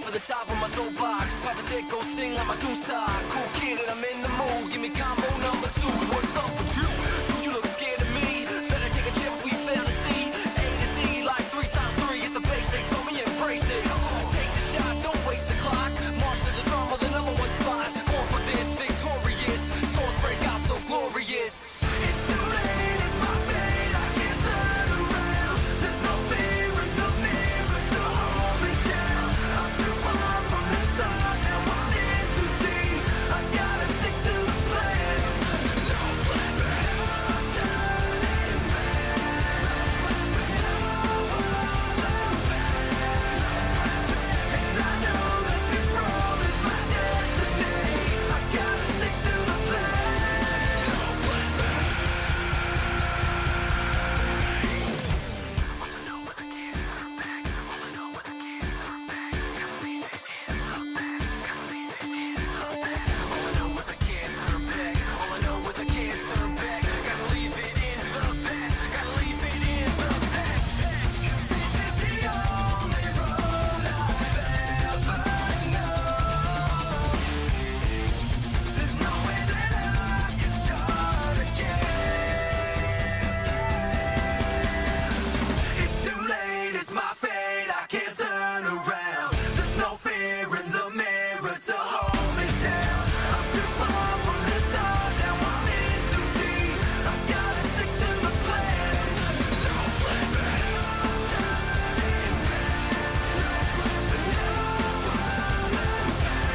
for the top of my soapbox. Papa said go sing like my tune's top. Cool kid and I'm in the mood. Give me combo number 2. What's up with you? Do you look scared of me? Better take a chip, we fail to see. A to Z like 3 times 3 is the basics. So me embrace it. Take the shot, don't waste the clock. March to the drum of the number 1 spot. Born for this, victorious. Storms break out so glorious. It's too late, it's my fate. I can't turn around. There's no fear in the mirror to hold me down. I'm too far from the start, now I'm in too deep. I gotta stick to the plan. No plan B. I'm turning back. There's no other path. And I know that this road is my destiny. I gotta stick to the plan. No plan B. All I know is I can't turn back. All I know is I can't turn back. Gotta leave it in the past. Gotta leave it in the past. All I know is I can't turn back. All I know is I can't turn back. Gotta leave it in the past. Gotta leave it in the past. 'Cause this is the only road I've ever known. There's no way that I can start again. It's too late, it's my fate, I can't turn around. There's no fear in the mirror to hold me down. I'm too far from the start, now I'm in too deep. I gotta stick to the plan. No plan B. I'm turning back. There's no other path.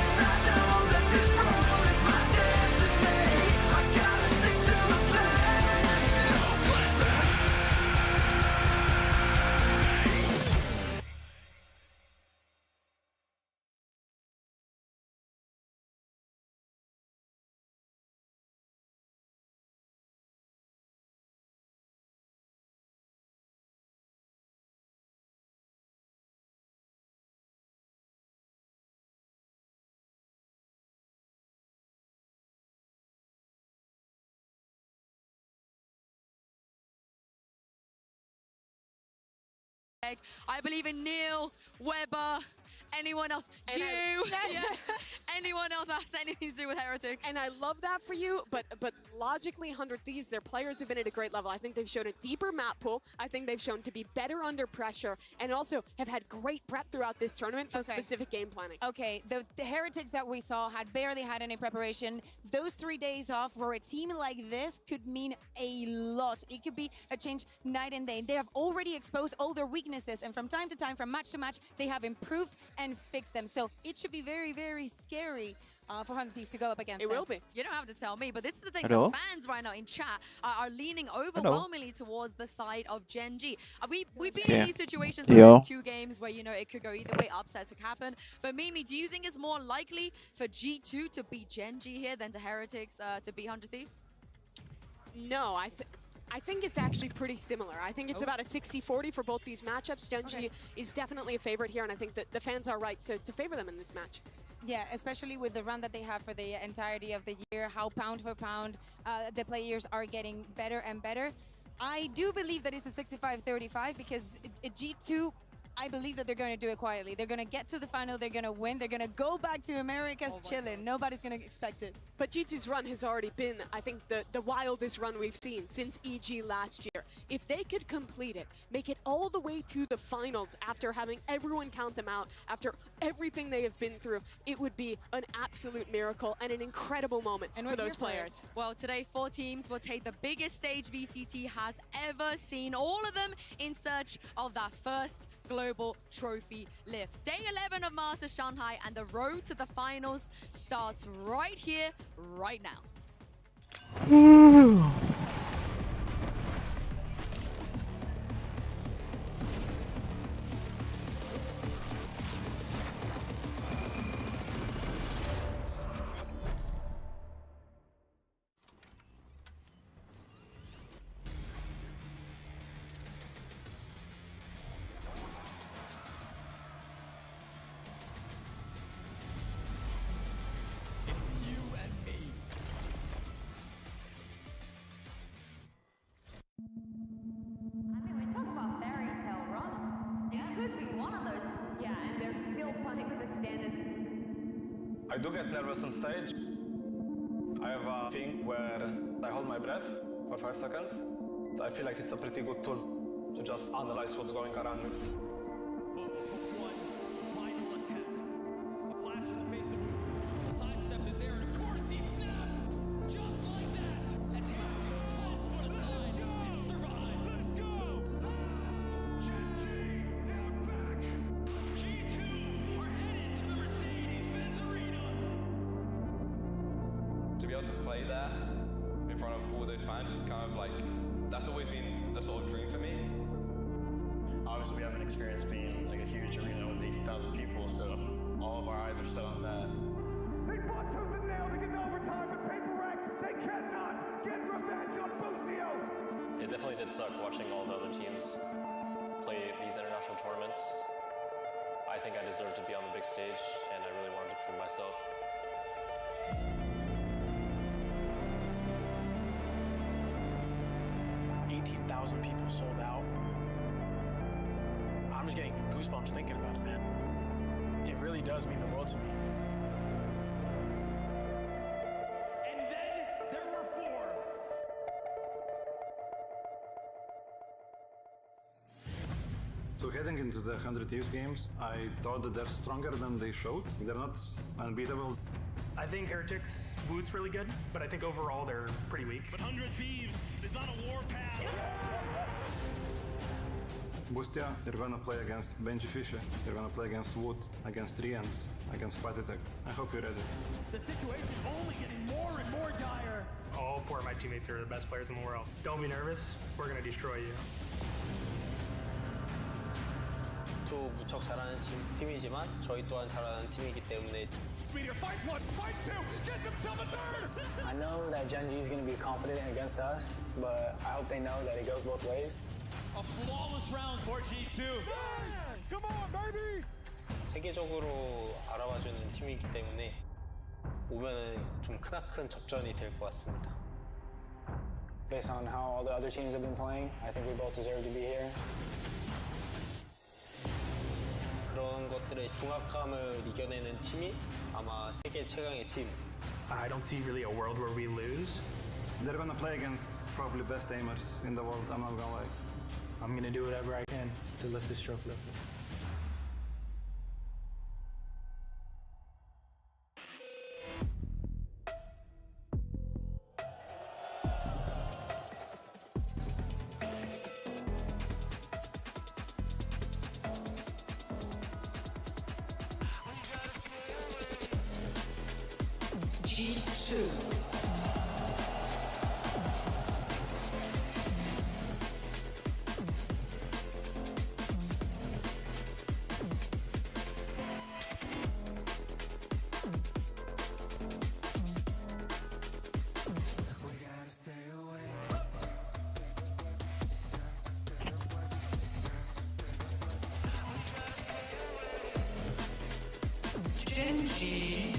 And I know that this road is my destiny. I gotta stick to the plan. No plan B. I believe in Neil, Weber, anyone else, And anyone else has anything to do with Heretics. And I love that for you, but logically, 100 Thieves, their players have been at a great level. I think they've shown a deeper map pool. I think they've shown to be better under pressure, and also have had great prep throughout this tournament for specific game planning. Okay, the Heretics that we saw had barely had any preparation. Those 3 days off for a team like this could mean a lot. It could be a change night and day. They have already exposed all their weaknesses, and from time to time, from match to match, they have improved and fixed them. So it should be very, very scary for 100 Thieves to go up against It them. will be. You don't have to tell me, but this is the thing. Hello? The fans right now in chat are leaning overwhelmingly towards the side of Gen.G. We've been in these situations where there's 2 games where, you know, it could go either way, upsets could happen. But Mimi, do you think it's more likely for G2 to beat Gen.G here than to Heretics to beat 100 Thieves? No, I think it's actually pretty similar. I think it's about a 60-40 for both these matchups. Gen.G is definitely a favorite here, and I think that the fans are right to favor them in this match. Yeah, especially with the run that they have for the entirety of the year, how pound for pound the players are getting better and better. I do believe that it's a 65-35 because G2, I believe that they're going to do it quietly. They're going to get to the final, they're going to win, they're going to go back to America's chilling. Nobody's going to expect it. But G2's run has already been, I think, the wildest run we've seen since EG last year. If they could complete it, make it all the way to the finals after having everyone count them out, after everything they have been through, it would be an absolute miracle and an incredible moment for those players. Well, today 4 teams will take the biggest stage VCT has ever seen. All of them in search of that first global trophy lift. Day 11 of Masters Shanghai, and the road to the finals starts right here, right now. I do get nervous on stage. I have a thing where I hold my breath for 5 seconds. I feel like it's a pretty good tool to just analyze what's going around me. To be able to play there in front of all those fans is kind of like, that's always been the sort of dream for me. Obviously we haven't experienced being like a huge arena with 80,000 people, so all of our eyes are set on that. They fought tooth and nail to get to overtime with paper X. They cannot get revenge on Bustio. It definitely did suck watching all the other teams play these international tournaments. I think I deserved to be on the big stage, and I really wanted to prove myself. 18,000 people sold out. I'm just getting goosebumps thinking about it, man. It really does mean the world to me. And then there were 4. So heading into the 100 Thieves games, I thought that they're stronger than they showed. They're not unbeatable. I think Heretics' Woot's really good, but I think overall they're pretty weak. But 100 Thieves is on a warpath. Bustia, you're gonna play against Benji Fisher, you're gonna play against Woot, against Rians, against Patitek. I hope you're ready. The situation's only getting more and more dire. All 4 of my teammates are the best players in the world. Don't be nervous, we're gonna destroy you. 두 무척 잘하는 팀이지만 저희 또한 잘하는 팀이기 때문에 Meteor fights 1, fights 2, gets himself a 3rd! I know that Gen.G is going to be confident against us, but I hope they know that it goes both ways. A flawless round for G2. Yeah! Come on, baby! 세계적으로 알아봐주는 팀이기 때문에 오면은 좀 크나큰 접전이 될 것 같습니다. Based on how all the other teams have been playing, I think we both deserve to be here. 그런 것들의 중압감을 이겨내는 팀이 아마 세계 최강의 팀. I don't see really a world where we lose. They're gonna play against probably best aimers in the world, I'm not gonna lie. I'm gonna do whatever I can to lift this trophy up. G2. GEN.G.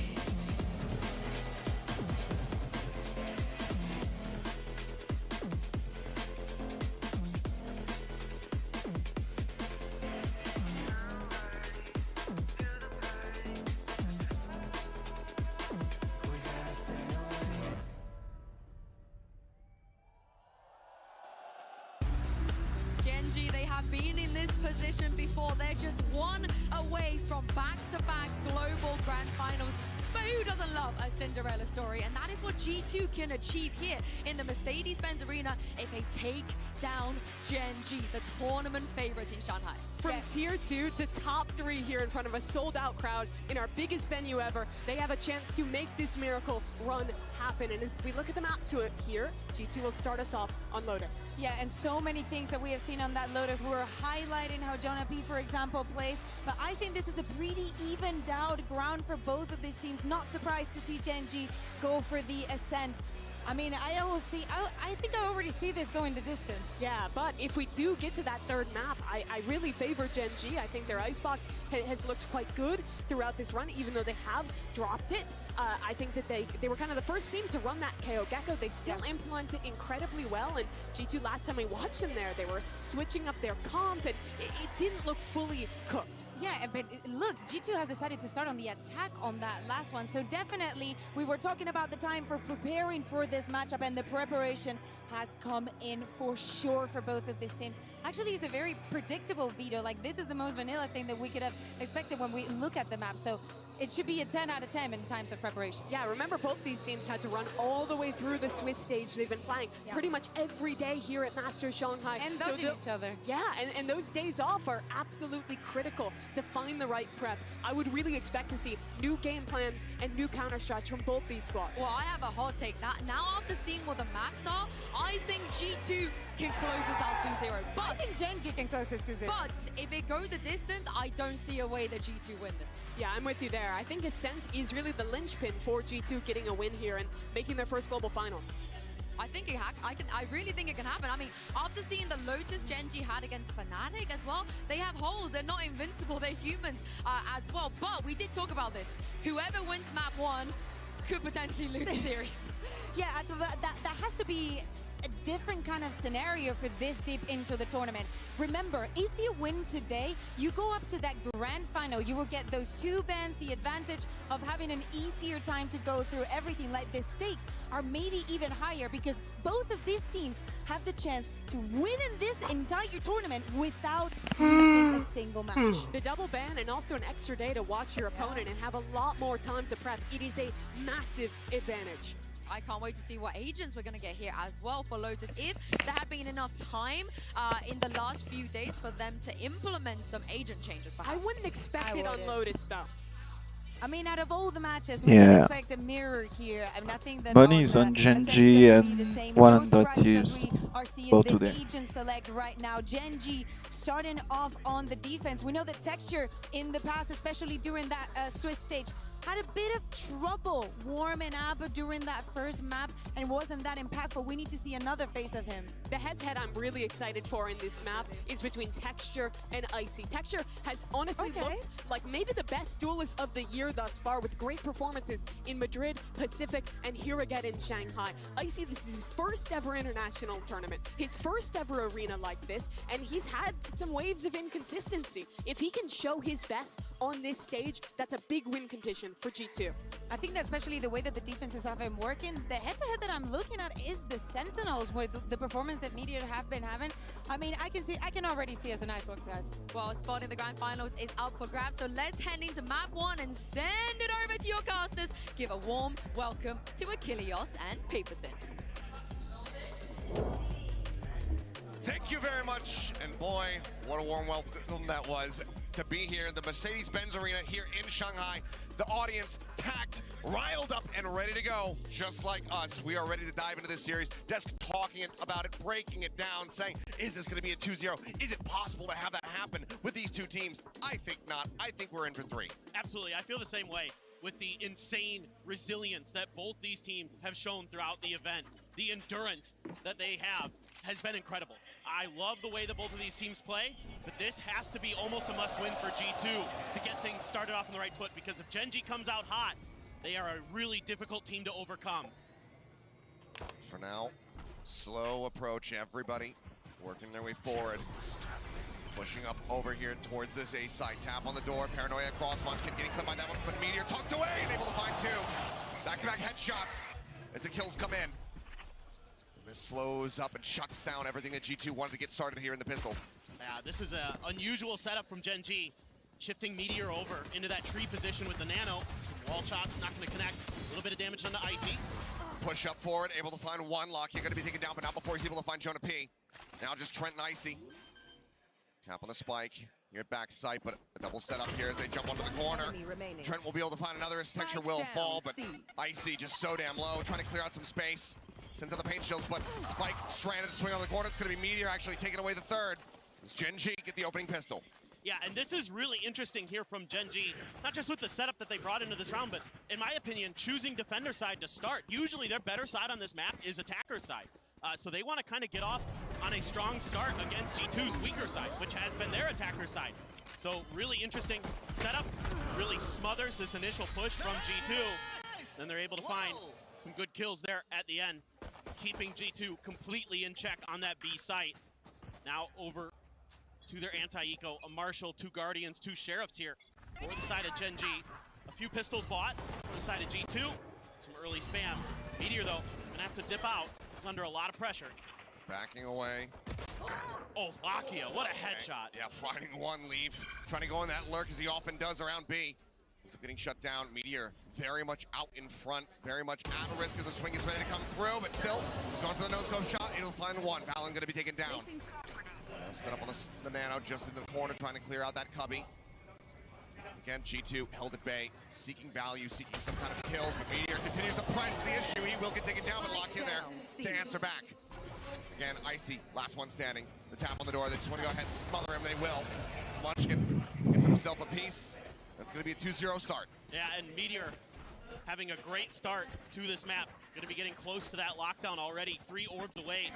Gen.G, they have been in this position before. They're just one away from back-to-back global grand finals. But who doesn't love a Cinderella story? And that is what G2 can achieve here in the Mercedes-Benz Arena if they take down Gen.G, the tournament favorites in Shanghai. From tier 2 to top 3 here in front of a sold-out crowd in our biggest venue ever, they have a chance to make this miracle run happen. And as we look at the map to it here, G2 will start us off on Lotus. Yeah, and so many things that we have seen on that Lotus. We were highlighting how Jonah P, for example, plays, but I think this is a pretty evened out ground for both of these teams. Not surprised to see Gen.G go for the ascent. I mean, I think I already see this going the distance. Yeah, but if we do get to that third map, I really favor Gen.G. I think their icebox has looked quite good throughout this run, even though they have dropped it. I think that they were kind of the first team to run that KO Gecko. They still implemented it incredibly well, and G2 last time we watched them there, they were switching up their comp, and it didn't look fully cooked. Yeah, but look, G2 has decided to start on the attack on that last one. So definitely, we were talking about the time for preparing for this matchup, and the preparation has come in for sure for both of these teams. Actually, it's a very predictable veto. Like, this is the most vanilla thing that we could have expected when we look at the map. So it should be a 10 out of 10 in times of preparation. Yeah, remember both these teams had to run all the way through the Swiss stage. They've been playing pretty much every day here at Masters Shanghai. And dodging each other. Yeah, and those days off are absolutely critical to find the right prep. I would really expect to see new game plans and new counter strats from both these squads. Well, I have a hot take. Now after seeing what the maps are, I think G2 can close this out 2-0. But I think Gen.G can close this 2-0. But if it goes the distance, I don't see a way that G2 win this. Yeah, I'm with you there. I think Ascent is really the linchpin for G2 getting a win here and making their first global final. I think I really think it can happen. I mean, after seeing the Lotus Gen.G had against Fnatic as well, they have holes. They're not invincible. They're humans as well. But we did talk about this. Whoever wins map 1 could potentially lose the series. Yeah, that has to be a different kind of scenario for this deep into the tournament. Remember, if you win today, you go up to that grand final. You will get those 2 bans, the advantage of having an easier time to go through everything. Like, the stakes are maybe even higher because both of these teams have the chance to win in this entire tournament without losing a single match. The double ban and also an extra day to watch your opponent and have a lot more time to prep. It is a massive advantage. I can't wait to see what agents we're going to get here as well for Lotus. If there had been enough time in the last few days for them to implement some agent changes, perhaps. I wouldn't expect it on Lotus, though. I mean, out of all the matches, we can expect a mirror here. I mean, I think that Bunny's on Gen.G and one that is both today. The agent select right now. Gen.G starting off on the defense. We know that Texture in the past, especially during that Swiss stage, had a bit of trouble warming up during that first map and wasn't that impactful. We need to see another face of him. The head-to-head I'm really excited for in this map is between Texture and Icy. Texture has honestly looked like maybe the best duelist of the year thus far, with great performances in Madrid, Pacific, and here again in Shanghai. Icy, this is his first ever international tournament, his first ever arena like this, and he's had some waves of inconsistency. If he can show his best on this stage, that's a big win condition for G2. I think that especially the way that the defenses have been working, the head-to-head that I'm looking at is the Sentinels, with the performance that Meteor have been having. I mean, I can already see as an Icebox, guys. Well, spot in the grand finals is up for grabs, so let's head into map 1 and send it over to your casters. Give a warm welcome to Achilleos and Paperton. Thank you very much, and boy, what a warm welcome that was to be here in the Mercedes-Benz Arena here in Shanghai. The audience packed, riled up, and ready to go, just like us. We are ready to dive into this series. Desk talking about it, breaking it down, saying, is this going to be a 2-0? Is it possible to have that happen with these two teams? I think not. I think we're in for 3. Absolutely. I feel the same way with the insane resilience that both these teams have shown throughout the event. The endurance that they have has been incredible. I love the way that both of these teams play, but this has to be almost a must-win for G2 to get things started off on the right foot, because if Gen.G comes out hot, they are a really difficult team to overcome. For now, slow approach, everybody working their way forward. Pushing up over here towards this A side. Tap on the door, Paranoia cross Munchkin getting clipped by that one, but Meteor tucked away and able to find 2. Back-to-back headshots as the kills come in. This slows up and shuts down everything that G2 wanted to get started here in the pistol. Yeah, this is an unusual setup from Gen.G. Shifting Meteor over into that tree position with the Nano. Some wall shots, not going to connect. A little bit of damage on the Icy. Push up forward, able to find 1 lock. You're going to be taken down, but not before he's able to find Jonah P. Now just Trent and Icy. Tap on the spike. Here at back sight, but a double setup here as they jump onto the corner. Trent will be able to find another as Texture will fall, but Icy just so damn low, trying to clear out some space. Sends out the paint shields, but Spike stranded to swing on the corner. It's going to be Meteor actually taking away the 3rd. As Gen.G get the opening pistol. Yeah, and this is really interesting here from Gen.G, not just with the setup that they brought into this round, but in my opinion, choosing defender side to start. Usually their better side on this map is attacker side. So they want to kind of get off on a strong start against G2's weaker side, which has been their attacker side. So really interesting setup, really smothers this initial push from G2. Then they're able to find some good kills there at the end, keeping G2 completely in check on that B site. Now over to their anti-eco, a Marshal, 2 Guardians, 2 Sheriffs here for the side of Gen.G. A few pistols bought for the side of G2. Some early spam. Meteor, though, gonna have to dip out. He's under a lot of pressure. Backing away. Oh, Lakia, what a headshot. Yeah, finding one Leaf. Trying to go in that lurk as he often does around B. Ends up getting shut down. Meteor very much out in front, very much at risk as the swing is ready to come through, but still, he's going for the no-scope shot. He'll find one. Valen gonna be taken down. Set up on the nano just into the corner, trying to clear out that cubby. Again, G2 held at bay, seeking value, seeking some kind of kills, but Meteor continues to press the issue. He will get taken down, but Lakia there to answer back. Again, Icy, last one standing. The tap on the door, they just want to go ahead and smother him, they will. Munchkin gets himself a piece. That's going to be a 2-0 start. Yeah, and Meteor having a great start to this map. Going to be getting close to that lockdown already. 3 orbs away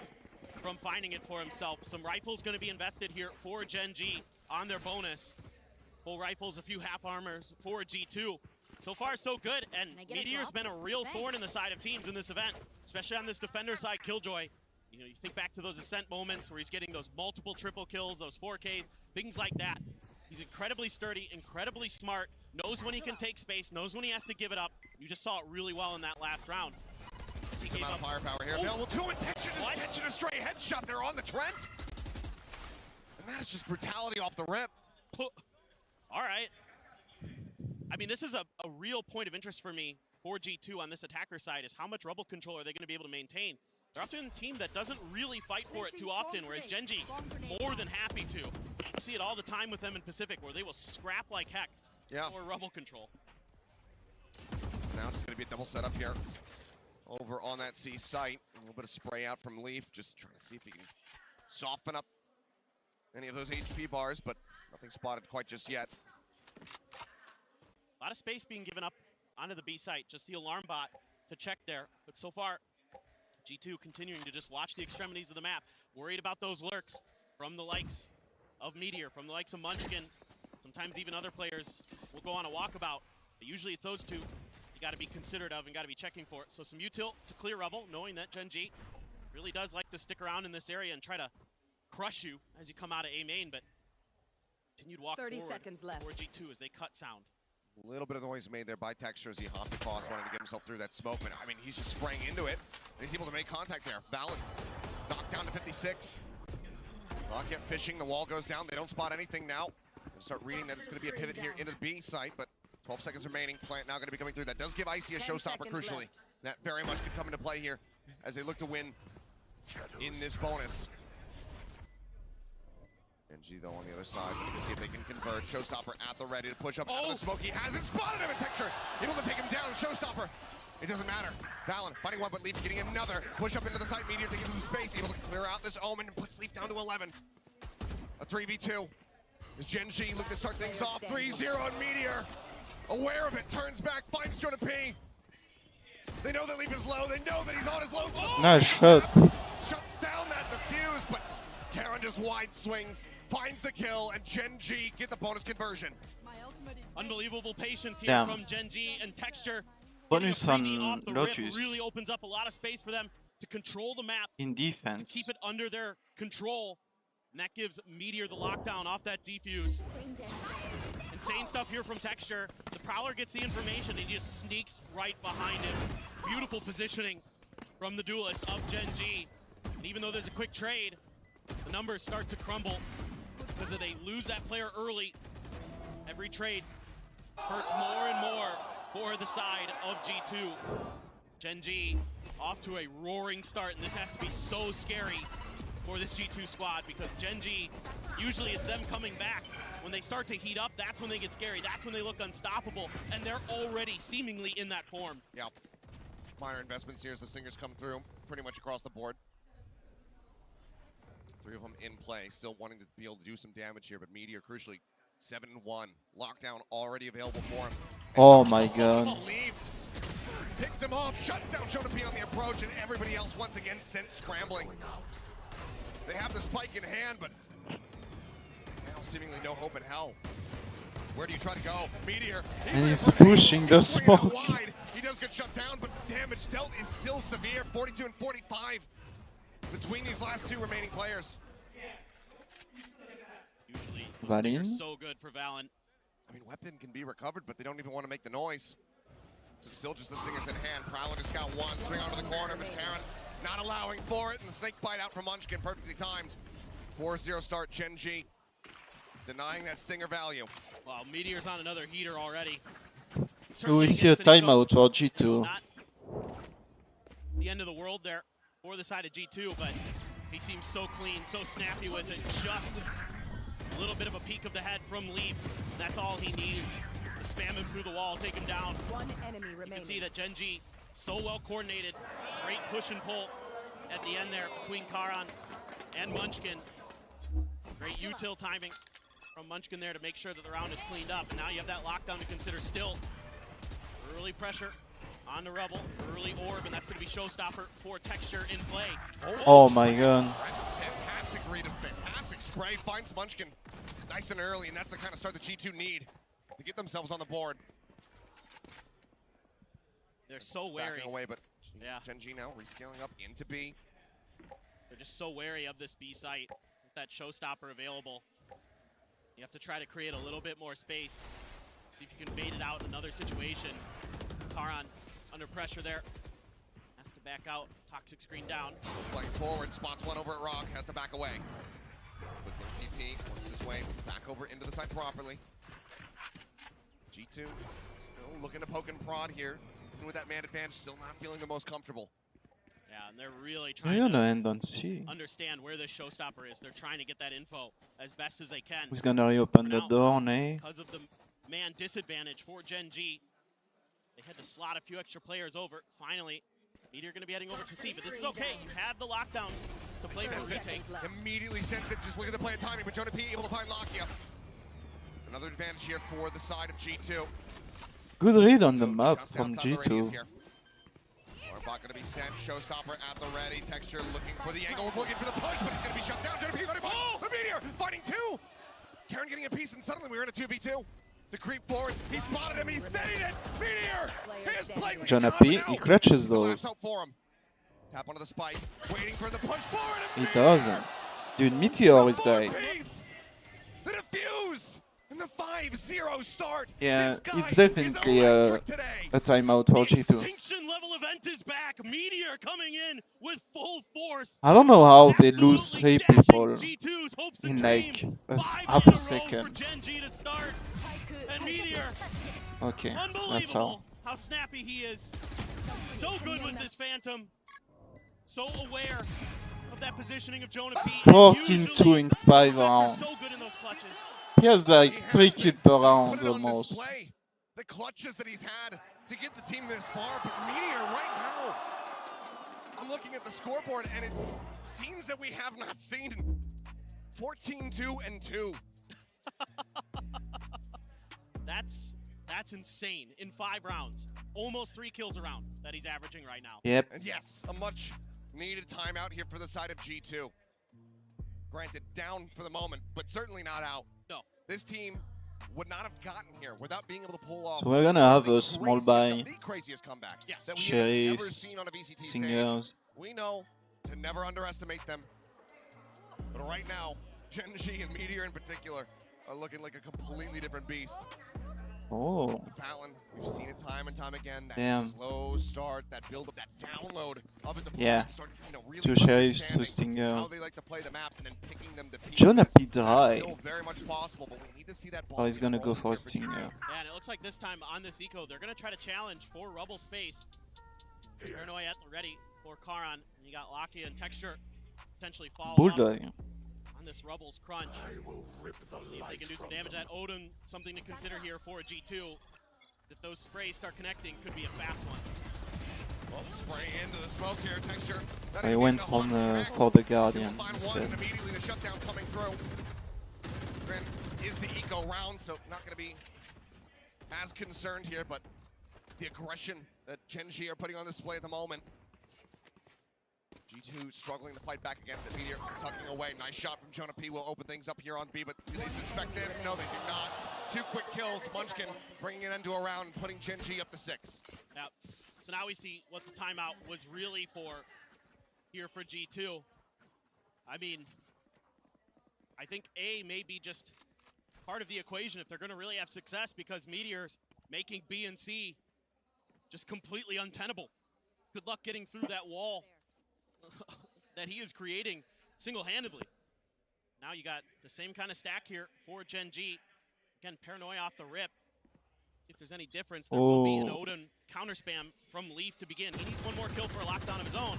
from finding it for himself. Some rifles going to be invested here for Gen.G on their bonus. Full rifles, a few half armors for G2. So far, so good, and Meteor's been a real thorn in the side of teams in this event, especially on this defender side, Killjoy. You know, you think back to those Ascent moments where he's getting those multiple triple kills, those 4Ks, things like that. He's incredibly sturdy, incredibly smart, knows when he can take space, knows when he has to give it up. You just saw it really well in that last round. He gave up firepower here. Available to him. Texture just catching a straight headshot there on the Trent. And that is just brutality off the rip. All right. I mean, this is a real point of interest for me for G2 on this attacker side is how much rubble control are they going to be able to maintain. They're often a team that doesn't really fight for it too often, whereas Gen.G more than happy to. You see it all the time with them in Pacific, where they will scrap like heck for rubble control. Now it's going to be a double setup here. Over on that C site, a little bit of spray out from Leaf, just trying to see if he can soften up any of those HP bars, but nothing spotted quite just yet. A lot of space being given up onto the B site, just the alarm bot to check there. But so far, G2 continuing to just watch the extremities of the map, worried about those lurks from the likes of Meteor, from the likes of Munchkin. Sometimes even other players will go on a walkabout, but usually it's those two you got to be considerate of and got to be checking for it. So some util to clear rubble, knowing that Gen.G really does like to stick around in this area and try to crush you as you come out of A main, but continued walk 30 forward seconds left for G2 as they cut sound. A little bit of noise made there by Texture as he hopped across, wanting to get himself through that smoke, but I mean, he's just spraying into it, and he's able to make contact there. Valen knocked down to 56. Rocket fishing, the wall goes down, they don't spot anything now. They'll start reading that it's going to be a pivot here into the B site, but 12 seconds remaining. Plant now going to be coming through. That does give Icy a showstopper, crucially. That very much could come into play here as they look to win in this bonus. G though on the other side, looking to see if they can convert. Showstopper at the ready to push up out of the smoke. He hasn't spotted him at Texture. Able to take him down. Showstopper. It doesn't matter. Valen finding one, but Leaf getting another. Push up into the site. Meteor taking some space. Able to clear out this Omen and puts Leaf down to 11. A 3v2. As Gen.G looking to start things off. 3-0 on Meteor. Aware of it. Turns back. Finds Jonah P. They know that Leaf is low. They know that he's on his low. Nice shot. Shuts down that defuse, but Karen just wide swings, finds the kill, and Gen.G get the bonus conversion. Unbelievable patience here from Gen.G and Texture. Bonus on Lotus really opens up a lot of space for them to control the map in defense. Keep it under their control, and that gives Meteor the lockdown off that defuse. Insane stuff here from Texture. The Prowler gets the information, and he just sneaks right behind him. Beautiful positioning from the duelist of Gen.G. And even though there's a quick trade, the numbers start to crumble because they lose that player early. Every trade hurts more and more for the side of G2. Gen.G off to a roaring start, and this has to be so scary for this G2 squad because Gen.G, usually it's them coming back. When they start to heat up, that's when they get scary. That's when they look unstoppable, and they're already seemingly in that form. Yeah. Minor investments here as the Stingers come through pretty much across the board. 3 of them in play, still wanting to be able to do some damage here, but Meteor crucially 7-1. Lockdown already available for him. Oh my god. Picks him off, shuts down Jonah P on the approach, and everybody else once again sent scrambling. They have the spike in hand, but now seemingly no hope in hell. Where do you try to go? Meteor. And he's pushing the smoke. He does get shut down, but damage dealt is still severe. 42 and 45 between these last two remaining players. Usually, so good for Valen. I mean, weapon can be recovered, but they don't even want to make the noise. So still just the stingers in hand. Prowler just got one. Swing onto the corner, but Karen not allowing for it. And the snake bite out from Munchkin, perfectly timed. 4-0 start, Gen.G. Denying that stinger value. Wow, Meteor's on another heater already. Do we see a timeout for G2? Not the end of the world there for the side of G2, but he seems so clean, so snappy with it. Just a little bit of a peek of the head from Leaf. That's all he needs. To spam him through the wall, take him down. One enemy remaining. You can see that Gen.G so well coordinated. Great push and pull at the end there between Karan and Munchkin. Great util timing from Munchkin there to make sure that the round is cleaned up. And now you have that lockdown to consider still. Early pressure on the Rebel, early orb, and that's going to be showstopper for Texture in play. Oh my god. Fantastic read and fantastic spray. Finds Munchkin nice and early, and that's the kind of start that G2 need to get themselves on the board. They're so wary. Backing away, but yeah. Gen.G now rescaling up into B. They're just so wary of this B site with that showstopper available. You have to try to create a little bit more space. See if you can bait it out in another situation. Karan under pressure there. Has to back out. Toxic screen down. Playing forward, spots one over at Rock, has to back away. Quickly TP, works his way back over into the side properly. G2 still looking to poke and prod here. Even with that man advantage, still not feeling the most comfortable. Yeah, and they're really We're trying gonna end on C. understand where this showstopper is. They're trying to get that info as best as they can. Who's gonna reopen the door on A? Because of the man disadvantage for Gen.G, they had to slot a few extra players over. Finally, Meteor going to be heading over to C, but this is okay. You have the lockdown to play for retake. Immediately sense it. Just look at the play of timing, but Jonah P able to find Lakia. Another advantage here for the side of G2. Good read on the map from G2. Bot gonna be sent. Showstopper at the ready. Texture looking for the angle, looking for the push, but he's gonna be shut down. Jonah P running the Meteor fighting two. Karen getting a piece, and suddenly we're in a 2v2. The creep forward. He spotted him. He stayed it. Meteor. He is blatantly Jonah P, he clutches those. For him. Tap onto the spike, waiting for the push forward. He doesn't. Dude, Meteor is like. The defuse. And the 5-0 start. Yeah, it's definitely a timeout for G2. Distinction level event is back. Meteor coming in with full force. I don't know how they lose 3 people in like half a second. And Meteor, Okay, that's how. how snappy he is. So good with this Phantom. So aware of that positioning of Jonah P. 14-2 in 5 rounds. So good in those clutches. He has like 3 kills per round almost. The clutches that he's had to get the team this far, but Meteor right now, I'm looking at the scoreboard and it's scenes that we have not seen. 14-2 and 2. That's insane in 5 rounds. Almost 3 kills a round that he's averaging right now. Yep. And yes, a much needed timeout here for the side of G2. Granted, down for the moment, but certainly not out. No. This team would not have gotten here without being able to pull off. So we're gonna have a small buy. The craziest comeback yes. that we have ever Sheriffs, seen on a VCT Singers. stage. We know to never underestimate them. But right now, Gen.G and Meteor in particular are looking like a completely different beast. Oh. Valen, we've seen it time and time again. That Damn. slow start, that build up, that download of his opponent. Yeah. Started, really 2 Sheriffs, 2 how Stinger. they like to play the map and then picking them to pieces. Jonah P dry. Still very much possible, but we need to see that ball. Oh, he's gonna go for a Stinger. Yeah, and it looks like this time on this eco, they're going to try to challenge for Rubble space. Paranoia at the ready for Karan. And you got Lakia and Texture potentially follow Bulldog. on this Rubble's crunch. See if they can do some damage. That Odin, something to consider here for a G2. If those sprays start connecting, could be a fast one. Well, spray into the smoke here, Texture. I went for the Guardian instead. Immediately the shutdown coming through. is the eco round, so not going to be as concerned here, but the aggression that Gen.G are putting on display at the moment. G2 struggling to fight back against it. Meteor tucking away. Nice shot from Jonah P. Will open things up here on B, but do they suspect this? No, they do not. 2 quick kills. Munchkin bringing an end to a round and putting Gen.G up to 6. Yep. So now we see what the timeout was really for here for G2. I mean, I think A may be just part of the equation if they're going to really have success, because Meteor's making B and C just completely untenable. Good luck getting through that wall that he is creating single-handedly. Now you got the same kind of stack here for Gen.G. Again, Paranoia off the rip. See if there's any difference. There will be an Odin counter spam from Leaf to begin. He needs one more kill for a lockdown of his own.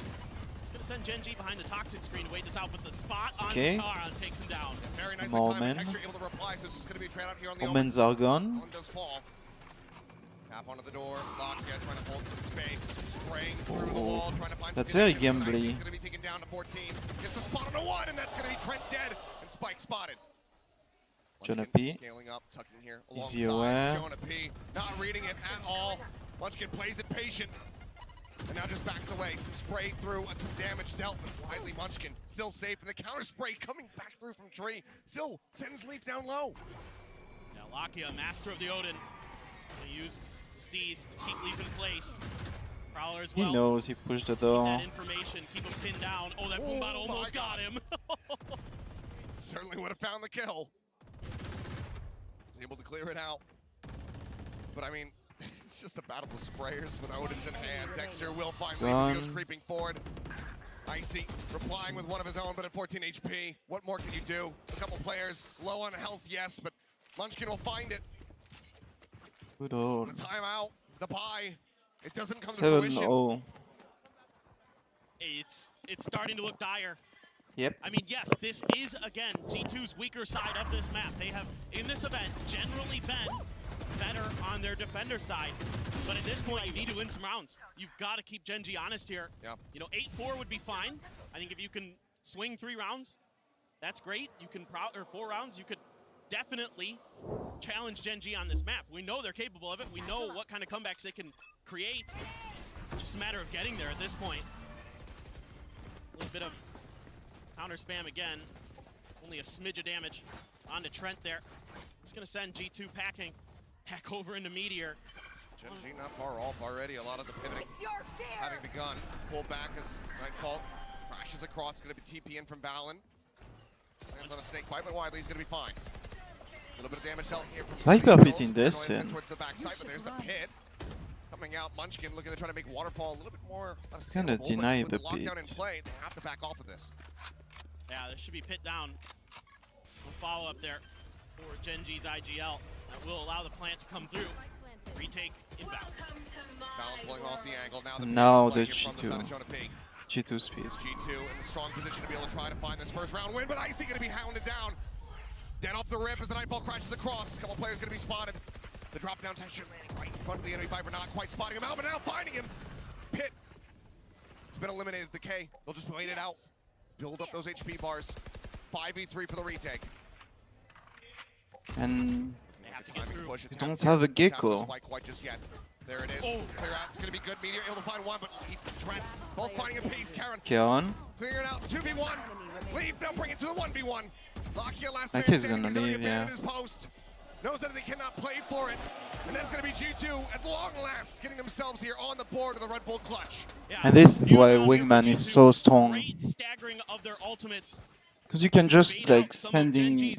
He's going to send Gen.G behind the toxic screen to wait this out, but the spot on Takara takes him down. Very nicely timed. Texture able to reply, so this is going to be a trade out here on the Omens are gone. One does fall. Tap onto the door. Lockhead trying to hold some space. Spraying through the wall, trying to find That's some very connection. gambly. He's going to be taken down to 14. Gets the spot on the 1, and that's going to be Trent dead. And Spike spotted. Jonah P. Scaling up, tucking here Easy alongside aware. Jonah P. Not reading it at all. Munchkin plays it patient. And now just backs away. Some spray through, some damage dealt with widely. Munchkin still safe. And the counter spray coming back through from Tree. Still sends Leaf down low. Now Lakia, master of the Odin. Gonna use the C's to keep Leaf in place. Prowler as well. He knows, he pushed the door. That information, keep him pinned down. Oh, that Boombot almost got him. Certainly would have found the kill. Was able to clear it out. But I mean, it's just a battle with sprayers with Odin's in hand. Dexter will find Leaf. He goes creeping forward. Icy replying with one of his own, but at 14 HP. What more can you do? A couple players low on health, yes, but Munchkin will find it. Good old. The timeout, the buy, it doesn't come to fruition. 7-0. It's starting to look dire. Yep. I mean, yes, this is, again, G2's weaker side of this map. They have, in this event, generally been better on their defender side. But at this point, you need to win some rounds. You've got to keep Gen.G honest here. Yep. You know, 8-4 would be fine. I think if you can swing 3 rounds, that's great. You can, or 4 rounds, you could definitely challenge Gen.G on this map. We know they're capable of it. We know what kind of comebacks they can create. It's just a matter of getting there at this point. A little bit of counter spam again. Only a smidge of damage onto Trent there. It's going to send G2 packing back over into Meteor. Gen.G not far off already. A lot of the pivoting having begun. Pull back as Nightfall crashes across. Going to be TP in from Valen. Lands on a snake bite, but Widely's going to be fine. A little bit of damage dealt here from Viper pitting this in. towards the backside, but there's the pit. Coming out, Munchkin looking to try to make Waterfall a little bit more Gonna deny the lockdown in pit. play, they have to back off of this. Yeah, there should be pit down. No follow-up there for Gen.G's IGL. That will allow the plant to come through. Retake inbound. Valen pulling off the angle. Now the G2. G2 speed. G2 in a strong position to be able to try to find this first round win, but Icy going to be hounded down. Dead off the rip as the Nightfall crashes across. A couple players going to be spotted. The drop down Texture landing right in front of the enemy Viper, not quite spotting him out, but now finding him. Pit. It's been eliminated. The K. They'll just wait it out. Build up those HP bars. 5v3 for the retake. And Push. you don't have a Gecko. Quite just yet. There it is. Clear out. Going to be good. Meteor able to find one, but Trent both finding a piece. Karen. Clear it out. 2v1. Leave. Now bring it to the 1v1. Lakia last man He's standing. gonna He's already leave, yeah. abandoned his post. Knows that they cannot play for it. And that's going to be G2 at long last getting themselves here on the board of the Red Bull clutch. And this is why Wingman is so strong. Great staggering of their ultimates. Because you can just like send him, you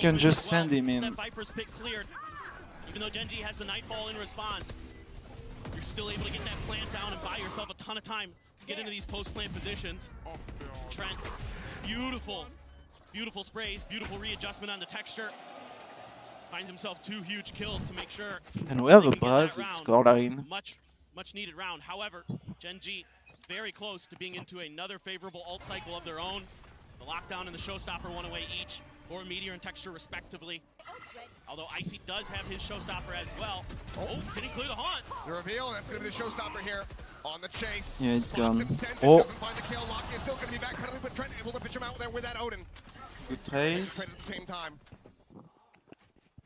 can just send him in. That Viper's pit cleared. Even though Gen.G has the Nightfall in response, you're still able to get that plant down and buy yourself a ton of time to get into these post-plant positions. Trent, beautiful sprays, beautiful readjustment on the texture. Finds himself 2 huge kills to make sure. And we have a buzz, it's scoring. Much needed round. However, Gen.G very close to being into another favorable ult cycle of their own. The lockdown and the showstopper one away each for Meteor and Texture respectively. Although Icy does have his showstopper as well. Oh, can he clear the haunt? The reveal, that's going to be the showstopper here on the chase. Yeah, it's gone. Doesn't Oh, find the kill. Lock is still going to be backpedaling, but Trent able to pitch him out there with that Odin. good trade. Trent at the same time.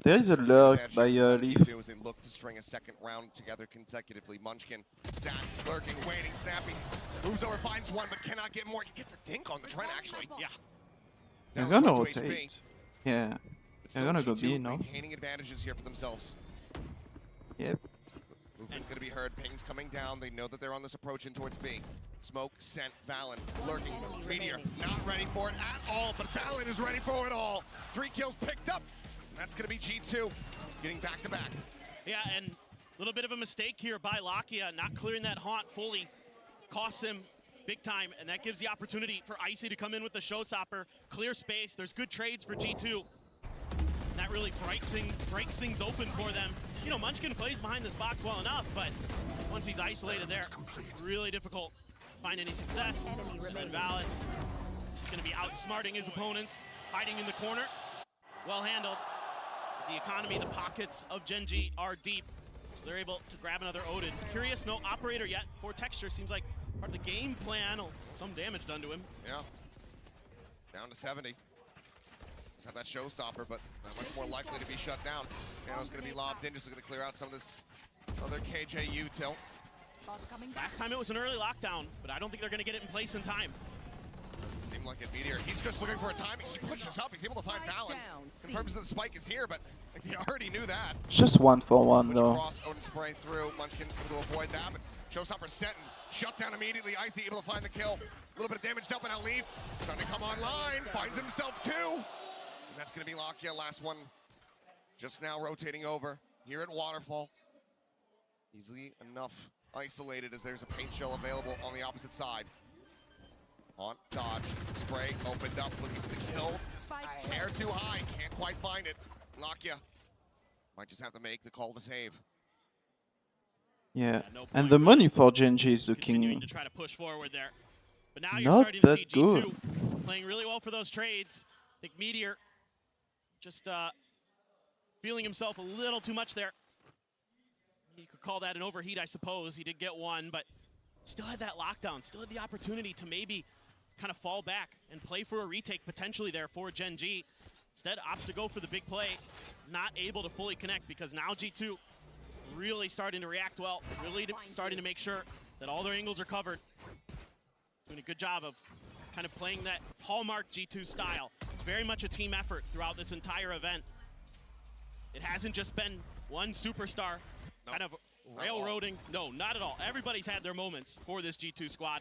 There is a lurk by Leaf. As they look to string a second round together consecutively. Munchkin, Zach, lurking, waiting, Snappy moves over, finds one, but cannot get more. He gets a dink on the Trent, actually. Yeah. They're gonna rotate. Yeah. They're gonna go B, no? Maintaining advantages here for themselves. Yep. Movement gonna be heard. Pings coming down. They know that they're on this approach in towards B. Smoke sent. Valen lurking. Meteor not ready for it at all, but Valen is ready for it all. 3 kills picked up. And that's gonna be G2 getting back to back. Yeah, and a little bit of a mistake here by Lakia, not clearing that haunt fully. Costs him big time, and that gives the opportunity for Icy to come in with the showstopper, clear space. There's good trades for G2. And that really breaks things open for them. You know, Munchkin plays behind this box well enough, but once he's isolated there, it's really difficult to find any success. And Valen is going to be outsmarting his opponents, hiding in the corner. Well handled. The economy, the pockets of Gen.G are deep, so they're able to grab another Odin. Curious, no operator yet for Texture. Seems like part of the game plan. Some damage done to him. Yeah. Down to 70. Have that showstopper, but not much more likely to be shut down. Nano's going to be lobbed in, just going to clear out some of this other KJU tilt. Last time it was an early lockdown, but I don't think they're going to get it in place in time. Doesn't seem like it. Meteor, he's just looking for a timing. He pushes up, he's able to find Valen. Confirms that the spike is here, but they already knew that. It's just 1-for-1 though. Cross, Odin spray through. Munchkin able to avoid that, but showstopper set and shut down immediately. Icy able to find the kill. A little bit of damage dealt, but now Leaf trying to come online. Finds himself 2. And that's going to be Lakia, last one just now rotating over here at Waterfall. Easily enough isolated as there's a paint shell available on the opposite side. On dodge, spray opened up, looking for the kill. Just a hair too high, can't quite find it. Lakia might just have to make the call to save. Yeah, and the money for Gen.G is looking to try to push forward there. But now you're not starting to see that good. G2 playing really well for those trades. I think Meteor just feeling himself a little too much there. You could call that an overheat, I suppose. He did get one, but still had that lockdown, still had the opportunity to maybe kind of fall back and play for a retake potentially there for Gen.G. Instead, opts to go for the big play, not able to fully connect because now G2 really starting to react well, really starting to make sure that all their angles are covered. Doing a good job of kind of playing that hallmark G2 style. It's very much a team effort throughout this entire event. It hasn't just been one superstar kind of railroading. No, not at all. Everybody's had their moments for this G2 squad.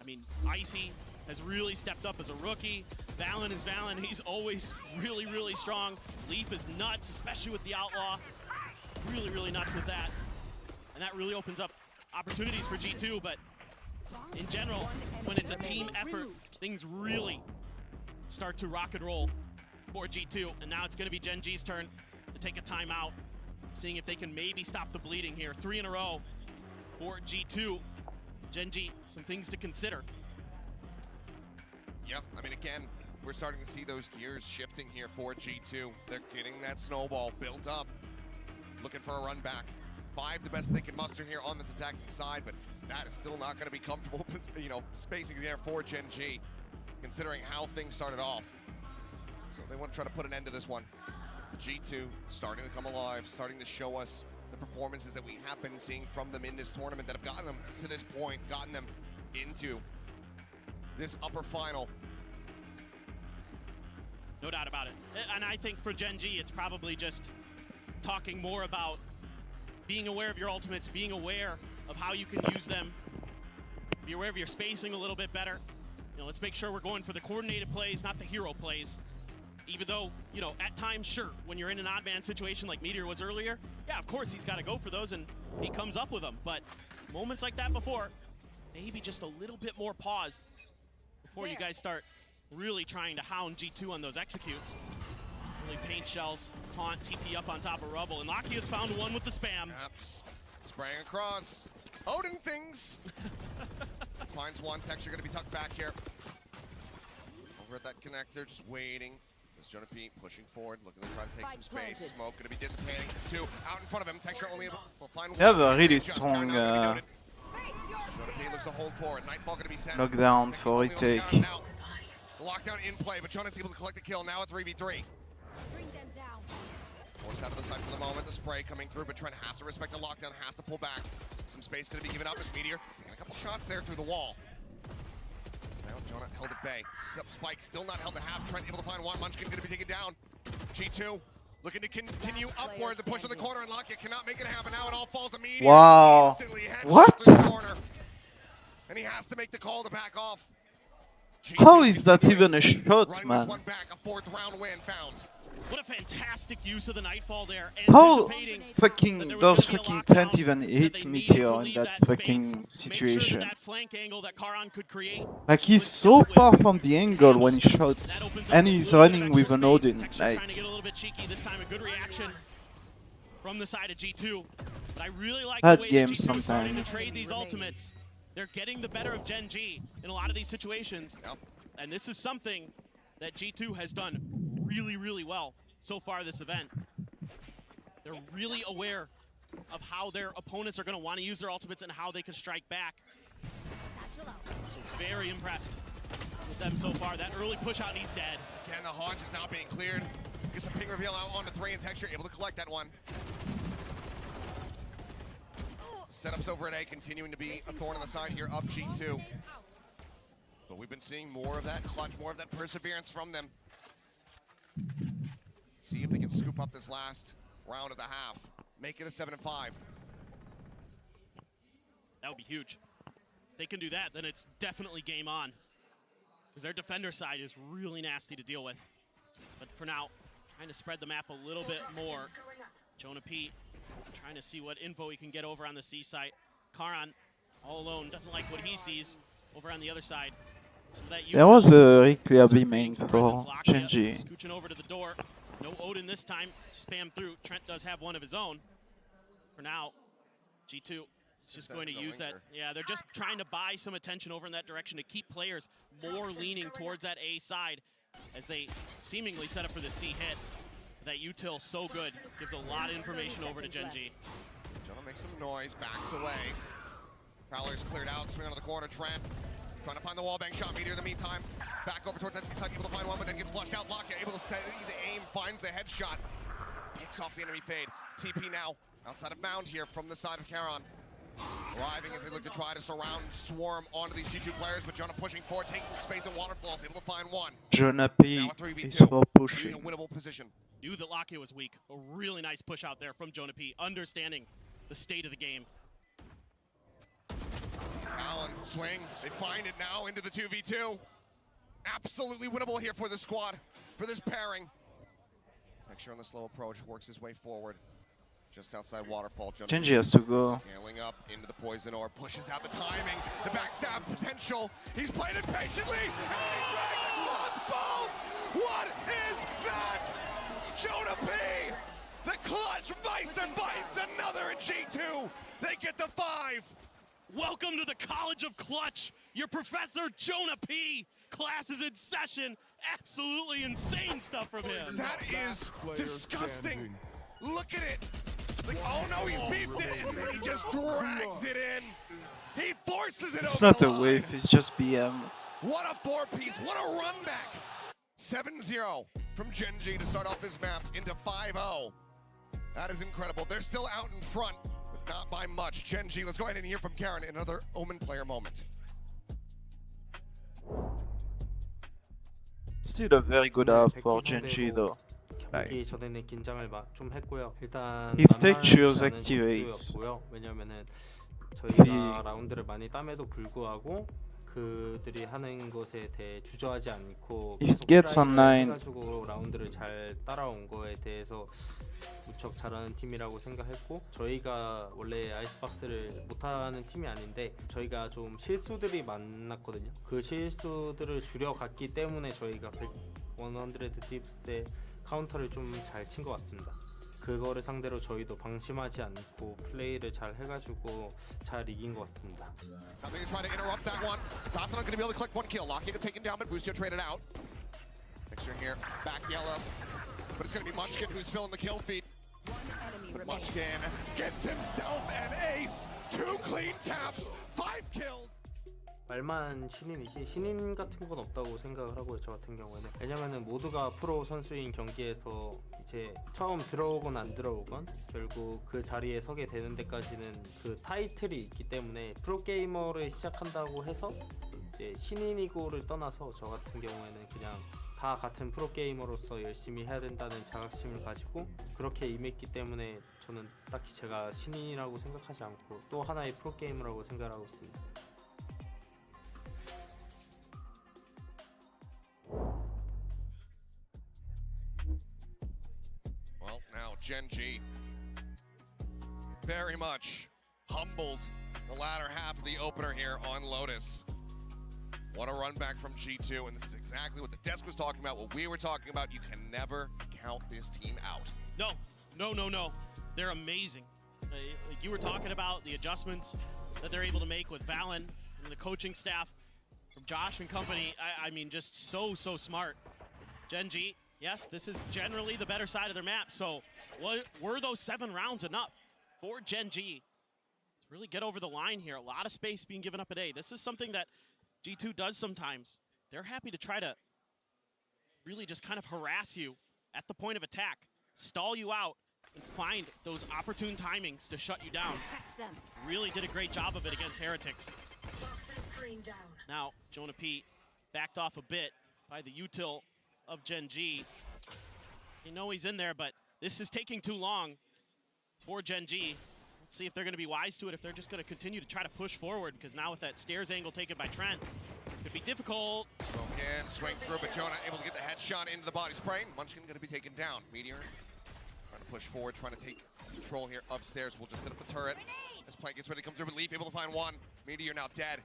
I mean, Icy has really stepped up as a rookie. Valen is Valen. He's always really, really strong. Leaf is nuts, especially with the Outlaw. Really, really nuts with that. And that really opens up opportunities for G2, but in general, when it's a team effort, things really start to rock and roll for G2. And now it's going to be Gen.G's turn to take a timeout, seeing if they can maybe stop the bleeding here. 3 in a row for G2. Gen.G, some things to consider. Yeah, I mean, again, we're starting to see those gears shifting here for G2. They're getting that snowball built up, looking for a run back. 5, the best they can muster here on this attacking side, but that is still not going to be comfortable, you know, spacing there for Gen.G, considering how things started off. So they want to try to put an end to this one. G2 starting to come alive, starting to show us the performances that we have been seeing from them in this tournament that have gotten them to this point, gotten them into this upper final. No doubt about it. And I think for Gen.G, it's probably just talking more about being aware of your ultimates, being aware of how you can use them, be aware of your spacing a little bit better. You know, let's make sure we're going for the coordinated plays, not the hero plays. Even though, you know, at times, sure, when you're in an odd man situation like Meteor was earlier, yeah, of course he's got to go for those and he comes up with them. But moments like that before, maybe just a little bit more pause before you guys start really trying to hound G2 on those executes. Really paint shells, taunt, TP up on top of rubble, and Lakia has found one with the spam. Yep, spraying across. Odin things. Finds one. Texture going to be tucked back here. Over at that connector, just waiting. There's Jonah Pete pushing forward, looking to try to take some space. Smoke going to be dissipating. 2 out in front of him. Texture only will find one. They have a really strong Jonah Pete looks to hold forward. Nightfall going to be sent. knockdown for retake. Lockdown in play, but Jonah's able to collect the kill. Now at 3v3. Force out of the side for the moment. The spray coming through, but Trent has to respect the lockdown, has to pull back. Some space going to be given up as Meteor taking a couple shots there through the wall. Now Jonah held at bay. Spike still not held to half. Trent able to find one. Munchkin going to be taken down. G2 looking to continue upward. The push in the corner, and Lockett cannot make it happen. Now it all falls immediately. Wow. What? And he has to make the call to back off. How is that even a shot, man? One back, a 4th round win found. What a fantastic use of the Nightfall there. How fucking does fucking Trent even hit Meteor in that fucking situation? Like, he's so far from the angle when he shoots, and he's running with an Odin. Like, from the side of G2, but I really like that the way game G2 is starting sometimes. to trade these ultimates. They're getting the better of Gen.G in a lot of these situations, and this is something that G2 has done really, really well so far this event. They're really aware of how their opponents are going to want to use their ultimates and how they can strike back. So very impressed with them so far. That early push out, and he's dead. Again, the Haunch is now being cleared. Gets the ping reveal out onto 3 and Texture, able to collect that one. Setups over at A, continuing to be a thorn in the side here of G2. But we've been seeing more of that clutch, more of that perseverance from them. See if they can scoop up this last round of the half. Make it a 7-5. That would be huge. If they can do that, then it's definitely game on. Because their defender side is really nasty to deal with. But for now, trying to spread the map a little bit more. Jonah P trying to see what info he can get over on the C site. Karan, all alone, doesn't like what he sees over on the other side. So there was a very clear B-main for Gen.G. Scooching over to the door. No Odin this time. Spam through. Trent does have one of his own. For now, G2 is just going to use that. Yeah, they're just trying to buy some attention over in that direction to keep players more leaning towards that A side as they seemingly set up for the C hit. That util so good. Gives a lot of information over to Gen.G. Jonah makes some noise, backs away. Prowler's cleared out, swing onto the corner. Trent trying to find the wallbang shot. Meteor in the meantime. Back over towards that C side, able to find one, but then gets flushed out. Lockett able to steady the aim, finds the headshot. Picks off the enemy fade. TP now outside of Mound here from the side of Karan. Arriving as they look to try to swarm onto these G2 players, but Jonah pushing forward, taking space and waterfalls, able to find one. Jonah P is for pushing. In a winnable position. Knew that Lockett was weak. A really nice push out there from Jonah P, understanding the state of the game. Allen, swing, they find it now into the 2v2. Absolutely winnable here for the squad, for this pairing. Texture on the slow approach, works his way forward. Just outside waterfall, Gen.G has to go. Scaling up into the poison ore, pushes out the timing, the backstab potential. He's played it patiently, and he drags it across both. What is that? Jonah P, the clutch Meister bites another in G2. They get the 5. Welcome to the College of Clutch. Your professor, Jonah P. Class is in session. Absolutely insane stuff from him. That is disgusting. Look at it. It's like, oh no, he beeped it, and then he just drags it in. He forces it It's over not the a line. wave, it's just BM. What a 4-piece, what a run back. 7-0 from Gen.G to start off this map into 5-0. That is incredible. They're still out in front, but not by much. Gen.G, let's go ahead and hear from Karen in another Omen player moment. Still a very good half for Gen.G though. Like, 경기 전에는 긴장을 좀 했고요. 일단 if Textures activates, 왜냐면은 저희가 라운드를 많이 땀에도 불구하고 그들이 하는 것에 대해 주저하지 않고 If gets online, 해가지고 라운드를 잘 따라온 거에 대해서 무척 잘하는 팀이라고 생각했고, 저희가 원래 아이스박스를 못하는 팀이 아닌데 저희가 좀 실수들이 많았거든요. 그 실수들을 줄여갔기 때문에 저희가 100 딥스의 카운터를 좀 잘 친 것 같습니다. 그거를 상대로 저희도 방심하지 않고 플레이를 잘 해가지고 잘 이긴 것 같습니다. Now they're trying to interrupt that one. Zasana going to be able to collect one kill. Lockett taken down, but Busio traded out. Picture here, back yellow. But it's going to be Munchkin who's filling the kill feed. But Munchkin gets himself an ace. 2 clean taps, 5 kills. 말만 신인이지 신인 같은 건 없다고 생각을 하고요. 저 같은 경우에는. 왜냐면은 모두가 프로 선수인 경기에서 이제 처음 들어오건 안 들어오건 결국 그 자리에 서게 되는 데까지는 그 타이틀이 있기 때문에 프로게이머를 시작한다고 해서 이제 신인이고를 떠나서 저 같은 경우에는 그냥 다 같은 프로게이머로서 열심히 해야 된다는 자각심을 가지고 그렇게 임했기 때문에 저는 딱히 제가 신인이라고 생각하지 않고 또 하나의 프로게이머라고 생각하고 있습니다. Well, now Gen.G very much humbled the latter half of the opener here on Lotus. What a run back from G2, and this is exactly what the desk was talking about, what we were talking about. You can never count this team out. No. They're amazing. Like you were talking about the adjustments that they're able to make with Valen and the coaching staff from Josh and company. I mean, just so smart. Gen.G, yes, this is generally the better side of their map. So were those 7 rounds enough for Gen.G to really get over the line here? A lot of space being given up a day. This is something that G2 does sometimes. They're happy to try to really just kind of harass you at the point of attack, stall you out, and find those opportune timings to shut you down. Really did a great job of it against Heretics. Now, Jonah P backed off a bit by the util of Gen.G. You know he's in there, but this is taking too long for Gen.G. Let's see if they're going to be wise to it, if they're just going to continue to try to push forward, because now with that stairs angle taken by Trent, could be difficult. Smoke in, swing through, but Jonah able to get the headshot into the body spray. Munchkin going to be taken down. Meteor trying to push forward, trying to take control here upstairs. We'll just set up the turret. As Plank gets ready to come through, but Leaf able to find one. Meteor now dead.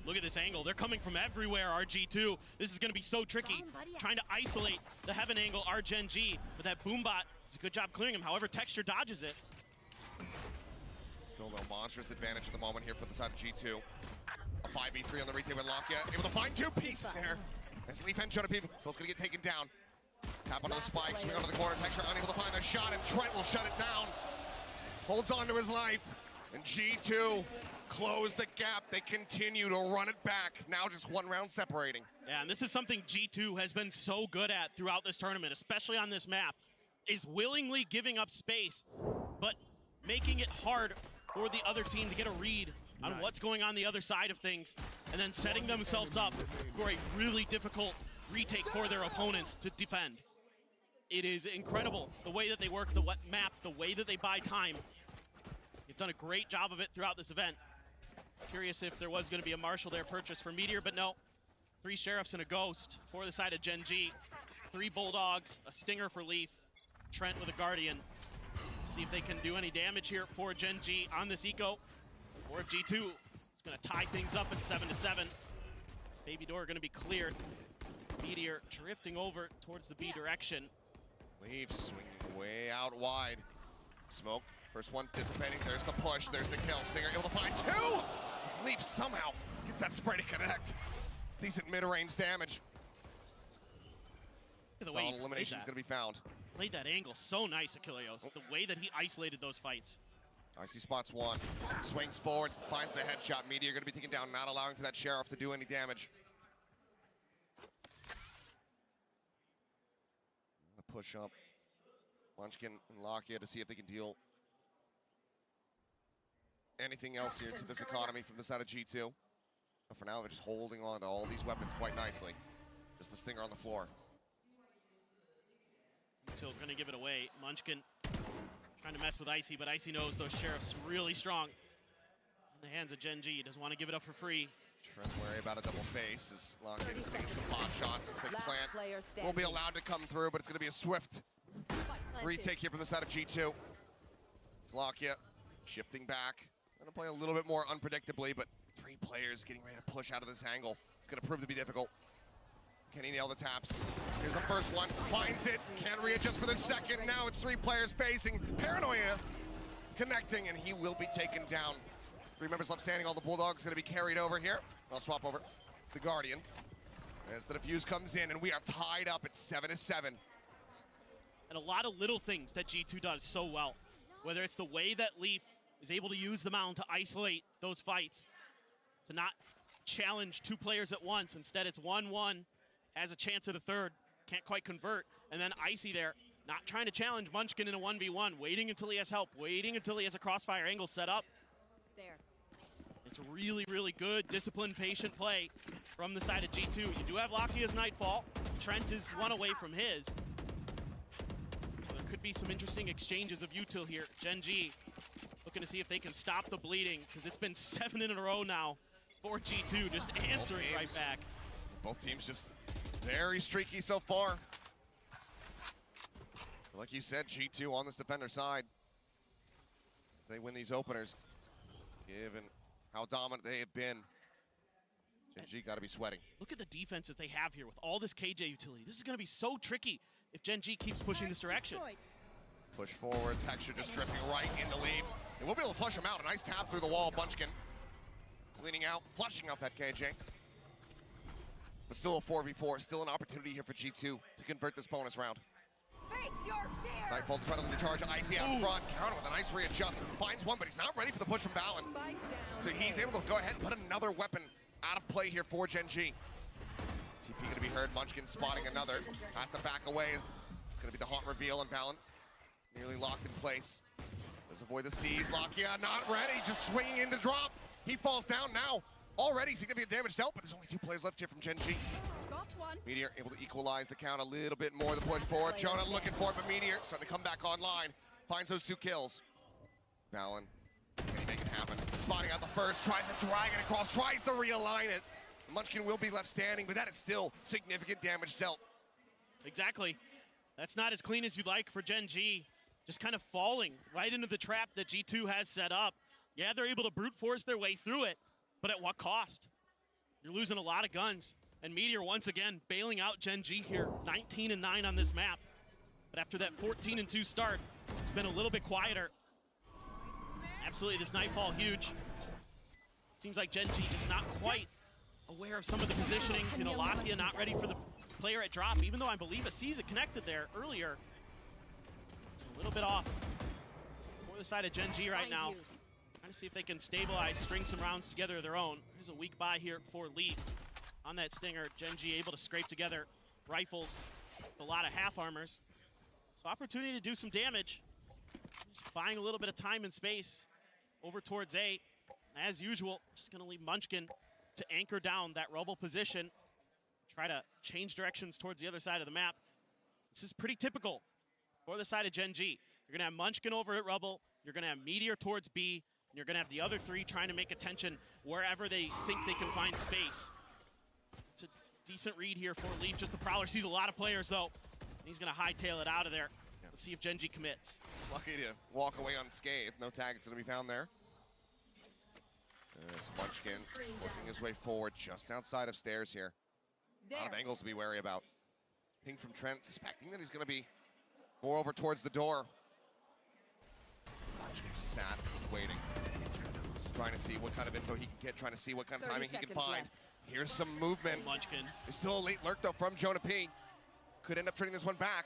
Look at this angle. They're coming from everywhere, RG2. This is going to be so tricky. Trying to isolate the heaven angle, Gen.G. But that Boombot does a good job clearing him. However, Texture dodges it. Still no monstrous advantage at the moment here for the side of G2. A 5v3 on the retake with Lakia. Able to find 2 pieces there. As Leaf and Jonah P both going to get taken down. Tap onto the spike, swing onto the corner. Texture unable to find their shot, and Trent will shut it down. Holds on to his life. And G2 close the gap. They continue to run it back. Now just 1 round separating. Yeah, and this is something G2 has been so good at throughout this tournament, especially on this map, is willingly giving up space, but making it hard for the other team to get a read on what's going on the other side of things, and then setting themselves up for a really difficult retake for their opponents to defend. It is incredible the way that they work the map, the way that they buy time. They've done a great job of it throughout this event. Curious if there was going to be a Marshall there purchase for Meteor, but no. 3 Sheriffs and a Ghost for the side of Gen.G. 3 Bulldogs, a Stinger for Leaf, Trent with a Guardian. See if they can do any damage here for Gen.G on this eco, or if G2 is going to tie things up at 7-7. Baby door going to be cleared. Meteor drifting over towards the B direction. Leaf swinging way out wide. Smoke, first one dissipating. There's the push, there's the kill. Stinger able to find 2! This Leaf somehow gets that spray to connect. Decent mid-range damage. Look at the way elimination is going to be found. Played that angle so nice, Achilleos. The way that he isolated those fights. Icy spots 1, swings forward, finds the headshot. Meteor going to be taken down, not allowing for that Sheriff to do any damage. The push up. Munchkin and Lakia to see if they can deal anything else here to this economy from the side of G2. But for now, they're just holding on to all these weapons quite nicely. Just the Stinger on the floor. Until going to give it away. Munchkin trying to mess with Icy, but Icy knows those Sheriffs really strong. In the hands of Gen.G, doesn't want to give it up for free. Trent worry about a double face as Lakia is taking some pot shots. Looks like Plant won't be allowed to come through, but it's going to be a swift retake here from the side of G2. It's Lakia shifting back. Going to play a little bit more unpredictably, but 3 players getting ready to push out of this angle. It's going to prove to be difficult. Can he nail the taps? Here's the first one, finds it, can't readjust for the second. Now it's 3 players facing. Paranoia connecting, and he will be taken down. 3 members left standing, all the Bulldogs gonna be carried over here. I'll swap over the Guardian. As the defuse comes in, and we are tied up at 7-7. And a lot of little things that G2 does so well. Whether it's the way that Leaf is able to use the mound to isolate those fights, to not challenge two players at once. Instead, it's 1-1, has a chance at a third, can't quite convert. And then Icy there, not trying to challenge Munchkin in a 1v1, waiting until he has help, waiting until he has a crossfire angle set up. There. It's really, really good, disciplined, patient play from the side of G2. You do have Lakia's Nightfall. Trent is one away from his. So there could be some interesting exchanges of util here. Gen.G looking to see if they can stop the bleeding, because it's been 7 in a row now for G2, just answering right back. Both teams just very streaky so far. Like you said, G2 on this defender side. They win these openers, given how dominant they have been. Gen.G got to be sweating. Look at the defenses they have here with all this KJ utility. This is going to be so tricky if Gen.G keeps pushing this direction. Push forward, Texture just drifting right into lead. They will be able to flush him out. A nice tap through the wall, Munchkin. Cleaning out, flushing out that KJ. But still a 4v4, still an opportunity here for G2 to convert this bonus round. Face your fear! Nightfall trying to lead the charge, Icy out front. Counter with a nice readjust, finds one, but he's not ready for the push from Valen. So he's able to go ahead and put another weapon out of play here for Gen.G. TP going to be heard, Munchkin spotting another. Has to back away, it's going to be the haunt reveal, and Valen nearly locked in place. Does avoid the C's, Lakia not ready, just swinging in the drop. He falls down now. Already significant damage dealt, but there's only 2 players left here from Gen.G. Got one. Meteor able to equalize the count a little bit more, the push forward. Jonah looking for it, but Meteor starting to come back online. Finds those 2 kills. Valen, can he make it happen? Spotting out the first, tries to drag it across, tries to realign it. Munchkin will be left standing, but that is still significant damage dealt. Exactly. That's not as clean as you'd like for Gen.G. Just kind of falling right into the trap that G2 has set up. Yeah, they're able to brute force their way through it, but at what cost? You're losing a lot of guns. And Meteor once again bailing out Gen.G here, 19-9 on this map. But after that 14-2 start, it's been a little bit quieter. Absolutely, this Nightfall huge. Seems like Gen.G is not quite aware of some of the positionings. You know, Lakia not ready for the player at drop, even though I believe a Caesar connected there earlier. It's a little bit off for the side of Gen.G right now. Trying to see if they can stabilize, string some rounds together of their own. There's a weak buy here for Lee on that Stinger. Gen.G able to scrape together rifles with a lot of half armors. So opportunity to do some damage. Just buying a little bit of time and space over towards A. As usual, just gonna leave Munchkin to anchor down that rubble position. Try to change directions towards the other side of the map. This is pretty typical for the side of Gen.G. You're gonna have Munchkin over at rubble. You're gonna have Meteor towards B. And you're gonna have the other 3 trying to make attention wherever they think they can find space. It's a decent read here for Leaf. Just the Prowler sees a lot of players though. He's gonna hightail it out of there. Yeah. Let's see if Gen.G commits. Lucky to walk away unscathed. No targets gonna be found there. There's Munchkin working his way forward just outside of stairs here. A lot of angles to be wary about. Ping from Trent, suspecting that he's gonna be more over towards the door. Munchkin just sat, waiting. Trying to see what kind of info he can get, trying to see what kind of timing he can find. Here's some movement. Munchkin. There's still a late lurk though from Jonah P. Could end up trading this one back.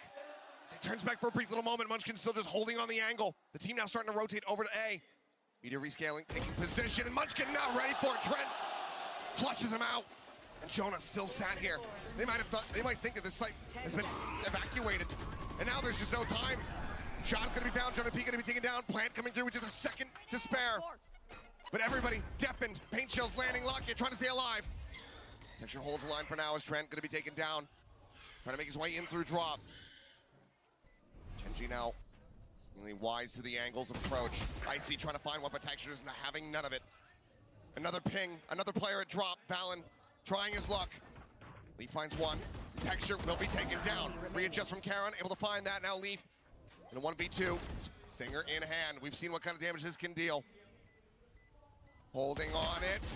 As he turns back for a brief little moment, Munchkin's still just holding on the angle. The team now starting to rotate over to A. Meteor rescaling, taking position, and Munchkin not ready for it. Trent flushes him out. And Jonah still sat here. They might think that this site has been evacuated. And now there's just no time. Shot's gonna be found, Jonah P gonna be taken down. Plant coming through with just a second to spare. But everybody deafened. Paint shells landing, Lakia trying to stay alive. Texture holds the line for now as Trent gonna be taken down. Trying to make his way in through drop. Gen.G now seemingly wise to the angles of approach. Icy trying to find one, but Texture is not having none of it. Another ping, another player at drop. Valen trying his luck. Leaf finds one. Texture will be taken down. Readjust from Karen, able to find that. Now Leaf in a 1v2. Stinger in hand. We've seen what kind of damage this can deal. Holding on it.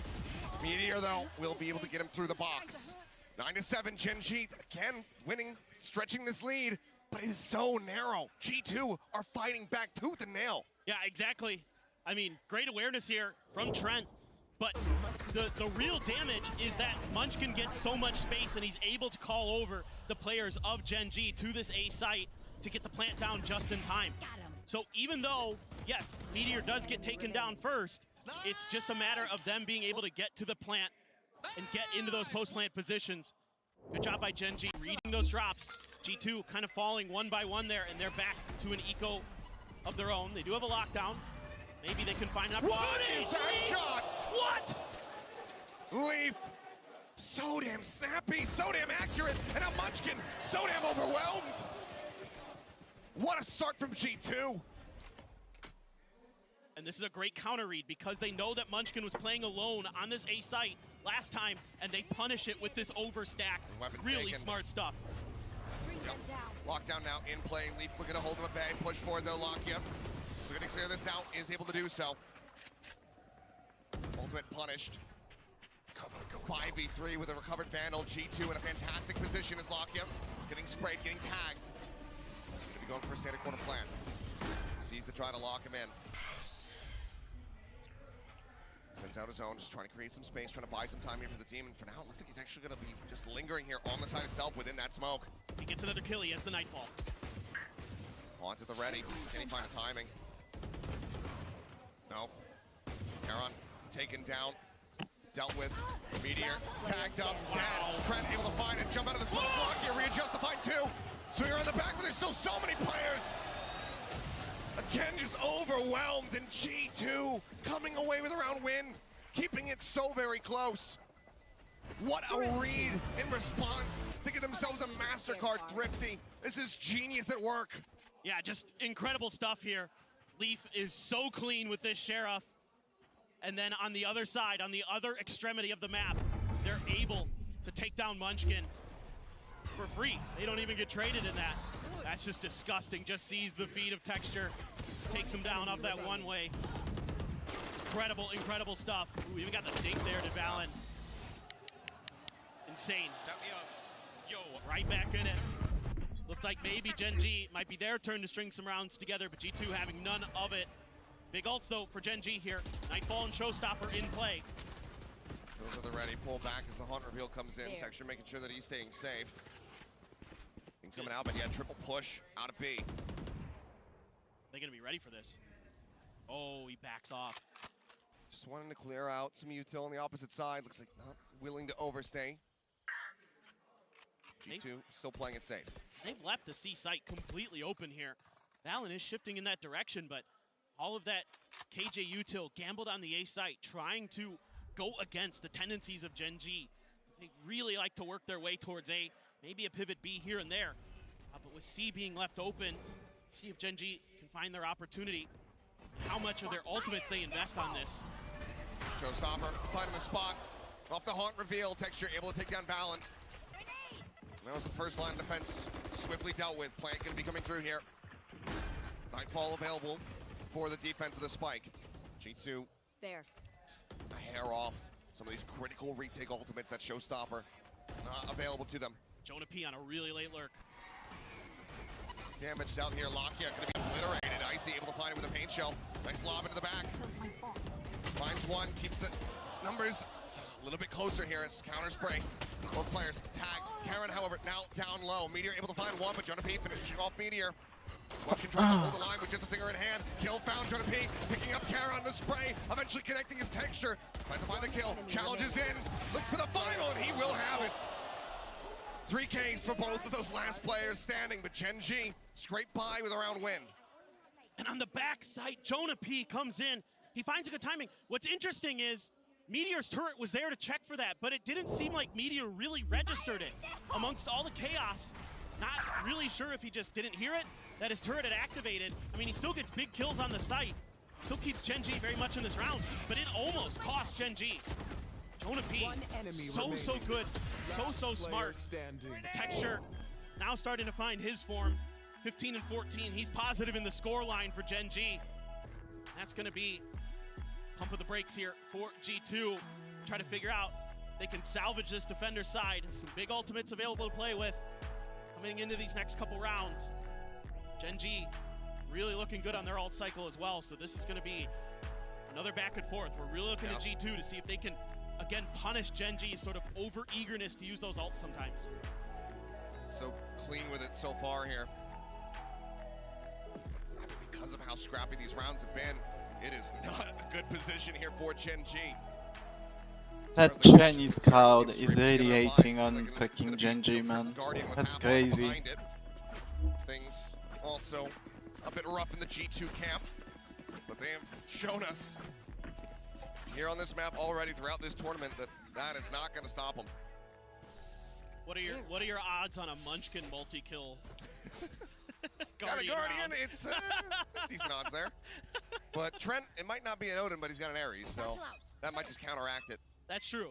Meteor, though, will be able to get him through the box. 9-7, Gen.G again winning, stretching this lead, but it is so narrow. G2 are fighting back tooth and nail. Yeah, exactly. I mean, great awareness here from Trent, but the real damage is that Munchkin gets so much space and he's able to call over the players of Gen.G to this A site to get the plant down just in time. So even though, yes, Meteor does get taken down first, It's just a matter of them being able to get to the plant and get into those post-plant positions. Good job by Gen.G reading those drops. G2 kind of falling one by one there, and they're back to an eco of their own. They do have a lockdown. Maybe they can find an opportunity. What is that shot? What? Leaf, so damn snappy, so damn accurate, and now Munchkin, so damn overwhelmed. What a start from G2. And this is a great counter read because they know that Munchkin was playing alone on this A site last time, and they punish it with this overstack. Really taken. smart stuff. Yep. Lockdown now in play. Leaf looking to hold him at bay. Push forward though, Lakia. So going to clear this out, is able to do so. Ultimate punished. 5v3 with a recovered Vandal. G2 in a fantastic position as Lakia. Getting sprayed, getting tagged. He's going to be going for a standard corner plan. Sees the try to lock him in. Sends out his own, just trying to create some space, trying to buy some time here for the team. And for now, it looks like he's actually going to be just lingering here on the side itself within that smoke. He gets another kill, he has the Nightfall. On to the ready. Can he find the timing? No. Heron taken down. Dealt with. Meteor tagged up. Dead. Trent able to find it. Jump out of the smoke block here. Readjust to find two. So you're on the back, but there's still so many players. Again, just overwhelmed, and G2 coming away with a round win, keeping it so very close. What a read in response to get themselves a MasterCard Thrifty. This is genius at work. Yeah, just incredible stuff here. Leaf is so clean with this Sheriff. And then on the other side, on the other extremity of the map, they're able to take down Munchkin for free. They don't even get traded in that. That's just disgusting. Just sees the feed of Texture, takes him down off that one way. Incredible, incredible stuff. Ooh, even got the dink there to Valen. Insane. Right back in it. Looked like maybe Gen.G might be their turn to string some rounds together, but G2 having none of it. Big ults though for Gen.G here. Nightfall and Showstopper in play. Those are the ready. Pull back as the hunt reveal comes in. Texture making sure that he's staying safe. Things coming out, but yeah, triple push out of B. They're gonna be ready for this. Oh, he backs off. Just wanting to clear out some util on the opposite side. Looks like not willing to overstay. G2 still playing it safe. They've left the C site completely open here. Valen is shifting in that direction, but all of that KJ util gambled on the A site, trying to go against the tendencies of Gen.G. They really like to work their way towards A, maybe a pivot B here and there. But with C being left open, see if Gen.G can find their opportunity. How much of their ultimates they invest on this. Showstopper finding the spot. Off the haunt reveal, Texture able to take down Valen. That was the first line of defense swiftly dealt with. Plant going to be coming through here. Nightfall available for the defense of the spike. G2 there. A hair off. Some of these critical retake ultimates that Showstopper not available to them. Jonah P on a really late lurk. Damage down here. Lakia going to be obliterated. Icy able to find it with a paint shell. Nice lob into the back. Finds one, keeps the numbers a little bit closer here. It's counter spray. Both players tagged. Karen, however, now down low. Meteor able to find one, but Jonah P finishing off Meteor. Munchkin trying to hold the line with just a singer in hand. Kill found Jonah P, picking up Karen on the spray, eventually connecting his Texture. Tries to find the kill, challenges in, looks for the final, and he will have it. 3 Ks for both of those last players standing, but Gen.G scraped by with a round win. And on the back side, Jonah P comes in. He finds a good timing. What's interesting is Meteor's turret was there to check for that, but it didn't seem like Meteor really registered it amongst all the chaos. Not really sure if he just didn't hear it, that his turret had activated. I mean, he still gets big kills on the site. Still keeps Gen.G very much in this round, but it almost cost Gen.G. Jonah P, so good, so smart. Texture now starting to find his form. 15 and 14, he's positive in the score line for Gen.G. That's gonna be pump of the brakes here for G2. Try to figure out they can salvage this defender side. Some big ultimates available to play with coming into these next couple rounds. Gen.G really looking good on their ult cycle as well, so this is gonna be another back and forth. We're really looking at G2 to see if they can, again, punish Gen.G's sort of over-eagerness to use those ults sometimes. So clean with it so far here. Because of how scrappy these rounds have been, It is not a good position here for Gen.G. That Chinese crowd is really hating on fucking Gen.G, man. That's crazy. Things also a bit rough in the G2 camp, but they have shown us here on this map already throughout this tournament that that is not going to stop them. What are your odds on a Munchkin multi-kill? Got a Guardian, it's decent odds there. But Trent, it might not be an Odin, but he's got an Ares, so that might just counteract it. That's true.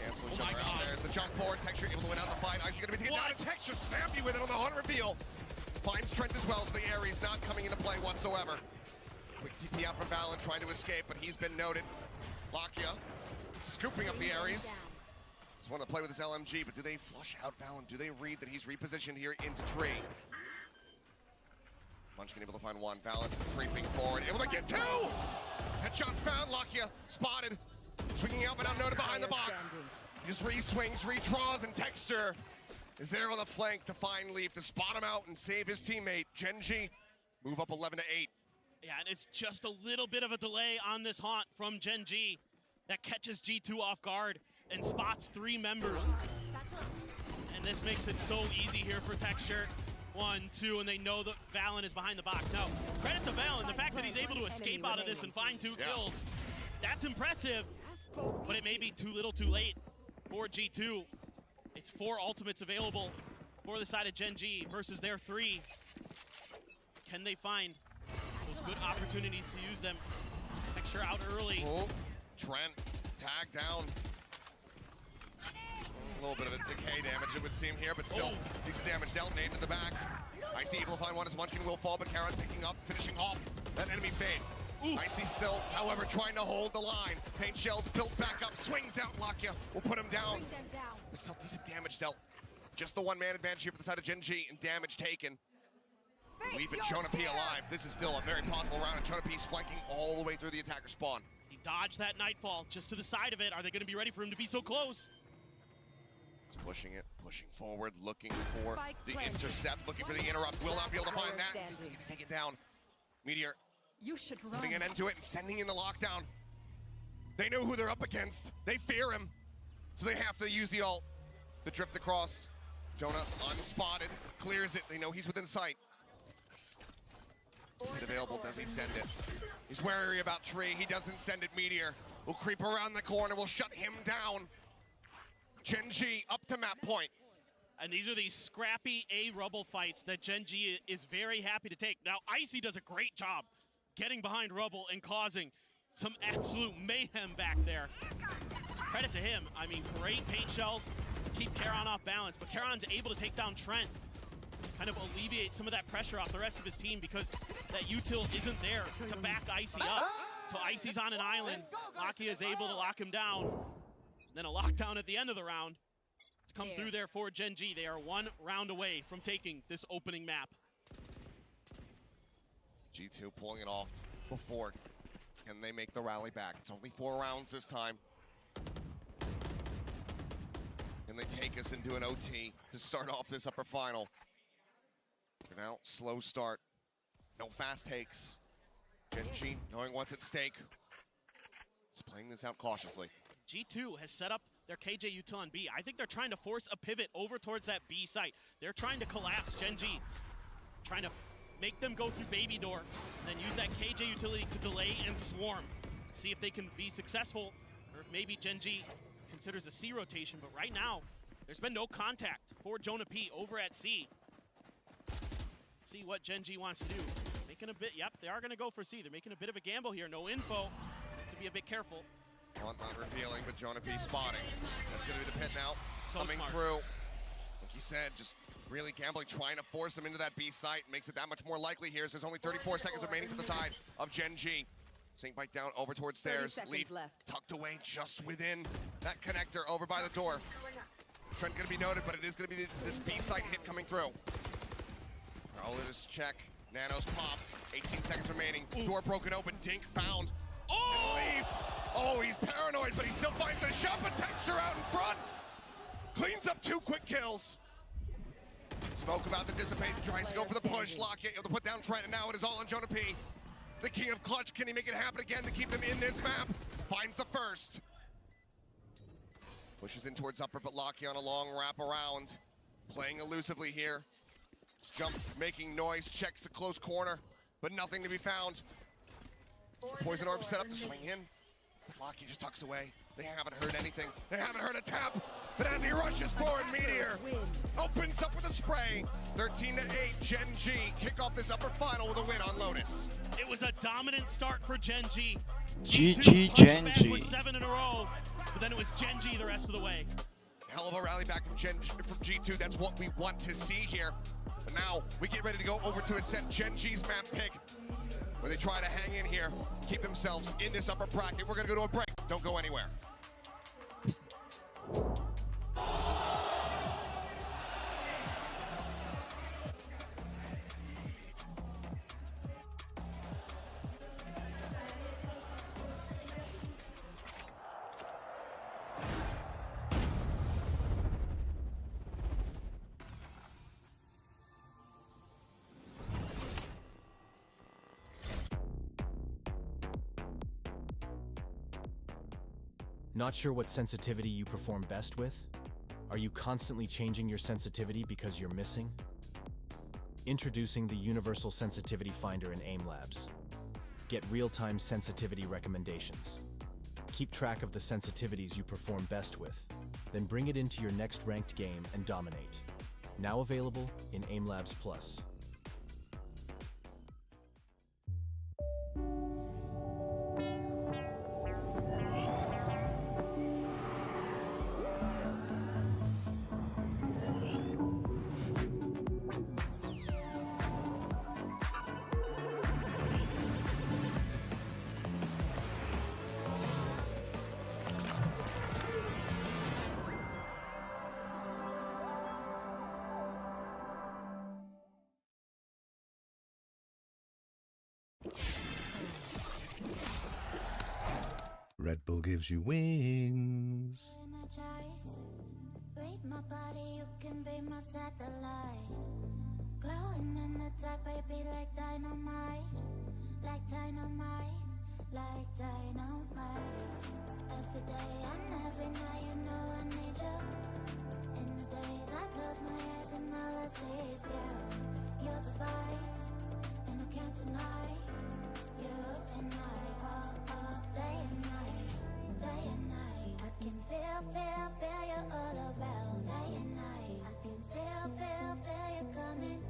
Cancel each other out. There's the jump forward. Texture able to win out the fight. Icy gonna be taken down, and Texture snappy with it on the hunt reveal. Finds Trent as well, so the Ares not coming into play whatsoever. Quick TP out from Valen, trying to escape, but he's been noted. Lakia scooping up the Ares. Just want to play with this LMG, but do they flush out Valen? Do they read that he's repositioned here into tree? Munchkin able to find one. Valen creeping forward, able to get two! Headshots found, Lakia spotted. Swinging out, but not noted behind the box. He just re-swings, redraws, and Texture is there on the flank to find Leaf to spot him out and save his teammate. Gen.G move up 11-8. Yeah, and it's just a little bit of a delay on this haunt from Gen.G that catches G2 off guard and spots 3 members. And this makes it so easy here for Texture. 1, 2, and they know that Valen is behind the box. Now, credit to Valen, the fact that he's able to escape out of this and find 2 kills, that's impressive, but it may be too little too late for G2. It's 4 ultimates available for the side of Gen.G versus their 3. Can they find those good opportunities to use them? Texture out early. Oh, Trent tagged down. A little bit of a decay damage, it would seem here, but still decent damage dealt. Nade to the back. Icy able to find one as Munchkin will fall, but Karon picking up, finishing off that enemy fade. Icy still, however, trying to hold the line. Paint shells built back up, swings out. Lakia will put him down. But still decent damage dealt. Just the 1-man advantage here for the side of Gen.G and damage taken. Leave it Jonah P alive. This is still a very possible round, and Jonah P's flanking all the way through the attacker spawn. He dodged that Nightfall just to the side of it. Are they going to be ready for him to be so close? He's pushing it, pushing forward, looking for the intercept, looking for the interrupt. Will not be able to find that. He's going to take it down. Meteor putting an end to it and sending in the lockdown. They know who they're up against. They fear him, so they have to use the ult. The drift across. Jonah unspotted, clears it. They know he's within sight. Hit available, does he send it? He's wary about Tree, he doesn't send it. Meteor will creep around the corner, will shut him down. Gen.G up to map point. And these are these scrappy A-Rubble fights that Gen.G is very happy to take. Now, Icy does a great job getting behind Rubble and causing some absolute mayhem back there. Credit to him. I mean, great paint shells to keep Karon off balance, but Karon's able to take down Trent, kind of alleviate some of that pressure off the rest of his team because that util isn't there to back Icy up. So Icy's on an island. Lakia is able to lock him down. Then a lockdown at the end of the round to come through there for Gen.G. They are 1 round away from taking this opening map. G2 pulling it off before. Can they make the rally back? It's only 4 rounds this time. Can they take us into an OT to start off this upper final? For now, slow start. No fast takes. Gen.G knowing what's at stake. Just playing this out cautiously. G2 has set up their KJ util on B. I think they're trying to force a pivot over towards that B site. They're trying to collapse Gen.G, trying to make them go through baby door, and then use that KJ utility to delay and swarm. See if they can be successful, or if maybe Gen.G considers a C rotation. But right now, there's been no contact for Jonah P over at C. See what Gen.G wants to do. Making a bit, yep, they are going to go for C. They're making a bit of a gamble here. No info. To be a bit careful. Not revealing, but Jonah P spotting. That's going to be the pit now. So coming smart. through. Like you said, just really gambling, trying to force them into that B site. Makes it that much more likely here. So there's only 34 seconds remaining for the side of Gen.G. Sink bite down over towards stairs. Leaf tucked away just within that connector over by the door. Trent going to be noted, but it is going to be this B site hit coming through. Prowler's check. Nano's popped. 18 seconds remaining. Door broken open. Dink found. Oh! And Leaf. Oh, he's paranoid, but he still finds a shot, but Texture out in front. Cleans up 2 quick kills. Spoke about the dissipate, tries to go for the push. Lakia able to put down Trent, and now it is all on Jonah P. the king of clutch. Can he make it happen again to keep them in this map? Finds the first. Pushes in towards upper, but Locky on a long wrap around. Playing elusively here. Jump, making noise, checks the close corner, but nothing to be found. Poison orb set up to swing in, but Locky just tucks away. They haven't heard anything. They haven't heard a tap, but as he rushes forward, Meteor opens up with a spray. 13-8, Gen.G kick off this upper final with a win on Lotus. It was a dominant start for Gen.G. GG Gen.G. With 7 in a row, but then it was Gen.G the rest of the way. Hell of a rally back from G2. That's what we want to see here. But now we get ready to go over to Ascent, Gen.G's map pick, where they try to hang in here, keep themselves in this upper bracket. We're gonna go to a break. Don't go anywhere. Not sure what sensitivity you perform best with? Are you constantly changing your sensitivity because you're missing? Introducing the Universal Sensitivity Finder in AIM Labs. Get real-time sensitivity recommendations. Keep track of the sensitivities you perform best with, then bring it into your next ranked game and dominate. Now available in AIM Labs Plus. Red Bull gives you wings. Read my body, you can be my satellite. Glowing in the dark, baby, like dynamite. Like dynamite, like dynamite. Every day and every night, you know I need you. In the days I close my eyes and all I see is you. You're the vice, and I can't deny. You and I, all day and night. Day and night, I can feel you all around. Day and night, I can feel you coming.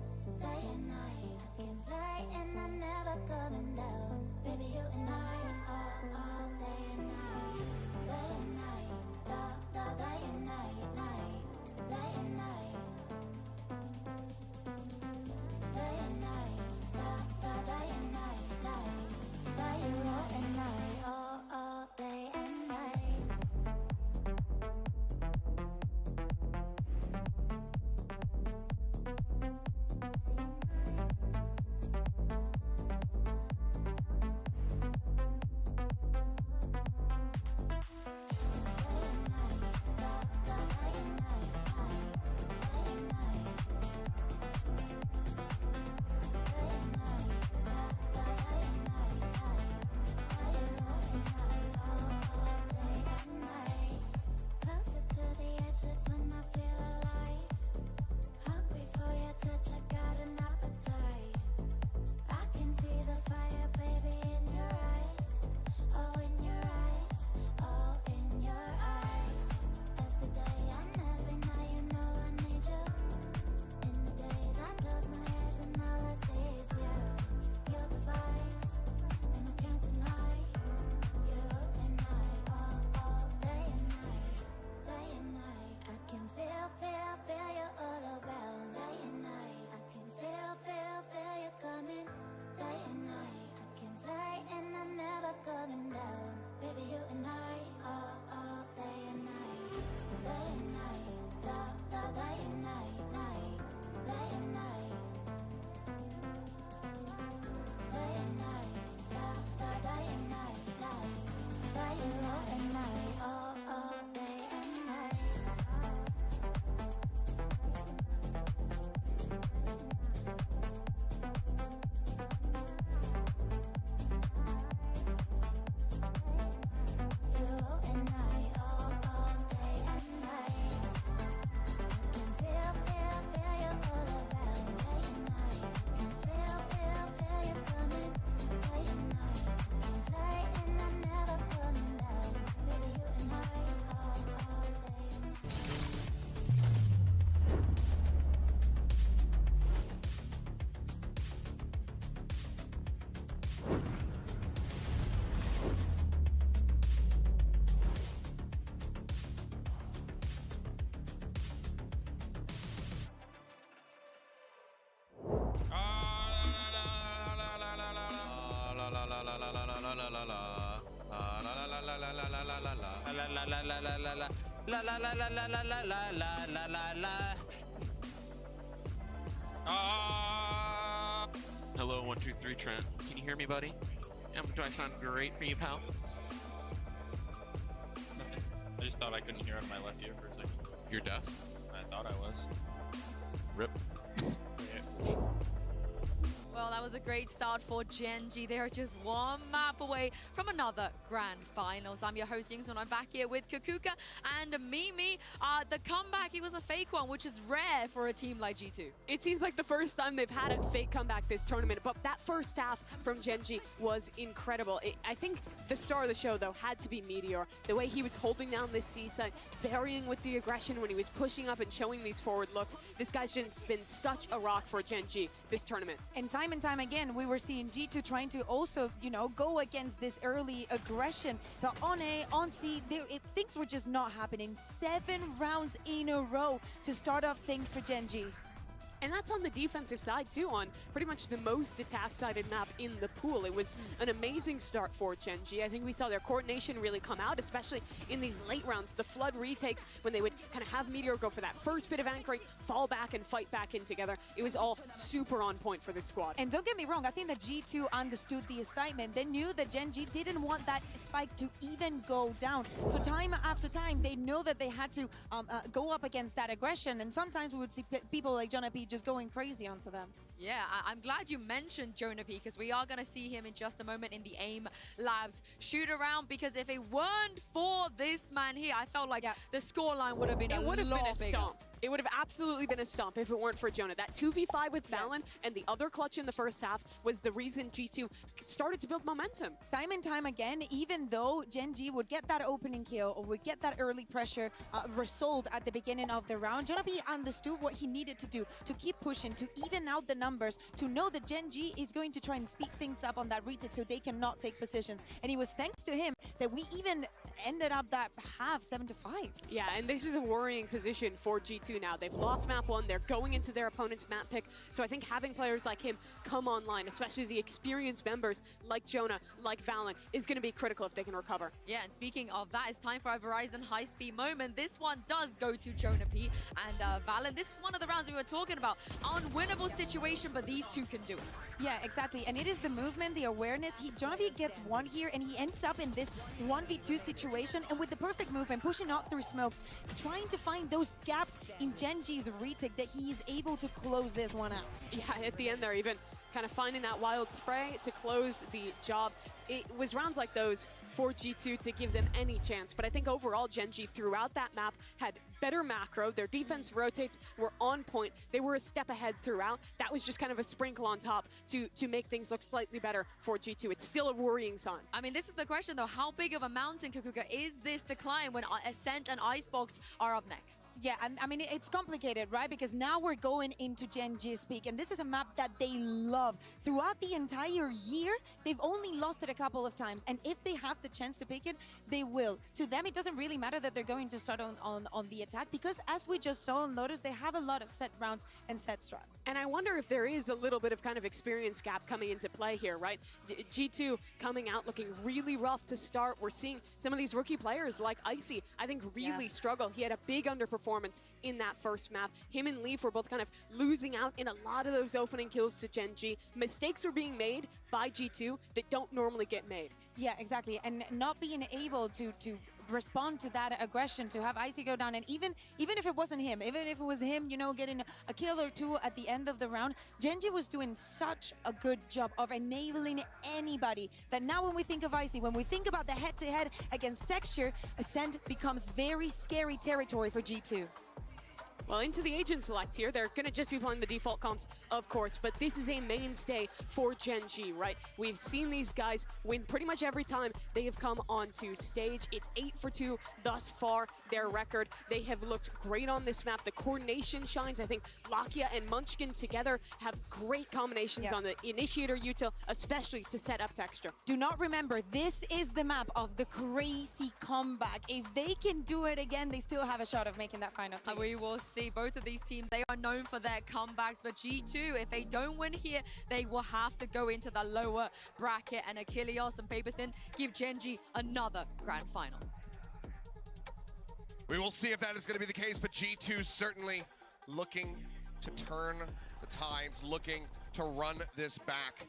Day and night, I can fly and I'm never coming down. Baby, you and I, all day and night. Day and night, day and night, night. Day and night. la la la la la. La la la la la la la. La la la la la la la la la la la. Hello, 1, 2, 3, Trent. Can you hear me, buddy? Do I sound great for you, pal? Nothing. I just thought I couldn't hear out of my left ear for a second. You're deaf? I thought I was. Rip. Well, that was a great start for Gen.G. They are just one map away from another grand finals. I'm your host, Yingsun. I'm back here with Kakuka and Mimi. The comeback, it was a fake one, which is rare for a team like G2. It seems like the first time they've had a fake comeback this tournament, but that first half from Gen.G was incredible. I think the star of the show, though, had to be Meteor. The way he was holding down this C side, varying with the aggression when he was pushing up and showing these forward looks. This guy's just been such a rock for Gen.G this tournament. And time again, we were seeing G2 trying to also, you know, go against this early aggression. But on A, on C, things were just not happening. 7 rounds in a row to start off things for Gen.G. And that's on the defensive side, too, on pretty much the most attack-sided map in the pool. It was an amazing start for Gen.G. I think we saw their coordination really come out, especially in these late rounds. The flood retakes, when they would kind of have Meteor go for that first bit of anchoring, fall back and fight back in together. It was all super on point for this squad. And don't get me wrong, I think that G2 understood the assignment. They knew that Gen.G didn't want that spike to even go down. So time after time, they know that they had to go up against that aggression. And sometimes we would see people like Jonah P just going crazy onto them. Yeah, I'm glad you mentioned Jonah P, because we are going to see him in just a moment in the AIM Labs shoot around, because if it weren't for this man here, I felt like the scoreline would have been a lot bigger. It would have absolutely been a stomp if it weren't for Jonah. That 2v5 with Valen and the other clutch in the first half was the reason G2 started to build momentum. Time and time again, even though Gen.G would get that opening kill or would get that early pressure result at the beginning of the round, Jonah B understood what he needed to do to keep pushing, to even out the numbers, to know that Gen.G is going to try and speed things up on that retake so they cannot take positions. And it was thanks to him that we even ended up that half 7-5. Yeah, and this is a worrying position for G2 now. They've lost map 1, they're going into their opponent's map pick, so I think having players like him come online, especially the experienced members like Jonah, like Valen, is going to be critical if they can recover. Yeah, and speaking of that, it's time for a Verizon high-speed moment. This one does go to Jonah P and Valen. This is one of the rounds we were talking about. Unwinnable situation, but these two can do it. Yeah, exactly, and it is the movement, the awareness. Jonah P gets one here, and he ends up in this 1v2 situation, and with the perfect movement, pushing out through smokes, trying to find those gaps in Gen.G's retake that he is able to close this one out. Yeah, at the end there, even kind of finding that wild spray to close the job. It was rounds like those for G2 to give them any chance, but I think overall Gen.G throughout that map had better macro. Their defense rotates were on point. They were a step ahead throughout. That was just kind of a sprinkle on top to make things look slightly better for G2. It's still a worrying sign. I mean, this is the question though. How big of a mountain, Kakuka, is this to climb when Ascent and Icebox are up next? Yeah, I mean, it's complicated, right? Because now we're going into Gen.G's peak, and this is a map that they love. Throughout the entire year, they've only lost it a couple of times, and if they have the chance to pick it, they will. To them, it doesn't really matter that they're going to start on the attack, because as we just saw on Lotus, they have a lot of set rounds and set strats. And I wonder if there is a little bit of kind of experience gap coming into play here, right? G2 coming out looking really rough to start. We're seeing some of these rookie players like Icy, I think, really struggle. He had a big underperformance in that first map. Him and Leaf were both kind of losing out in a lot of those opening kills to Gen.G. Mistakes are being made by G2 that don't normally get made. Yeah, exactly. And not being able to respond to that aggression, to have Icy go down, and even if it wasn't him, even if it was him, you know, getting a kill or two at the end of the round, Gen.G was doing such a good job of enabling anybody that now when we think of Icy, when we think about the head-to-head against Texture, Ascent becomes very scary territory for G2. Well, into the agent select here, they're going to just be playing the default comps, of course, but this is a mainstay for Gen.G, right? We've seen these guys win pretty much every time they have come onto stage. It's 8 for 2 thus far. their record. They have looked great on this map. The coordination shines. I think Lakia and Munchkin together have great combinations on the initiator util, especially to set up Texture. Do not remember, this is the map of the crazy comeback. If they can do it again, they still have a shot of making that final team. We will see. Both of these teams, they are known for their comebacks, but G2, if they don't win here, they will have to go into the lower bracket, and Achilles and Paperthin give Gen.G another grand final. We will see if that is going to be the case, but G2 certainly looking to turn the tides, looking to run this back.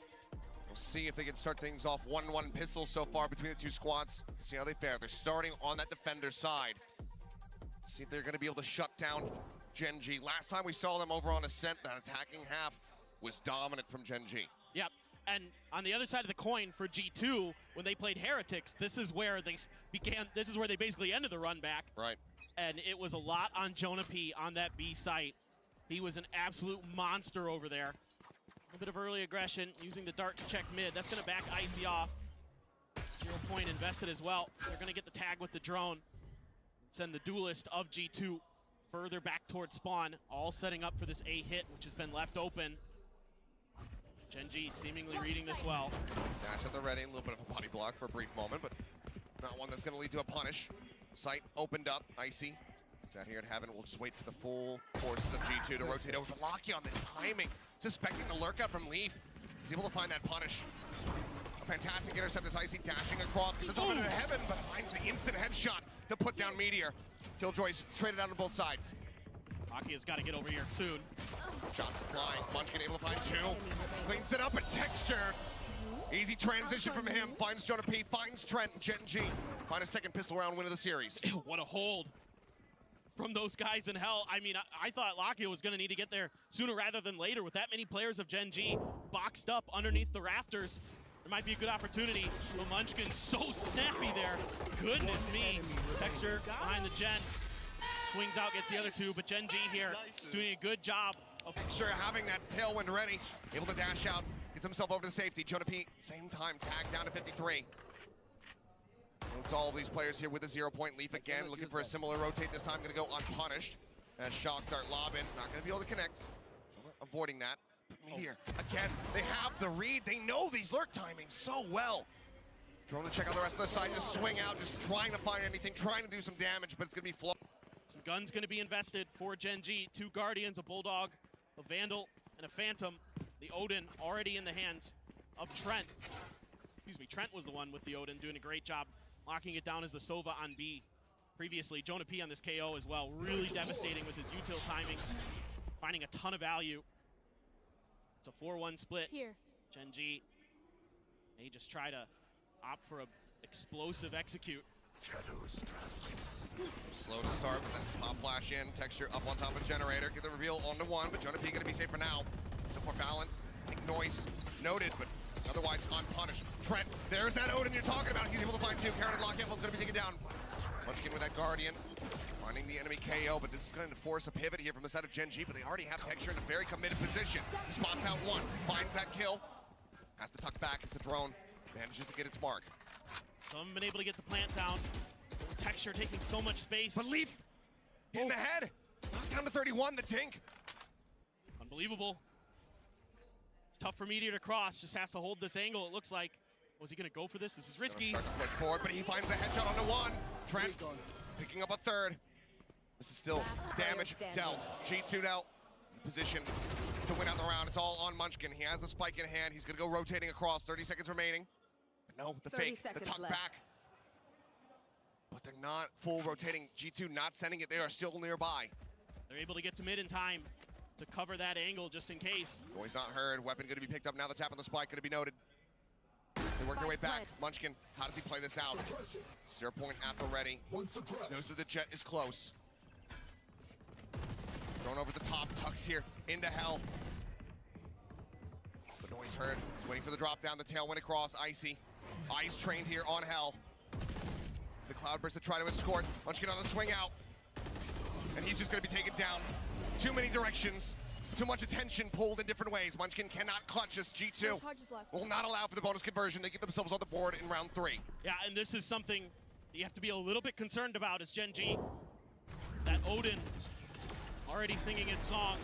We'll see if they can start things off 1-1 pistols so far between the two squads. See how they fare. They're starting on that defender side. See if they're going to be able to shut down Gen.G. Last time we saw them over on Ascent, that attacking half was dominant from Gen.G. Yep, and on the other side of the coin for G2, when they played Heretics, this is where they basically ended the run back. Right. And it was a lot on Jonah P on that B site. He was an absolute monster over there. A bit of early aggression, using the dart to check mid. That's going to back Icy off. 0 point invested as well. They're going to get the tag with the drone. Send the duelist of G2 further back towards spawn, all setting up for this A hit, which has been left open. Gen.G seemingly reading this well. Dash at the ready, a little bit of a body block for a brief moment, but not one that's going to lead to a punish. Site opened up, Icy. Sat here at Heaven, we'll just wait for the full forces of G2 to rotate over to Locky on this timing. Suspecting the lurk out from Leaf. He's able to find that punish. A fantastic intercept as Icy dashing across, gets over to Heaven, but finds the instant headshot to put down Meteor. Killjoy's traded out on both sides. Locky has got to get over here soon. Shot supply, Munchkin able to find two. Cleans it up and Texture. Easy transition from him, finds Jonah P, finds Trent, Gen.G. Find a second pistol round win of the series. What a hold from those guys in Hell. I mean, I thought Lakia was going to need to get there sooner rather than later. With that many players of Gen.G boxed up underneath the rafters, there might be a good opportunity. But Munchkin's so snappy there. Goodness me. Texture behind the Gen. Swings out, gets the other two, but Gen.G here doing a good job of Texture having that tailwind ready, able to dash out, gets himself over to safety. Jonah P, same time, tagged down to 53. It's all of these players here with a 0 point. Leaf again, looking for a similar rotate, this time gonna go unpunished. As Shock Dart lob in, not gonna be able to connect. So avoiding that. But Meteor, again, they have the read. They know these lurk timings so well. Drone to check out the rest of the side, just swing out, just trying to find anything, trying to do some damage, but it's gonna be flow. Some guns gonna be invested for Gen.G. 2 Guardians, a Bulldog, a Vandal, and a Phantom. The Odin already in the hands of Trent. Excuse me, Trent was the one with the Odin, doing a great job locking it down as the Sova on B. Previously, Jonah P on this KO as well, really devastating with his util timings, finding a ton of value. It's a 4-1 split. Here. Gen.G may just try to opt for a explosive execute. Slow to start with that pop flash in, Texture up on top of Generator, get the reveal onto one, but Jonah P gonna be safe for now. So far Valen, I think Noise noted, but otherwise unpunished. Trent, there's that Odin you're talking about. He's able to find two. Karen and Lockhead's gonna be taken down. Munchkin with that Guardian, finding the enemy KO, but this is going to force a pivot here from the side of Gen.G, but they already have Texture in a very committed position. He spots out one, finds that kill, has to tuck back as the drone manages to get its mark. Some haven't been able to get the plant down. Texture taking so much space. But Leaf in the head, knocked down to 31, the Tink. Unbelievable. It's tough for Meteor to cross, just has to hold this angle, it looks like. Was he gonna go for this? This is risky. Start to push forward, but he finds the headshot onto one. Trent picking up a third. This is still damage dealt. G2 now in position to win out the round. It's all on Munchkin. He has the spike in hand. He's gonna go rotating across. 30 seconds remaining. But no, the fake, the tuck back. But they're not full rotating. G2 not sending it. They are still nearby. They're able to get to mid in time to cover that angle just in case. Noise not heard. Weapon gonna be picked up now. The tap on the spike gonna be noted. They work their way back. Munchkin, how does he play this out? 0 point at the ready. Knows that the jet is close. Thrown over the top, tucks here into Hell. The Noise heard. He's waiting for the drop down. The tailwind across. Icy. Ice trained here on Hell. It's the Cloudburst to try to escort. Munchkin on the swing out. And he's just gonna be taken down. Too many directions. Too much attention pulled in different ways. Munchkin cannot clutch as G2 will not allow for the bonus conversion. They get themselves on the board in round 3. Yeah, and this is something you have to be a little bit concerned about as Gen.G That Odin already singing its song.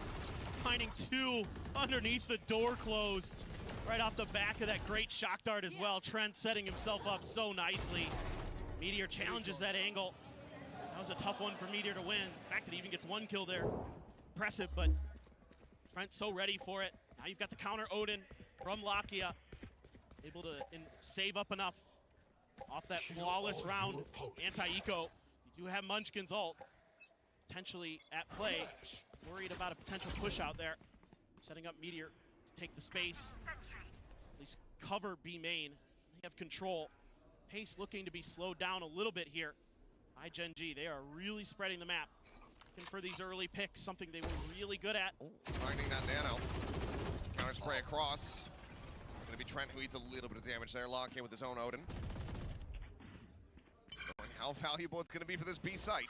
Finding 2 underneath the door close. Right off the back of that great shock dart as well. Trent setting himself up so nicely. Meteor challenges that angle. That was a tough one for Meteor to win. The fact that he even gets 1 kill there, impressive, but Trent's so ready for it. Now you've got the counter Odin from Lakia. Able to save up enough off that flawless round anti-eco. You do have Munchkin's ult potentially at play. Worried about a potential push out there. Setting up Meteor to take the space. At least cover B main. They have control. Pace looking to be slowed down a little bit here by Gen.G. They are really spreading the map. Looking for these early picks, something they were really good at. Finding that nano. Counter spray across. It's going to be Trent who eats a little bit of damage there. Lock in with his own Odin. And how valuable it's going to be for this B site.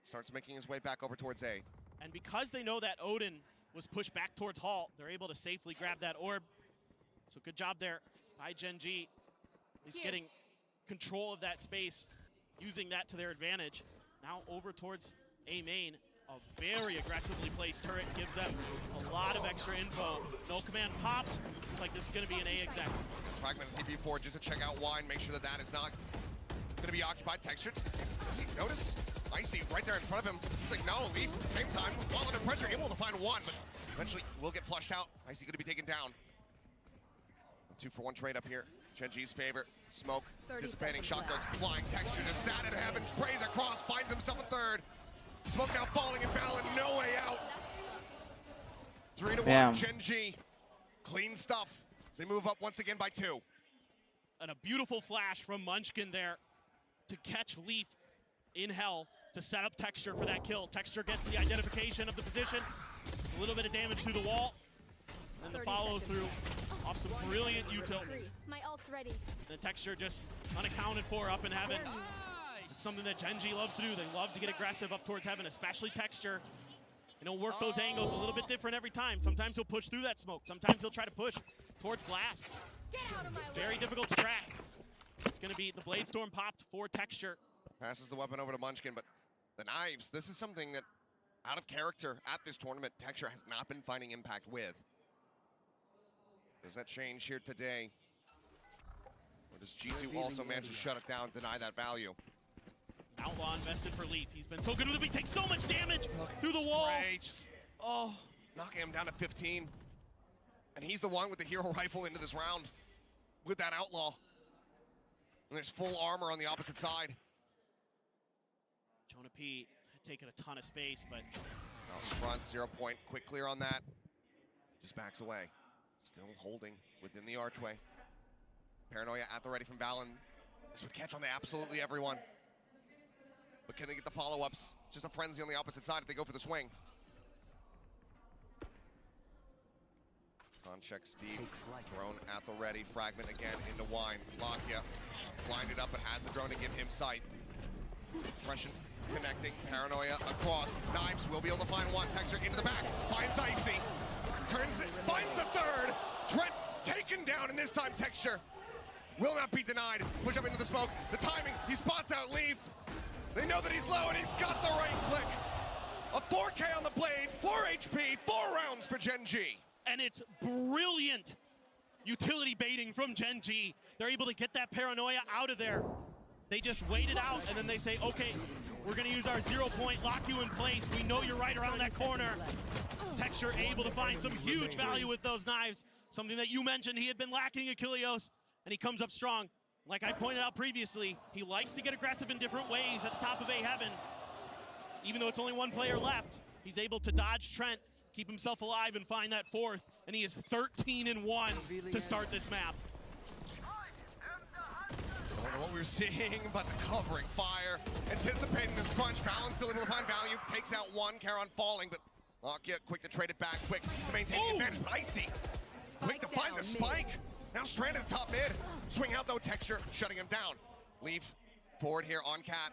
Starts making his way back over towards A. And because they know that Odin was pushed back towards Hall, they're able to safely grab that orb. So good job there by Gen.G. He's getting control of that space, using that to their advantage. Now over towards A main. A very aggressively placed turret gives them a lot of extra info. No command popped. Looks like this is going to be an A exec. Fragment of TP4 just to check out Wine, make sure that that is not going to be occupied. Textured. Does he notice? Icy right there in front of him. Seems like no, Leaf at the same time. While under pressure, able to find 1, but eventually will get flushed out. Icy going to be taken down. A 2-for-1 trade up here. Gen.G's favorite. Smoke, dissipating, shot darts flying. Texture just sat in heaven, sprays across, finds himself a 3rd. Smoke now falling in Fallon, no way out. 3-1, Gen.G. Clean stuff as they move up once again by 2. And a beautiful flash from Munchkin there to catch Leaf in hell to set up Texture for that kill. Texture gets the identification of the position, a little bit of damage through the wall, and the follow through off some brilliant util. My ult's ready. The Texture just unaccounted for up in heaven. It's something that Gen.G loves to do. They love to get aggressive up towards heaven, especially Texture. You know, work those angles a little bit different every time. Sometimes he'll push through that smoke. Sometimes he'll try to push towards glass. It's very difficult to track. It's going to be the Blade Storm popped for Texture. Passes the weapon over to Munchkin, but the knives, this is something that, out of character at this tournament, Texture has not been finding impact with. Does that change here today? Or does G2 also manage to shut it down, deny that value? Outlaw invested for Leaf. He's been so good with it. He takes so much damage through the wall. Just oh, knocking him down to 15. And he's the one with the hero rifle into this round with that Outlaw. And there's full armor on the opposite side. Jonah P had taken a ton of space, but out in front, 0 point. Quick clear on that. Just backs away. Still holding within the archway. Paranoia at the ready from Valen. This would catch on to absolutely everyone. But can they get the follow-ups? Just a frenzy on the opposite side if they go for the swing. On check Steve. Drone at the ready. Fragment again into Wine. Lakia blinded up but has the drone to give him sight. Suppression connecting. Paranoia across. Knives will be able to find 1. Texture into the back. Finds Icy. Turns it. Finds the 3rd. Trent taken down, and this time Texture will not be denied. Push up into the smoke. The timing. He spots out Leaf. They know that he's low, and he's got the right click. A 4K on the blades, 4 HP, 4 rounds for Gen.G. And it's brilliant utility baiting from Gen.G. They're able to get that Paranoia out of there. They just wait it out, and then they say, okay, we're going to use our 0 point, lock you in place. We know you're right around that corner. Texture able to find some huge value with those knives. Something that you mentioned he had been lacking Achilleos, and he comes up strong. Like I pointed out previously, he likes to get aggressive in different ways at the top of A heaven. Even though it's only 1 player left, he's able to dodge Trent, keep himself alive, and find that 4th. And he is 13-1 to start this map. So I don't know what we were seeing, but the covering fire, anticipating this crunch. Valen still able to find value, takes out 1. Charon falling, but Lakia quick to trade it back, quick to maintain the advantage. But Icy, quick to find the spike. Now stranded at the top mid. Swing out though, Texture shutting him down. Leaf forward here on Cat.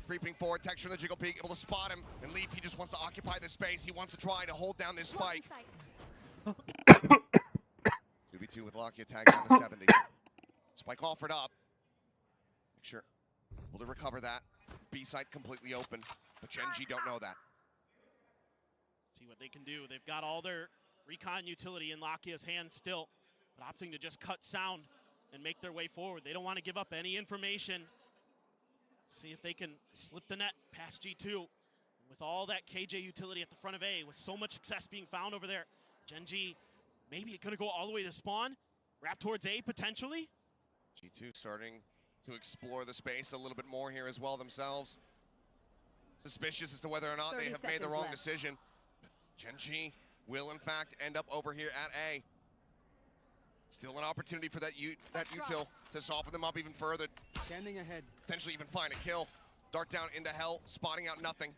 Creeping forward, Texture in the Jiggle Peak, able to spot him. And Leaf, he just wants to occupy the space. He wants to try to hold down this spike. 2v2 with Lakia tagged down to 70. Spike offered up. Texture able to recover that. B side completely open. But Gen.G don't know that. See what they can do. They've got all their recon utility in Lakia's hands still, but opting to just cut sound and make their way forward. They don't want to give up any information. See if they can slip the net past G2. With all that KJ utility at the front of A, with so much success being found over there, Gen.G maybe it could go all the way to spawn, wrap towards A potentially. G2 starting to explore the space a little bit more here as well themselves. Suspicious as to whether or not they have made the wrong decision. Gen.G will in fact end up over here at A. Still an opportunity for that util to soften them up even further. Standing ahead. Potentially even find a kill. Dart down into hell, spotting out nothing.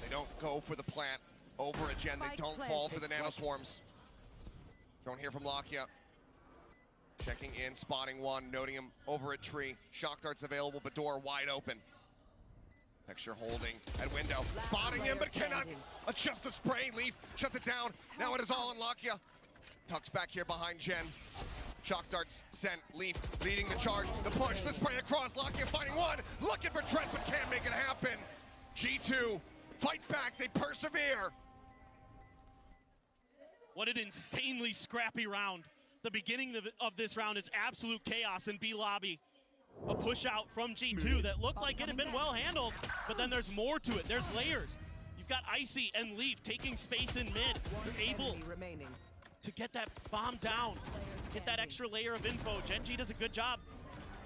They don't go for the plant over a Gen. They don't fall for the nano swarms. Drone here from Lakia. Checking in, spotting one, noting him over a tree. Shock darts available, but door wide open. Texture holding at window. Spotting him, but cannot adjust the spray. Leaf shuts it down. Now it is all on Lakia. Tucks back here behind Gen. Shock darts sent. Leaf leading the charge. The push, the spray across. Lakia finding one. Looking for Trent, but can't make it happen. G2 fight back. They persevere. What an insanely scrappy round. The beginning of this round is absolute chaos in B lobby. A push out from G2 that looked like it had been well handled, but then there's more to it. There's layers. You've got Icy and Leaf taking space in mid. They're able to get that bomb down, get that extra layer of info. Gen.G does a good job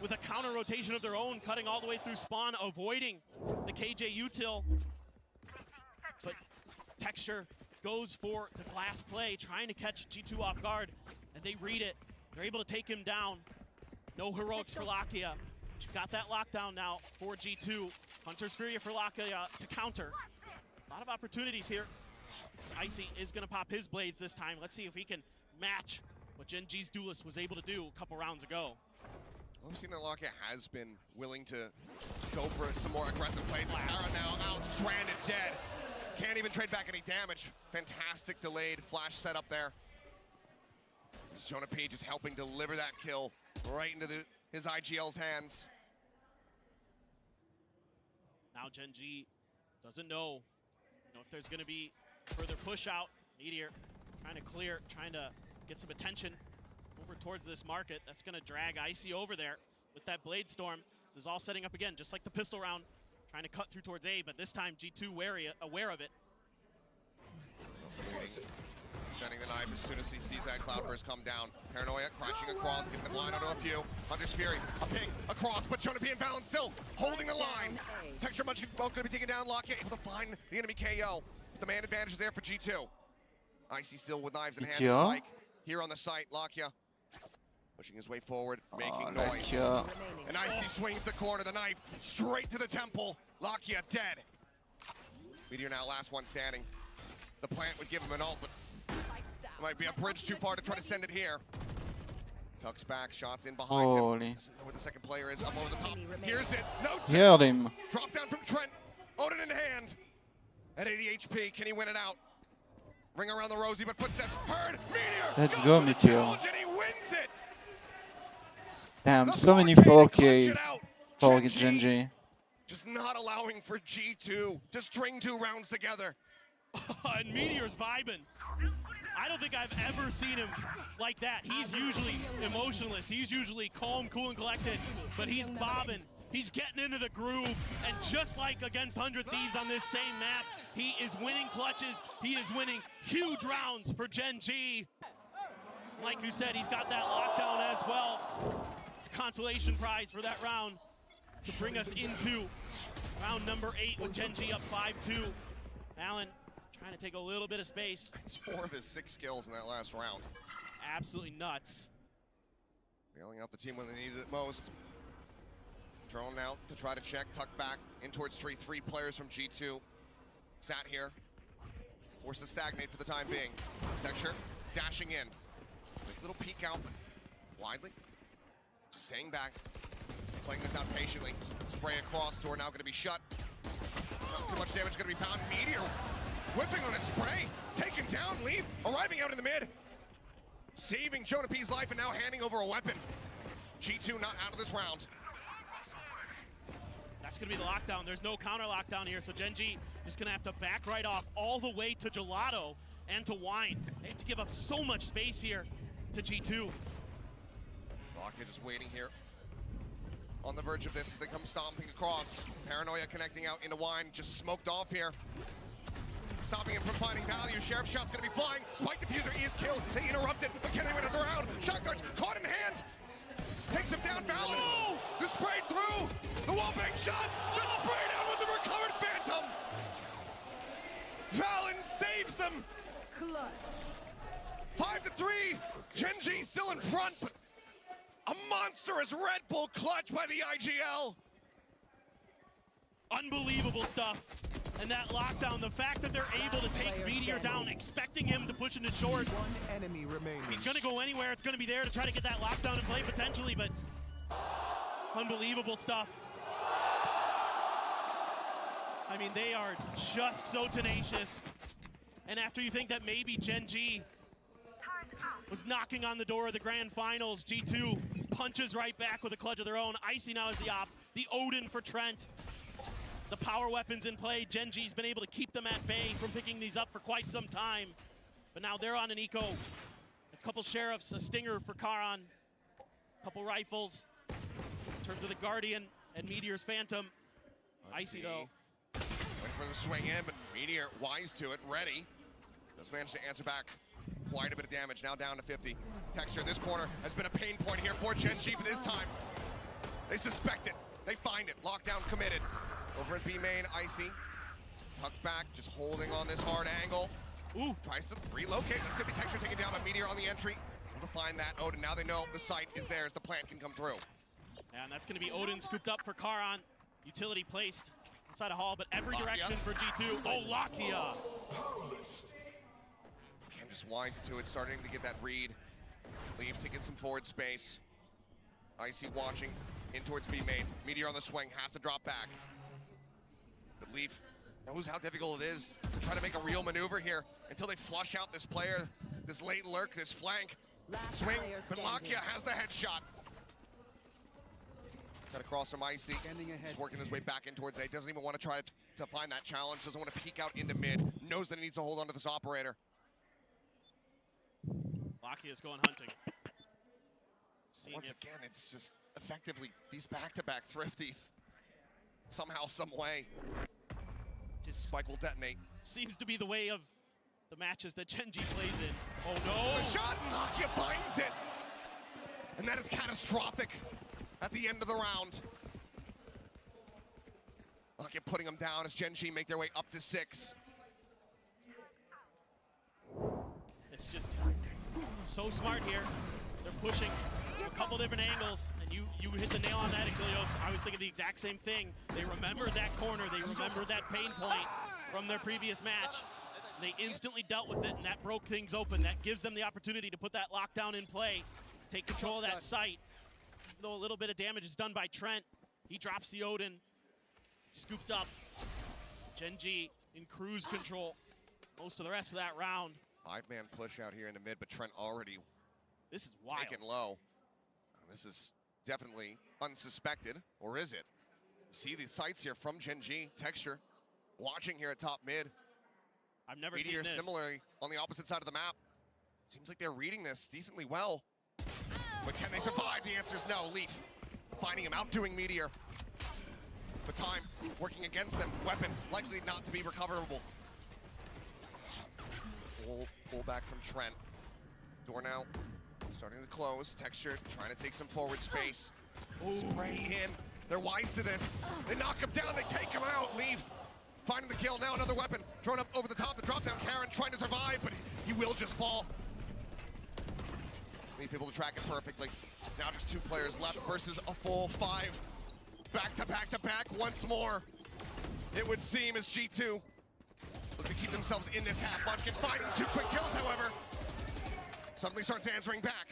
with a counter rotation of their own, cutting all the way through spawn, avoiding the KJ util. But Texture goes for the glass play, trying to catch G2 off guard, and they read it. They're able to take him down. No heroics for Lakia. She's got that lockdown now for G2. Hunter's Fury for Lakia to counter. A lot of opportunities here. Icy is going to pop his blades this time. Let's see if he can match what Gen.G's Duelist was able to do a couple rounds ago. We've seen that Lakia has been willing to go for some more aggressive plays. Lara now out, stranded, dead. Can't even trade back any damage. Fantastic delayed flash setup there. Jonah P just helping deliver that kill right into his IGL's hands. Now Gen.G doesn't know if there's going to be further push out. Meteor trying to clear, trying to get some attention over towards this market. That's going to drag Icy over there with that Blade Storm. This is all setting up again, just like the pistol round, trying to cut through towards A, but this time G2 aware of it. Sending the knife as soon as he sees that Cloudburst come down. Paranoia crashing across, getting the blind onto a few. Hunter's Fury, a ping across, but Jonah P in balance still, holding the line. Texture both going to be taken down. Lakia able to find the enemy KO. The man advantage is there for G2. Icy still with knives in hand to spike. Here on the site, Lakia pushing his way forward, making noise. And Icy swings the corner, the knife straight to the temple. Lakia dead. Meteor now last one standing. The plant would give him an ult, but it might be a bridge too far to try to send it here. Tucks back, shots in behind him. Doesn't know where the second player is, up over the top. Here's it, Killed him. Drop down from Trent, Odin in hand. At 80 HP, can he win it out? Ring around the rosy, but footsteps heard. Meteor! Let's go, Meteor. And he wins it! Damn, so many 4Ks for Gen.G. Just not allowing for G2 to string 2 rounds together. And Meteor's vibing. I don't think I've ever seen him like that. He's usually emotionless. He's usually calm, cool, and collected, but he's bobbing. He's getting into the groove, and just like against 100 Thieves on this same map, he is winning clutches. He is winning huge rounds for Gen.G. Like you said, he's got that lockdown as well. It's a consolation prize for that round to bring us into round number 8 with Gen.G up 5-2. Allen trying to take a little bit of space. It's 4 of his 6 kills in that last round. Absolutely nuts. Bailing out the team when they needed it most. Drone out to try to check, tuck back in towards tree. 3 players from G2 sat here. Forced to stagnate for the time being. Texture dashing in. A little peek out, but widely. Just staying back. Playing this out patiently. Spray across, door now going to be shut. Not too much damage going to be found. Meteor whipping on a spray. Taken down, Leaf arriving out in the mid. Saving Jonah P's life and now handing over a weapon. G2 not out of this round. That's going to be the lockdown. There's no counter lockdown here, so Gen.G just going to have to back right off all the way to Gelato and to Wine. They have to give up so much space here to G2. Lockheed just waiting here on the verge of this as they come stomping across. Paranoia connecting out into Wine, just smoked off here. Stopping him from finding value. Sheriff shot's gonna be flying. Spike diffuser is killed. They interrupt it, but can they win another round? Shotguns caught in hand. Takes him down, Valen. Oh! The spray through. The wallbang shots. The spray down with the recovered Phantom. Valen saves them. 5-3. Gen.G still in front, but a monstrous Red Bull clutch by the IGL. Unbelievable stuff. And that lockdown, the fact that they're able to take Meteor down, expecting him to push into short. One enemy remaining. He's going to go anywhere. It's going to be there to try to get that lockdown in play potentially, but unbelievable stuff. I mean, they are just so tenacious. And after you think that maybe Gen.G was knocking on the door of the grand finals, G2 punches right back with a clutch of their own. Icy now is the op, the Odin for Trent. The power weapons in play. Gen.G's been able to keep them at bay from picking these up for quite some time. But now they're on an eco. A couple sheriffs, a stinger for Karan, a couple rifles. In terms of the Guardian and Meteor's Phantom. Icy though. Waiting for the swing in, but Meteor wise to it, ready. Does manage to answer back. Quite a bit of damage, now down to 50. Texture, this corner has been a pain point here for Gen.G, but this time they suspect it. They find it. Lockdown committed. Over at B main, Icy. Tucked back, just holding on this hard angle. Ooh. Tries to relocate. That's gonna be Texture taken down by Meteor on the entry. Able to find that Odin. Now they know the site is theirs. The plant can come through. And that's gonna be Odin scooped up for Karan. Utility placed inside a hall, but every direction for G2. Oh, Lakia. Cam just wise to it, starting to get that read. Leaf taking some forward space. Icy watching in towards B main. Meteor on the swing, has to drop back. But Leaf knows how difficult it is to try to make a real maneuver here until they flush out this player, this late lurk, this flank. Swing, but Lakia has the headshot. Cut across from Icy. He's working his way back in towards A. Doesn't even want to try to find that challenge. Doesn't want to peek out into mid. Knows that he needs to hold on to this operator. Lakia is going hunting. Once again, it's just effectively these back-to-back thrifties. Somehow, some way. Spike will detonate. Seems to be the way of the matches that Gen.G plays in. Oh no! The shot, and Lakia finds it! And that is catastrophic at the end of the round. Lakia putting them down as Gen.G make their way up to 6. It's just so smart here. They're pushing a couple different angles, and you hit the nail on that, Eclipse. I was thinking the exact same thing. They remembered that corner. They remembered that pain point from their previous match. And they instantly dealt with it, and that broke things open. That gives them the opportunity to put that lockdown in play, take control of that site. Though a little bit of damage is done by Trent. He drops the Odin, scooped up. Gen.G in cruise control most of the rest of that round. 5-man push out here in the mid, but Trent already this is wild. Taken low. This is definitely unsuspected, or is it? See the sights here from Gen.G. Texture watching here at top mid. I've never Meteor seen this. Similarly on the opposite side of the map. Seems like they're reading this decently well. But can they survive? The answer is no. Leaf finding him, outdoing Meteor. But time working against them. Weapon likely not to be recoverable. Pull back from Trent. Door now starting to close. Texture trying to take some forward space. Spray in. They're wise to this. They knock him down. They take him out. Leaf finding the kill. Now another weapon thrown up over the top. The drop down. Karan trying to survive, but he will just fall. Leaf able to track it perfectly. Now just 2 players left versus a full 5. Back to back to back once more. It would seem as G2 look to keep themselves in this half. Munchkin finding 2 quick kills, however. Suddenly starts answering back.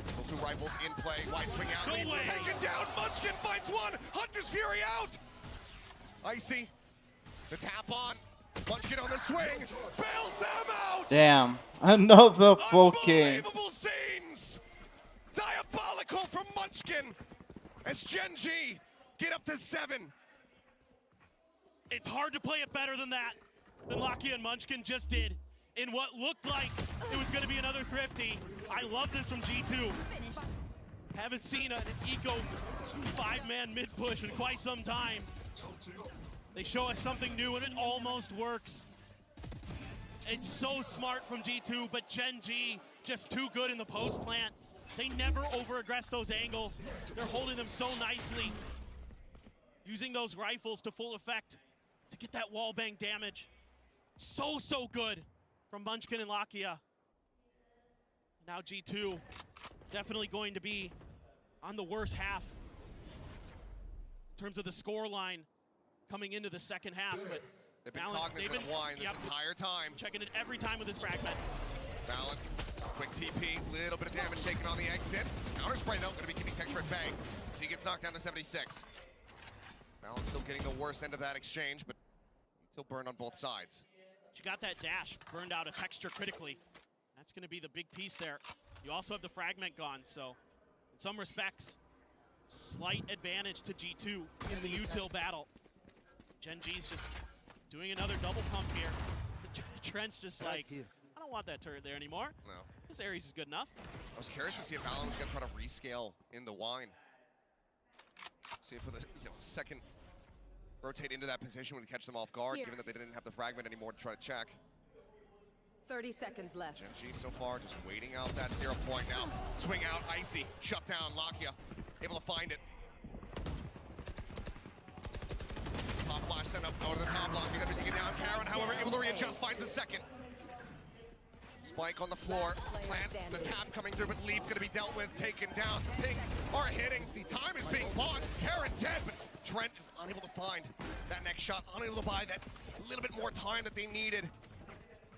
Still 2 rifles in play. Wide swing out. Lead taken down. Munchkin finds 1. Hunter's Fury out. Icy. The tap on. Munchkin on the swing. Bails them out. Damn. Another fucking. Unbelievable scenes. Diabolical from Munchkin. As Gen.G get up to 7. It's hard to play it better than that, than Lakia and Munchkin just did in what looked like it was going to be another thrifty. I love this from G2. Haven't seen an eco 5-man mid-push in quite some time. They show us something new and it almost works. It's so smart from G2, but Gen.G just too good in the post plant. They never over-aggress those angles. They're holding them so nicely. Using those rifles to full effect to get that wall bang damage. So good from Munchkin and Lakia. Now G2 definitely going to be on the worst half in terms of the score line coming into the second half. But they've been cognizant of wine this entire time. Checking it every time with his fragment. Valen, quick TP, little bit of damage taken on the exit. Counter spray though, going to be keeping Texture at bay. So he gets knocked down to 76. Valen still getting the worst end of that exchange, but still burned on both sides. She got that dash burned out of Texture critically. That's going to be the big piece there. You also have the fragment gone, so in some respects, slight advantage to G2 in the util battle. Gen.G's just doing another double pump here. Trent's just like, I don't want that turret there anymore. No. This Ares is good enough. I was curious to see if Valen was going to try to rescale in the wine. See if for the second rotate into that position would catch them off guard, given that they didn't have the fragment anymore to try to check. 30 seconds left. Gen.G so far just waiting out that 0 point now. Swing out, Icy, shut down, Lakia, able to find it. Top flash sent up out of the top block, you're gonna take it down. Karen, however, able to readjust, finds a second. Spike on the floor, plant, the tap coming through, but Leaf gonna be dealt with, taken down. Pink are hitting, time is being bought. Karen dead, but Trent is unable to find that next shot, unable to buy that little bit more time that they needed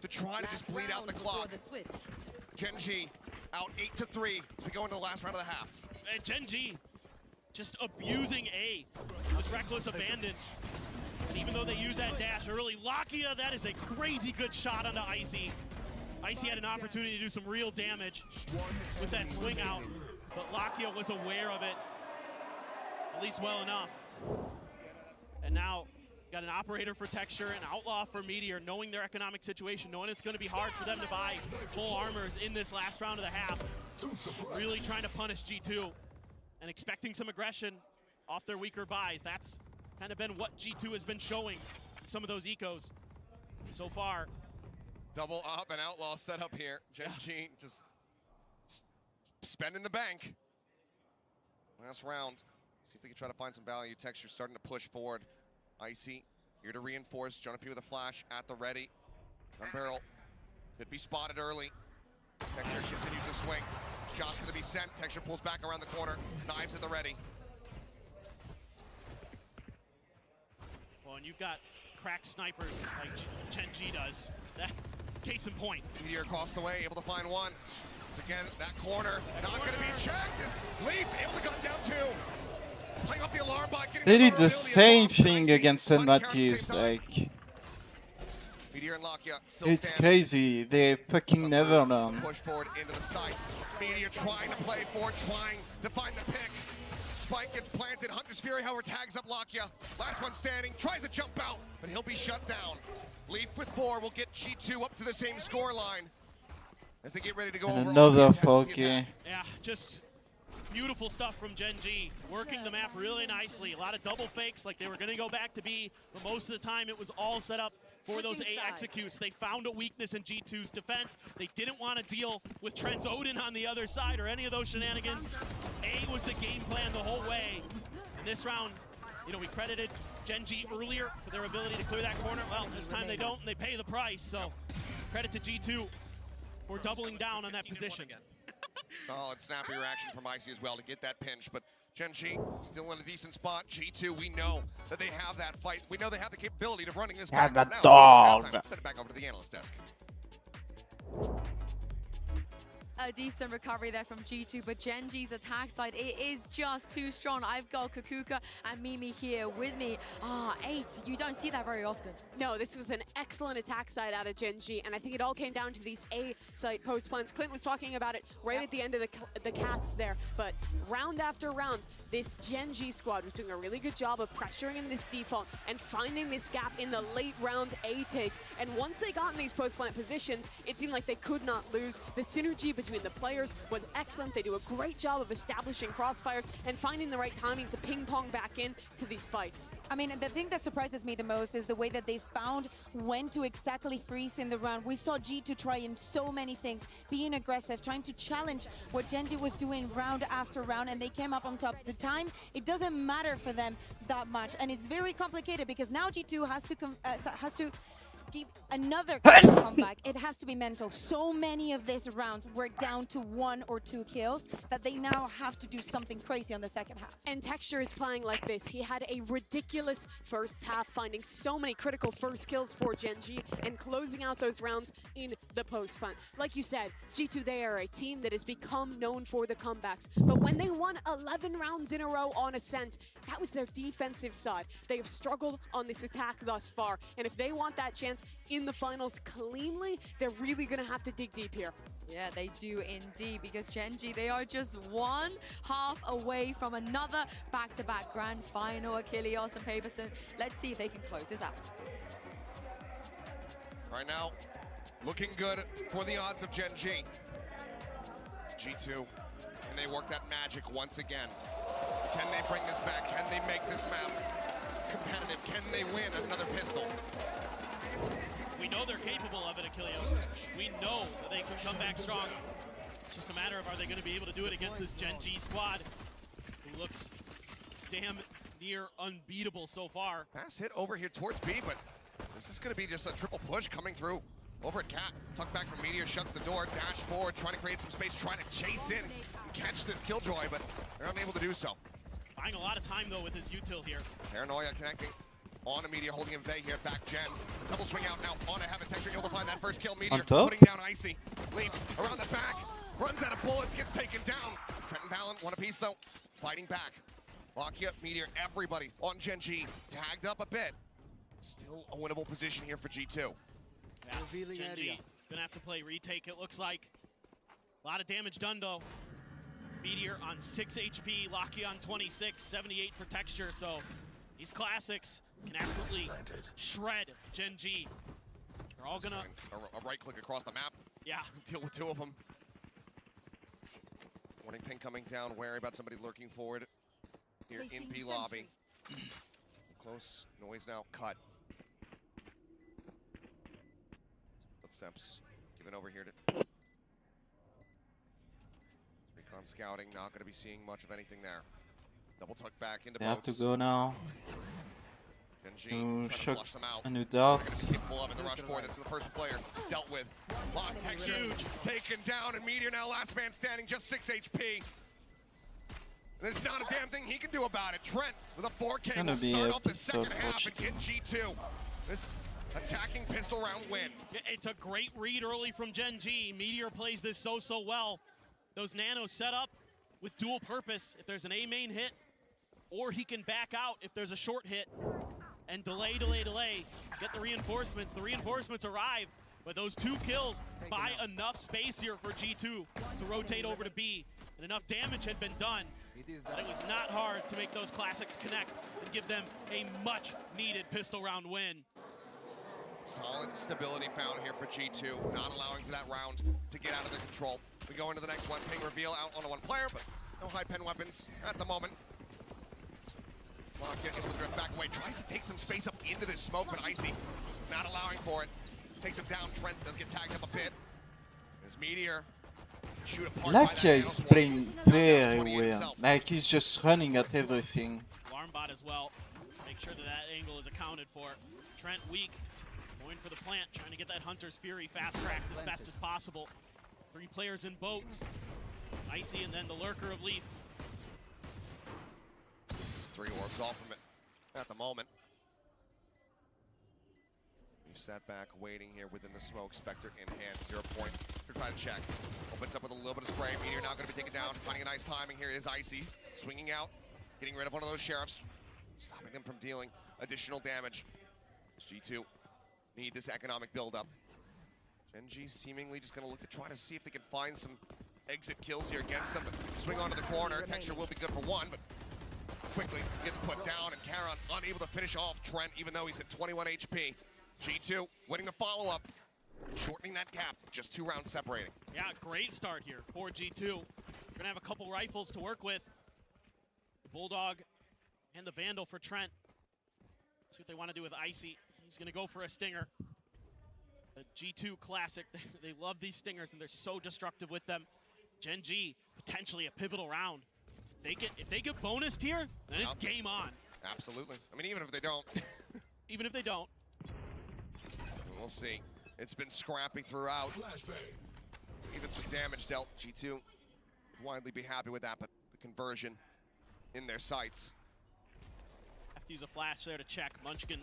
to try to just bleed out the clock. Gen.G out 8-3 as we go into the last round of the half. And Gen.G just abusing A with reckless abandon. And even though they use that dash early, Lakia, that is a crazy good shot onto Icy. Icy had an opportunity to do some real damage with that swing out, but Lakia was aware of it, at least well enough. And now, got an operator for Texture, an outlaw for Meteor, knowing their economic situation, knowing it's going to be hard for them to buy full armors in this last round of the half. Really trying to punish G2 and expecting some aggression off their weaker buys. That's kind of been what G2 has been showing in some of those ecos so far. Double up and outlaw set up here. Gen.G just spending the bank. Last round. See if they can try to find some value. Texture starting to push forward. Icy here to reinforce. Jonah with a flash at the ready. Gun barrel could be spotted early. Texture continues to swing. Shot's going to be sent. Texture pulls back around the corner. Knives at the ready. Well, and you've got crack snipers like Gen.G does. That case in point. Meteor across the way, able to find one. Once again, that corner not going to be checked. Is Leaf able to gun down two. Playing off the alarm bot. They did the same thing against Senatius, like... Meteor and Lakia still it's standing. crazy, they fucking never learn. Push forward into the site. Meteor trying to play forward, trying to find the pick. Spike gets planted. Hunter's Fury, however, tags up Lakia. Last one standing, tries to jump out, but he'll be shut down. Leaf with 4 will get G2 up to the same score line as they get ready to go And over. another 4K. Yeah, just beautiful stuff from Gen.G. Working the map really nicely. A lot of double fakes, like they were going to go back to B, but most of the time it was all set up for those A executes. They found a weakness in G2's defense. They didn't want to deal with Trent's Odin on the other side or any of those shenanigans. A was the game plan the whole way. And this round, we credited Gen.G earlier for their ability to clear that corner. Well, this time they don't, and they pay the price. So credit to G2 for doubling down on that position. Solid snappy reaction from Icy as well to get that pinch, but Gen.G still in a decent spot. G2, we know that they have that fight. We know they have the capability of running this back. the Now, dog. send it back over to the analyst desk. a decent recovery there from G2, but Gen.G's attack side, it is just too strong. I've got Kukuka and Mimi here with me. 8, you don't see that very often. No, this was an excellent attack side out of Gen.G, and I think it all came down to these A site post plants. Clint was talking about it right at the end of the cast there, but round after round, this Gen.G squad was doing a really good job of pressuring in this default and finding this gap in the late round A takes. And once they got in these post plant positions, it seemed like they could not lose. The synergy between the players was excellent. They do a great job of establishing crossfires and finding the right timing to ping pong back in to these fights. I mean, the thing that surprises me the most is the way that they found when to exactly freeze in the round. We saw G2 trying so many things, being aggressive, trying to challenge what Gen.G was doing round after round, and they came up on top. The time, it doesn't matter for them that much, and it's very complicated because now G2 has to give another comeback. It has to be mental. So many of these rounds were down to 1 or 2 kills that they now have to do something crazy on the second half. And Texture is playing like this. He had a ridiculous first half, finding so many critical first kills for Gen.G and closing out those rounds in the post plant. Like you said, G2, they are a team that has become known for the comebacks. But when they won 11 rounds in a row on Ascent, that was their defensive side. They have struggled on this attack thus far. And if they want that chance in the finals cleanly, they're really going to have to dig deep here. Yeah, they do indeed, because Gen.G, they are just 1 half away from another back-to-back grand final. Achilles and Paperson, let's see if they can close this out. Right now, looking good for the odds of Gen.G. G2, can they work that magic once again? Can they bring this back? Can they make this map competitive? Can they win another pistol? We know they're capable of it, Achilles. We know that they can come back strong. It's just a matter of, are they going to be able to do it against this Gen.G squad, who looks damn near unbeatable so far. Pass hit over here towards B, but this is going to be just a triple push coming through. Over at Cat, tuck back from Meteor, shuts the door, dash forward, trying to create some space, trying to chase in and catch this Killjoy, but they're unable to do so. Buying a lot of time, though, with his util here. Paranoia connecting on a Meteor, holding him vague here, back Gen. Double swing out now on a Heaven. Texture able to find that first kill. Meteor putting down Icy. Leap around the back, runs out of bullets, gets taken down. Trenton Valen, one apiece though, fighting back. Lakia, Meteor, everybody on Gen.G, tagged up a bit. Still a winnable position here for G2. Yeah, Gen.G gonna have to play retake, it looks like. A lot of damage done though. Meteor on 6 HP, Lakia on 26, 78 for Texture, so these classics can absolutely shred Gen.G. They're all gonna... A right click across the map. Yeah. Deal with 2 of them. Warning ping coming down, wary about somebody lurking forward here in B lobby. Close, noise now, cut. Footsteps given over here to... Recon scouting, not going to be seeing much of anything there. Double tuck back into They have boats. to go now. Gen.G Shook flush them out. a new dart. Capable of in the rush forward. That's the first player dealt with. Lock Texture taken down, and Meteor now last man standing, just 6 HP. And there's not a damn thing he can do about it. Trent with a 4K will start off the second half and get G2 this attacking pistol round win. It's a great read early from Gen.G. Meteor plays this so well. Those nanos set up with dual purpose. If there's an A main hit, or he can back out if there's a short hit, and delay, get the reinforcements. The reinforcements arrive, but those 2 kills buy enough space here for G2 to rotate over to B, and enough damage had been done that it was not hard to make those classics connect and give them a much needed pistol round win. Solid stability found here for G2, not allowing for that round to get out of their control. We go into the next one, ping reveal out on 1 player, but no high pen weapons at the moment. Lakia able to drift back away, tries to take some space up into this smoke, but Icy not allowing for it. Takes him down, Trent does get tagged up a bit. As Meteor shoot apart Lakia is playing very well. Like he's just running at everything. Alarm bot as well. Make sure that angle is accounted for. Trent weak, going for the plant, trying to get that Hunter's Fury fast-tracked as best as possible. 3 players in boats. Icy and then the Lurker of Leaf. There's 3 orbs off from it at the moment. We've sat back waiting here within the smoke. Spectre in hand, 0 point. Nabskir trying to check. Opens up with a little bit of spray. Meteor now going to be taken down. Finding a nice timing here is Icy. Swinging out. Getting rid of one of those sheriffs. Stopping them from dealing additional damage. G2 need this economic build-up. Gen.G seemingly just going to look to try to see if they can find some exit kills here against them. But swing onto the corner. Texture will be good for one, but quickly gets put down, and Karon unable to finish off Trent, even though he's at 21 HP. G2 winning the follow-up, shortening that gap, just 2 rounds separating. Yeah, great start here for G2. We're gonna have a couple rifles to work with. The Bulldog and the Vandal for Trent. See what they want to do with Icy. He's gonna go for a stinger. The G2 classic. They love these stingers, and they're so destructive with them. Gen.G potentially a pivotal round. If they get bonused here, then it's game on. Absolutely. I mean, even if they don't. Even if they don't. We'll see. It's been scrappy throughout. Even some damage dealt. G2 would widely be happy with that, but the conversion in their sights. Have to use a flash there to check. Munchkin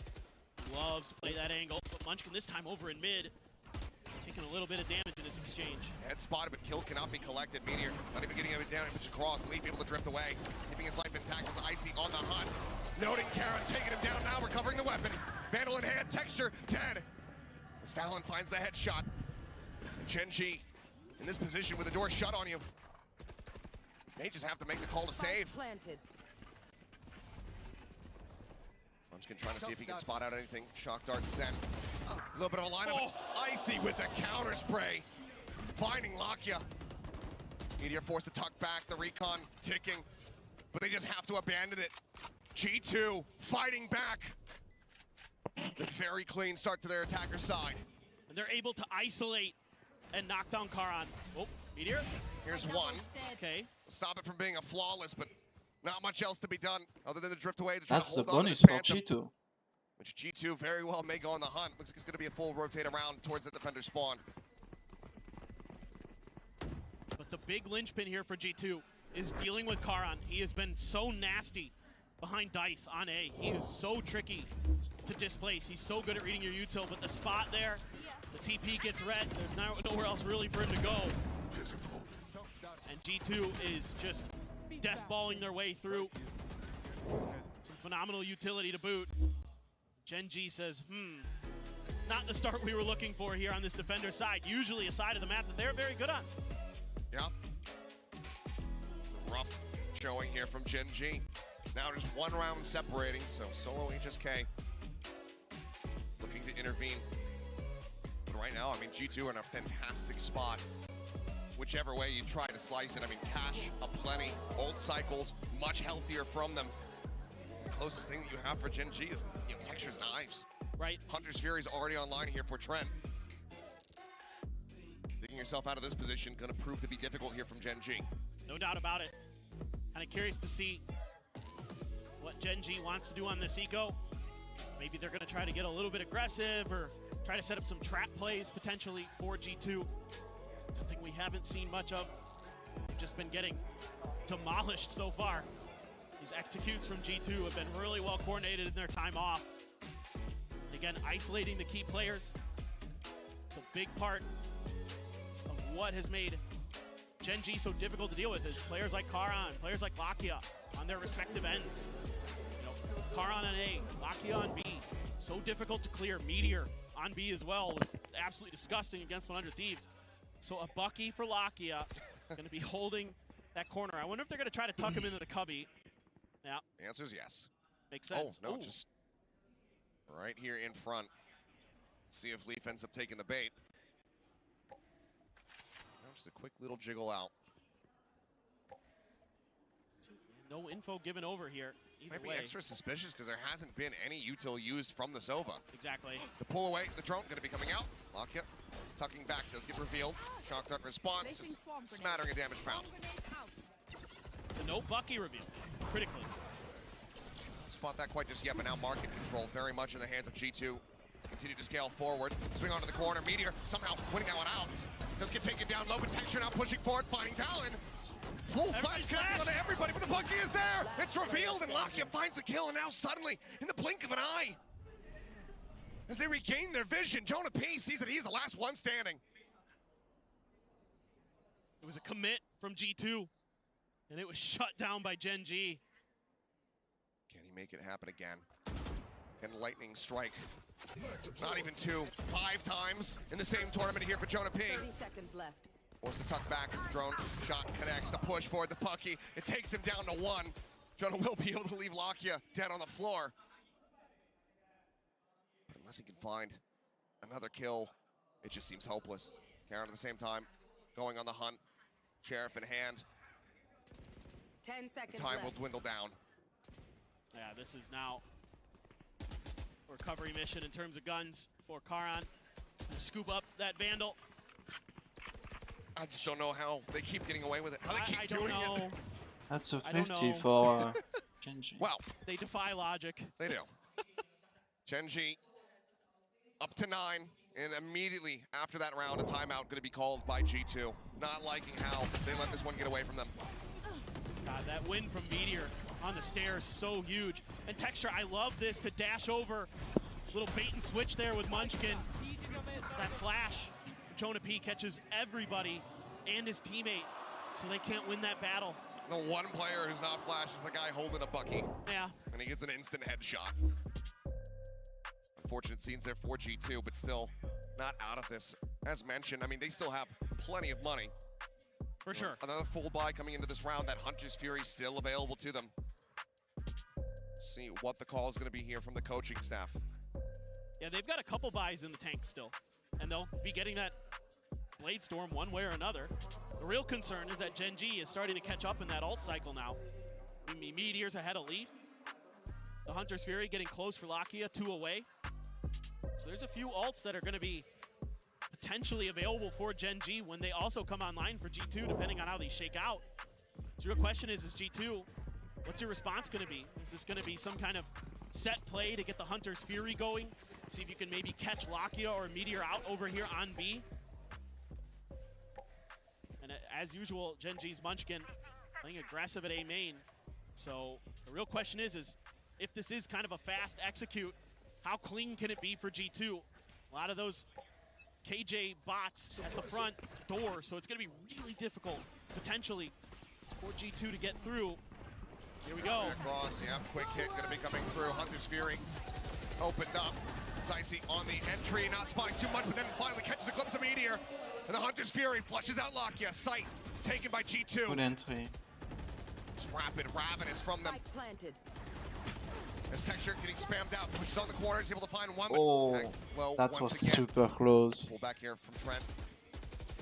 loves to play that angle, but Munchkin this time over in mid, taking a little bit of damage in his exchange. Head spotted, but kill cannot be collected. Meteor not even getting it down, pitch across, Leaf able to drift away. Keeping his life intact as Icy on the hunt. Noting Karon taking him down now, recovering the weapon. Vandal in hand, Texture dead. As Fallon finds the headshot. Gen.G in this position with the door shut on you. May just have to make the call to save. Planted. Munchkin trying to see if he can spot out anything. Shock dart sent. A little bit of a lineup. Icy with the counter spray. Finding Lakia. Meteor forced to tuck back. The recon ticking. But they just have to abandon it. G2 fighting back. A very clean start to their attacker side. And they're able to isolate and knock down Karon. Oh, Meteor. Here's one. Okay. Stop it from being a flawless, but not much else to be done other than to drift away. That's the bonus for G2. Which G2 very well may go on the hunt. Looks like it's going to be a full rotate around towards the defender spawn. But the big linchpin here for G2 is dealing with Karon. He has been so nasty behind Dice on A. He is so tricky to displace. He's so good at reading your util, but the spot there, the TP gets red. There's nowhere else really for him to go. And G2 is just deathballing their way through. Some phenomenal utility to boot. Gen.G says, not the start we were looking for here on this defender side. Usually a side of the map that they're very good on. Yeah. Rough showing here from Gen.G. Now just 1 round separating, so solo HSK looking to intervene. But right now, I mean, G2 are in a fantastic spot. Whichever way you try to slice it, I mean, cash aplenty, old cycles, much healthier from them. The closest thing that you have for Gen.G is, you know, Texture's knives. Right. Hunter's Fury is already online here for Trent. Digging yourself out of this position, gonna prove to be difficult here from Gen.G. No doubt about it. Kind of curious to see what Gen.G wants to do on this eco. Maybe they're gonna try to get a little bit aggressive or try to set up some trap plays potentially for G2. Something we haven't seen much of. We've just been getting demolished so far. These executes from G2 have been really well coordinated in their time off. And again, isolating the key players. It's a big part of what has made Gen.G so difficult to deal with is players like Karon, players like Lakia on their respective ends. You know, Karon on A, Lakia on B. So difficult to clear. Meteor on B as well was absolutely disgusting against 100 Thieves. So a Bucky for Lakia, going to be holding that corner. I wonder if they're going to try to tuck him into the cubby. Yeah. The answer is yes. Makes sense. Oh, no, just right here in front. Let's see if Leaf ends up taking the bait. Just a quick little jiggle out. No info given over here. Might be extra suspicious because there hasn't been any util used from the Sova. Exactly. The pull away, the drone going to be coming out. Lakia tucking back, does get revealed. Shock dart response, just smattering of damage found. The no Bucky reveal, critically. Spot that quite just yet, but now market control very much in the hands of G2. Continue to scale forward. Swing onto the corner. Meteor somehow winning that one out. Does get taken down low, but Texture now pushing forward, finding Talon. Full flash connected onto everybody, but the Bucky is there. It's revealed, and Lakia finds the kill, and now suddenly, in the blink of an eye, as they regain their vision, Jonah P sees that he's the last one standing. It was a commit from G2, and it was shut down by Gen.G. Can he make it happen again? Can lightning strike? Not even 2, 5 times in the same tournament here for Jonah P. 30 seconds left. Force the tuck back as the drone shot connects. The push forward, the pucky. It takes him down to 1. Jonah will be able to leave Lakia dead on the floor. But unless he can find another kill, it just seems hopeless. Karen at the same time, going on the hunt. Sheriff in hand. 10 seconds Time left. will dwindle down. Yeah, this is now a recovery mission in terms of guns for Karan. Scoop up that Vandal. I just don't know how they keep getting away with it. How they keep I doing don't know. it. That's a I don't 50 know. for Gen.G. Well, They defy logic. they do. Gen.G up to 9, and immediately after that round, a timeout going to be called by G2. Not liking how they let this one get away from them. God, that win from Meteor on the stairs, so huge. And Texture, I love this to dash over. Little bait and switch there with Munchkin. That flash, Jonah P catches everybody and his teammate, so they can't win that battle. The one player who's not flash is the guy holding a bucky. Yeah. And he gets an instant headshot. Unfortunate scenes there for G2, but still not out of this. As mentioned, I mean, they still have plenty of money. For sure. Another full buy coming into this round. That Hunter's Fury still available to them. Let's see what the call is going to be here from the coaching staff. Yeah, they've got a couple buys in the tank still, and they'll be getting that Blade Storm one way or another. The real concern is that Gen.G is starting to catch up in that ult cycle now. Meteor's ahead of Leaf. The Hunter's Fury getting close for Lakia, 2 away. So there's a few ults that are going to be potentially available for Gen.G when they also come online for G2, depending on how they shake out. So your question is G2, what's your response going to be? Is this going to be some kind of set play to get the Hunter's Fury going? See if you can maybe catch Lakia or Meteor out over here on B. And as usual, Gen.G's Munchkin playing aggressive at A main. So the real question is if this is kind of a fast execute, how clean can it be for G2? A lot of those KJ bots at the front door, so it's going to be really difficult, potentially, for G2 to get through. Here we go. Across, yeah, quick hit going to be coming through. Hunter's Fury opened up. Dicey on the entry, not spotting too much, but then finally catches a glimpse of Meteor. And the Hunter's Fury flushes out Lakia. Sight taken by G2. Good entry. It's rapid, ravenous from them. Planted. As Texture getting spammed out, pushes on the corner, is able to find one, but Oh, tag low that was once again. super close. Pull back here from Trent.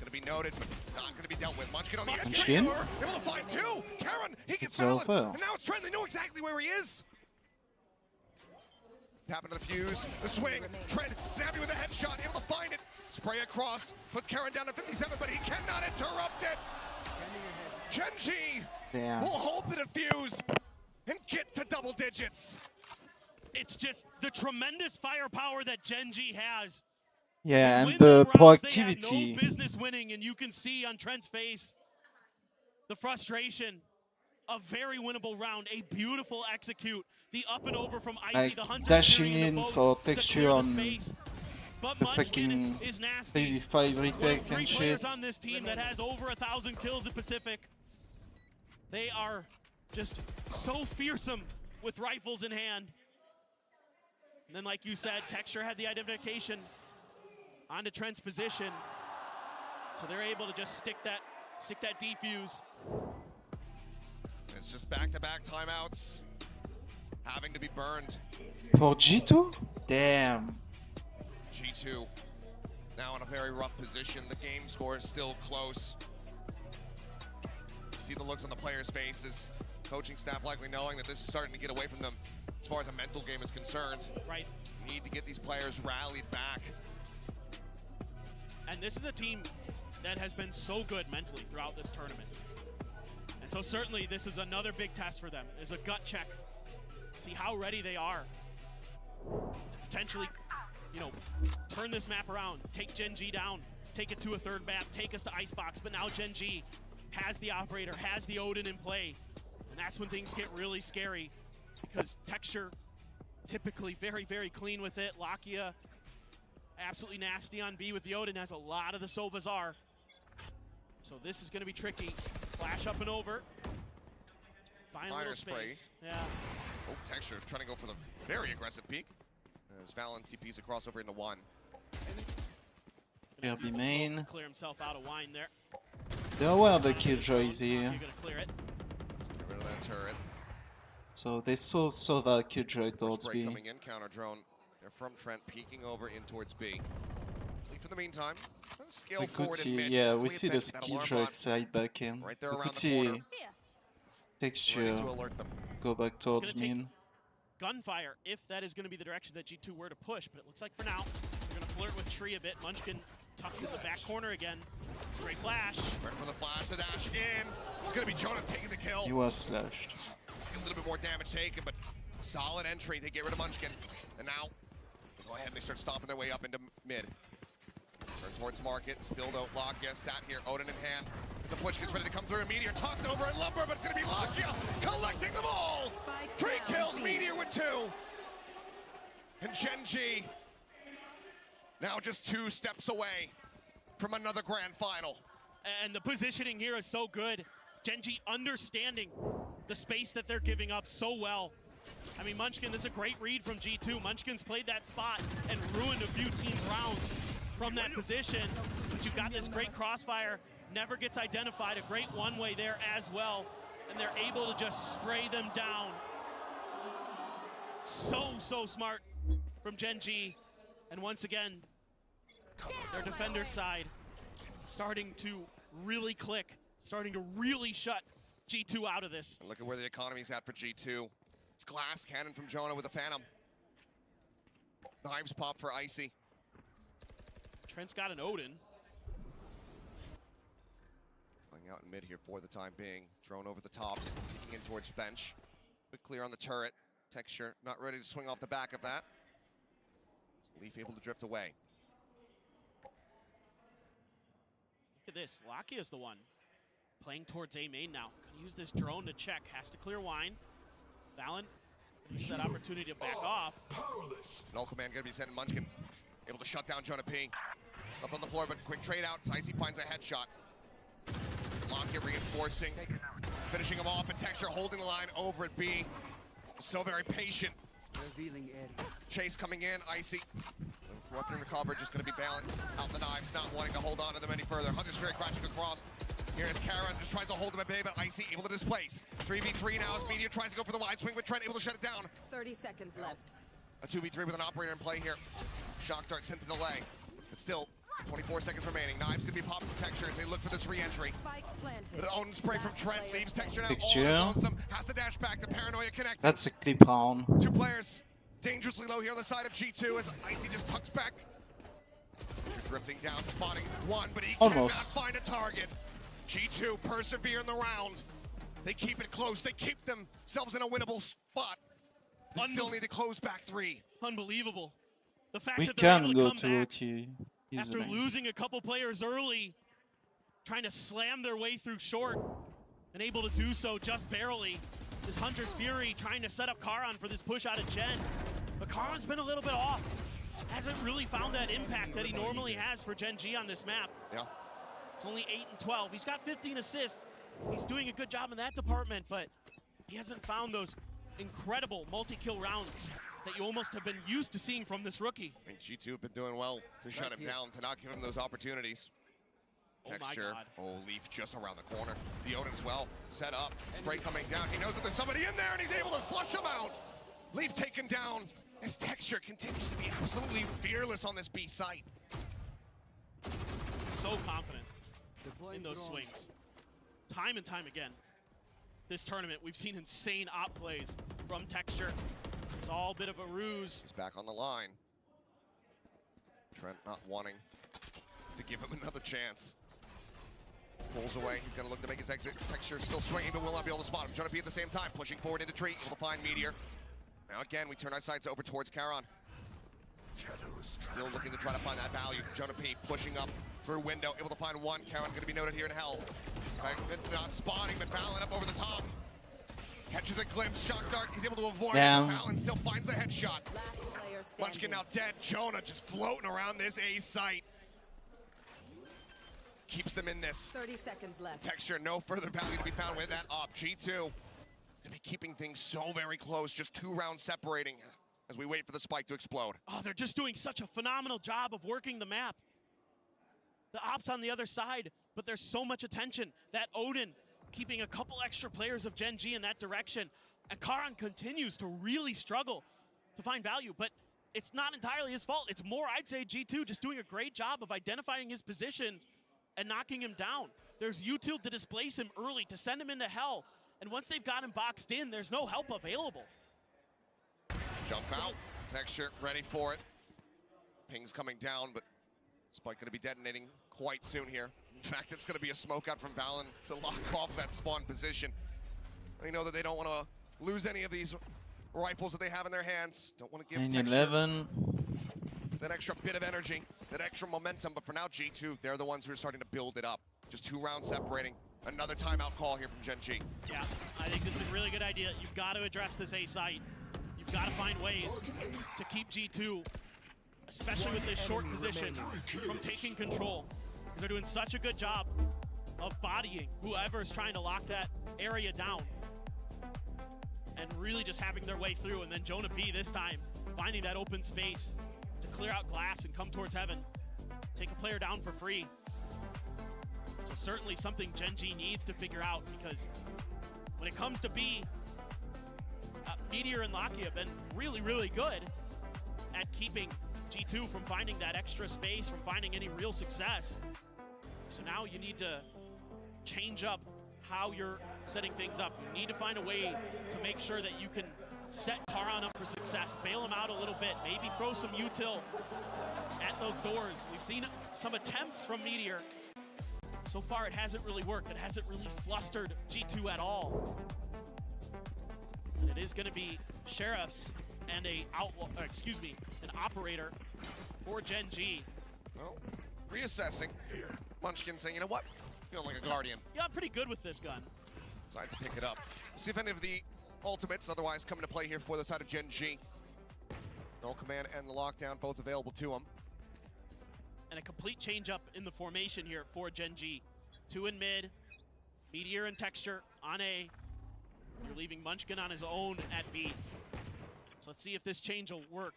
Gonna be noted, but not gonna be dealt with. Munchkin on the edge. Munchkin? Able to find 2. Karen, he gets It's valid. over. And now it's Trent. They know exactly where he is. Tapping to the fuse, the swing. Trent snappy with a headshot, able to find it. Spray across, puts Karen down to 57, but he cannot interrupt it. Gen.G Damn. will hold the defuse and get to double digits. It's just the tremendous firepower that Gen.G has. Yeah, Win and the rounds, they have proactivity. no business winning, and you can see on Trent's face the frustration. A very winnable round, a beautiful execute. The up and over from Icy, Like the Hunter dashing Fury, in the for boats to Texture clear the on space. But the Munchkin fucking is nasty. 35 One of retake 3 and players shit. on this team that has over 1,000 kills in Pacific. They are just so fearsome with rifles in hand. And then, like you said, Texture had the identification onto Trent's position, so they're able to just stick that defuse. It's just back-to-back timeouts having to be burned. For G2? Damn. G2 now in a very rough position. The game score is still close. You see the looks on the players' faces. Coaching staff likely knowing that this is starting to get away from them as far as a mental game is concerned. Right. Need to get these players rallied back. And this is a team that has been so good mentally throughout this tournament. And so certainly this is another big test for them. It's a gut check. See how ready they are to potentially, turn this map around, take Gen.G down, take it to a third map, take us to Icebox. But now Gen.G has the operator, has the Odin in play. And that's when things get really scary, because Texture typically very, very clean with it. Lakia absolutely nasty on B with the Odin, as a lot of the Sovas are. So this is going to be tricky. Flash up and over. Find a little space. Yeah. Oh, Texture trying to go for the very aggressive peek. As Valen TPs across over into one. He'll be main. Clear himself out of wine there. They're aware of the killjoys here. You're gonna clear it. Let's get rid of that turret. So they saw that killjoy towards Spray B. coming in, counter drone. They're from Trent, peeking over in towards B. Leaf in the meantime. Scale We could forward see, in mid, yeah, just we pay see the attention to that alarm killjoy bot. side back in. Right there We around could the see corner. Texture Ready to alert them. go back towards mean. Gunfire, if that is going to be the direction that G2 were to push, but it looks like for now, they're going to flirt with Tree a bit. Munchkin tucked in the back corner again. Great flash. Ready for the flash, the dash in. It's going to be Jonah taking the kill. He was slashed. See a little bit more damage taken, but solid entry. They get rid of Munchkin. And now, they go ahead and they start stomping their way up into mid. Turn towards market. Still though, Lakia sat here, Odin in hand. As the push gets ready to come through, Meteor tucked over at Lumber, but it's going to be Lakia collecting them all. 3 kills, Meteor with 2. And Gen.G now just 2 steps away from another grand final. And the positioning here is so good. Gen.G understanding the space that they're giving up so well. I mean, Munchkin, this is a great read from G2. Munchkin's played that spot and ruined a few teams' rounds from that position. But you've got this great crossfire, never gets identified, a great one-way there as well. And they're able to just spray them down. So smart from Gen.G. And once again, their defender side starting to really click, starting to really shut G2 out of this. And look at where the economy's at for G2. It's glass cannon from Jonah with a Phantom. Knives pop for Icy. Trent's got an Odin. Going out in mid here for the time being. Drone over the top, kicking in towards bench. Quick clear on the turret. Texture not ready to swing off the back of that. Leaf able to drift away. Look at this, Lakia is the one playing towards A main now. Gonna use this drone to check, has to clear wine. Valen, use that opportunity to back off. Null command gonna be sending Munchkin. Able to shut down Jonah P. Left on the floor, but quick trade out. Icy finds a headshot. Lakia reinforcing, finishing him off, and Texture holding the line over at B. So very patient. Revealing area. Chase coming in, Icy. Weapon recovered, just going to be bailing out the knives, not wanting to hold on to them any further. Hunter Sphere crashing across. Here is Karen, just tries to hold him at bay, but Icy able to displace. 3v3 now as Meteor tries to go for the wide swing, but Trent able to shut it down. 30 seconds left. A 2v3 with an operator in play here. Shock dart sent to delay, but still 24 seconds remaining. Knives could be popping from Texture as they look for this re-entry. The own spray from Trent leaves Texture now all lonesome. Has to dash back, the paranoia connected. That's a clip round. 2 players dangerously low here on the side of G2 as Icy just tucks back. Drifting down, spotting one, but he cannot find a target. G2 persevere in the round. They keep it close. They keep themselves in a winnable spot. They still need to close back 3. Unbelievable. The fact We that they're can able go to to come back OT after easily. losing a couple players early, trying to slam their way through short, and able to do so just barely. This Hunter's Fury trying to set up Karan for this push out of Gen. But Karan's been a little bit off. Hasn't really found that impact that he normally has for Gen.G on this map. Yeah. It's only 8 and 12. He's got 15 assists. He's doing a good job in that department, but he hasn't found those incredible multi-kill rounds that you almost have been used to seeing from this rookie. I think G2 have been doing well to shut him down, to not give him those opportunities. Texture. Oh, Leaf just around the corner. The Odin as well, set up. Spray coming down. He knows that there's somebody in there, and he's able to flush him out. Leaf taken down. His Texture continues to be absolutely fearless on this B site. So confident in those swings. Time and time again. This tournament, we've seen insane op plays from Texture. It's all a bit of a ruse. He's back on the line. Trent not wanting to give him another chance. Pulls away, he's gonna look to make his exit. Texture still swinging, but will not be able to spot him. Jonah P at the same time, pushing forward into Tree, able to find Meteor. Now again, we turn our sights over towards Karan. Still looking to try to find that value. Jonah P pushing up through window, able to find one. Karan gonna be noted here in hell. Not spotting, but Valen up over the top. Catches a glimpse, shock dart, he's able to avoid it. Valen still finds the headshot. Munchkin now dead. Jonah just floating around this A site. keeps them in this. 30 seconds left. Texture, no further value to be found with that up. G2 gonna be keeping things so very close, just 2 rounds separating as we wait for the spike to explode. Oh, they're just doing such a phenomenal job of working the map. The ops on the other side, but there's so much attention. That Odin keeping a couple extra players of Gen.G in that direction. And Karan continues to really struggle to find value, but it's not entirely his fault. It's more, I'd say, G2 just doing a great job of identifying his positions and knocking him down. There's util to displace him early, to send him into hell. And once they've got him boxed in, there's no help available. Jump out, Texture ready for it. Ping's coming down, but spike gonna be detonating quite soon here. In fact, it's gonna be a smoke out from Valen to lock off that spawn position. They know that they don't wanna lose any of these rifles that they have in their hands. Don't wanna give Texture 11. that extra bit of energy, that extra momentum, but for now, G2, they're the ones who are starting to build it up. Just 2 rounds separating. Another timeout call here from Gen.G. Yeah, I think this is a really good idea. You've got to address this A site. You've got to find ways to keep G2, especially with this short position, from taking control. Because they're doing such a good job of bodying whoever's trying to lock that area down. And really just having their way through. And then Jonah B this time, finding that open space to clear out glass and come towards heaven. Take a player down for free. So certainly something Gen.G needs to figure out, because when it comes to B, Meteor and Laki have been really, really good at keeping G2 from finding that extra space, from finding any real success. So now you need to change up how you're setting things up. You need to find a way to make sure that you can set Karan up for success, bail him out a little bit, maybe throw some util at those doors. We've seen some attempts from Meteor. So far, it hasn't really worked. It hasn't really flustered G2 at all. And it is going to be Sheriffs and an operator for Gen.G. Well, reassessing. Munchkin saying, you know what? Feeling like a Guardian. Yeah, I'm pretty good with this gun. Decides to pick it up. We'll see if any of the ultimates otherwise come into play here for the side of Gen.G. Null Command and the Lockdown both available to him. And a complete change up in the formation here for Gen.G. 2 in mid, Meteor and Texture on A. You're leaving Munchkin on his own at B. So let's see if this change will work.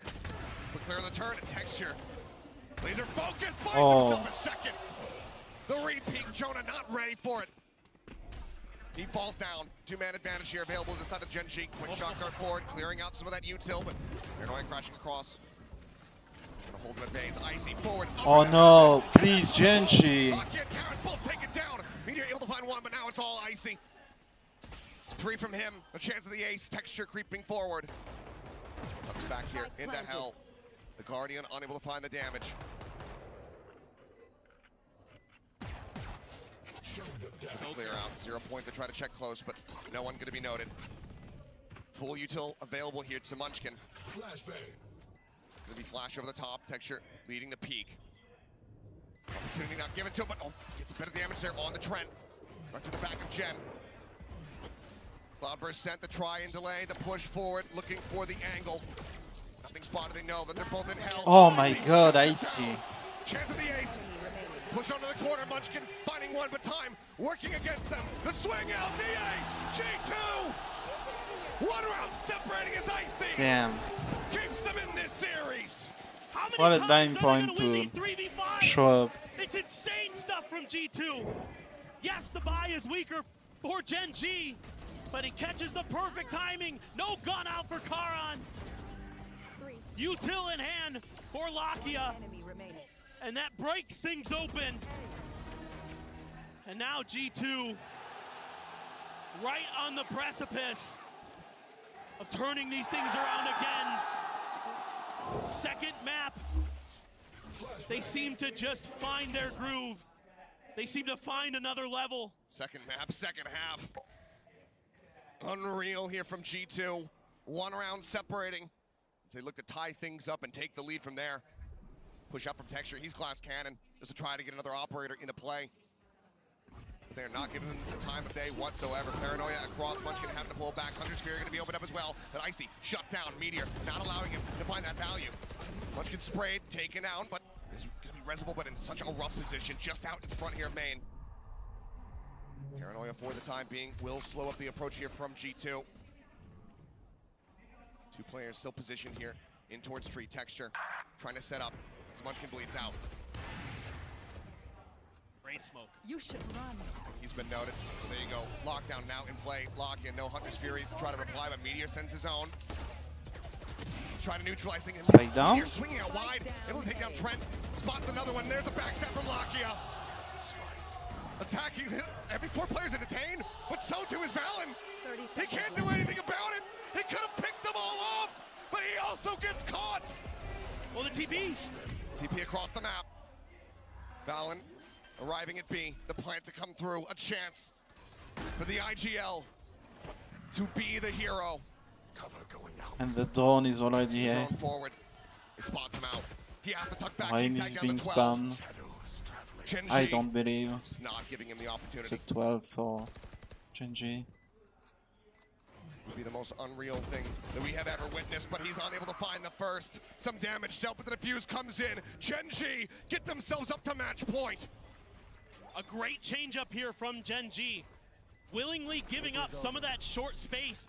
But clear the turn and Texture. Laser focus, finds himself a second. The repeat, Jonah not ready for it. He falls down. 2-man advantage here available to the side of Gen.G. Quick shot dart forward, clearing out some of that util, but Paranoia crashing across. Gonna hold him at bay. It's Icy forward. Oh no, please, Gen.G. Lock in, Karen, both take it down. Meteor able to find one, but now it's all Icy. 3 from him, a chance of the ace. Texture creeping forward. Comes back here into hell. The Guardian unable to find the damage. So clear out. 0 point to try to check close, but no one going to be noted. Full util available here to Munchkin. Flashbang. It's going to be flash over the top. Texture leading the peak. Opportunity not given to him, but gets a bit of damage there on the Trent. Right through the back of Gen. Cloudburst sent the try and delay, the push forward, looking for the angle. Nothing spotted, they know that they're both in hell. Oh my god, Icy. Chance of the ace. Push onto the corner, Munchkin finding one, but time working against them. The swing out, the ace, G2! 1 round separating is Icy. Damn. Keeps them in this series. What a time point to show up. It's insane stuff from G2. Yes, the buy is weaker for Gen.G, but he catches the perfect timing. No gun out for Karan. Util in hand for Lakia. And that breaks things open. And now G2 right on the precipice of turning these things around again. Second map. They seem to just find their groove. They seem to find another level. Second map, second half. Unreal here from G2. 1 round separating. As they look to tie things up and take the lead from there. Push up from Texture, he's glass cannon, just to try to get another operator into play. They're not giving him the time of day whatsoever. Paranoia across, Munchkin having to pull back. Thundersphere going to be opened up as well. But Icy shut down. Meteor not allowing him to find that value. Munchkin sprayed, taken out, but is going to be Reservoir, but in such a rough position, just out in front here, main. Paranoia for the time being will slow up the approach here from G2. Two players still positioned here in towards tree. Texture trying to set up. Munchkin bleeds out. Great smoke. You should run. He's been noted. So there you go. Lockdown now in play. Lock in. No Hunter's Fury to try to reply, but Meteor sends his own. Trying to neutralize things. Spike down. Meteor swinging out wide. Able to take down Trent. Spots another one. There's a backstab from Lakia. Attacking. Every 4 players are detained, but so too is Valen. He can't do anything about it. He could have picked them all off, but he also gets caught. Well, the TP. TP across the map. Valen arriving at B. The plant to come through. A chance for the IGL to be the hero. Cover going out. And the drone is already here. Drone forward. It spots him out. He has to tuck back. Ryan He's is tagged being down to 12. spammed. Gen.G I don't believe. just not giving him the It's opportunity. a 12 for Gen.G. Would be the most unreal thing that we have ever witnessed, but he's unable to find the first. Some damage dealt, but the defuse comes in. Gen.G get themselves up to match point. A great change up here from Gen.G. Willingly giving up some of that short space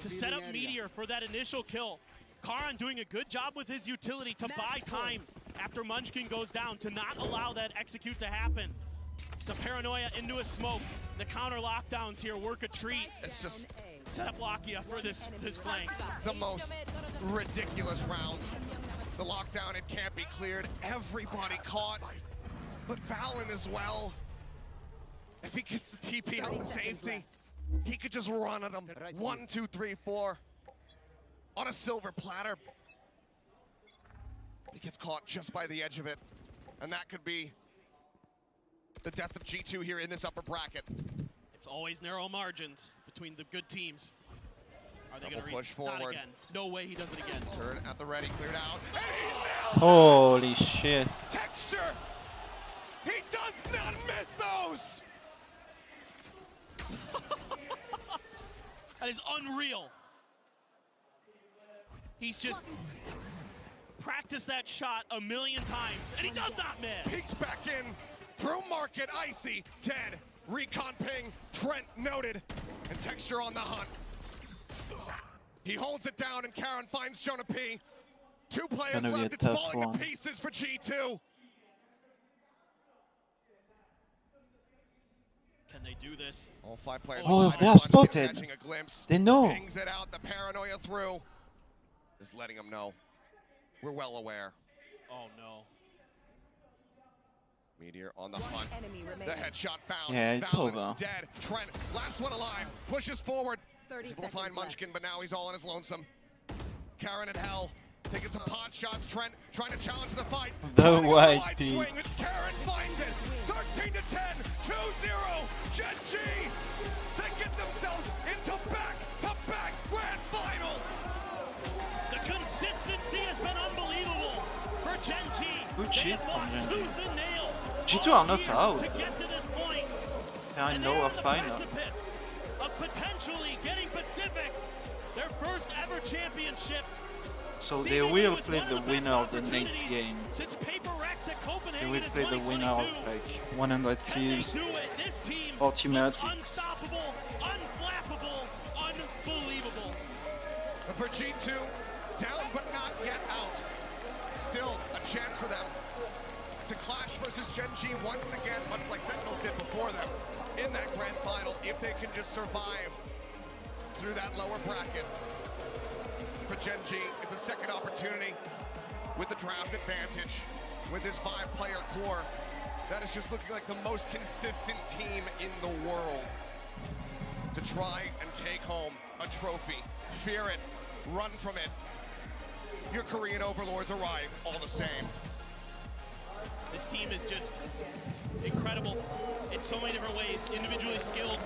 to set up Meteor for that initial kill. Karan doing a good job with his utility to buy time after Munchkin goes down, to not allow that execute to happen. The Paranoia into a smoke. The counter lockdowns here work a treat. It's just set up Lakia for this flank. the most ridiculous round. The lockdown, it can't be cleared. Everybody caught, but Valen as well. If he gets the TP out to safety, he could just run at him. 1, 2, 3, 4 on a silver platter. He gets caught just by the edge of it, and that could be the death of G2 here in this upper bracket. It's always narrow margins between the good teams. Are they going to push Not forward. again. No way he does it again. Turn at the ready, cleared out. And he nails Holy shit. Texture! He does not miss those! That is unreal. He's just practiced that shot a million times, and he does not miss. Peeks back in, through market, Icy, dead. Recon ping, Trent noted, and Texture on the hunt. He holds it down, and Karan finds Jonah P. 2 players gonna be left, a it's tough falling one. to pieces for G2. Can they do this? All 5 players. Oh, inside they of are Munchkin, spotted. catching a glimpse. They know. Pings it out, the Paranoia through. Just letting them know. We're well aware. Oh no. Meteor on the hunt. The headshot found. Yeah, it's Valen over. dead. Trent, last one alive, pushes forward. 30 He's able to find seconds left. Munchkin, but now he's all on his lonesome. Karan at hell, taking some pot shots. Trent trying to challenge the fight. The Trying to go white wide peak. swing, and Karan finds it. 13 to 10, 2-0. Gen.G. They get themselves into back-to-back grand finals. The consistency has been unbelievable for Gen.G. Good They shit have from fought Gen.G. tooth and nail G2 all are not year out. to get to this point. I And know they're a on the final. precipice of potentially getting Pacific their first ever championship. So they Seemingly will with play one the of the best winner of the next opportunities game. Since Paper Rex at They Copenhagen will in play the winner of 2022. like 100 And teams they do it. This team or looks Teamatics. unstoppable, unflappable, unbelievable. But for G2, down but not yet out. Still a chance for them to clash versus Gen.G once again, much like Sentinels did before them in that grand final, if they can just survive through that lower bracket. For Gen.G, it's a second opportunity with the draft advantage, with this 5-player core. That is just looking like the most consistent team in the world to try and take home a trophy. Fear it, run from it. Your Korean overlords arrive all the same. This team is just incredible in so many different ways, individually skilled.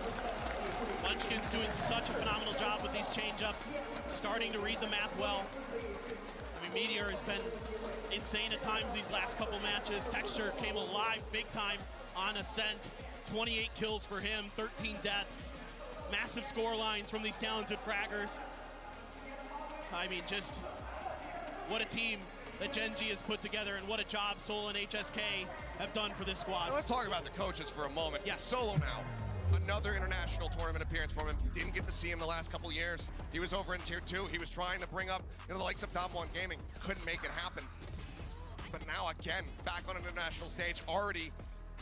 Munchkin's doing such a phenomenal job with these change-ups, starting to read the map well. I mean, Meteor has been insane at times these last couple matches. Texture came alive big time on Ascent. 28 kills for him, 13 deaths. Massive score lines from these talented fraggers. I mean, just what a team that Gen.G has put together, and what a job Solo and HSK have done for this squad. Let's talk about the coaches for a moment. Yes. Solo now. Another international tournament appearance from him. Didn't get to see him the last couple years. He was over in Tier 2. He was trying to bring up the likes of Damwon Gaming. Couldn't make it happen. But now again, back on an international stage, already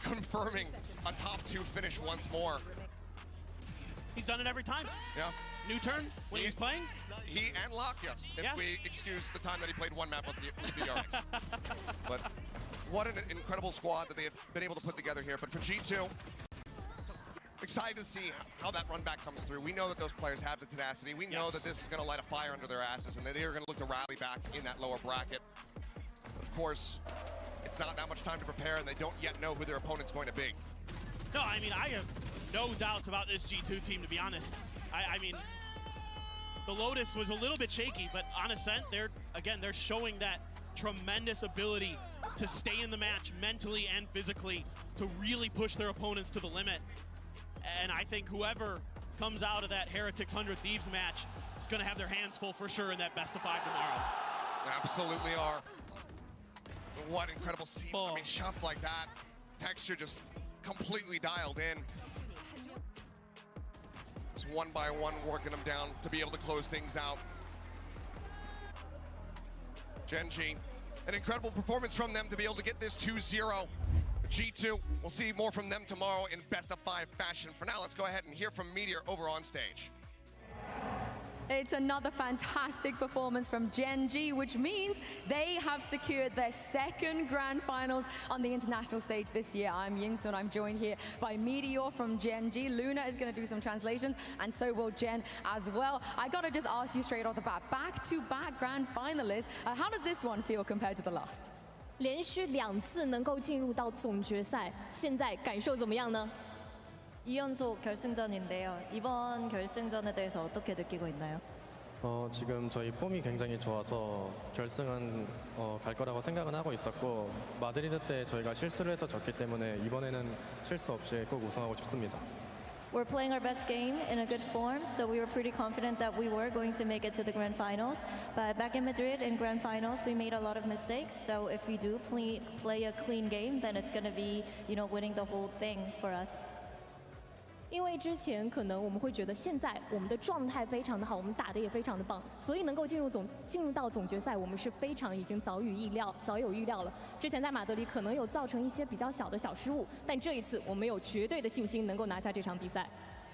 confirming a top 2 finish once more. He's done it every time. Yeah. New turn when he's playing. He and Lakia, if we excuse the time that he played one map with the RX. But what an incredible squad that they have been able to put together here. But for G2, excited to see how that run back comes through. We know that those players have the tenacity. We know that this is going to light a fire under their asses, and they are going to look to rally back in that lower bracket. But of course, it's not that much time to prepare, and they don't yet know who their opponent's going to be. No, I mean, I have no doubts about this G2 team, to be honest. I mean, the Lotus was a little bit shaky, but on Ascent, they're showing that tremendous ability to stay in the match mentally and physically, to really push their opponents to the limit. And I think whoever comes out of that Heretics 100 Thieves match is going to have their hands full for sure in that best of 5 tomorrow. Absolutely are. What incredible scene. I mean, shots like that, texture just completely dialed in. Just one by one working them down to be able to close things out. Gen.G, an incredible performance from them to be able to get this 2-0. G2, we'll see more from them tomorrow in best of 5 fashion. For now, let's go ahead and hear from Meteor over on stage. It's another fantastic performance from Gen.G, which means they have secured their second grand finals on the international stage this year. I'm Yingsu, and I'm joined here by Meteor from Gen.G. Luna is going to do some translations, and so will Jen as well. I got to just ask you straight off the bat, back-to-back grand finalists. How does this one feel compared to the last? 连续2次能够进入到总决赛，现在感受怎么样呢？ 2연속 결승전인데요. 이번 결승전에 대해서 어떻게 느끼고 있나요? 지금 저희 폼이 굉장히 좋아서 결승은 갈 거라고 생각은 하고 있었고 마드리드 때 저희가 실수를 해서 졌기 때문에 이번에는 실수 없이 꼭 우승하고 싶습니다. We're playing our best game in a good form, so we were pretty confident that we were going to make it to the grand finals. But back in Madrid in grand finals, we made a lot of mistakes. So if we do play a clean game, then it's going to be, winning the whole thing for us. 因为之前可能我们会觉得现在我们的状态非常的好，我们打得也非常的棒，所以能够进入到总决赛，我们是非常已经早有预料了。之前在马德里可能有造成一些比较小的小失误，但这一次我们有绝对的信心能够拿下这场比赛。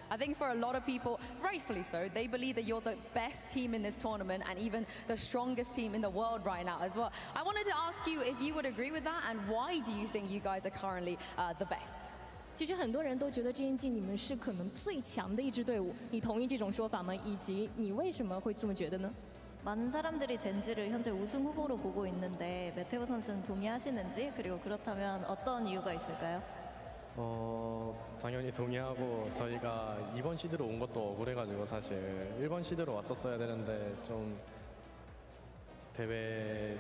I think for a lot of people, rightfully so, they believe that you're the best team in this tournament and even the strongest team in the world right now as well. I wanted to ask you if you would agree with that, and why do you think you guys are currently the best? 其实很多人都觉得 GEN.G 你们是可能最强的一支队伍，你同意这种说法吗？以及你为什么会这么觉得呢？ 많은 사람들이 젠지를 현재 우승 후보로 보고 있는데 메테오 선수는 동의하시는지, 그리고 그렇다면 어떤 이유가 있을까요? 당연히 동의하고 저희가 2번 시드로 온 것도 억울해가지고 사실 1번 시드로 왔었어야 되는데 좀 대회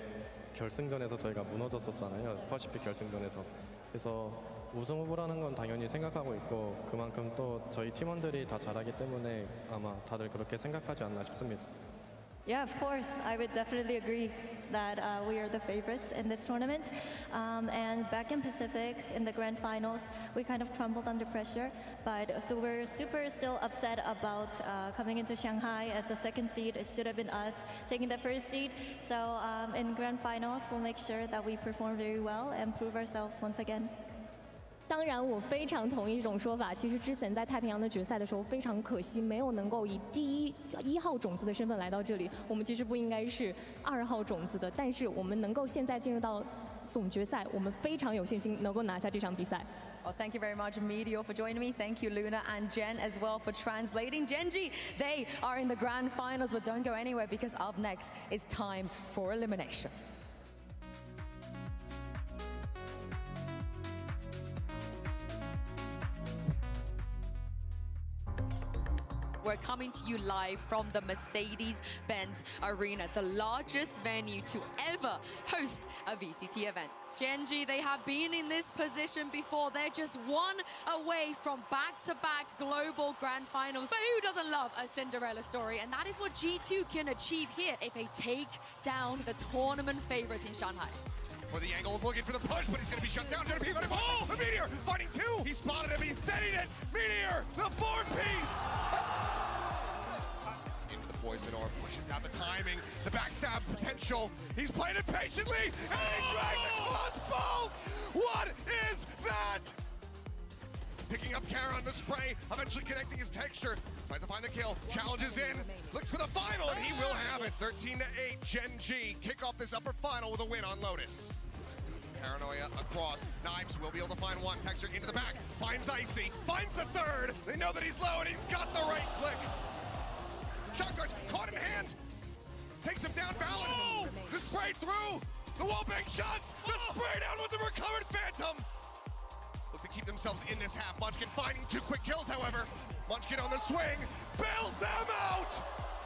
결승전에서 저희가 무너졌었잖아요. 퍼시픽 결승전에서. 그래서 우승 후보라는 건 당연히 생각하고 있고 그만큼 또 저희 팀원들이 다 잘하기 때문에 아마 다들 그렇게 생각하지 않나 싶습니다. Yeah, of course. I would definitely agree that we are the favorites in this tournament. And back in Pacific, in the grand finals, we kind of crumbled under pressure. But so we're super still upset about coming into Shanghai as the second seed. It should have been us taking the first seed. So in grand finals, we'll make sure that we perform very well and prove ourselves once again. 当然，我非常同意这种说法。其实之前在太平洋的决赛的时候，非常可惜没有能够以第一号种子的身份来到这里。我们其实不应该是2号种子的，但是我们能够现在进入到总决赛，我们非常有信心能够拿下这场比赛。 Well, thank you very much, Meteor, for joining me. Thank you, Luna and Jen, as well, for translating. Gen.G, they are in the grand finals, but don't go anywhere because up next is time for elimination. We're coming to you live from the Mercedes-Benz Arena, the largest venue to ever host a VCT event. Gen.G, they have been in this position before. They're just one away from back-to-back global grand finals. But who doesn't love a Cinderella story? And that is what G2 can achieve here if they take down the tournament favorites in Shanghai. For the angle, looking for the push, but he's going to be shut down. Oh, the Meteor fighting two. He spotted him. He steadied it. Meteor, the fourth piece. Into the poison orb, pushes out the timing, the backstab potential. He's playing it patiently, and he dragged the crossbow. What is that? Picking up Kara on the spray, eventually connecting his texture. Tries to find the kill, challenges in, looks for the final, and he will have it. 13-8, Gen.G kick off this upper final with a win on Lotus. Paranoia across, Knives will be able to find one, texture into the back, finds Icy, finds the third. They know that he's low, and he's got the right click. Shot guards caught in hand, takes him down, Valen. The spray through, the wallbang shots, the spray down with the recovered Phantom. Look to keep themselves in this half. Munchkin finding two quick kills, however. Munchkin on the swing, bails them out!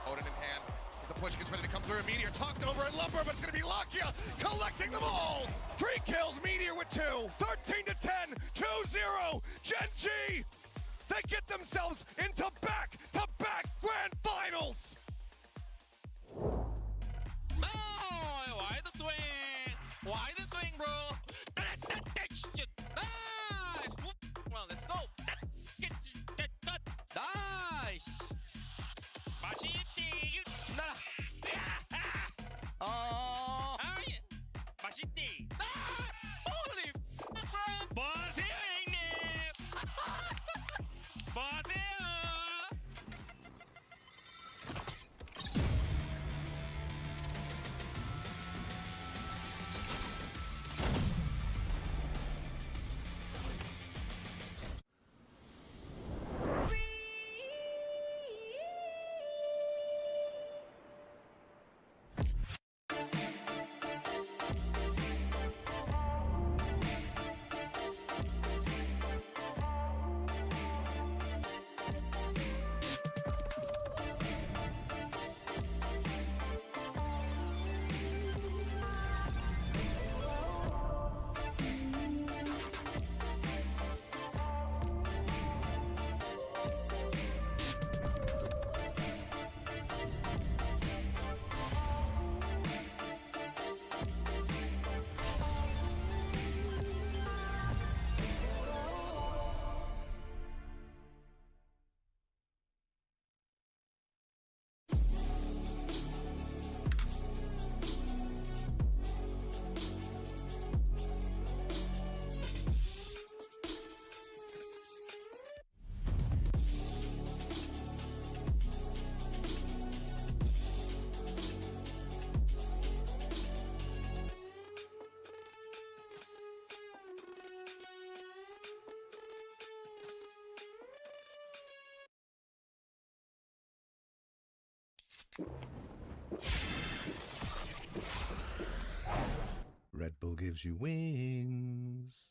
Odin in hand, as the push gets ready to come through. Meteor tucked over at Lumber, but it's gonna be Lakia collecting them all! 3 kills, Meteor with 2, 13-10, 2-0, Gen.G! They get themselves into back-to-back grand finals! Oh, why the swing? Why the swing, bro? Well, let's go. Nice. 맛있디. 나라. 아, 예. 맛있디. Holy f***, bro. 뭐하세요, 형님? 뭐하세요? Red Bull gives you wings.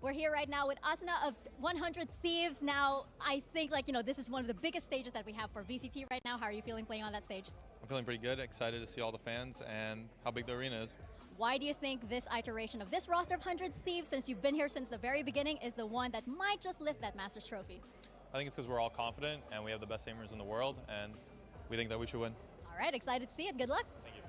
We're here right now with Asuna of 100 Thieves. Now, I think this is one of the biggest stages that we have for VCT right now. How are you feeling playing on that stage? I'm feeling pretty good, excited to see all the fans and how big the arena is. Why do you think this iteration of this roster of 100 Thieves, since you've been here since the very beginning, is the one that might just lift that Masters trophy? I think it's because we're all confident and we have the best aimers in the world, and we think that we should win. All right, excited to see it. Good luck. Thank you.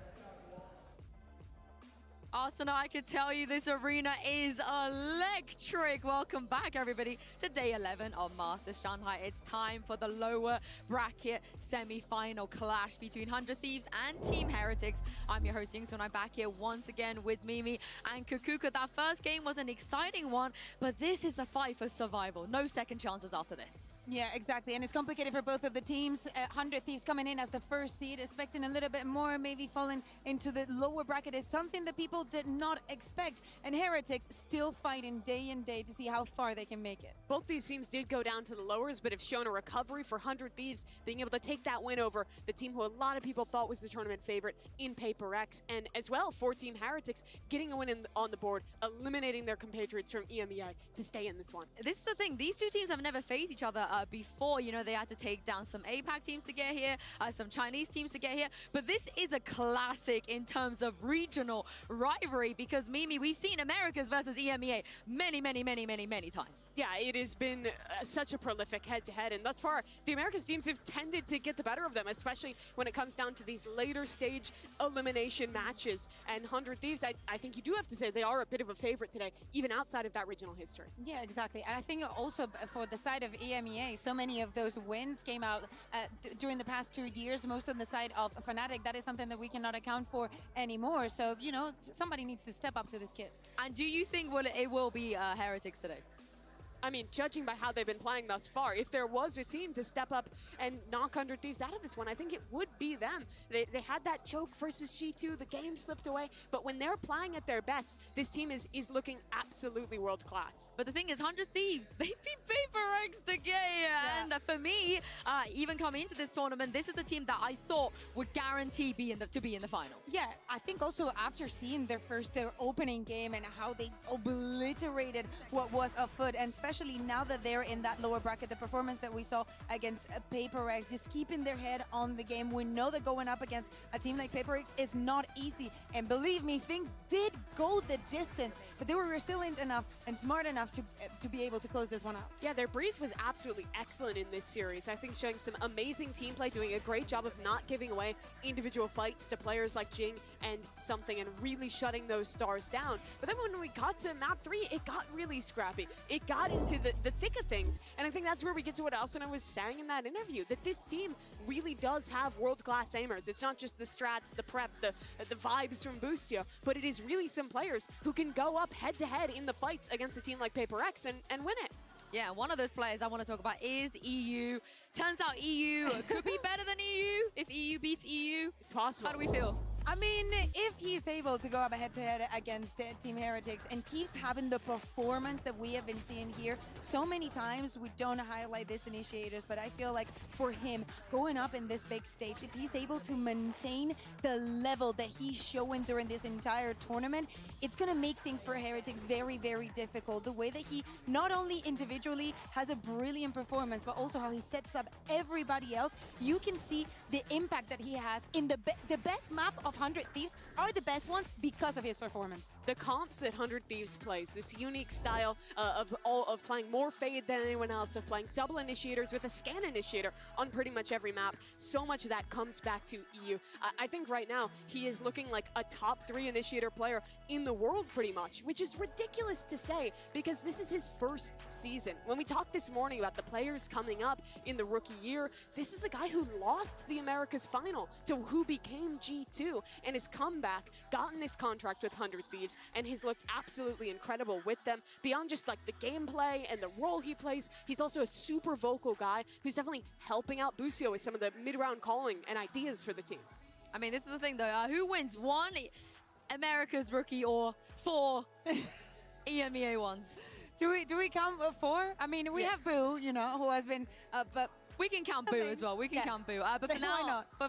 Asuna, I can tell you this arena is electric. Welcome back, everybody, to day 11 of Masters Shanghai. It's time for the lower bracket semi-final clash between 100 Thieves and Team Heretics. I'm your host, Yingsun. I'm back here once again with Mimi and Kukuka. That first game was an exciting one, but this is a fight for survival. No second chances after this. Yeah, exactly. And it's complicated for both of the teams. 100 Thieves coming in as the first seed, expecting a little bit more, maybe falling into the lower bracket is something that people did not expect. And Heretics still fighting day and day to see how far they can make it. Both these teams did go down to the lowers, but have shown a recovery for 100 Thieves, being able to take that win over the team who a lot of people thought was the tournament favorite in Paper X. And as well, for Team Heretics, getting a win on the board, eliminating their compatriots from EMEA to stay in this one. This is the thing. These two teams have never faced each other before. You know, they had to take down some APAC teams to get here, some Chinese teams to get here. But this is a classic in terms of regional rivalry because, Mimi, we've seen Americas versus EMEA many times. Yeah, it has been such a prolific head-to-head, and thus far, the Americas teams have tended to get the better of them, especially when it comes down to these later stage elimination matches. And 100 Thieves, I think you do have to say they are a bit of a favorite today, even outside of that regional history. Yeah, exactly. And I think also for the side of EMEA, so many of those wins came out during the past 2 years, most on the side of Fnatic. That is something that we cannot account for anymore. So, you know, somebody needs to step up to these kids. And do you think it will be Heretics today? I mean, judging by how they've been playing thus far, if there was a team to step up and knock 100 Thieves out of this one, I think it would be them. They had that choke versus G2, the game slipped away, but when they're playing at their best, this team is looking absolutely world-class. But the thing is, 100 Thieves, they beat Paper X to get here. Yeah. And for me, even coming into this tournament, this is the team that I thought would guarantee to be in the final. Yeah, I think also after seeing their opening game and how they obliterated what was afoot, and especially now that they're in that lower bracket, the performance that we saw against Paper X, just keeping their head on the game. We know that going up against a team like Paper X is not easy. And believe me, things did go the distance, but they were resilient enough and smart enough to be able to close this one out. Yeah, their breeze was absolutely excellent in this series. I think showing some amazing team play, doing a great job of not giving away individual fights to players like Jing and Something and really shutting those stars down. But then when we got to map 3, it got really scrappy. It got into the thick of things. And I think that's where we get to what Asuna was saying in that interview, that this team really does have world-class aimers. It's not just the strats, the prep, the vibes from Boostio, but it is really some players who can go up head-to-head in the fights against a team like Paper X and win it. Yeah, one of those players I want to talk about is EU. Turns out EU could be better than EU if EU beats EU. It's possible. How do we feel? I mean, if he's able to go up head-to-head against Team Heretics and keeps having the performance that we have been seeing here, so many times we don't highlight these initiators, but I feel like for him, going up in this big stage, if he's able to maintain the level that he's showing during this entire tournament, it's going to make things for Heretics very difficult. The way that he not only individually has a brilliant performance, but also how he sets up everybody else, you can see the impact that he has in the best map of 100 Thieves are the best ones because of his performance. The comps that 100 Thieves plays, this unique style of playing more Fade than anyone else, of playing double initiators with a scan initiator on pretty much every map, so much of that comes back to EU. I think right now he is looking like a top 3 initiator player in the world pretty much, which is ridiculous to say because this is his first season. When we talked this morning about the players coming up in the rookie year, this is a guy who lost the Americas final to who became G2 and has come back, gotten this contract with 100 Thieves, and has looked absolutely incredible with them. Beyond just like the gameplay and the role he plays, he's also a super vocal guy who's definitely helping out Boostio with some of the mid-round calling and ideas for the team. I mean, this is the thing though, who wins? 1 America's rookie or 4 EMEA ones? Do we count 4? I mean, we have Boo, you know, who has been, but we can count Boo as well. We can count Boo. But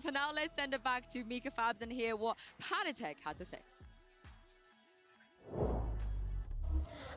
for now, let's send it back to Mika Fabs and hear what Panatek had to say.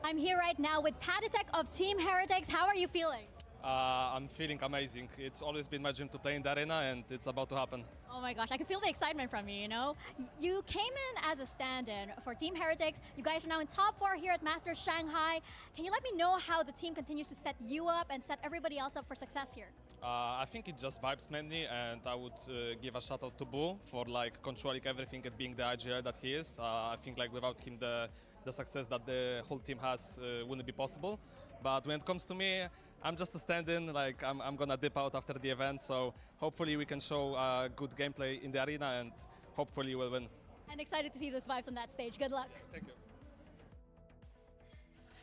I'm here right now with Patatek of Team Heretics. How are you feeling? I'm feeling amazing. It's always been my dream to play in the arena, and it's about to happen. Oh my gosh, I can feel the excitement from you, you know? You came in as a stand-in for Team Heretics. You guys are now in top 4 here at Masters Shanghai. Can you let me know how the team continues to set you up and set everybody else up for success here? I think it just vibes mainly, and I would give a shout out to Boo for like controlling everything and being the IGL that he is. I think like without him the success that the whole team has wouldn't be possible. But when it comes to me, I'm just a stand-in. Like I'm gonna dip out after the event, so hopefully we can show good gameplay in the arena, and hopefully we'll win. And excited to see those vibes on that stage. Good luck. Thank you.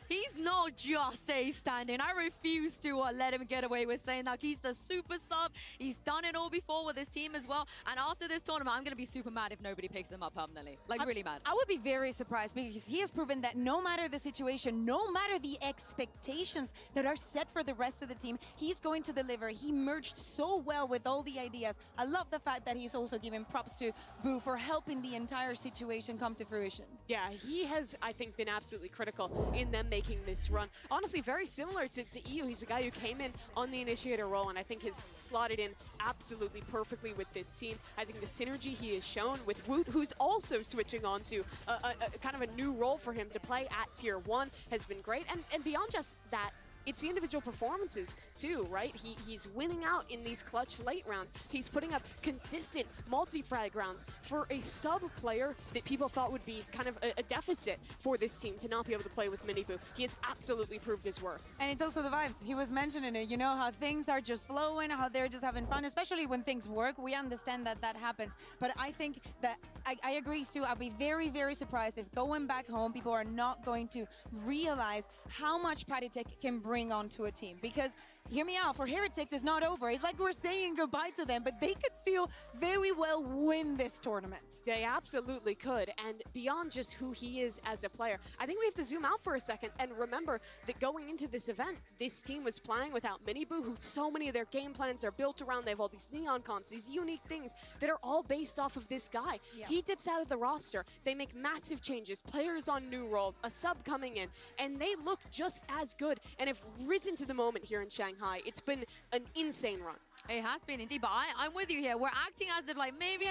He's not just a stand-in. I refuse to let him get away with saying that. He's the super sub. He's done it all before with his team as well. And after this tournament, I'm going to be super mad if nobody picks him up permanently. Like, really mad. I would be very surprised because he has proven that no matter the situation, no matter the expectations that are set for the rest of the team, he's going to deliver. He merged so well with all the ideas. I love the fact that he's also giving props to Boo for helping the entire situation come to fruition. Yeah, he has, I think, been absolutely critical in them making this run. Honestly, very similar to EU. He's a guy who came in on the initiator role and I think has slotted in absolutely perfectly with this team. I think the synergy he has shown with Woot, who's also switching on to a kind of a new role for him to play at Tier 1, has been great. And beyond just that, it's the individual performances too, right? He's winning out in these clutch late rounds. He's putting up consistent multi-frag rounds for a sub player that people thought would be kind of a deficit for this team to not be able to play with Miniboo. He has absolutely proved his worth. And it's also the vibes. He was mentioning it, you know, how things are just flowing, how they're just having fun, especially when things work. We understand that that happens. But I think that I agree, Sue. I'll be very, very surprised if going back home, people are not going to realize how much Patatek can bring onto a team. Because hear me out, for Heretics it's not over. It's like we're saying goodbye to them, but they could still very well win this tournament. They absolutely could. And beyond just who he is as a player, I think we have to zoom out for a second and remember that going into this event, this team was playing without Miniboo, who so many of their game plans are built around. They have all these neon cons, these unique things that are all based off of this guy. Yeah. He dips out of the roster. They make massive changes, players on new roles, a sub coming in, and they look just as good and have risen to the moment here in Shanghai. It's been an insane run. It has been indeed, but I'm with you here. We're acting as if like maybe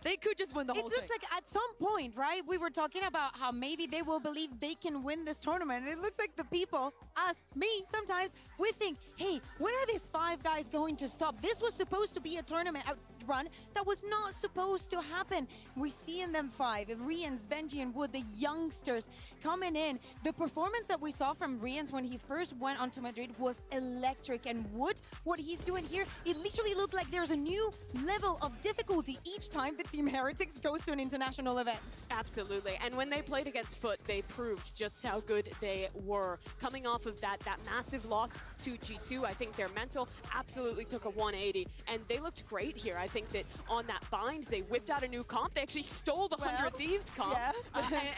they could just win the whole thing. It looks like at some point, right, we were talking about how maybe they will believe they can win this tournament. And it looks like the people, us, me, sometimes, we think, hey, when are these 5 guys going to stop? This was supposed to be a tournament run that was not supposed to happen. We see in them 5, Rians, Benji, and Wood, the youngsters coming in. The performance that we saw from Rians when he first went onto Madrid was electric. And Wood, what he's doing here, it literally looked like there's a new level of difficulty each time the Team Heretics goes to an international event. Absolutely. And when they played against Foot, they proved just how good they were. Coming off of that massive loss to G2, I think their mental absolutely took a 180. And they looked great here. I think that on that bind, they whipped out a new comp. They actually stole the 100 Thieves comp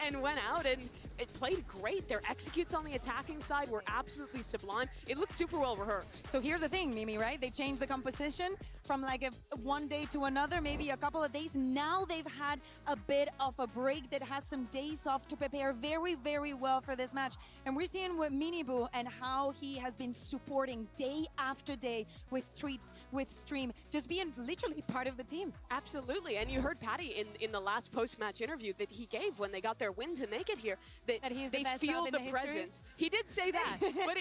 and went out and it played great. Their executes on the attacking side were absolutely sublime. It looked super well rehearsed. So here's the thing, Mimi, right? They changed the composition from like one day to another, maybe a couple of days. Now they've had a bit of a break that has some days off to prepare very, very well for this match. And we're seeing with Miniboo and how he has been supporting day after day with tweets, with stream, just being literally part of the team. Absolutely. And you heard Patty in the last post-match interview that he gave when they got their win to make it here, that he's they feel the presence. He did say that,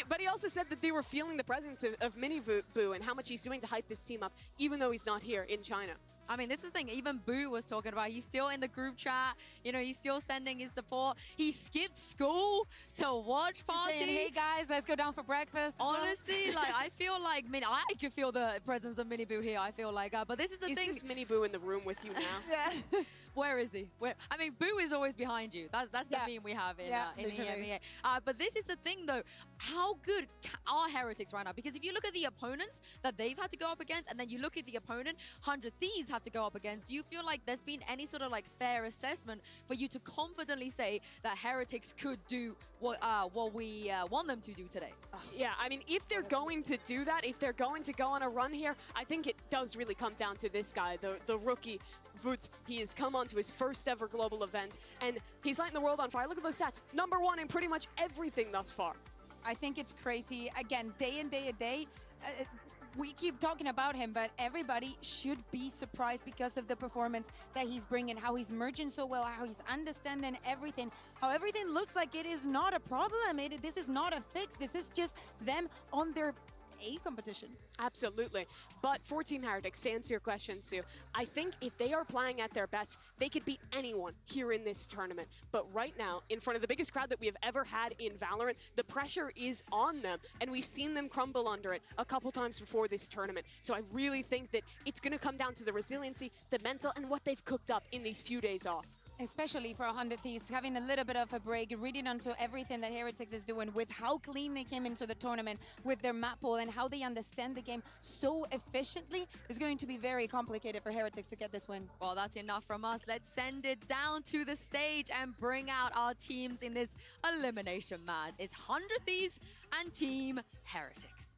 but he also said that they were feeling the presence of Miniboo and how much he's doing to hype this team up, even though he's not here in China. I mean, this is the thing, even Boo was talking about, he's still in the group chat, you know, he's still sending his support. He skipped school to watch party. Saying, hey guys, let's go down for breakfast. Honestly, like, I feel like, I can feel the presence of Miniboo here, I feel like. But this is the thing. Is this Miniboo in the room with you now? Yeah. Where is he? I mean, Boo is always behind you. That's the meme we have in EMEA. But this is the thing, though. How good are Heretics right now? Because if you look at the opponents that they've had to go up against, and then you look at the opponent 100 Thieves have to go up against, do you feel like there's been any sort of like fair assessment for you to confidently say that Heretics could do what we want them to do today? Yeah, I mean, if they're going to do that, if they're going to go on a run here, I think it does really come down to this guy, the rookie Voot. He has come onto his first ever global event, and he's lighting the world on fire. Look at those stats. #1 in pretty much everything thus far. I think it's crazy. Again, day in, day a day. We keep talking about him, but everybody should be surprised because of the performance that he's bringing, how he's merging so well, how he's understanding everything, how everything looks like it is not a problem. This is not a fix. This is just them on their A competition. Absolutely. But for Team Heretics, to answer your question, Sue, I think if they are playing at their best, they could beat anyone here in this tournament. But right now, in front of the biggest crowd that we have ever had in Valorant, the pressure is on them, and we've seen them crumble under it a couple times before this tournament. So I really think that it's going to come down to the resiliency, the mental, and what they've cooked up in these few days off. Especially for 100 Thieves, having a little bit of a break, reading onto everything that Heretics is doing, with how clean they came into the tournament, with their map pool and how they understand the game so efficiently, is going to be very complicated for Heretics to get this win. Well, that's enough from us. Let's send it down to the stage and bring out our teams in this elimination match. It's 100 Thieves and Team Heretics.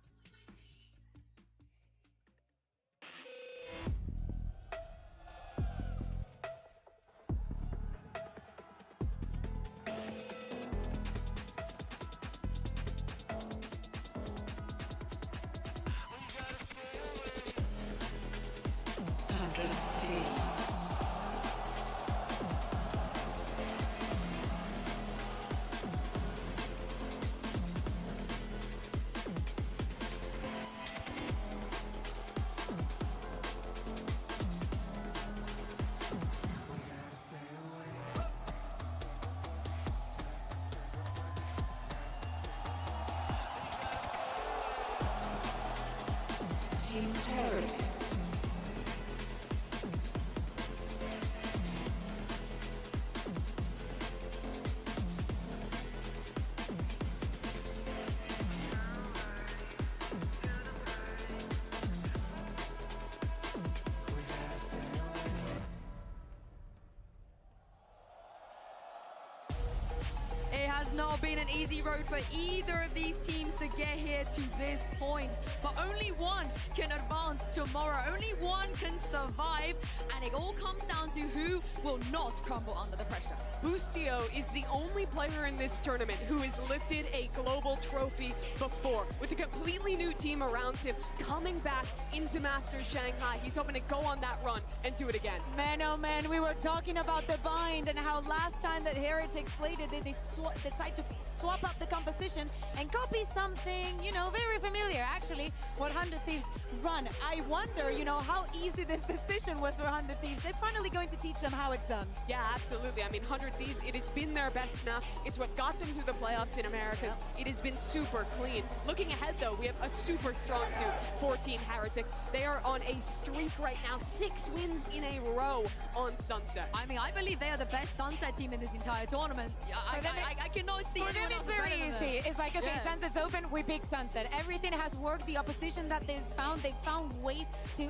Team Heretics. It has not been an easy road for either of these teams to get here to this point, but only one can advance tomorrow. Only one can survive, and it all comes down to who will not crumble under the pressure. Boostio is the only player in this tournament who has lifted a global trophy before, with a completely new team around him, coming back into Masters Shanghai. He's hoping to go on that run and do it again. Man, oh man, we were talking about the bind and how last time that Heretics played it, they decided to swap up the composition and copy something, you know, very familiar. Actually, what 100 Thieves run. I wonder, you know, how easy this decision was for 100 Thieves. They're finally going to teach them how it's done. Yeah, absolutely. I mean, 100 Thieves, it has been their best map. It's what got them through the playoffs in Americas. It has been super clean. Looking ahead, though, we have a super strong suit for Team Heretics. They are on a streak right now, 6 wins in a row on Sunset. I mean, I believe they are the best Sunset team in this entire tournament. I cannot see for them it's very easy. It's like, okay, Yeah. Sunset's open, we pick Sunset. Everything has worked. The opposition that they found ways to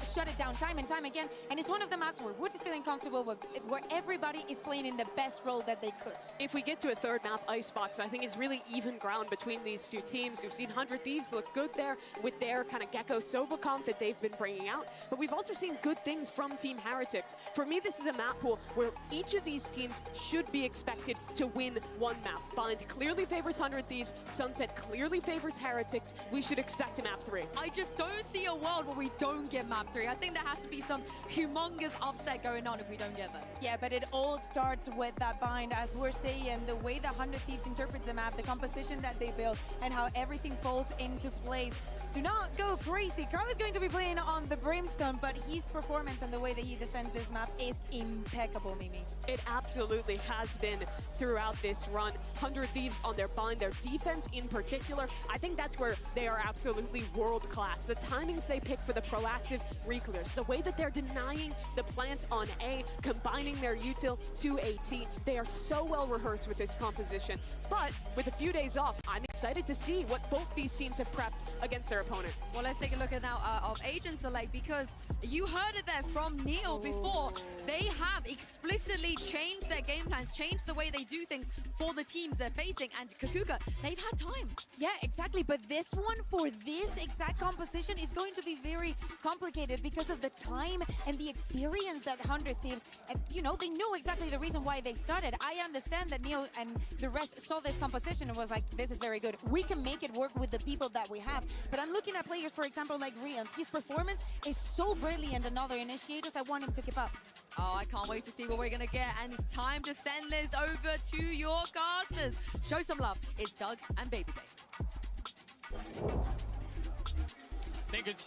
shut it down time and time again. And it's one of the maps where Wood is feeling comfortable, where everybody is playing in the best role that they could. If we get to a third map, Icebox, I think it's really even ground between these two teams. We've seen 100 Thieves look good there with their kind of Gecko Sova comp that they've been bringing out. But we've also seen good things from Team Heretics. For me, this is a map pool where each of these teams should be expected to win one map. Bind clearly favors 100 Thieves. Sunset clearly favors Heretics. We should expect a map 3. I just don't see a world where we don't get map 3. I think there has to be some humongous upset going on if we don't get that. Yeah, but it all starts with that bind, as we're saying, the way the 100 Thieves interprets the map, the composition that they build, and how everything falls into place. Do not go crazy. Crow is going to be playing on the Brimstone, but his performance and the way that he defends this map is impeccable, Mimi. It absolutely has been throughout this run. 100 Thieves on their bind, their defense in particular, I think that's where they are absolutely world class. The timings they pick for the proactive reclears, the way that they're denying the plants on A, combining their util to AT, they are so well rehearsed with this composition. But with a few days off, I'm excited to see what both these teams have prepped against their opponent. Well, let's take a look at now of Agent Select, because you heard it there from Neil before. They have explicitly changed their game plans, changed the way they do things for the teams they're facing. And Kakuka, they've had time. Yeah, exactly. But this one, for this exact composition, is going to be very complicated because of the time and the experience that 100 Thieves, and you know, they know exactly the reason why they started. I understand that Neil and the rest saw this composition and was like, this is very good. We can make it work with the people that we have. But I'm looking at players, for example, like Rian's. His performance is so brilliant, and other initiators, I want him to keep up. Oh, I can't wait to see what we're going to get. And it's time to send this over to your casters. Show some love. It's Doug and Baby Bay.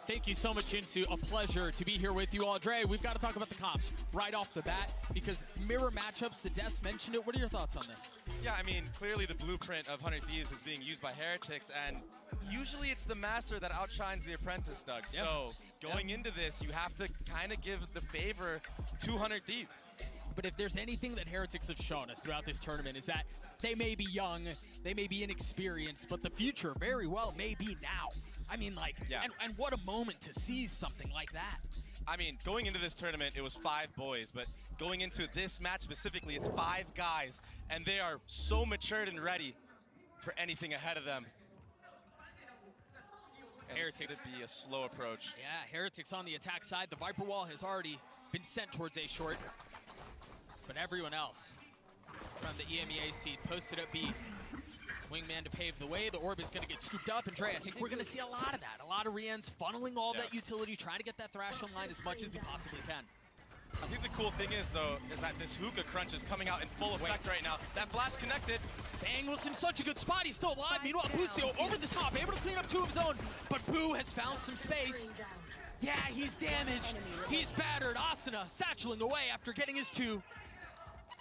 Thank you so much, Jinsu. A pleasure to be here with you all. Dre, we've got to talk about the comps right off the bat, because mirror matchups, the Des mentioned it. What are your thoughts on this? Yeah, I mean, clearly the blueprint of 100 Thieves is being used by Heretics, and usually it's the master that outshines the apprentice, Doug. Yep. So going into this, you have to kind of give the favor to 100 Thieves. But if there's anything that Heretics have shown us throughout this tournament, is that they may be young, they may be inexperienced, but the future very well may be now. I mean, like, and what a moment to seize something like that. I mean, going into this tournament, it was 5 boys, but going into this match specifically, it's 5 guys, and they are so matured and ready for anything ahead of them. And Heretics. It's gonna be a slow approach. Yeah, Heretics on the attack side. The Viper Wall has already been sent towards A short, but everyone else from the EMEA seed posted up B. Wingman to pave the way. The orb is going to get scooped up, and Dre, I think we're going to see a lot of that. A lot of Rians funneling all that utility, trying to get that Thrash online as much as he possibly can. I think the cool thing is, though, is that this hookah crunch is coming out in full effect right now. That flash connected. Bang was in such a good spot. He's still alive. Meanwhile, Busio over the top, able to clean up 2 of his own, but Boo has found some space. Yeah, he's damaged. He's battered. Asuna satcheling away after getting his 2,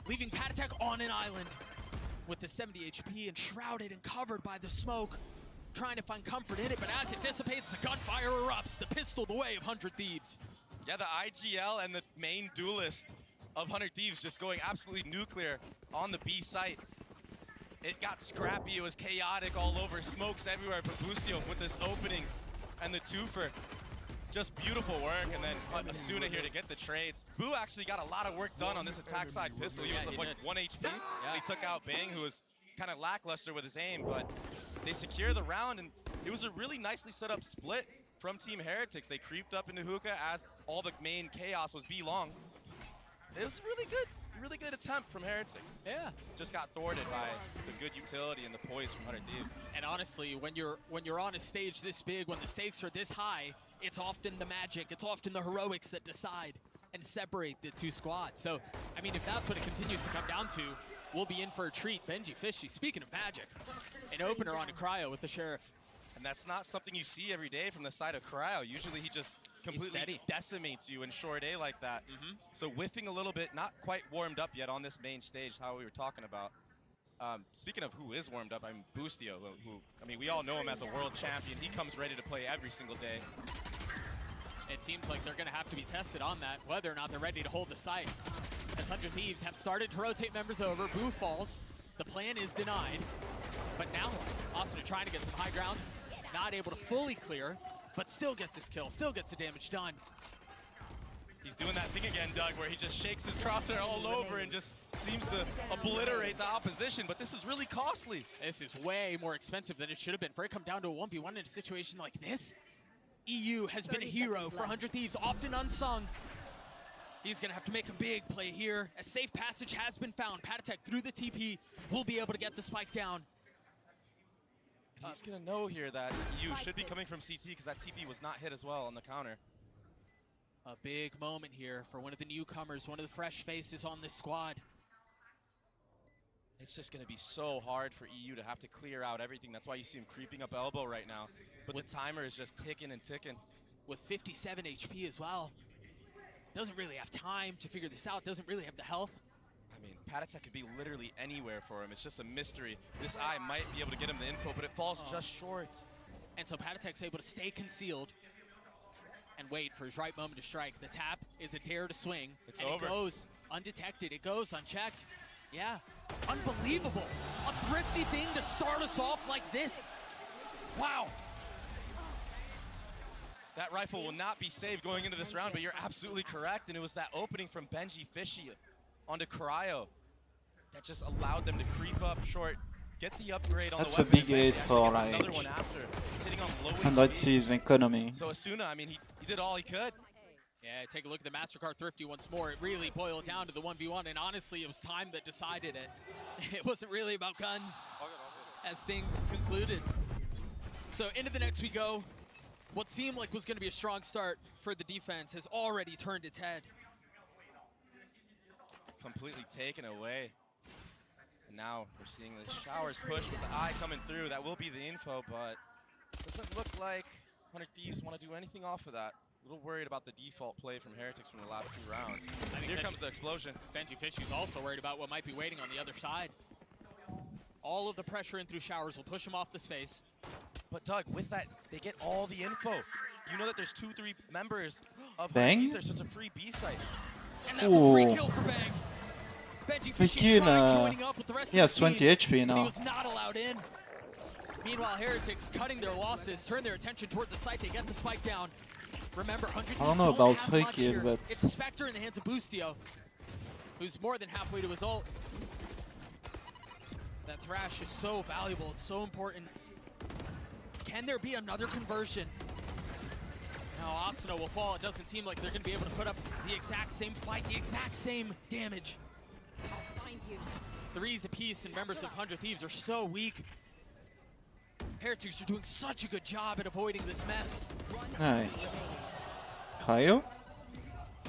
leaving Patatek on an island with the 70 HP and shrouded and covered by the smoke, trying to find comfort in it, but as it dissipates, the gunfire erupts, the pistol the way of 100 Thieves. Yeah, the IGL and the main duelist of 100 Thieves just going absolutely nuclear on the B site. It got scrappy, it was chaotic all over, smokes everywhere for Busio with this opening and the 2-fer. Just beautiful work, and then Asuna here to get the trades. Boo actually got a lot of work done on this attack side pistol. He was like 1 HP. He took out Bang, who was kind of lackluster with his aim, but they secure the round, and it was a really nicely set up split from Team Heretics. They creeped up into hookah as all the main chaos was B long. It was really good attempt from Heretics. Yeah. Just got thwarted by the good utility and the poise from 100 Thieves. And honestly, when you're on a stage this big, when the stakes are this high, it's often the magic, it's often the heroics that decide and separate the 2 squads. So, I mean, if that's what it continues to come down to, we'll be in for a treat. Benji Fishy, speaking of magic, an opener on a Cryo with the Sheriff. And that's not something you see every day from the side of Cryo. Usually he just completely decimates you in short A like that. So whiffing a little bit, not quite warmed up yet on this main stage, how we were talking about. Speaking of who is warmed up, I mean, Busio, who, I mean, we all know him as a world champion. He comes ready to play every single day. It seems like they're going to have to be tested on that, whether or not they're ready to hold the site. As 100 Thieves have started to rotate members over, Boo falls. The plan is denied. But now, Asuna trying to get some high ground. Not able to fully clear, but still gets his kill, still gets the damage done. He's doing that thing again, Doug, where he just shakes his crosshair all over and just seems to obliterate the opposition, but this is really costly. This is way more expensive than it should have been. For it to come down to a 1v1 in a situation like this, EU has been a hero for 100 Thieves, often unsung. He's going to have to make a big play here. A safe passage has been found. Patatek through the TP will be able to get the spike down. And he's going to know here that EU should be coming from CT because that TP was not hit as well on the counter. A big moment here for one of the newcomers, one of the fresh faces on this squad. It's just going to be so hard for EU to have to clear out everything. That's why you see him creeping up elbow right now. But the timer is just ticking and ticking. With 57 HP as well. Doesn't really have time to figure this out. Doesn't really have the health. I mean, Patatek could be literally anywhere for him. It's just a mystery. This eye might be able to get him the info, but it falls just short. And so Patatek's able to stay concealed and wait for his right moment to strike. The tap is a dare to swing. It's and over. It goes undetected. It goes unchecked. Yeah, unbelievable. A thrifty thing to start us off like this. Wow. That rifle will not be saved going into this round, but you're absolutely correct. And it was that opening from Gen.G Fishy onto Cryo that just allowed them to creep up short, get the upgrade on That's the a weapon. big aid for like another one after, sitting on low 100 HP. Thieves economy. So Asuna, I mean, he did all he could. Yeah, take a look at the MasterCard Thrifty once more. It really boiled down to the 1v1, and honestly, it was time that decided it. It wasn't really about guns as things concluded. So into the next we go. What seemed like was going to be a strong start for the defense has already turned its head. Completely taken away. And now we're seeing the showers pushed with the eye coming through. That will be the info, but doesn't look like 100 Thieves want to do anything off of that. A little worried about the default play from Heretics from the last 2 rounds. Here comes the explosion. Gen.G Fishy's also worried about what might be waiting on the other side. All of the pressure in through showers will push him off the space. But Doug, with that, they get all the info. You know that there's 2-3 members of Bang? Thieves. There's just a free B site. And that's a free kill for Bang. Gen.G Fishy tried joining up with the rest he has of the 20 team, HP but he now. was not allowed in. Meanwhile, Heretics cutting their losses, turn their attention towards the site. They get the spike down. Remember, 100 I don't know about free much kill, here. but It's Spectre in the hands of Boostio, who's more than halfway to his ult. That Thrash is so valuable. It's so important. Can there be another conversion? Now Asuna will fall. It doesn't seem like they're going to be able to put up the exact same fight, the exact same damage. I'll find you. 3s apiece, and members of 100 Thieves are so weak. Heretics are doing such a good job at avoiding this mess. Nice. Cryo?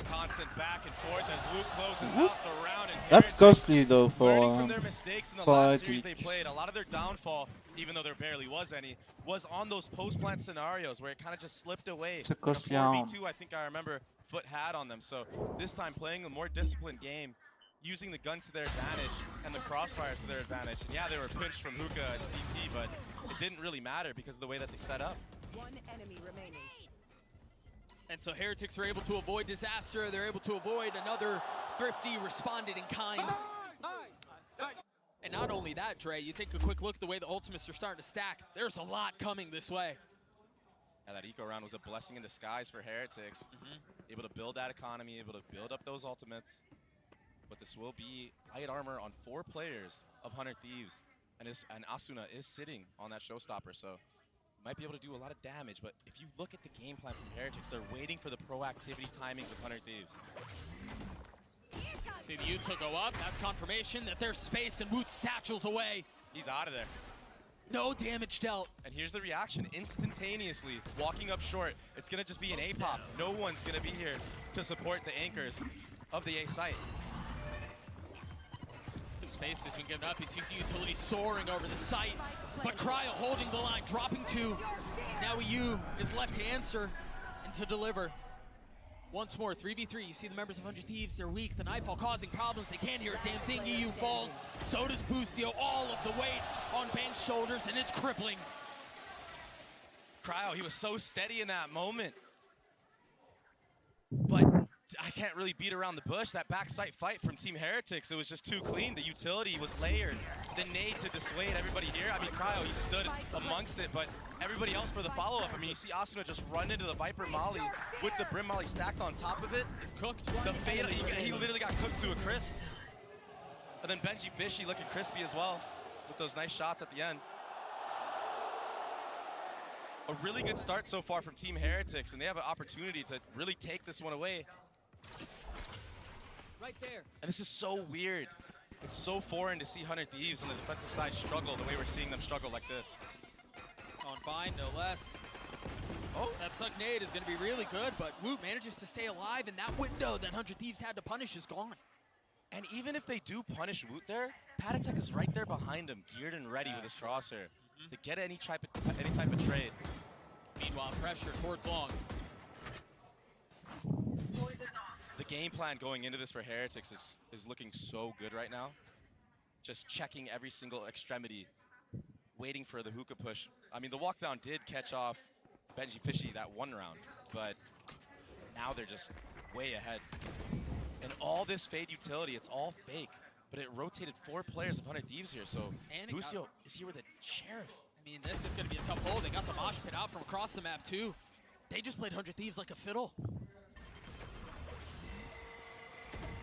Constant back and forth as Luke closes out the round. And That's costly though learning from for their mistakes in the for last series they Heretics. played. A lot of their downfall, even though there barely was any, was on those post-plant scenarios where it kind of just slipped away. It's a In costly 4v2, I think I remember Foot had on them. So this time playing a more disciplined game, using the guns to their advantage and the crossfires to their advantage. And yeah, they were pinched from Hookah and CT, but it didn't really matter because of the way that they set up. One enemy remaining. And so Heretics are able to avoid disaster. They're able to avoid another Thrifty responded in kind. And not only that, Dre, you take a quick look at the way the ultimates are starting to stack. There's a lot coming this way. Yeah, that eco round was a blessing in disguise for Heretics. Able to build that economy, able to build up those ultimates. But this will be light armor on 4 players of 100 Thieves. And Asuna is sitting on that showstopper, so might be able to do a lot of damage. But if you look at the game plan from Heretics, they're waiting for the proactivity timings of 100 Thieves. See the Utah go up. That's confirmation that there's space, and Woot satchels away. He's out of there. No damage dealt. And here's the reaction, instantaneously, walking up short. It's gonna just be an A-pop. No one's gonna be here to support the anchors of the A site. The space has been given up. It's using utility soaring over the site. But Cryo holding the line, dropping 2. Now EU is left to answer and to deliver. Once more, 3v3. You see the members of 100 Thieves, they're weak. The Nightfall causing problems. They can't hear a damn thing. EU falls. So does Boostio. All of the weight on Bang's shoulders, and it's crippling. Cryo, he was so steady in that moment. But I can't really beat around the bush. That backside fight from Team Heretics, it was just too clean. The utility was layered. The nade to dissuade everybody here. I mean, Cryo, he stood amongst it, but everybody else for the follow-up. I mean, you see Asuna just run into the Viper Molly with the Brim Molly stacked on top of it. It's cooked. The fade, he literally got cooked to a crisp. And then Gen.G Fishy looking crispy as well with those nice shots at the end. A really good start so far from Team Heretics, and they have an opportunity to really take this one away. Right there. And this is so weird. It's so foreign to see 100 Thieves on the defensive side struggle the way we're seeing them struggle like this. On bind, no less. Oh, that suck nade is going to be really good, but Woot manages to stay alive, and that window that 100 Thieves had to punish is gone. And even if they do punish Woot there, Patatek is right there behind him, geared and ready with his crosshair to get any type of trade. Meanwhile, pressure towards long. The game plan going into this for Heretics is looking so good right now. Just checking every single extremity, waiting for the hookah push. I mean, the walkdown did catch off Gen.G Fishy that 1 round, but now they're just way ahead. And all this fade utility, it's all fake. but it rotated 4 players of 100 Thieves here, so And Lucio is here with a sheriff. I mean, this is going to be a tough hold. They got the mosh pit out from across the map, too. They just played 100 Thieves like a fiddle.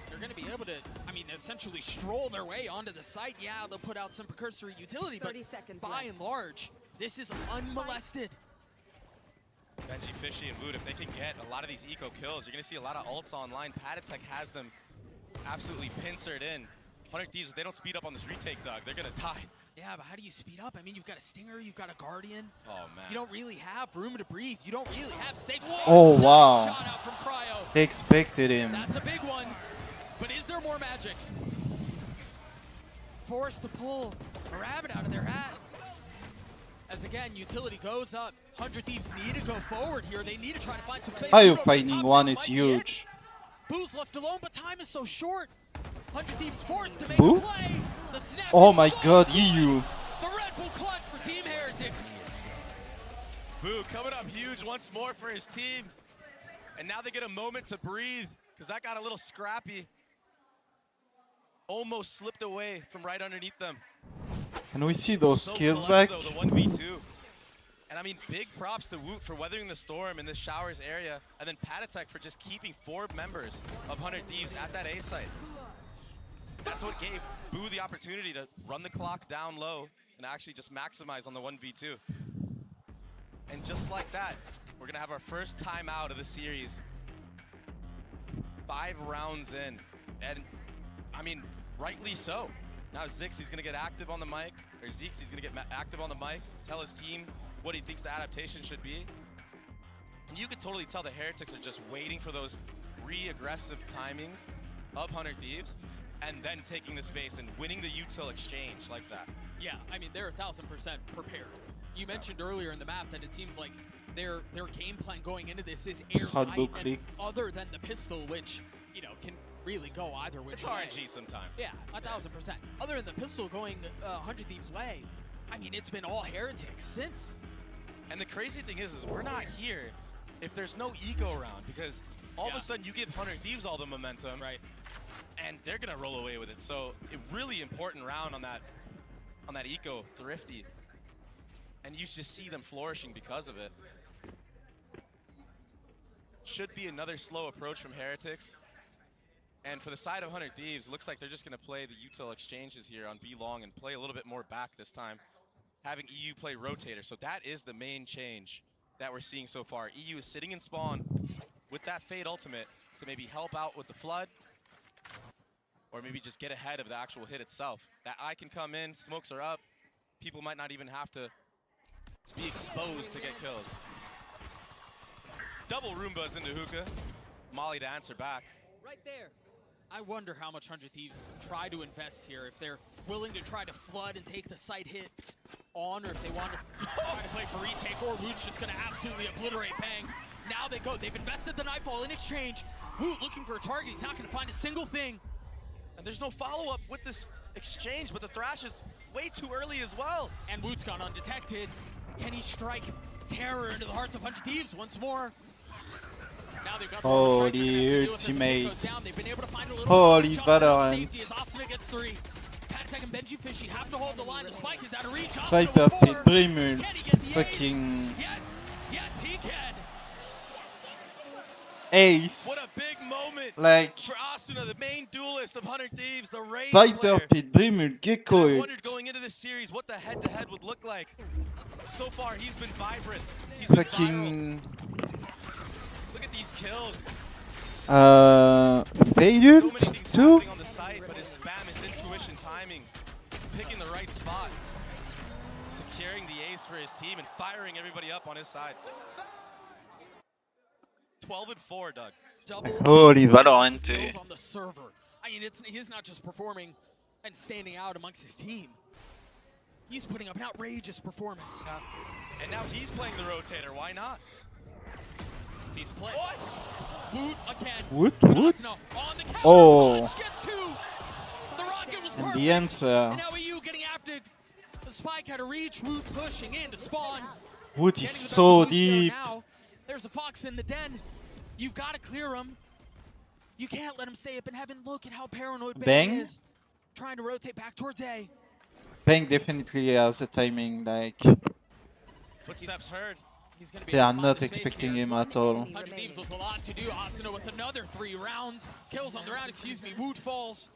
They're going to be able to, I mean, essentially stroll their way onto the site. Yeah, they'll put out some precursory utility, but by and large, this is unmolested. Gen.G, Fishy, and Wood, if they can get a lot of these eco kills, you're going to see a lot of ults online. Patatek has them absolutely pincered in. 100 Thieves, if they don't speed up on this retake, Doug, they're going to die. Yeah, but how do you speed up? I mean, you've got a Stinger, you've got a Guardian. Oh, man. You don't really have room to breathe. You don't really have safe space. Oh, wow. Shot out from Cryo. They expected him. That's a big one. But is there more magic? Forced to pull a rabbit out of their hat. As again, utility goes up. 100 Thieves need to go forward here. They need to try to find some space. Are fighting one is huge. Boo's left alone, but time is so short. 100 Thieves forced to make Boo? a play. The snap Oh is my so god, good. EU. The Red Bull clutch for Team Heretics. Boo coming up huge once more for his team. And now they get a moment to breathe, because that got a little scrappy. Almost slipped away from right underneath them. Can we see those So skills clutch, back? though, the 1v2. And I mean, big props to Woot for weathering the storm in this Showers area, and then Patatek for just keeping 4 members of 100 Thieves at that A site. That's what gave Boo the opportunity to run the clock down low and actually just maximize on the 1v2. And just like that, we're gonna have our first timeout of the series. 5 rounds in, and I mean, rightly so. Now Zixie's gonna get active on the mic, or Zeke's gonna get active on the mic, tell his team what he thinks the adaptation should be. And you could totally tell the Heretics are just waiting for those re-aggressive timings of 100 Thieves, and then taking the space and winning the util exchange like that. Yeah, I mean, they're 1000% prepared. You mentioned earlier in the map that it seems like their game plan going into this is airtight, and other than the pistol, which, you know, can really go either way. It's RNG sometimes. Yeah, 1000%. Other than the pistol going 100 Thieves' way, I mean, it's been all Heretics since. And the crazy thing is we're not here if there's no eco around, because all of a sudden you give 100 Thieves all the momentum, right? And they're gonna roll away with it. So a really important round on that eco, Thrifty. And you just see them flourishing because of it. Should be another slow approach from Heretics. And for the side of 100 Thieves, it looks like they're just gonna play the util exchanges here on B long and play a little bit more back this time, having EU play rotator. So that is the main change that we're seeing so far. EU is sitting in spawn with that Fade ultimate to maybe help out with the flood, or maybe just get ahead of the actual hit itself. That eye can come in, smokes are up, people might not even have to be exposed to get kills. Double Roombas into Hookah. Molly to answer back. Right there. I wonder how much 100 Thieves try to invest here, if they're willing to try to flood and take the side hit on, or if they want to try to play for retake, or Woot's just going to absolutely obliterate Bang. Now they go. They've invested the Nightfall in exchange. Woot looking for a target. He's not going to find a single thing. And there's no follow-up with this exchange, but the Thrash is way too early as well. And Woot's gone undetected. Can he strike terror into the hearts of 100 Thieves once more? Now they've got holy ultimate. Holy Valorant. Asuna gets 3. Patatek and Benji Fishy have to hold the line. The spike is out of reach. Viper Pit, Brimult, fucking Yes, he can. Ace. What a big moment Like for Asuna, the main duelist of 100 Thieves, the Raid Viper player. Pit, Brimult, Gecko I ult. wondered going into this series what the head-to-head would look like. So far, he's been vibrant. He's been Fucking Look at these kills. Fade So ult many things too? happening on the site, but his spam, his intuition timings, picking the right spot, securing the ace for his team, and firing everybody up on his side. 12-4, Doug. Holy Valorant. Skills on the server. I mean, he's not just performing and standing out amongst his team. He's putting up an outrageous performance. And now he's playing the rotator. Why not? He's playing. What? Woot again. Woot? On the counter. Oh. Gets 2. The rocket was And perfect. the answer. And now EU getting after the spike had a reach. Woot pushing in to spawn. Woot is so deep. Now, there's a fox in the den. You've got to clear him. You can't let him stay up in heaven. Look at how paranoid Bang Bang? is. Trying to rotate back towards A. Bang definitely has the timing, like... Footsteps heard. He's gonna be They able are to find not the space expecting here. him at all. 100 Thieves was a lot to do. Asuna with another 3 rounds. Kills on the round, excuse me. Wood falls.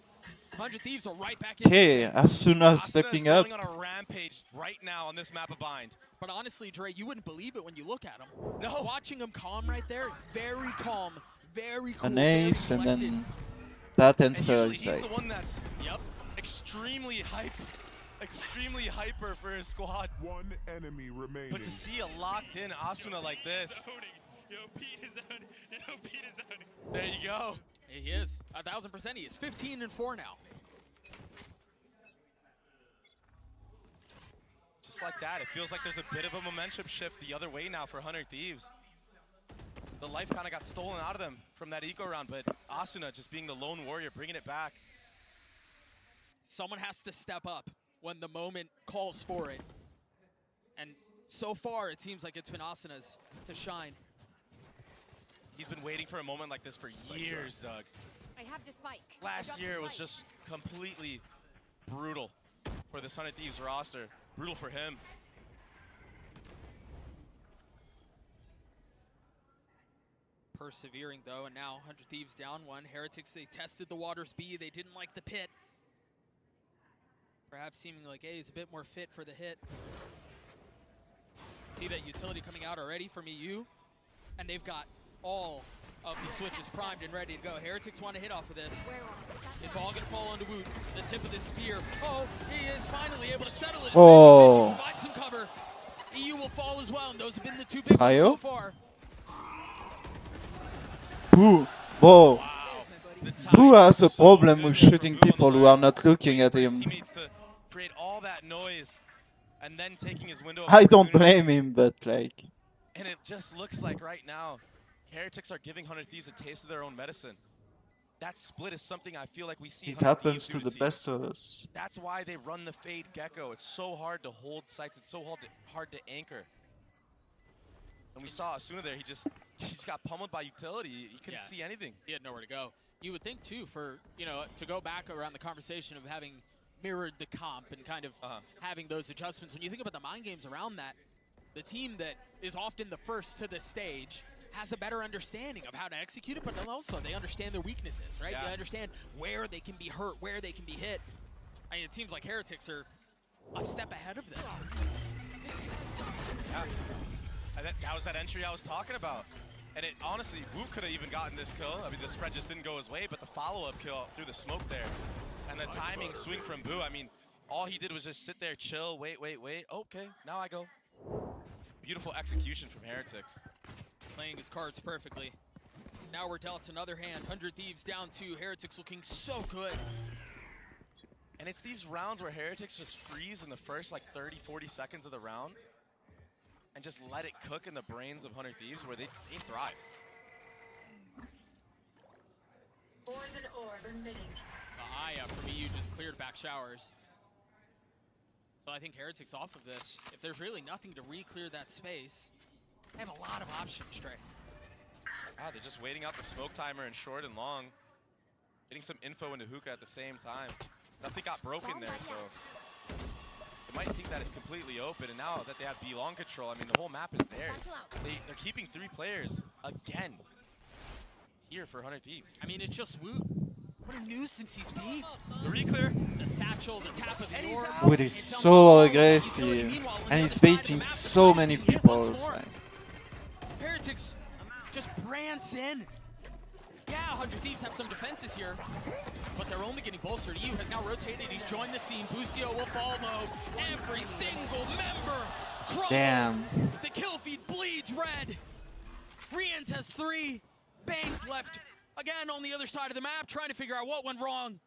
100 Thieves are right back in. Okay, Asuna stepping up. Going on a rampage right now on this map of Bind. But honestly, Dre, you wouldn't believe it when you look at him. No. Watching him calm right there, very calm, very cool. An ace, and then that answer is He's like... the one that's extremely hyper for his squad. One enemy remaining. But to see a locked in Asuna like this. Yo, Pete is owning. Yo, Pete is owning. There you go. He is. 1,000%. He is 15-4 now. Just like that, it feels like there's a bit of a momentum shift the other way now for 100 Thieves. The life kind of got stolen out of them from that eco round, but Asuna just being the lone warrior, bringing it back. Someone has to step up when the moment calls for it. And so far, it seems like it's been Asuna's to shine. He's been waiting for a moment like this for years, Doug. I have the spike. Last year was just completely brutal for this 100 Thieves roster. Brutal for him. Persevering though, and now 100 Thieves down 1. Heretics, they tested the waters B. They didn't like the pit. Perhaps seeming like A is a bit more fit for the hit. See that utility coming out already from EU. And they've got all of the switches primed and ready to go. Heretics want to hit off of this. It's all going to fall onto Woot. The tip of the spear. Oh, he is finally able to settle it. Oh. Provide some cover. EU will fall as well, and those have been the 2 big ones so far. Boo! Whoa! Boo has a problem with shooting people who are not looking at him. Teammates to create all that noise and then taking his window. I don't blame him, but like... And it just looks like right now, Heretics are giving 100 Thieves a taste of their own medicine. That split is something I feel like we see. It happens to the best of us. That's why they run the Fade Gecko. It's so hard to hold sights. It's so hard to anchor. And we saw Asuna there. He just got pummeled by utility. He couldn't see anything. He had nowhere to go. You would think too, for to go back around the conversation of having mirrored the comp and kind of having those adjustments. When you think about the mind games around that, the team that is often the first to the stage has a better understanding of how to execute it, but then also they understand their weaknesses, right? Yeah. They understand where they can be hurt, where they can be hit. I mean, it seems like Heretics are a step ahead of this. Yeah. That was that entry I was talking about. And it honestly, Wu could have even gotten this kill. I mean, the spread just didn't go his way, but the follow-up kill through the smoke there. And the timing swing from Boo, I mean, all he did was just sit there, chill, wait. Okay, now I go. Beautiful execution from Heretics. Playing his cards perfectly. Now we're dealt another hand. 100 Thieves down 2. Heretics looking so good. And it's these rounds where Heretics just freeze in the first like 30, 40 seconds of the round and just let it cook in the brains of 100 Thieves where they thrive. Poison orb emitting. Aya from EU just cleared back showers. So I think Heretics off of this. If there's really nothing to re-clear that space, they have a lot of options, Trey. They're just waiting out the smoke timer in short and long. Getting some info into hookah at the same time. Nothing got broken there, so they might think that it's completely open. And now that they have B long control, I mean, the whole map is theirs. They're keeping 3 players again here for 100 Thieves. I mean, it's just Woot. What a nuisance he's being. The re-clear. The satchel, the tap of the orb. Wood is so aggressive, and he's baiting so many people. Heretics just brands in. Yeah, 100 Thieves have some defenses here, but they're only getting bolstered. EU has now rotated. He's joined the scene. Boostio will follow. Every single member crumbles. Damn. The kill feed bleeds red. Rians has 3. Bangs left again on the other side of the map, trying to figure out what went wrong.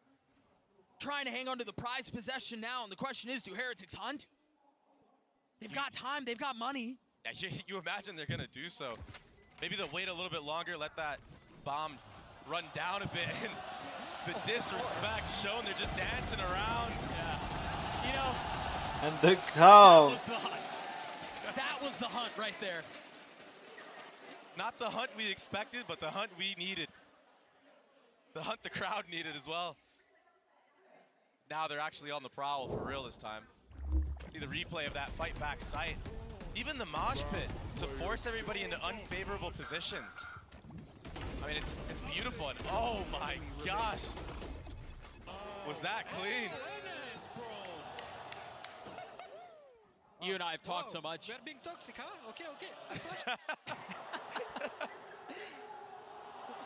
Trying to hang on to the prize possession now, and the question is, do Heretics hunt? They've got time. They've got money. Yeah, you imagine they're gonna do so. Maybe they'll wait a little bit longer, let that bomb run down a bit, and the disrespect shown. They're just dancing around. Yeah, you know. And the crowd. That was the hunt. That was the hunt right there. Not the hunt we expected, but the hunt we needed. The hunt the crowd needed as well. now they're actually on the prowl for real this time. See the replay of that fight back sight. Even the mosh pit to force everybody into unfavorable positions. I mean, it's beautiful, and oh my gosh. Was that clean? You and I have talked so much. We're being toxic, huh? Okay, okay. I flushed.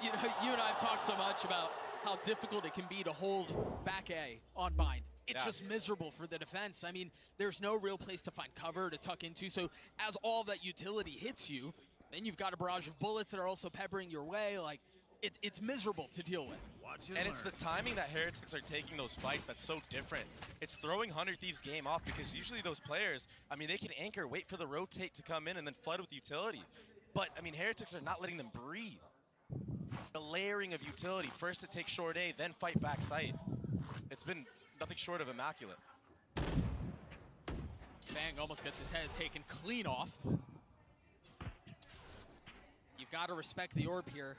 You know, you and I have talked so much about how difficult it can be to hold back A on bind. It's just miserable for the defense. I mean, there's no real place to find cover to tuck into. So as all that utility hits you, then you've got a barrage of bullets that are also peppering your way. Like, it's miserable to deal with. And it's the timing that Heretics are taking those fights that's so different. It's throwing 100 Thieves' game off because usually those players, I mean, they can anchor, wait for the rotate to come in, and then flood with utility. But, I mean, Heretics are not letting them breathe. The layering of utility, first to take short A, then fight back sight. It's been nothing short of immaculate. Bang almost gets his head taken clean off. You've got to respect the orb here.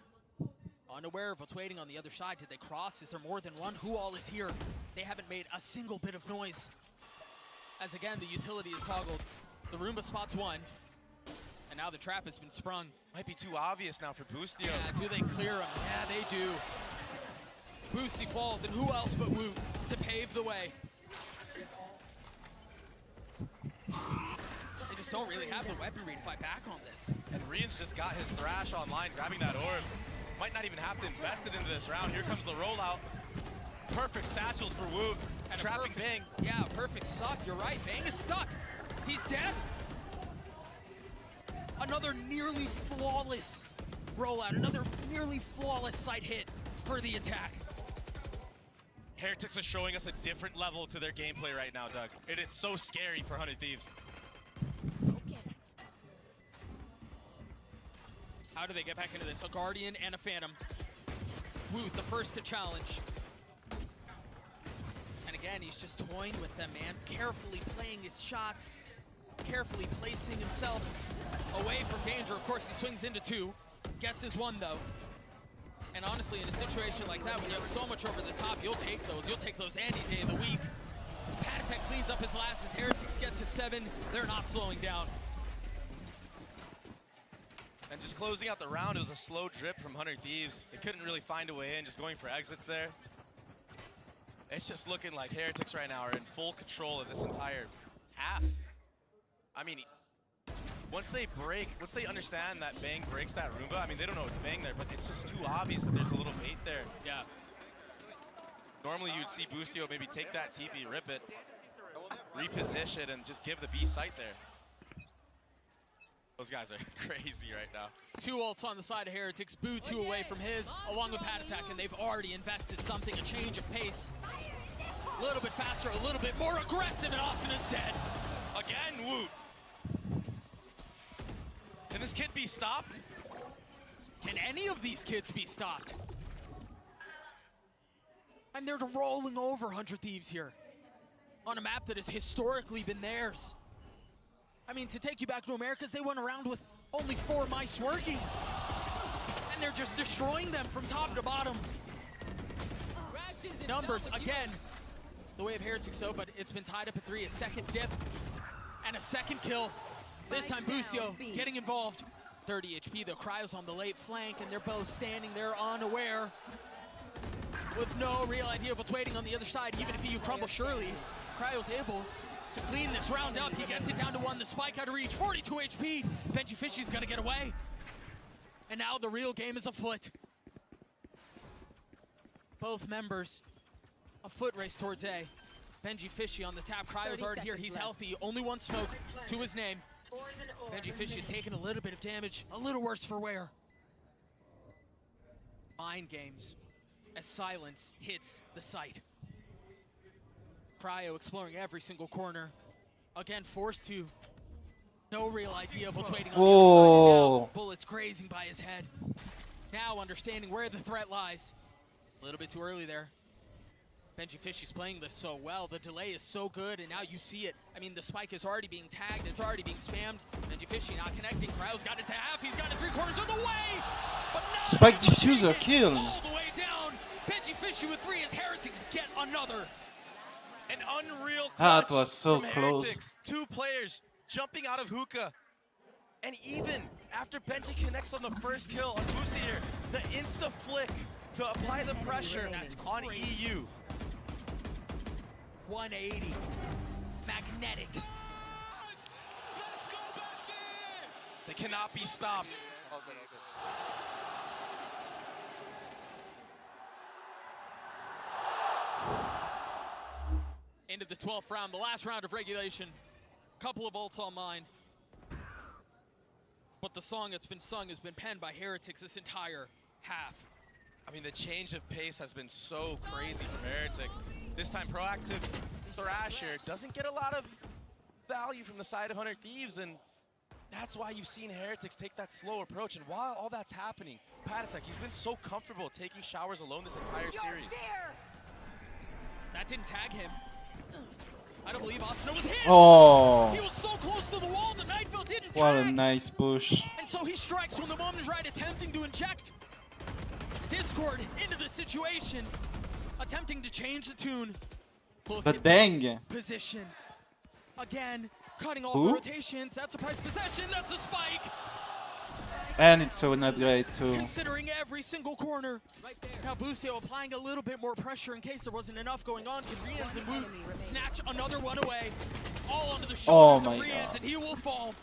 Unaware of what's waiting on the other side. Did they cross? Is there more than one? Who all is here? They haven't made a single bit of noise. As again, the utility is toggled. The Roomba spots one. And now the trap has been sprung. Might be too obvious now for Boostio. Yeah, do they clear him? Yeah, they do. Boosty falls, and who else but Woot to pave the way? They just don't really have the weaponry to fight back on this. And Rian's just got his Thrash online, grabbing that orb. Might not even have to invest it into this round. Here comes the rollout. Perfect satchels for Woot. And trapping Bang. Yeah, perfect stuck. You're right. Bang is stuck. He's dead. Another nearly flawless rollout. Another nearly flawless sight hit for the attack. Heretics are showing us a different level to their gameplay right now, Doug. It is so scary for 100 Thieves. How do they get back into this? A Guardian and a Phantom. Woot, the first to challenge. And again, he's just toying with them, man. Carefully playing his shots. Carefully placing himself away from danger. Of course, he swings into two. Gets his one, though. And honestly, in a situation like that, when you have so much over the top, you'll take those. You'll take those any day of the week. Patatek cleans up his last as Heretics get to 7. They're not slowing down. And just closing out the round, it was a slow drip from 100 Thieves. They couldn't really find a way in, just going for exits there. It's just looking like Heretics right now are in full control of this entire half. I mean, once they understand that Bang breaks that Roomba, I mean, they don't know it's Bang there, but it's just too obvious that there's a little bait there. Yeah. Normally you'd see Boostio maybe take that TP, rip it, reposition, and just give the B site there. Those guys are crazy right now. 2 ults on the side of Heretics. Boo 2 away from his, along with Patatek, and they've already invested something, a change of pace. A little bit faster, a little bit more aggressive, and Austin is dead. Again, Woot. Can this kid be stopped? Can any of these kids be stopped? And they're rolling over 100 Thieves here on a map that has historically been theirs. I mean, to take you back to Americas, they went around with only 4 mice working. And they're just destroying them from top to bottom. Numbers, again, the way of Heretics, so, but it's been tied up at 3. A second dip and a second kill. This time, Boostio getting involved. 30 HP, though. Cryo's on the late flank, and they're both standing there unaware with no real idea of what's waiting on the other side. Even if EU crumbles, surely Cryo's able to clean this round up. He gets it down to 1. The spike out of reach. 42 HP. Benji Fishy's gonna get away. And now the real game is afoot. Both members, a foot race towards A. Benji Fishy on the tap. Cryo's already here. He's healthy. Only 1 smoke to his name. Benji Fishy's taking a little bit of damage. A little worse for wear. Mind games as silence hits the site. Cryo exploring every single corner. Again, forced to. No real idea of what's waiting on the other side. Bullets grazing by his head. Now understanding where the threat lies. A little bit too early there. Benji Fishy's playing this so well. The delay is so good, and now you see it. I mean, the spike is already being tagged. It's already being spammed. Benji Fishy not connecting. Cryo's got it to half. He's got it 3 quarters of the way. But now Spike diffuser kill. All the way down. Benji Fishy with 3 as Heretics get another. An unreal That clutch was so from close. Heretics. 2 players jumping out of hookah. And even after Benji connects on the first kill on Boosty here, the insta flick to apply the pressure on EU. 180. Magnetic. They cannot be stopped. Into the 12th round, the last round of regulation. Couple of ults on mine. But the song that's been sung has been penned by Heretics this entire half. I mean, the change of pace has been so crazy from Heretics. This time, proactive Thrasher doesn't get a lot of value from the side of 100 Thieves, and that's why you've seen Heretics take that slow approach. And while all that's happening, Patatek, he's been so comfortable taking showers alone this entire series. That didn't tag him. I don't believe Asuna was hit. Oh. He was so close to the wall, the Nightfield didn't What a tag. nice push. And so he strikes when the moment is right, attempting to inject Discord into the situation, attempting to change the tune. Look But at bang. this position. Again, cutting off Who? the rotations. That's a price possession. That's a spike. And it's an upgrade too. Considering every single corner. Now Boostio applying a little bit more pressure in case there wasn't enough going on. Can Rians and Woot snatch another one away? All onto the shoulders of Rians, and he will fall.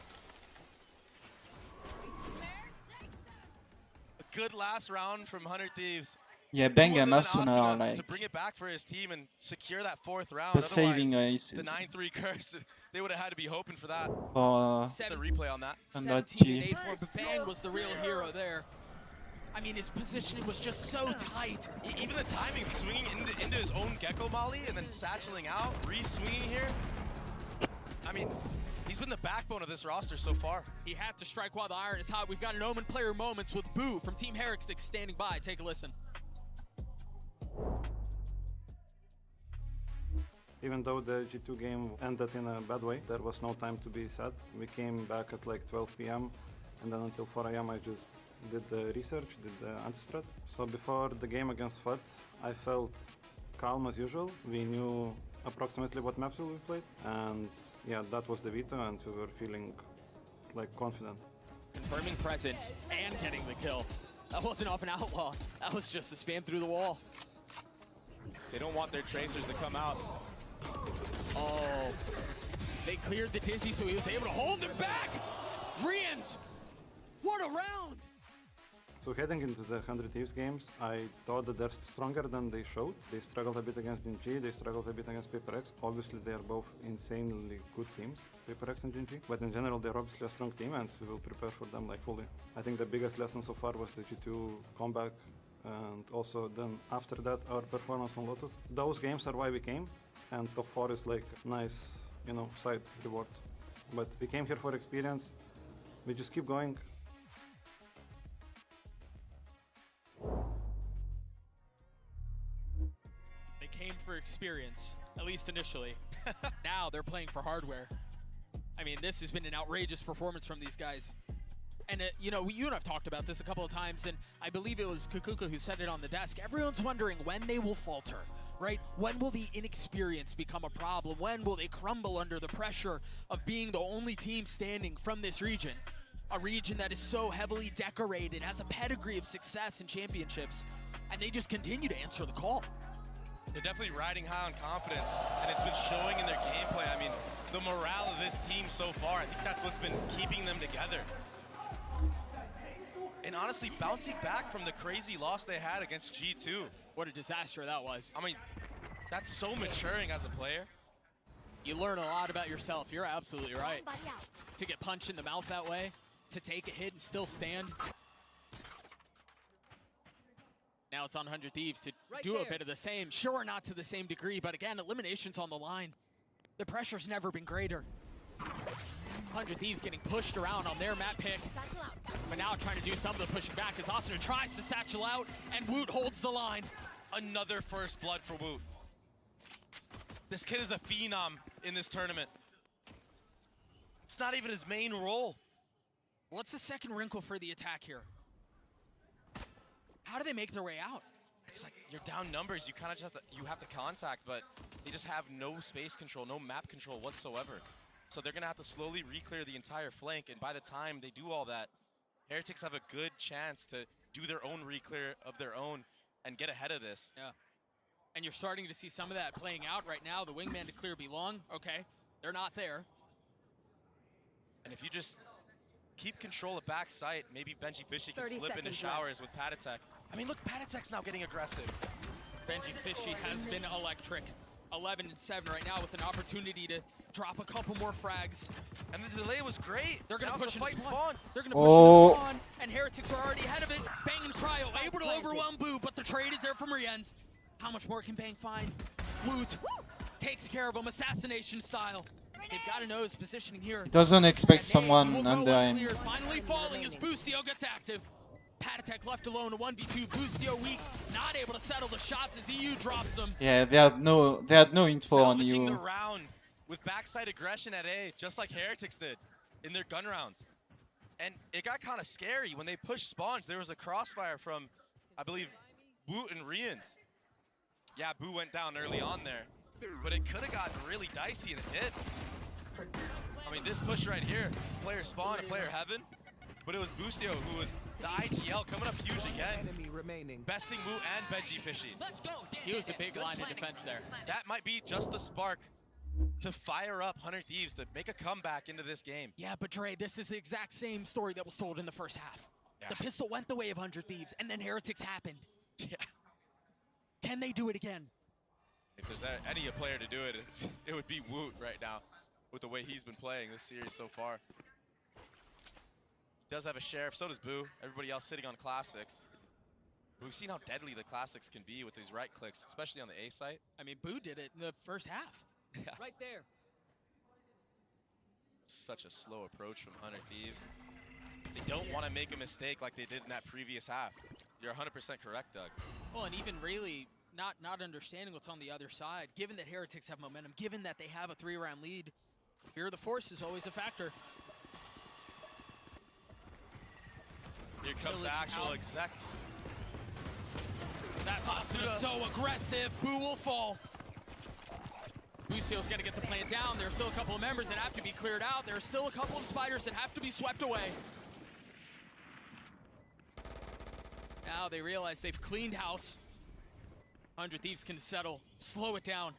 A good last round from 100 Thieves. Yeah, Bang and More than Asuna are Asuna like to bring it back for his team and secure that 4th round. the saving Otherwise, aces. the 9-3 curse, they would have had to be hoping for that. For The replay on that. 17 and 8-4, but Bang was the real hero there. I mean, his positioning was just so tight. Even the timing of swinging into his own Gecko Molly and then satcheling out, re-swinging here. I mean, he's been the backbone of this roster so far. He had to strike while the iron is hot. We've got an Omen player moments with Boo from Team Heretics standing by. Take a listen. Even though the G2 game ended in a bad way, there was no time to be sad. We came back at like 12 PM, and then until 4 AM I just did the research, did the anti-strat. So before the game against FUTS, I felt calm as usual. We knew approximately what maps we played, and yeah, that was the veto, and we were feeling like confident. Confirming presence and getting the kill. That wasn't off an outlaw. That was just a spam through the wall. They don't want their tracers to come out. Oh, they cleared the Dizzy, so he was able to hold it back. Rians, what a round! So heading into the 100 Thieves games, I thought that they're stronger than they showed. They struggled a bit against GEN.G, they struggled a bit against PaperX. Obviously they are both insanely good teams, PaperX and GEN.G. But in general they're obviously a strong team, and we will prepare for them like fully. I think the biggest lesson so far was the G2 comeback, and also then after that our performance on Lotus. Those games are why we came, and top 4 is like nice, you know, side reward. But we came here for experience, we just keep going. They came for experience, at least initially. Now they're playing for hardware. I mean, this has been an outrageous performance from these guys. And, you know, you and I've talked about this a couple of times, and I believe it was Kukuka who said it on the desk. Everyone's wondering when they will falter, right? When will the inexperience become a problem? When will they crumble under the pressure of being the only team standing from this region? A region that is so heavily decorated, has a pedigree of success and championships, and they just continue to answer the call. They're definitely riding high on confidence, and it's been showing in their gameplay. I mean, the morale of this team so far, I think that's what's been keeping them together. And honestly, bouncing back from the crazy loss they had against G2. What a disaster that was. I mean, that's so maturing as a player. You learn a lot about yourself. You're absolutely right. To get punched in the mouth that way, to take a hit and still stand. Now it's on 100 Thieves to do a bit of the same. Sure, not to the same degree, but again, elimination's on the line. The pressure's never been greater. 100 Thieves getting pushed around on their map pick, but now trying to do some of the pushing back as Asuna tries to satchel out, and Woot holds the line. Another first blood for Woot. This kid is a phenom in this tournament. It's not even his main role. What's the second wrinkle for the attack here? How do they make their way out? it's like you're down numbers. You kind of just have to contact, but they just have no space control, no map control whatsoever. So they're gonna have to slowly re-clear the entire flank, and by the time they do all that, Heretics have a good chance to do their own re-clear of their own and get ahead of this. Yeah. And you're starting to see some of that playing out right now. The wingman to clear belong. Okay, they're not there. And if you just keep control of backside, maybe Benji Fishy can slip into showers with Patatek. I mean, look, Patatek's now getting aggressive. Benji Fishy has been electric. 11-7 right now with an opportunity to drop a couple more frags. And the delay was great. They're going to push fight spawn. They're going to push into spawn, and Heretics are already ahead of it. Bang and Cryo able to overwhelm Boo, but the trade is there from Rienz. How much more can Bang find? Woot takes care of him, assassination style. They've got to know his positioning here. He doesn't expect someone under him. Finally falling as Boostio gets active. Patatek left alone, a 1v2. Boostio weak, not able to settle the shots as EU drops them. Yeah, they had no info on Salvaging you. the round with backside aggression at A, just like Heretics did in their gun rounds. And it got kind of scary when they pushed spawns. There was a crossfire from, I believe, Boo and Rienz. Yeah, Boo went down early on there, but it could have gotten really dicey, and it did. I mean, this push right here, player spawn, a player heaven, but it was Boostio who was the IGL coming up huge again. Besting Wu and Benji Fishy. He was a big line of defense there. That might be just the spark to fire up 100 Thieves to make a comeback into this game. Yeah, but Dre, this is the exact same story that was told in the first half. Yeah. The pistol went the way of 100 Thieves, and then Heretics happened. Yeah. Can they do it again? If there's any player to do it, it would be Woot right now with the way he's been playing this series so far. Does have a sheriff, so does Boo. Everybody else sitting on classics. We've seen how deadly the classics can be with these right clicks, especially on the A site. I mean, Boo did it in the first half. Yeah. Right there. Such a slow approach from 100 Thieves. They don't want to make a mistake like they did in that previous half. You're 100% correct, Doug. Well, and even really not understanding what's on the other side, given that Heretics have momentum, given that they have a 3-round lead, fear of the force is always a factor. Here comes the actual exec. That's Asuna so aggressive. Boo will fall. Boostio's got to get the plant down. There are still a couple of members that have to be cleared out. There are still a couple of spiders that have to be swept away. Now they realize they've cleaned house. 100 Thieves can settle, slow it down.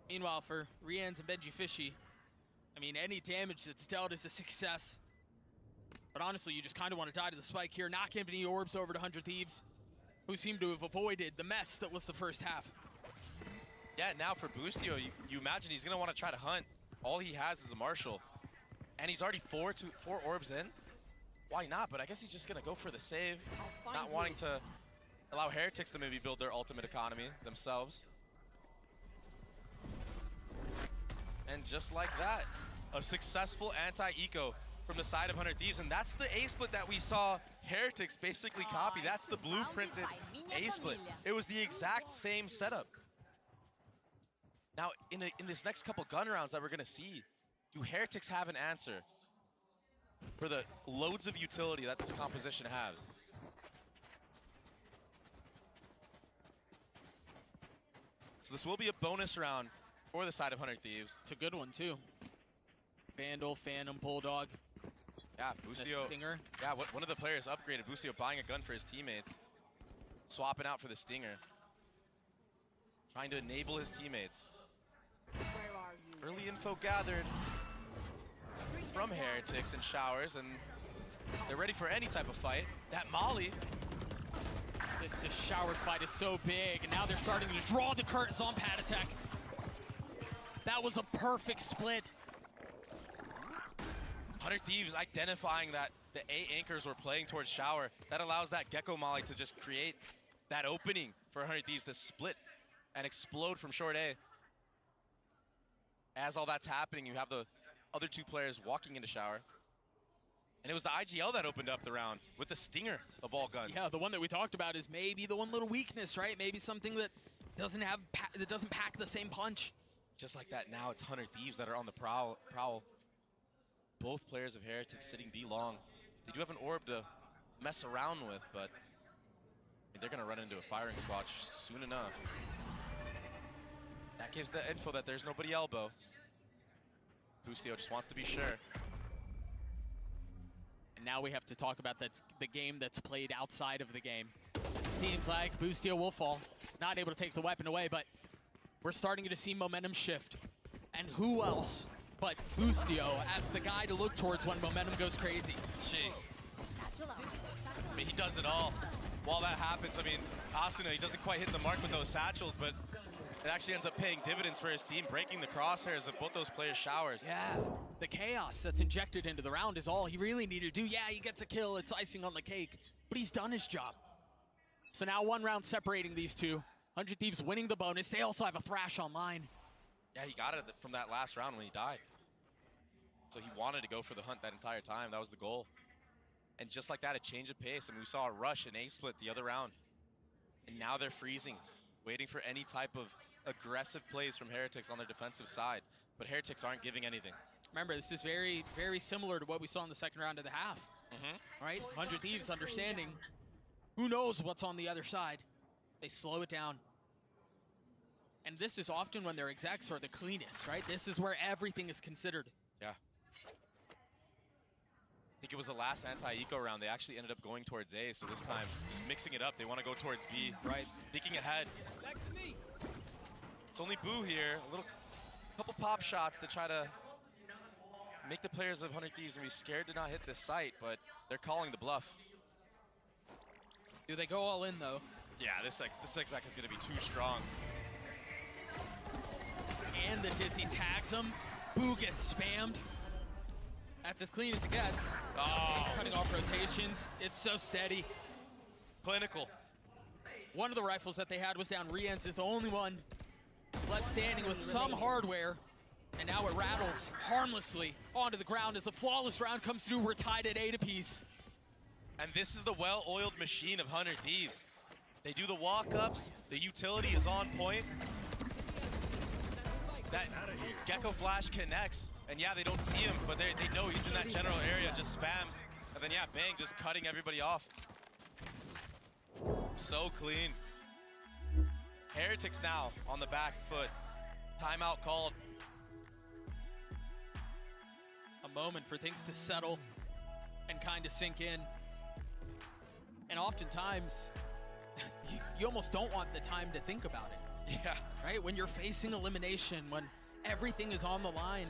Meanwhile, for Rienz and Benji Fishy, I mean, any damage that's dealt is a success. But honestly, you just kind of want to die to the spike here. Not giving any orbs over to 100 Thieves, who seem to have avoided the mess that was the first half. Yeah, now for Boostio, you imagine he's going to want to try to hunt. All he has is a Marshal. And he's already four orbs in. Why not? But I guess he's just going to go for the save. Not wanting to allow Heretics to maybe build their ultimate economy themselves. And just like that, a successful anti-eco from the side of 100 Thieves. And that's the A-split that we saw Heretics basically copy. That's the blueprinted A-split. It was the exact same setup. Now, in this next couple gun rounds that we're going to see, do Heretics have an answer for the loads of utility that this composition has? So this will be a bonus round for the side of 100 Thieves. It's a good one, too. Vandal, Phantom, Bulldog. Yeah, Boostio. Stinger. Yeah, one of the players upgraded. Boostio buying a gun for his teammates. Swapping out for the Stinger. Trying to enable his teammates. Early info gathered from Heretics and Showers, and they're ready for any type of fight. That Molly. The Showers fight is so big, and now they're starting to draw the curtains on Patatek. That was a perfect split. 100 Thieves identifying that the A anchors were playing towards Shower. That allows that Gecko Molly to just create that opening for 100 Thieves to split and explode from short A. As all that's happening, you have the other two players walking into Shower. And it was the IGL that opened up the round with the Stinger of all guns. Yeah, the one that we talked about is maybe the one little weakness, right? Maybe something that doesn't pack the same punch. Just like that, now it's 100 Thieves that are on the prowl. Both players of Heretics sitting B long. They do have an orb to mess around with, but They're going to run into a firing squad soon enough. That gives the info that there's nobody elbow. Bustio just wants to be sure. And now we have to talk about the game that's played outside of the game. It seems like Bustio will fall, not able to take the weapon away, but we're starting to see momentum shift. And who else but Bustio as the guy to look towards when momentum goes crazy? Jeez. I mean, he does it all. While that happens, I mean, Asuna, he doesn't quite hit the mark with those satchels, but it actually ends up paying dividends for his team, breaking the crosshairs of both those players' showers. Yeah, the chaos that's injected into the round is all he really needed to do. Yeah, he gets a kill, it's icing on the cake, but he's done his job. So now 1 round separating these two. 100 Thieves winning the bonus. They also have a Thrash online. Yeah, he got it from that last round when he died. So he wanted to go for the hunt that entire time. That was the goal. And just like that, a change of pace. I mean, we saw a rush and A-split the other round. And now they're freezing, waiting for any type of aggressive plays from Heretics on their defensive side. But Heretics aren't giving anything. Remember, this is very, very similar to what we saw in the second round of the half. Right? 100 Thieves understanding who knows what's on the other side. They slow it down. And this is often when their execs are the cleanest, right? This is where everything is considered. Yeah. I think it was the last anti-eco round. They actually ended up going towards A, so this time, just mixing it up. They want to go towards B. Right. Thinking ahead. It's only Boo here. A couple pop shots to try to make the players of 100 Thieves be scared to not hit this site, but they're calling the bluff. Do they go all in, though? Yeah, this exec is going to be too strong. And the Dizzy tags him. Boo gets spammed. That's as clean as it gets. Oh. Cutting off rotations. It's so steady. Clinical. One of the rifles that they had was down. Rienz is the only one left standing with some hardware. And now it rattles harmlessly onto the ground as a flawless round comes through. We're tied at 8 apiece. And this is the well-oiled machine of 100 Thieves. They do the walk-ups. The utility is on point. That Gecko Flash connects, and yeah, they don't see him, but they know he's in that general area, just spams. And then yeah, bang, just cutting everybody off. So clean. Heretics now on the back foot. Timeout called. A moment for things to settle and kind of sink in. And oftentimes, you almost don't want the time to think about it. Yeah. Right? When you're facing elimination, when everything is on the line,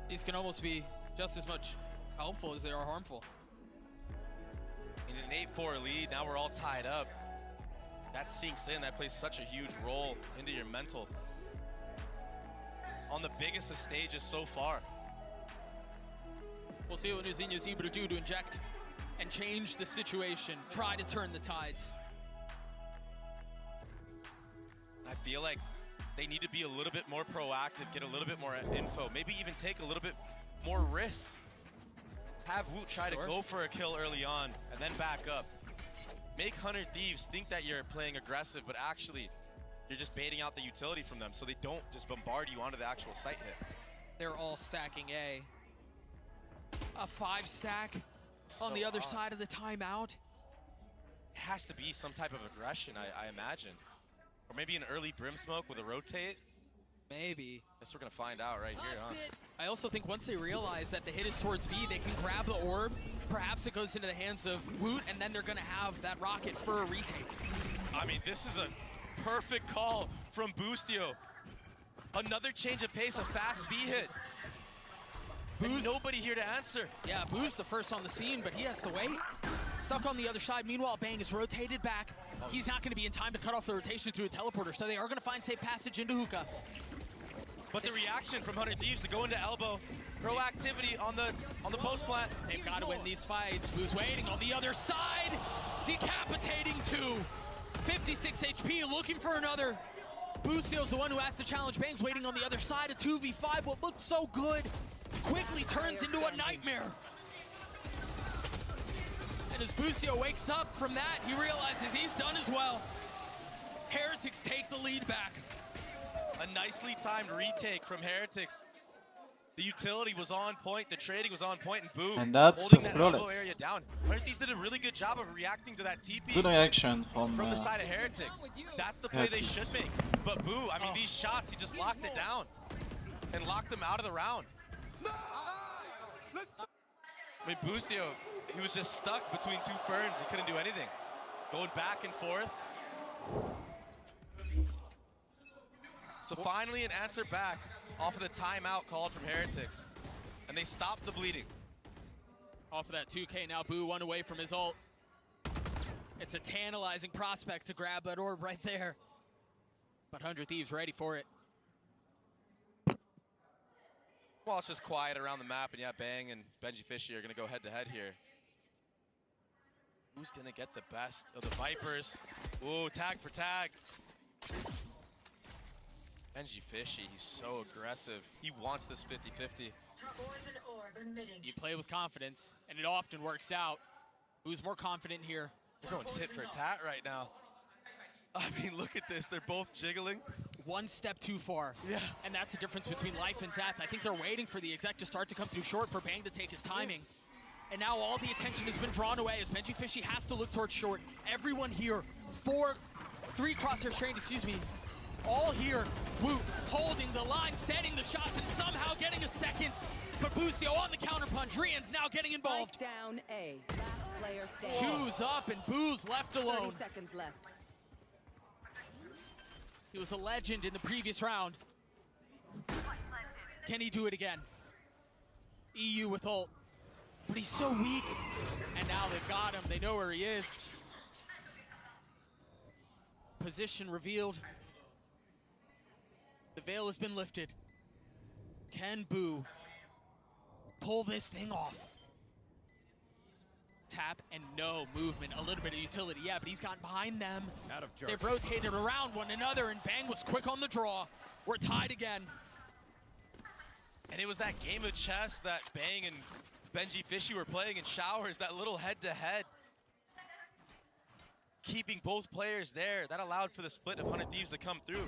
these can almost be just as much helpful as they are harmful. In an 8-4 lead, now we're all tied up. That sinks in, that plays such a huge role into your mental. On the biggest of stages so far. We'll see what Nuzinho's able to do to inject and change the situation, try to turn the tides. I feel like they need to be a little bit more proactive, get a little bit more info, maybe even take a little bit more risks. Have Woot try to go for a kill early on and then back up. Make 100 Thieves think that you're playing aggressive, but actually you're just baiting out the utility from them so they don't just bombard you onto the actual site hit. They're all stacking A. A 5-stack on the other side of the timeout. It has to be some type of aggression, I imagine. Or maybe an early Brim Smoke with a rotate. Maybe. Guess we're gonna find out right here, huh? I also think once they realize that the hit is towards B, they can grab the orb. Perhaps it goes into the hands of Woot, and then they're gonna have that rocket for a retake. I mean, this is a perfect call from Bustio. Another change of pace, a fast B hit. And nobody here to answer. Yeah, Boo's the first on the scene, but he has to wait. Stuck on the other side. Meanwhile, Bang is rotated back. He's not going to be in time to cut off the rotation through a teleporter, so they are going to find safe passage into Hookah. But the reaction from 100 Thieves to go into elbow, proactivity on the post plant. They've got to win these fights. Boo's waiting on the other side, decapitating 2. 56 HP, looking for another. Bustio's the one who has to challenge. Bang's waiting on the other side. A 2v5, what looked so good quickly turns into a nightmare. And as Bustio wakes up from that, he realizes he's done as well. Heretics take the lead back. A nicely timed retake from Heretics. The utility was on point, the trading was on point, and boom, And that's holding that elbow flawless. area down. 100 Thieves did a really good job of reacting to that TP. Good reaction from the side of Heretics. That's the play they should make. But boo, I mean, these shots, he just locked it down and locked them out of the round. I mean, Boostio, he was just stuck between two ferns. He couldn't do anything. Going back and forth. So finally an answer back off of the timeout called from Heretics. And they stopped the bleeding. Off of that 2K now, Boo 1 away from his ult. It's a tantalizing prospect to grab that orb right there. But 100 Thieves ready for it. Well, it's just quiet around the map, and yeah, Bang and Benji Fishy are gonna go head to head here. Who's gonna get the best of the Vipers? Ooh, tag for tag. Benji Fishy, he's so aggressive. He wants this 50-50. You play with confidence, and it often works out. Who's more confident here? They're going tit for tat right now. I mean, look at this. They're both jiggling. One step too far. Yeah. And that's the difference between life and death. I think they're waiting for the exec to start to come through short for Bang to take his timing. And now all the attention has been drawn away as Benji Fishy has to look towards short. Everyone here, three crosshairs trained, excuse me, all here. Woo holding the line, steadying the shots, and somehow getting a second. But Boostio on the counterpunch. Rian's now getting involved. Down A. Last player standing. Two's up and Boo's left alone. 30 seconds left. He was a legend in the previous round. Can he do it again? EU with ult. But he's so weak. And now they've got him. They know where he is. Position revealed. The veil has been lifted. Can Boo pull this thing off? Tap and no movement, a little bit of utility, yeah, but he's gotten behind them. They've rotated around one another, and Bang was quick on the draw. We're tied again. And it was that game of chess that Bang and Benji Fishy were playing in showers, that little head-to-head. Keeping both players there, that allowed for the split of 100 Thieves to come through.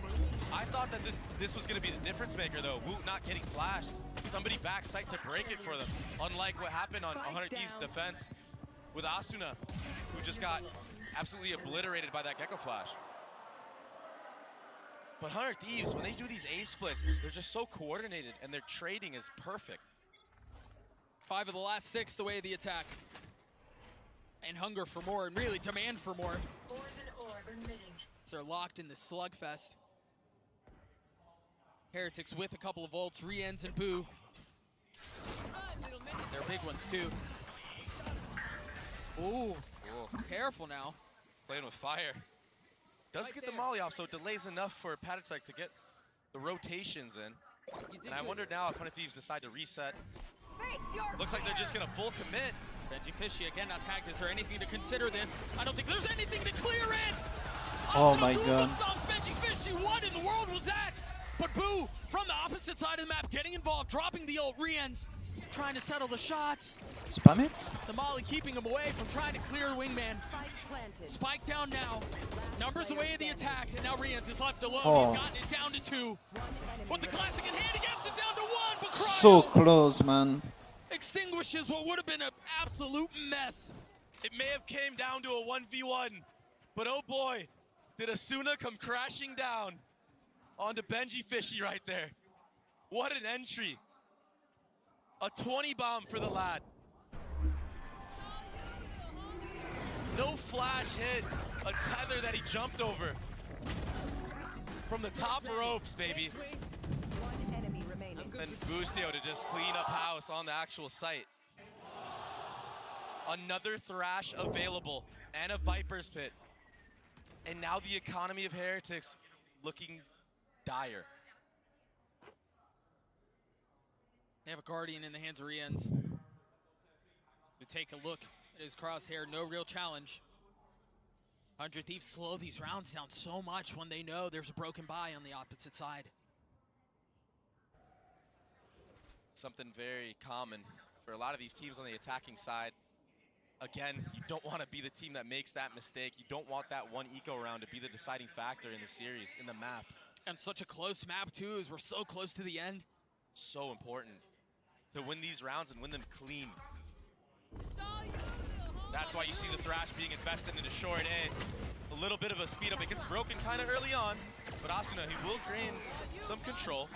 I thought that this was going to be the difference maker, though. Woot not getting flashed. Somebody backside to break it for them. Unlike what happened on 100 Thieves' defense with Asuna, who just got absolutely obliterated by that Gecko flash. But 100 Thieves, when they do these A splits, they're just so coordinated, and their trading is perfect. 5 of the last 6 the way of the attack. And hunger for more, and really demand for more. So they're locked in this slugfest. Heretics with a couple of ults, Riens and Boo. They're big ones too. Ooh, careful now. Playing with fire. Does get the molly off, so it delays enough for Patatek to get the rotations in. And I wonder now if 100 Thieves decide to reset. Looks like they're just gonna full commit. Benji Fishy again not tagged. Is there anything to consider this? I don't think there's anything to clear it! Oh my god. Benji Fishy, what in the world was that? But Boo, from the opposite side of the map, getting involved, dropping the ult, Riens, trying to settle the shots. Spam it? The molly keeping him away from trying to clear the wingman. Spike down now. Numbers away of the attack, and now Riens is left alone. Oh. He's gotten it down to 2. With the classic in hand, he gets it down to 1, but So close, man. extinguishes what would have been an absolute mess. It may have came down to a 1v1, but oh boy, did Asuna come crashing down onto Benji Fishy right there. What an entry. A 20 bomb for the lad. No flash hit, a tether that he jumped over. From the top ropes, baby. And Boostio to just clean up house on the actual site. Another Thrash available and a Viper's Pit. And now the economy of Heretics looking dire. They have a Guardian in the hands of Riens. So we take a look at his crosshair, no real challenge. 100 Thieves slow these rounds down so much when they know there's a broken buy on the opposite side. Something very common for a lot of these teams on the attacking side. Again, you don't want to be the team that makes that mistake. You don't want that one eco round to be the deciding factor in the series, in the map. And such a close map too, as we're so close to the end. So important. to win these rounds and win them clean. That's why you see the Thrash being invested into short A. A little bit of a speed up. It gets broken kind of early on, but Asuna, he will gain some control.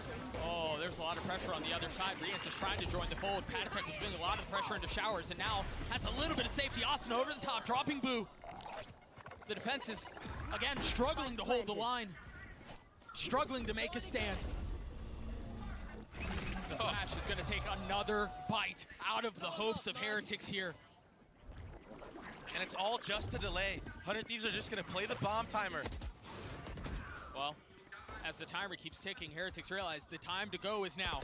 Oh, there's a lot of pressure on the other side. Rians is trying to join the fold. Patatek was feeling a lot of pressure into Showers, and now has a little bit of safety. Asuna over the top, dropping Boo. The defense is, again, struggling to hold the line. Struggling to make a stand. The Thrash is going to take another bite out of the hopes of Heretics here. And it's all just a delay. 100 Thieves are just going to play the bomb timer. Well, as the timer keeps ticking, Heretics realize the time to go is now.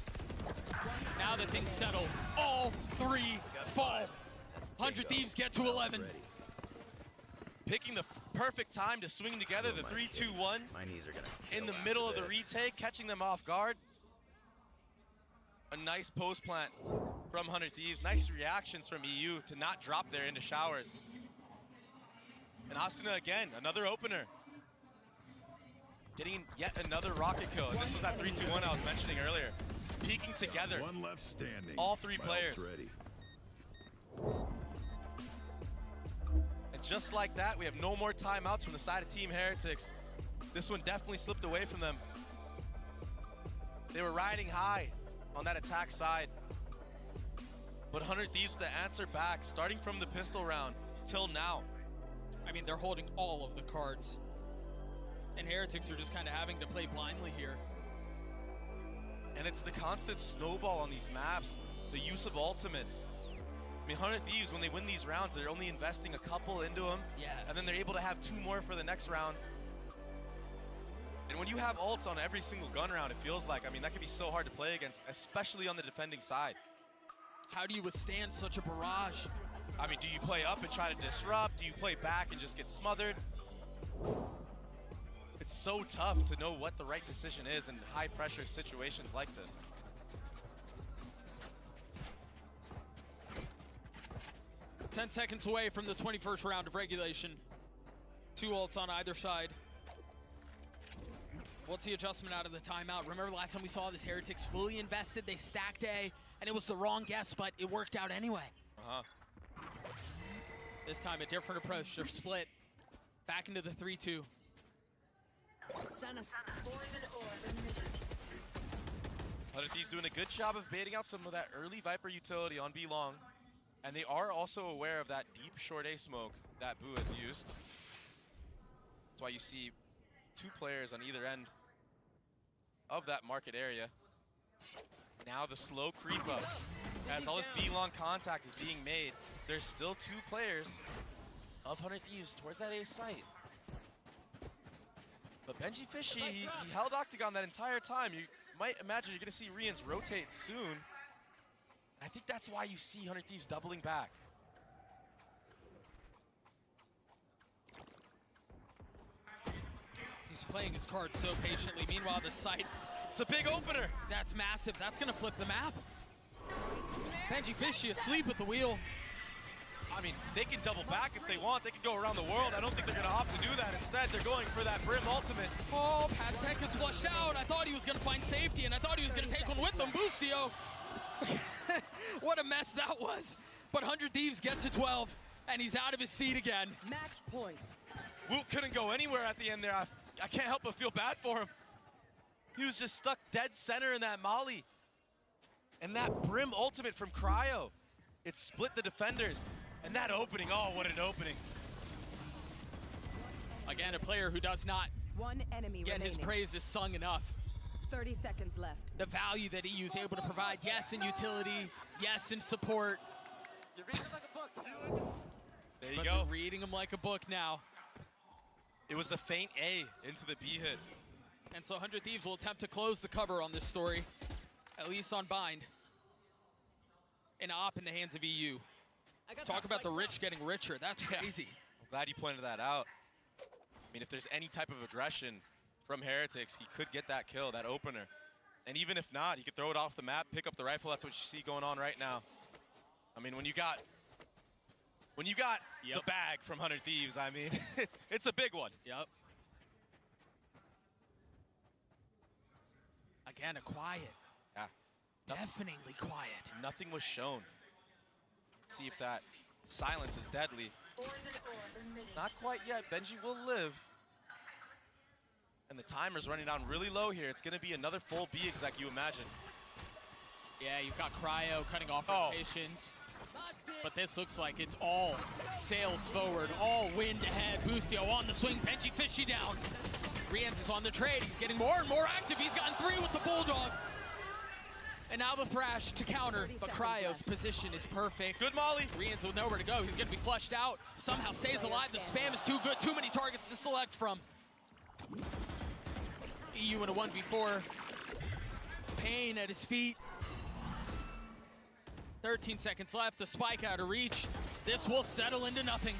Now that things settle, all three fall. 100 Thieves get to 11. Picking the perfect time to swing together the 3-2-1 My knees are gonna in the middle of the retake, catching them off guard. A nice post plant from 100 Thieves. Nice reactions from EU to not drop there into Showers. And Asuna again, another opener. Getting yet another rocket kill. And this was that 3-2-1 I was mentioning earlier. Peeking together. One left standing. All three players. Ready. And just like that, we have no more timeouts from the side of Team Heretics. This one definitely slipped away from them. They were riding high on that attack side. But 100 Thieves with the answer back, starting from the pistol round till now. I mean, they're holding all of the cards. And Heretics are just kind of having to play blindly here. And it's the constant snowball on these maps, the use of ultimates. I mean, 100 Thieves, when they win these rounds, they're only investing a couple into them. Yeah. And then they're able to have 2 more for the next rounds. And when you have ults on every single gun round, it feels like, I mean, that can be so hard to play against, especially on the defending side. How do you withstand such a barrage? I mean, do you play up and try to disrupt? Do you play back and just get smothered? It's so tough to know what the right decision is in high pressure situations like this. Ten seconds away from the 21st round of regulation. 2 ults on either side. What's the adjustment out of the timeout? Remember last time we saw this, Heretics fully invested, they stacked A, and it was the wrong guess, but it worked out anyway. This time a different approach, they're split. Back into the 3-2. Other Thieves doing a good job of baiting out some of that early Viper utility on B long. And they are also aware of that deep short A smoke that Boo has used. That's why you see 2 players on either end of that market area. Now the slow creep up. As all this B long contact is being made, there's still 2 players of 100 Thieves towards that A site. But Benji Fishy, he held Octagon that entire time. You might imagine you're gonna see Rians rotate soon. I think that's why you see 100 Thieves doubling back. He's playing his cards so patiently. Meanwhile, the site, it's a big opener. That's massive. That's gonna flip the map. Benji Fishy asleep at the wheel. I mean, they can double back if they want. They can go around the world. I don't think they're gonna opt to do that. Instead, they're going for that Brim ultimate. Oh, Patatek gets flushed out. I thought he was gonna find safety, and I thought he was gonna take one with him. Boostio. What a mess that was. But 100 Thieves get to 12, and he's out of his seat again. Match point. Woot couldn't go anywhere at the end there. I can't help but feel bad for him. He was just stuck dead center in that molly. And that Brim ultimate from Cryo. It split the defenders. And that opening, oh, what an opening. Again, a player who does not get his praises sung enough. 30 seconds left. The value that EU is able to provide, yes, in utility, yes, in support. You're reading him like a book, dude. There you But go. they're reading him like a book now. It was the feint A into the B hit. And so 100 Thieves will attempt to close the cover on this story, at least on Bind. An op in the hands of EU. Talk about the rich getting richer. That's crazy. I'm glad you pointed that out. I mean, if there's any type of aggression from Heretics, he could get that kill, that opener. And even if not, he could throw it off the map, pick up the rifle. That's what you see going on right now. I mean, when you got the bag from 100 Thieves, I mean, it's a big one. Yep. Again, a quiet. Yeah. Deafeningly quiet. Nothing was shown. Let's see if that silence is deadly. Not quite yet. GEN.G will live. And the timer's running down really low here. It's going to be another full B exec, you imagine. Yeah, you've got Cryo cutting off rotations. But this looks like it's all sails forward, all wind ahead. Boostio on the swing, GEN.G fishy down. Rienz is on the trade. He's getting more and more active. He's gotten 3 with the Bulldog. And now the Thrash to counter, but Cryo's position is perfect. Good molly. Rienz with nowhere to go. He's gonna be flushed out. Somehow stays alive. The spam is too good. Too many targets to select from. EU in a 1v4. Pain at his feet. 13 seconds left. The spike out of reach. This will settle into nothing.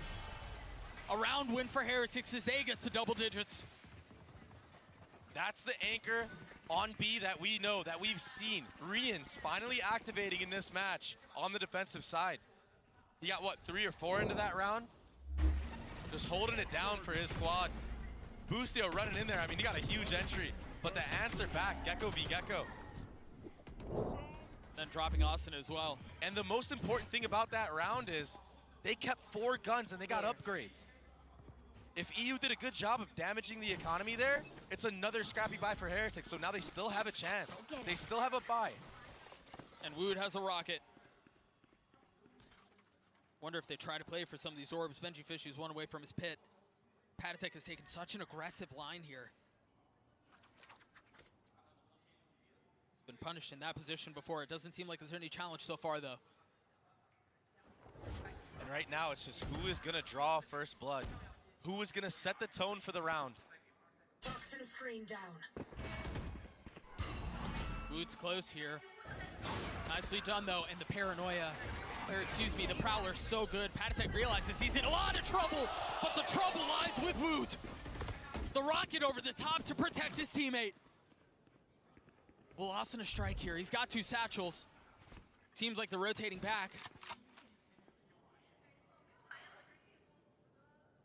A round win for Heretics as they get to double digits. That's the anchor on B that we know, that we've seen. Rienz finally activating in this match on the defensive side. He got, what, 3 or 4 into that round? Just holding it down for his squad. Boostio running in there. I mean, he got a huge entry. But the answer back, Gecko v Gecko. Then dropping Austin as well. And the most important thing about that round is they kept 4 guns and they got upgrades. If EU did a good job of damaging the economy there, it's another scrappy buy for Heretics. So now they still have a chance. They still have a buy. And Wood has a rocket. Wonder if they try to play for some of these orbs. GEN.G Fishy is 1 away from his pit. Patatek has taken such an aggressive line here. He's been punished in that position before. It doesn't seem like there's any challenge so far, though. And right now, it's just who is going to draw first blood. Who is going to set the tone for the round? Toxin screen down. Wood's close here. Nicely done, though, and the paranoia, or excuse me, the Prowler's so good. Patatek realizes he's in a lot of trouble, but the trouble lies with Wood. The rocket over the top to protect his teammate. Well, Austin a strike here. He's got 2 satchels. Seems like they're rotating back.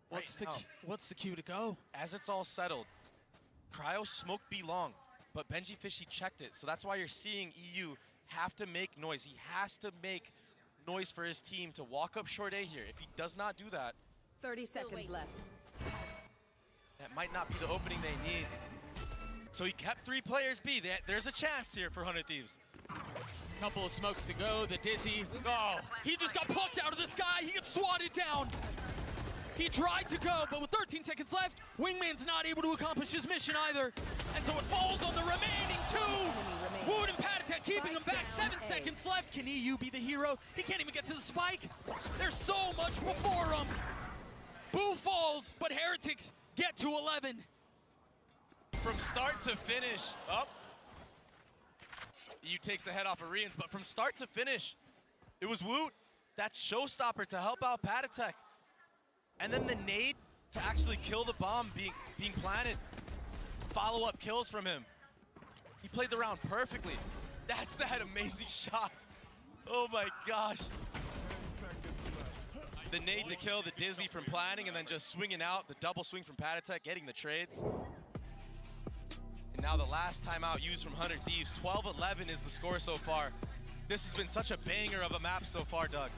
What's the cue to go? As it's all settled, Cryo smoked B long, but GEN.G Fishy checked it. So that's why you're seeing EU have to make noise. He has to make noise for his team to walk up short A here. If he does not do that, 30 seconds left. That might not be the opening they need. So he kept 3 players B. There's a chance here for 100 Thieves. Couple of smokes to go. The Dizzy. Oh, he just got plucked out of the sky. He gets swatted down. He tried to go, but with 13 seconds left, Wingman's not able to accomplish his mission either. And so it falls on the remaining 2. Wood and Patatek keeping him back. 7 seconds left. Can EU be the hero? He can't even get to the spike. There's so much before him. Boo falls, but Heretics get to 11. From start to finish, EU takes the head off of Rienz, but from start to finish, it was Woot, that showstopper to help out Patatek. And then the nade to actually kill the bomb being planted. Follow-up kills from him. He played the round perfectly. That's that amazing shot. Oh my gosh. The nade to kill the Dizzy from planning and then just swinging out. The double swing from Patatek, getting the trades. And now the last timeout used from 100 Thieves. 12-11 is the score so far. This has been such a banger of a map so far, Doug.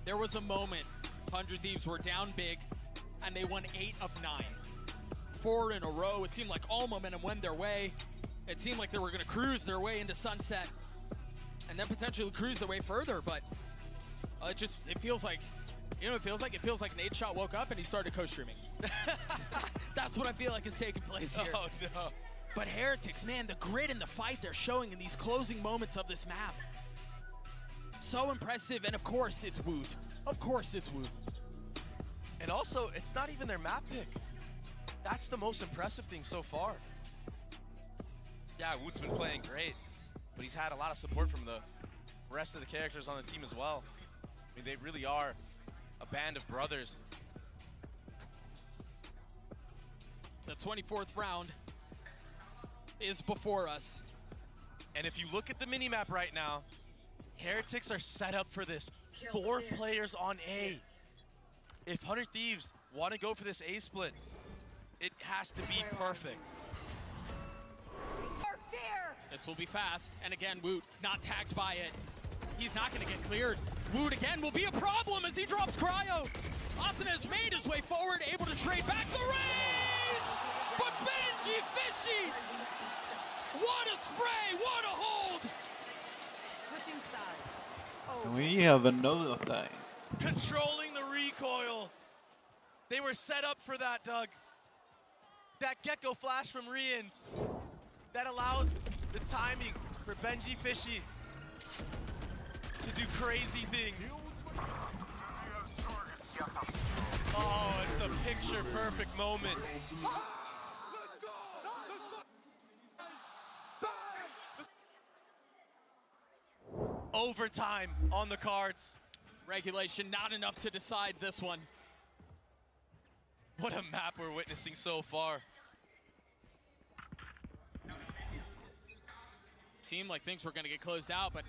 There was a moment 100 Thieves were down big, and they won 8 of 9. 4 in a row. It seemed like all momentum went their way. It seemed like they were going to cruise their way into sunset, and then potentially cruise their way further. But it feels like, you know, it feels like Nate Shot woke up and he started co-streaming. That's what I feel like is taking place here. Oh no! But Heretics, man, the grit and the fight they're showing in these closing moments of this map. So impressive, and of course it's Woot. Of course it's Woot. And also, it's not even their map pick. That's the most impressive thing so far. Yeah, Woot's been playing great, but he's had a lot of support from the rest of the characters on the team as well. I mean, they really are a band of brothers. The 24th round is before us. And if you look at the minimap right now, Heretics are set up for this. 4 players on A. If 100 Thieves want to go for this A split, it has to be perfect. This will be fast, and again, Woot not tagged by it. He's not gonna get cleared. Woot again will be a problem as he drops Cryo. Asuna has made his way forward, able to trade back the raise! But Benji Fishy! What a spray, what a hold! Switching sides. We have another thing. Controlling the recoil. They were set up for that, Doug. That Gecko flash from Rians. That allows the timing for Benji Fishy to do crazy things. Oh, it's a picture-perfect moment. Overtime on the cards. Regulation not enough to decide this one. What a map we're witnessing so far. Seemed like things were going to get closed out, but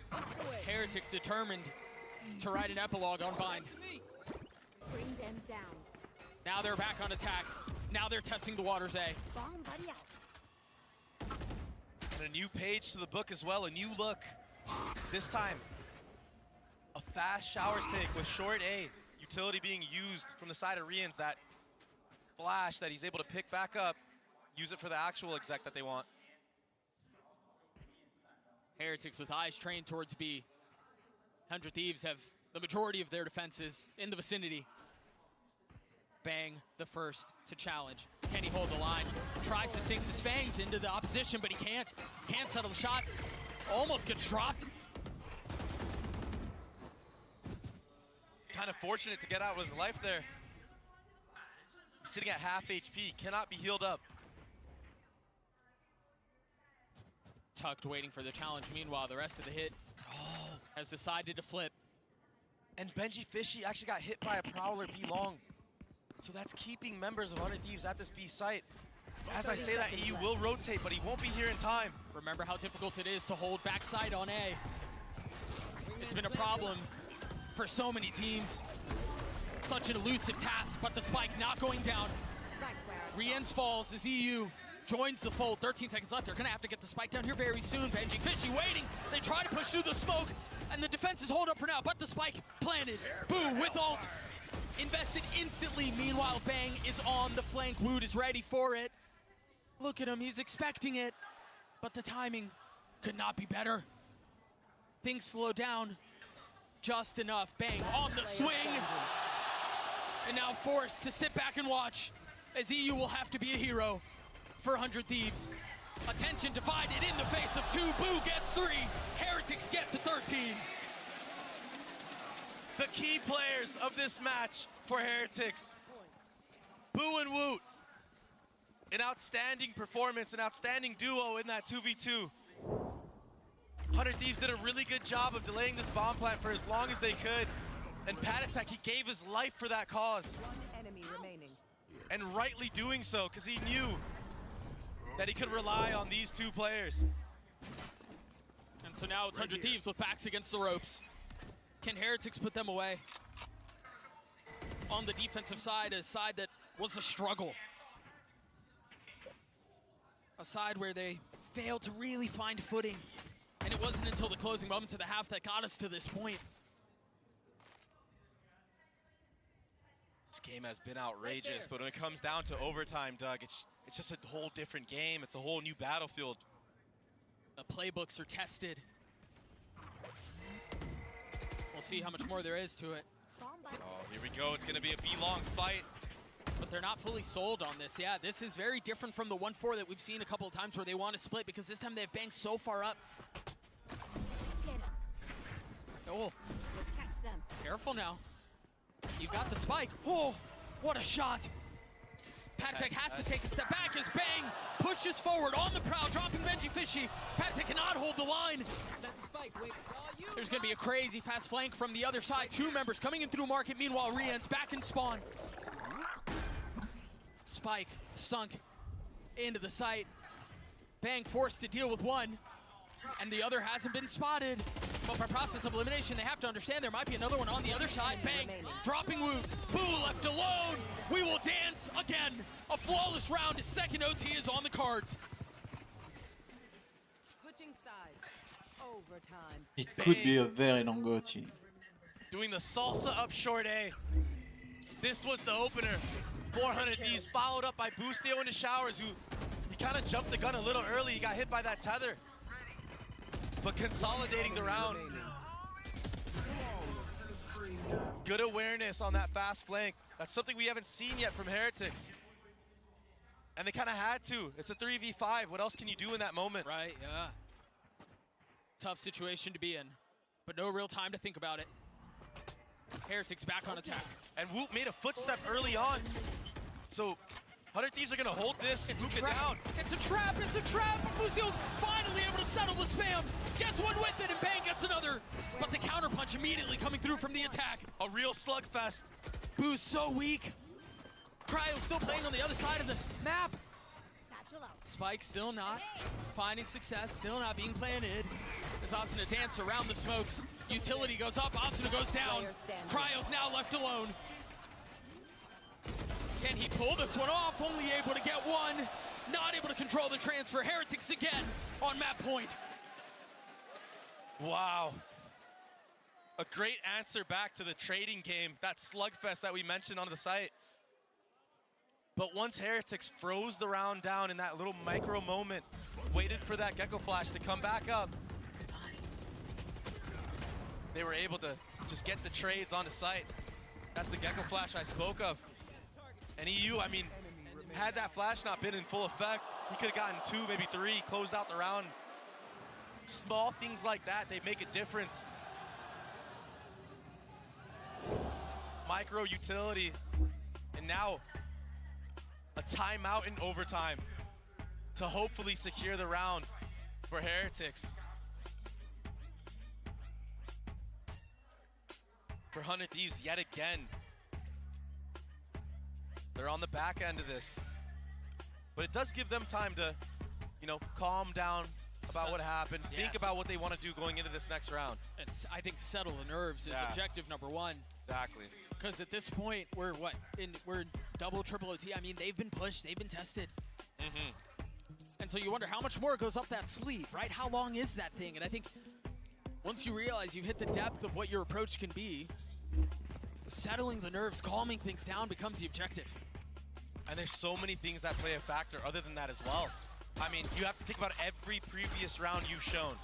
Heretics determined to write an epilogue on Bind. Bring them down. Now they're back on attack. Now they're testing the waters A. Bomb buddy out. And a new page to the book as well, a new look. This time, a fast showers take with short A. Utility being used from the side of Rians, that flash that he's able to pick back up, use it for the actual exec that they want. Heretics with eyes trained towards B. 100 Thieves have the majority of their defenses in the vicinity. Bang, the first to challenge. Can he hold the line? Tries to sink his fangs into the opposition, but he can't. Can't settle the shots. Almost gets dropped. Kind of fortunate to get out with his life there. He's sitting at half HP, cannot be healed up. Tucked, waiting for the challenge. Meanwhile, the rest of the hit has decided to flip. And Benji Fishy actually got hit by a Prowler B long. So that's keeping members of 100 Thieves at this B site. As I say that, EU will rotate, but he won't be here in time. Remember how difficult it is to hold backside on A. It's been a problem for so many teams. Such an elusive task, but the spike not going down. Riens falls as EU joins the fold. 13 seconds left. They're gonna have to get the spike down here very soon. Benji Fishy waiting. They try to push through the smoke, and the defenses hold up for now, but the spike planted. Boo with ult. Invested instantly. Meanwhile, Bang is on the flank. Woot is ready for it. Look at him, he's expecting it. But the timing could not be better. Things slow down just enough. Bang on the swing. And now forced to sit back and watch as EU will have to be a hero for 100 Thieves. Attention divided in the face of 2. Boo gets 3. Heretics get to 13. The key players of this match for Heretics. Boo and Woot. An outstanding performance, an outstanding duo in that 2v2. 100 Thieves did a really good job of delaying this bomb plant for as long as they could. And Patatek, he gave his life for that cause. One enemy remaining. And rightly doing so, because he knew that he could rely on these 2 players. And so now it's 100 Thieves with backs against the ropes. Can Heretics put them away? On the defensive side, a side that was a struggle. A side where they failed to really find footing. And it wasn't until the closing moments of the half that got us to this point. This game has been outrageous, but when it comes down to overtime, Doug, it's just a whole different game. It's a whole new battlefield. The playbooks are tested. We'll see how much more there is to it. Oh, here we go. It's going to be a B-long fight. But they're not fully sold on this. Yeah, this is very different from the 1-4 that we've seen a couple of times where they want to split, because this time they've banged so far up. Oh, Catch them. careful now. You've got the spike. Oh, what a shot. Patatek has to take a step back as Bang pushes forward on the prowl, dropping Benji Fishy. Patatek cannot hold the line. There's going to be a crazy fast flank from the other side. 2 members coming in through market. Meanwhile, Rien's back in spawn. Spike sunk into the site. Bang forced to deal with 1, and the other hasn't been spotted. But by process of elimination, they have to understand there might be another one on the other side. Bang, dropping Woot. Boo left alone. We will dance again. A flawless round. His second OT is on the cards. Switching It could be a very long OT. Doing the salsa up short A. This was the opener. 400 Thieves followed up by Boostio into Showers, who he kind of jumped the gun a little early. He got hit by that tether. But consolidating the round. Good awareness on that fast flank. That's something we haven't seen yet from Heretics. And they kind of had to. It's a 3v5. What else can you do in that moment? Right, yeah. Tough situation to be in, but no real time to think about it. Heretics back on attack. And Woot made a footstep early on. So 100 Thieves are gonna hold this and Woot it down. It's a trap, it's a trap. Lucio's finally able to settle the spam. Gets one with it and bang gets another. But the counterpunch immediately coming through from the attack. A real slugfest. Boo's so weak. Cryo's still playing on the other side of this map. Spike still not finding success, still not being planted. As Asuna dance around the smokes. Utility goes up, Asuna goes down. Cryo's now left alone. Can he pull this one off? Only able to get one. Not able to control the transfer. Heretics again on map point. Wow. A great answer back to the trading game, that slugfest that we mentioned on the site. But once Heretics froze the round down in that little micro moment, waited for that Gecko Flash to come back up, they were able to just get the trades on the site. That's the Gecko Flash I spoke of. And EU, I mean, had that flash not been in full effect, he could have gotten 2, maybe 3, closed out the round. Small things like that, they make a difference. Micro utility, and now a timeout in overtime to hopefully secure the round for Heretics. For 100 Thieves yet again. They're on the back end of this. But it does give them time to, you know, calm down about what happened, think about what they want to do going into this next round. And I think settle the nerves is objective number one. Exactly. Because at this point, we're in double, triple OT. I mean, they've been pushed, they've been tested. And so you wonder how much more goes up that sleeve, right? How long is that thing? And I think once you realize you've hit the depth of what your approach can be, settling the nerves, calming things down becomes the objective. And there's so many things that play a factor other than that as well. I mean, you have to think about every previous round you've shown.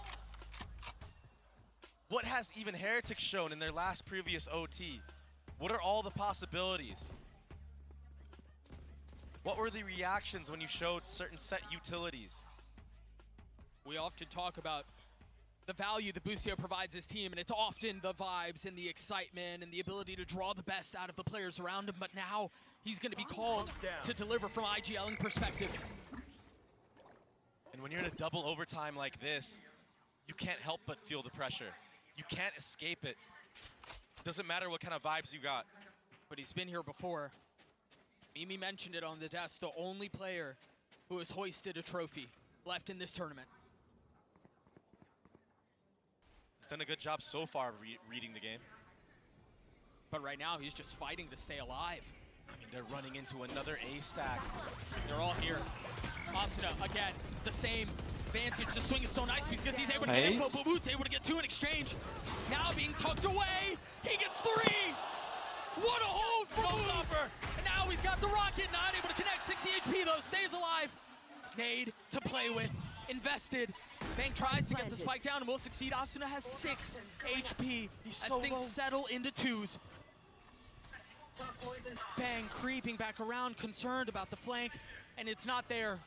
What has even Heretics shown in their last previous OT? What are all the possibilities? What were the reactions when you showed certain set utilities? We often talk about the value that Boostio provides his team, and it's often the vibes and the excitement and the ability to draw the best out of the players around him, but now he's going to be called to deliver from IGLing perspective. And when you're in a double overtime like this, you can't help but feel the pressure. You can't escape it. Doesn't matter what kind of vibes you got. But he's been here before. Mimi mentioned it on the desk, the only player who has hoisted a trophy left in this tournament. He's done a good job so far reading the game. But right now, he's just fighting to stay alive. I mean, they're running into another A stack. They're all here. Asuna, again, the same vantage. The swing is so nice because he's able to get info, but Woot's able to get 2 in exchange. Now being tucked away, he gets 3! What a hold from Woot! And now he's got the rocket, not able to connect. 60 HP though, stays alive. Nade to play with, invested. Bang tries to get the spike down and will succeed. Asuna has 6 HP as things settle into 2s. Bang creeping back around, concerned about the flank, and it's not there.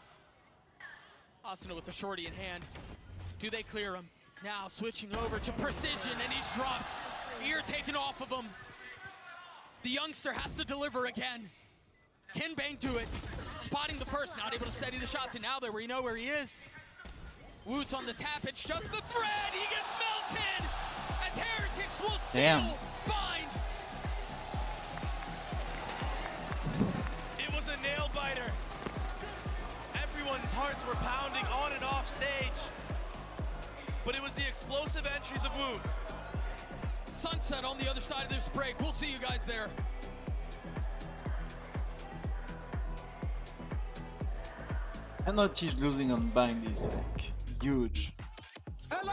Asuna with the shorty in hand. Do they clear him? Now switching over to precision, and he's dropped. Ear taken off of him. The youngster has to deliver again. Can Bang do it? Spotting the first, not able to steady the shots, and now we know where he is. Woot's on the tap, it's just the thread. He gets melted as Heretics will still bind. It was a nail biter. Everyone's hearts were pounding on and off stage. But it was the explosive entries of Woot. Sunset on the other side of this break. We'll see you guys there. And not losing on bind is like huge. Hello!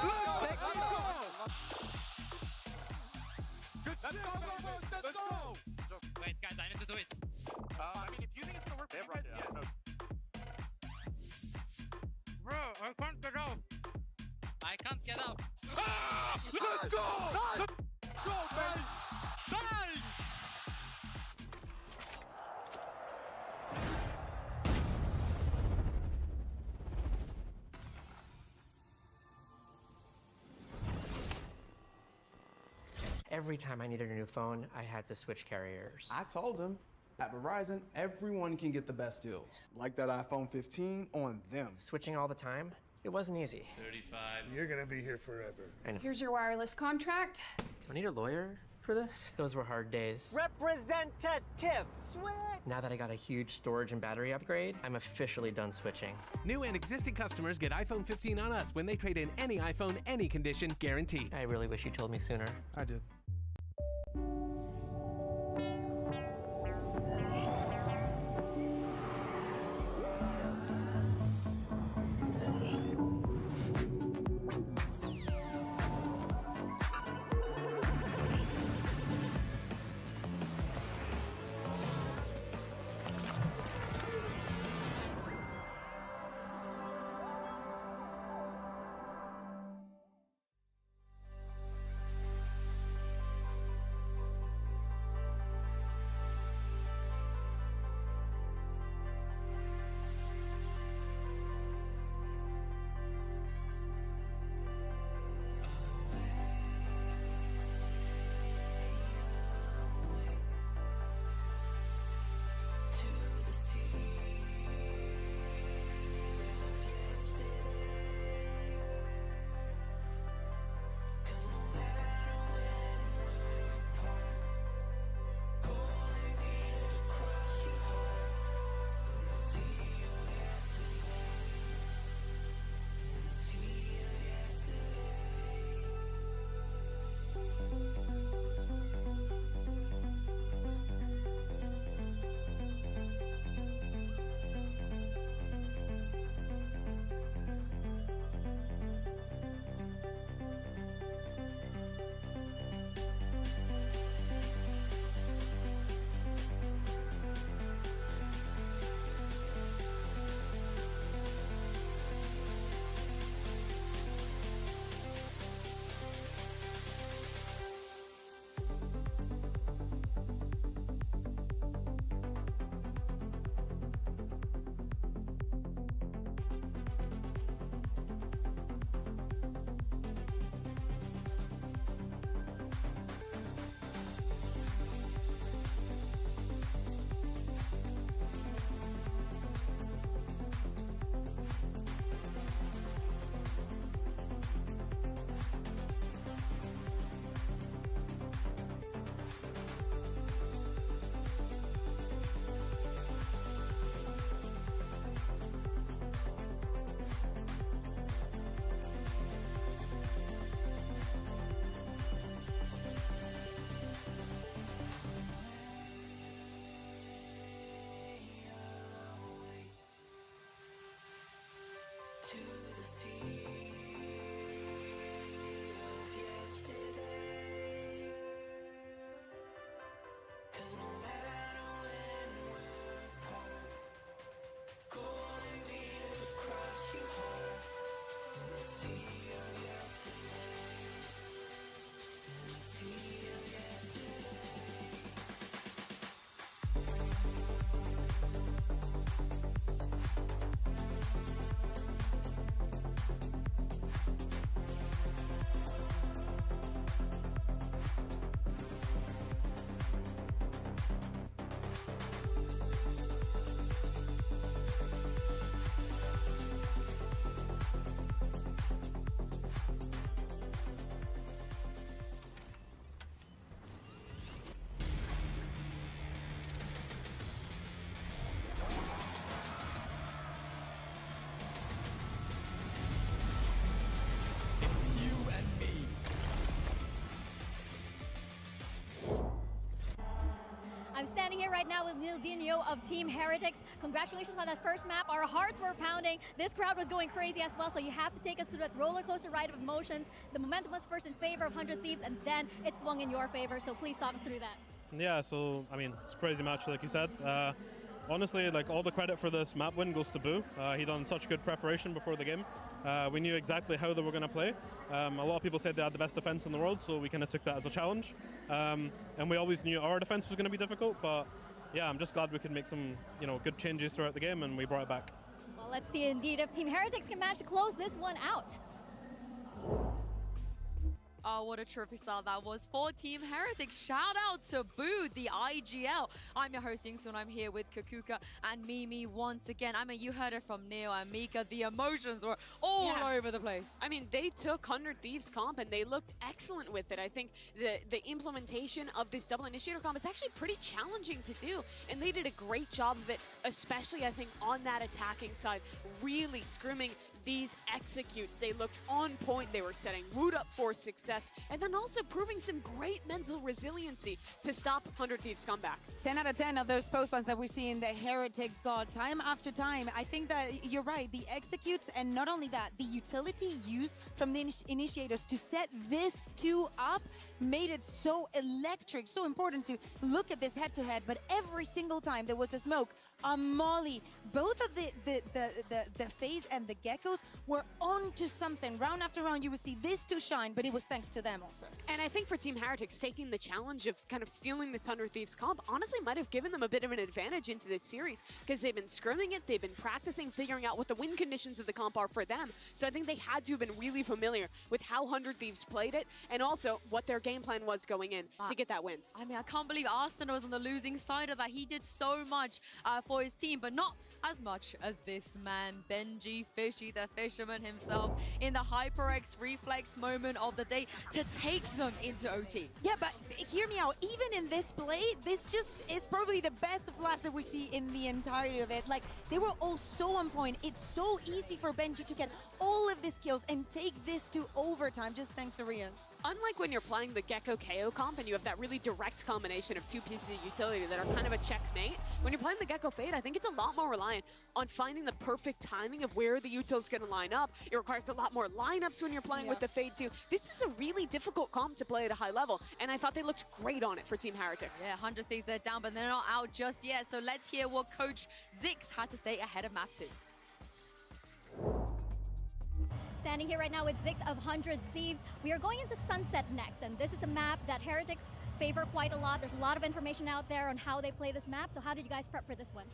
Let's go! Let's go! Wait, guys, I need to do it. I mean, if you think it's gonna work for you guys, yes. Bro, I can't get out. I can't get out. Ah! Let's go! Nice! Let's go, baby! Bang! Every time I needed a new phone, I had to switch carriers. I told him, at Verizon, everyone can get the best deals. Like that iPhone 15 on them. Switching all the time, it wasn't easy. 35. You're gonna be here forever. I know. Here's your wireless contract. Do I need a lawyer for this? Those were hard days. Representative, switch! Now that I got a huge storage and battery upgrade, I'm officially done switching. New and existing customers get iPhone 15 on us when they trade in any iPhone, any condition, guaranteed. I really wish you told me sooner. I did. I'm standing here right now with Nilzinho of Team Heretics. Congratulations on that first map. Our hearts were pounding. This crowd was going crazy as well, so you have to take us through that roller coaster ride of emotions. The momentum was first in favor of 100 Thieves, and then it swung in your favor, so please talk us through that. Yeah, so, I mean, it's a crazy match, like you said. Honestly, like, all the credit for this map win goes to Boo. He done such good preparation before the game. We knew exactly how they were going to play. A lot of people said they had the best defense in the world, so we kind of took that as a challenge. And we always knew our defense was going to be difficult, but yeah, I'm just glad we could make some, good changes throughout the game, and we brought it back. Well, let's see indeed if Team Heretics can manage to close this one out. Oh, what a trophy style that was for Team Heretics. Shout out to Boo, the IGL. I'm your host, Yingsu, and I'm here with Kakuka and Mimi once again. I mean, you heard it from Neil and Mika. The emotions were all over the place. I mean, they took 100 Thieves comp and they looked excellent with it. I think the implementation of this double initiator comp is actually pretty challenging to do, and they did a great job of it, especially, I think, on that attacking side, really scrimming these executes. They looked on point. They were setting Wood up for success, and then also proving some great mental resiliency to stop 100 Thieves' comeback. 10 out of 10 of those post-lines that we see in the Heretics God time after time. I think that you're right. The executes, and not only that, the utility used from the initiators to set this two up made it so electric, so important to look at this head-to-head. But every single time there was a smoke, a molly, both of the Fade and the Geckos were onto something. Round after round, you would see these two shine, but it was thanks to them also. And I think for Team Heretics, taking the challenge of kind of stealing this 100 Thieves comp honestly might have given them a bit of an advantage into this series, because they've been scrimming it, they've been practicing, figuring out what the win conditions of the comp are for them. So I think they had to have been really familiar with how 100 Thieves played it, and also what their game plan was going in to get that win. I mean, I can't believe Arsene was on the losing side of that. He did so much for his team, but not as much as this man, Gen.G Fishy, the fisherman himself, in the HyperX reflex moment of the day to take them into OT. Yeah, but hear me out. Even in this play, this just is probably the best flash that we see in the entirety of it. Like, they were all so on point. It's so easy for Gen.G to get all of these kills and take this to overtime, just thanks to Rians. Unlike when you're playing the Gecko KO comp and you have that really direct combination of two pieces of utility that are kind of a checkmate, when you're playing the Gecko Fade, I think it's a lot more reliant on finding the perfect timing of where the util's going to line up. It requires a lot more lineups when you're playing with the Fade too. This is a really difficult comp to play at a high level, and I thought they looked great on it for Team Heretics. Yeah, 100 Thieves, they're down, but they're not out just yet. So let's hear what Coach Zix had to say ahead of map 2. Standing here right now with Zix of 100 Thieves. We are going into Sunset next, and this is a map that Heretics favor quite a lot. There's a lot of information out there on how they play this map, so how did you guys prep for this one?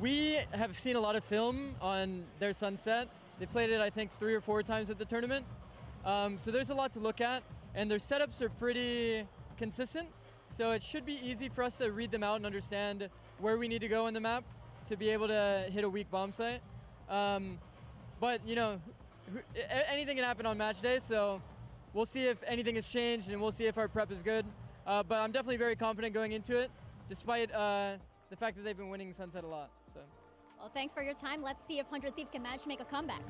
We have seen a lot of film on their Sunset. They played it, I think, 3 or 4 times at the tournament. So there's a lot to look at, and their setups are pretty consistent. So it should be easy for us to read them out and understand where we need to go on the map to be able to hit a weak bomb site. But, anything can happen on match day, so we'll see if anything has changed, and we'll see if our prep is good. But I'm definitely very confident going into it, despite the fact that they've been winning Sunset a lot. So. Well, thanks for your time. Let's see if 100 Thieves can manage to make a comeback.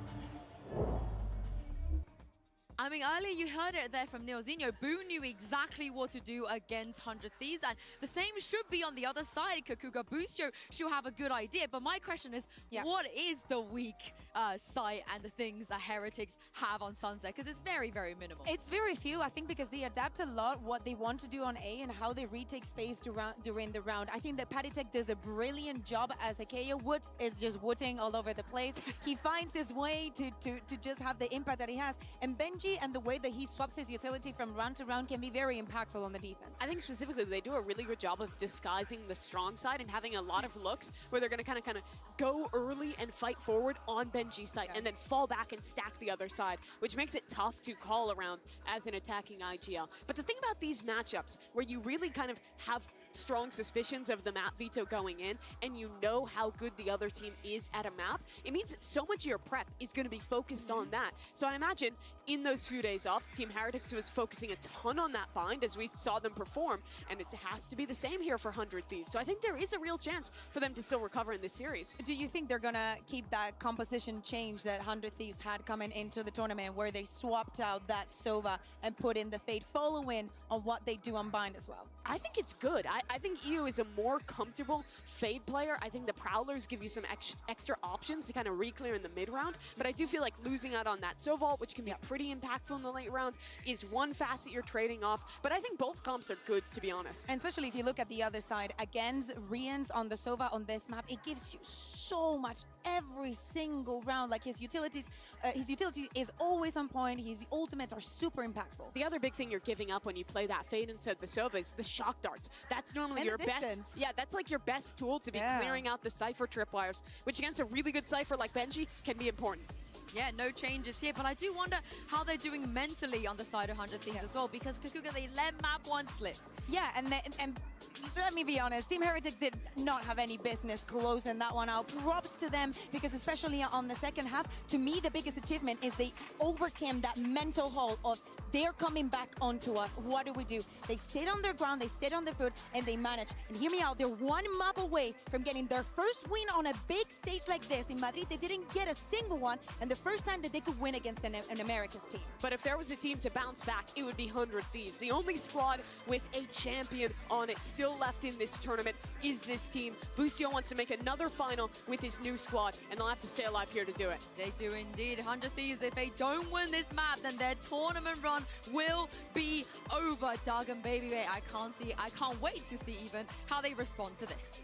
I mean, earlier you heard it there from Nilzinho. Boo knew exactly what to do against 100 Thieves, and the same should be on the other side. Kakuka Boostio should have a good idea, but my question is, what is the weak site and the things that Heretics have on Sunset? Because it's very, very minimal. It's very few, I think, because they adapt a lot what they want to do on A and how they retake space during the round. I think that Patitech does a brilliant job as a KO. Wood is just wooting all over the place. He finds his way to just have the impact that he has, and Gen.G and the way that he swaps his utility from round to round can be very impactful on the defense. I think specifically they do a really good job of disguising the strong side and having a lot of looks where they're going to kind of go early and fight forward on Gen.G side and then fall back and stack the other side, which makes it tough to call around as an attacking IGL. But the thing about these matchups where you really kind of have strong suspicions of the map veto going in, and you know how good the other team is at a map, it means so much of your prep is going to be focused on that. So I imagine in those few days off, Team Heretics was focusing a ton on that bind as we saw them perform, and it has to be the same here for 100 Thieves. So I think there is a real chance for them to still recover in this series. Do you think they're going to keep that composition change that 100 Thieves had coming into the tournament, where they swapped out that Sova and put in the Fade, following on what they do on bind as well? I think it's good. I think EU is a more comfortable Fade player. I think the Prowlers give you some extra options to kind of re-clear in the mid-round, but I do feel like losing out on that Sovault, which can be pretty impactful in the late round, is one facet you're trading off, but I think both comps are good, to be honest. And especially if you look at the other side, against Rians on the Sova on this map, it gives you so much every single round. Like his utility is always on point, his ultimates are super impactful. The other big thing you're giving up when you play that Fade instead of the Sova is the shock darts. That's normally and your best. Yeah, that's like your best tool to be clearing out the Cypher tripwires, which against a really good Cypher like Gen.G can be important. Yeah, no changes here, but I do wonder how they're doing mentally on the side of 100 Thieves as well, because Kakuga, they let map 1 slip. Yeah, and let me be honest, Team Heretics did not have any business closing that one out. Props to them, because especially on the second half, to me the biggest achievement is they overcame that mental hole of they're coming back onto us. What do? They stayed on their ground, they stayed on their foot, and they managed. And hear me out, they're one map away from getting their first win on a big stage like this. In Madrid, they didn't get a single one, and the first time that they could win against an Americas team. But if there was a team to bounce back, it would be 100 Thieves. The only squad with a champion on it still left in this tournament is this team. Busio wants to make another final with his new squad, and they'll have to stay alive here to do it. They do indeed. 100 Thieves, if they don't win this map, then their tournament run will be over. Doug and Baby, I can't wait to see even how they respond to this.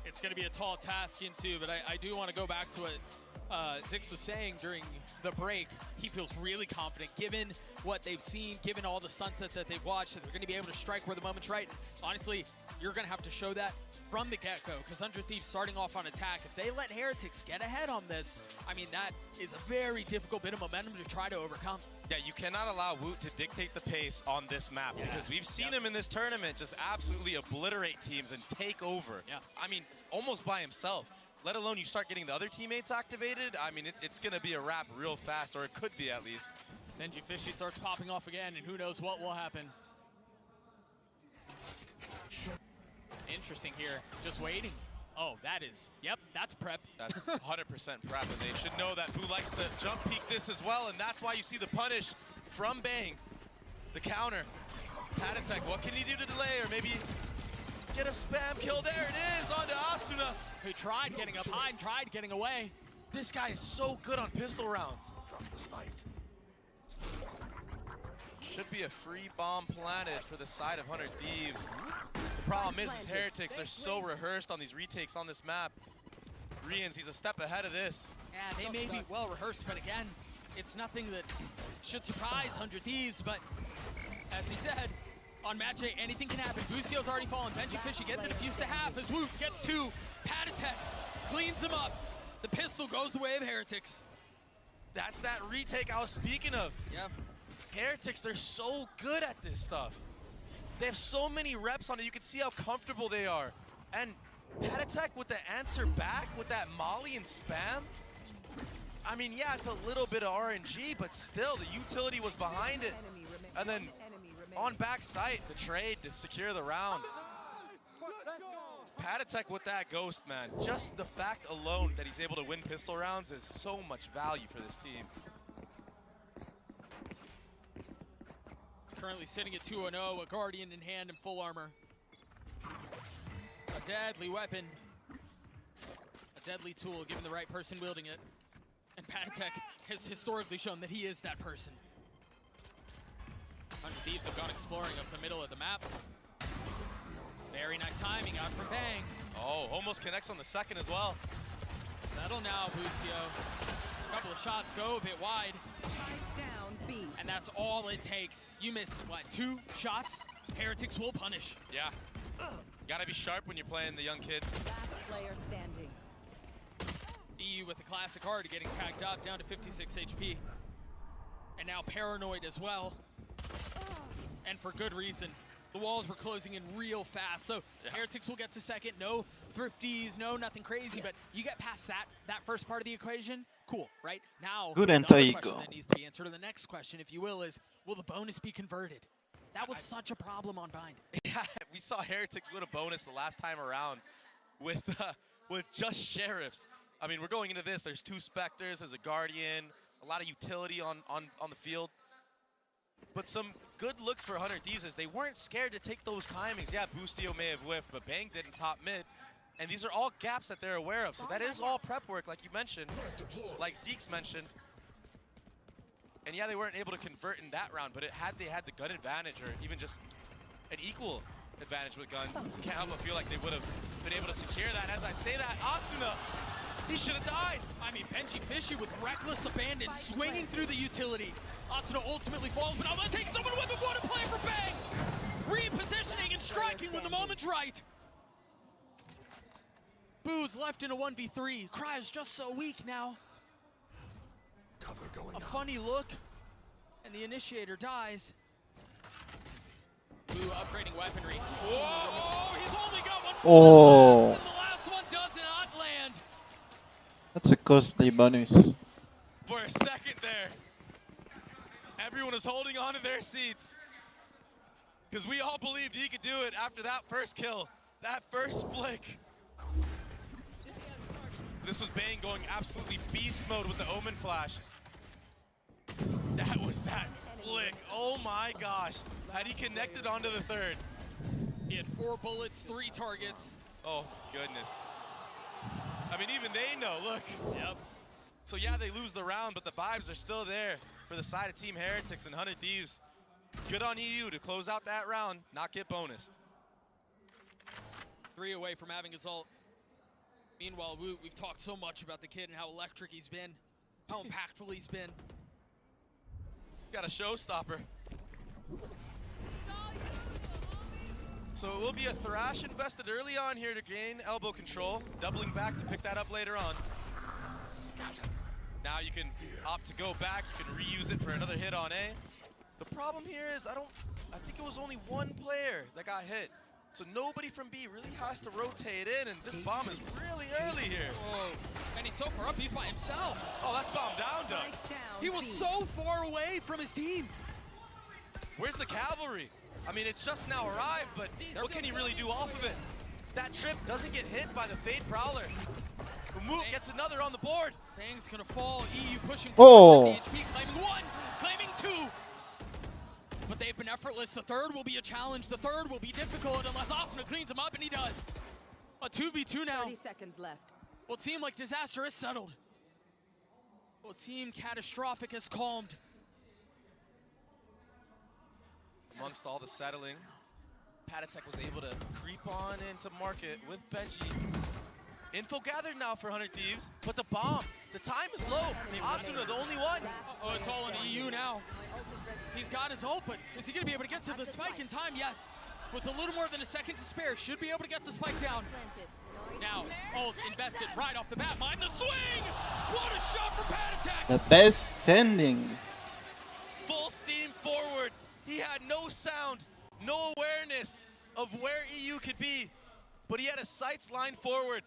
It's going to be a tall task into, but I do want to go back to what Zix was saying during the break. He feels really confident, given what they've seen, given all the sunset that they've watched, that they're going to be able to strike where the moment's right. Honestly, you're going to have to show that from the get-go, because 100 Thieves starting off on attack, if they let Heretics get ahead on this, I mean, that is a very difficult bit of momentum to try to overcome. Yeah, you cannot allow Woot to dictate the pace on this map, because we've seen him in this tournament just absolutely obliterate teams and take over. Yeah. I mean, almost by himself. Let alone you start getting the other teammates activated. I mean, it's going to be a wrap real fast, or it could be at least. Benji Fishy starts popping off again, and who knows what will happen. Interesting here, just waiting. Oh, that's prep. That's 100% prep, and they should know that Boo likes to jump peek this as well, and that's why you see the punish from Bang. The counter. Patatek, what can he do to delay, or maybe get a spam kill? There it is, onto Asuna. Who tried getting up high and tried getting away. This guy is so good on pistol rounds. Should be a free bomb planted for the side of 100 Thieves. The problem is Heretics are so rehearsed on these retakes on this map. Rians, he's a step ahead of this. Yeah, they may be well rehearsed, but again, it's nothing that should surprise 100 Thieves, but as he said, on match A, anything can happen. Busio's already fallen. Benji Fishy getting the defuse to half as Woot gets 2. Patatek cleans him up. The pistol goes the way of Heretics. That's that retake I was speaking of. Yeah. Heretics, they're so good at this stuff. They have so many reps on it. You can see how comfortable they are. And Patatek with the answer back with that molly and spam. I mean, yeah, it's a little bit of RNG, but still, the utility was behind it. And then on back site, the trade to secure the round. Patatek with that ghost, man. Just the fact alone that he's able to win pistol rounds is so much value for this team. Currently sitting at 2-0, a Guardian in hand and full armor. A deadly weapon. A deadly tool, given the right person wielding it. And Patatek has historically shown that he is that person. 100 Thieves have gone exploring up the middle of the map. Very nice timing out from Bang. Oh, almost connects on the second as well. Settle now, Bustio. A couple of shots go a bit wide. Down B. And that's all it takes. You miss, what, 2 shots? Heretics will punish. Yeah. Gotta be sharp when you're playing the young kids. Last player standing. EU with the classic heart getting tagged up down to 56 HP. And now paranoid as well. And for good reason. The walls were closing in real fast, so Heretics will get to second. No thrifties, no nothing crazy, but you get past that first part of the equation, cool, right? Now, good the question that needs to be answered, or the next question, if you will, is will the bonus be converted? That was such a problem on Bind. Yeah, we saw Heretics win a bonus the last time around with just Sheriffs. I mean, we're going into this, there's 2 Spectres, there's a Guardian, a lot of utility on the field. But some good looks for 100 Thieves is they weren't scared to take those timings. Yeah, Boostio may have whiffed, but Bang did in top mid. And these are all gaps that they're aware of. So that is all prep work, like you mentioned, like Zeke's mentioned. And yeah, they weren't able to convert in that round, but they had the gun advantage or even just an equal advantage with guns, you can't help but feel like they would have been able to secure that. As I say that, Asuna, he should have died. I mean, Benji Fishy with reckless abandon, swinging through the utility. Asuna ultimately falls, but I'm gonna take someone with him. What a play for Bang! Repositioning and striking when the moment's right. Boo's left in a 1v3. Cry's just so weak now. Cover going A funny look, and the initiator dies. Boo upgrading weaponry. Whoa! He's only got one. Oh, And the last one does not land. that's a costly bonus. For a second there, everyone was holding on to their seats. Because we all believed he could do it after that first kill, that first flick. This was Bang going absolutely beast mode with the Omen flash. That was that flick. Oh my gosh. Had he connected onto the third? He had 4 bullets, 3 targets. Oh goodness. I mean, even they know, look. Yep. So yeah, they lose the round, but the vibes are still there for the side of Team Heretics and 100 Thieves. Good on EU to close out that round, not get bonused. 3 away from having his ult. Meanwhile, we've talked so much about the kid and how electric he's been, how impactful he's been. Got a showstopper. So it will be a Thrash invested early on here to gain elbow control, doubling back to pick that up later on. Now you can opt to go back, you can reuse it for another hit on A. The problem here is I think it was only one player that got hit. So nobody from B really has to rotate in, and this bomb is really early here. Whoa. And he's so far up, he's by himself. Oh, that's bomb down, Doug. He was so far away from his team. Where's the cavalry? I mean, it's just now arrived, but what can he really do off of it? That trip doesn't get hit by the Fade Prowler. Moot gets another on the board. Bang's gonna fall, EU pushing Oh. forward, HP claiming 1, claiming 2. But they've been effortless. The third will be a challenge. The third will be difficult unless Asuna cleans him up, and he does. A 2v2 now. 30 seconds left. Will seem like disaster is settled. Will seem catastrophic has calmed. Amongst all the settling, Patatek was able to creep on into market with Benji. Info gathered now for 100 Thieves, but the bomb, the time is low. Asuna, the only one. Oh, it's all on EU now. He's got his ult, but is he going to be able to get to the spike in time? Yes. With a little more than a second to spare, should be able to get the spike down. Now, ult invested right off the bat. Mind the swing! What a shot from Patatek! The best standing. Full steam forward. He had no sound, no awareness of where EU could be, but he had his sights lined forward.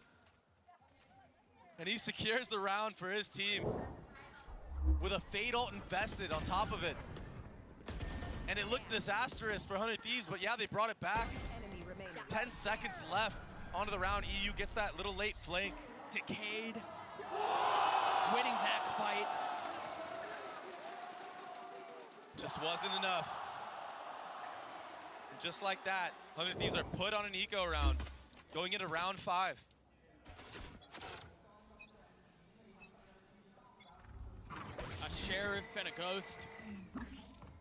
And he secures the round for his team with a Fade ult invested on top of it. And it looked disastrous for 100 Thieves, but yeah, they brought it back. 10 seconds left onto the round. EU gets that little late flank. Decade winning that fight. Just wasn't enough. And just like that, 100 Thieves are put on an eco round, going into round 5. A Sheriff and a Ghost.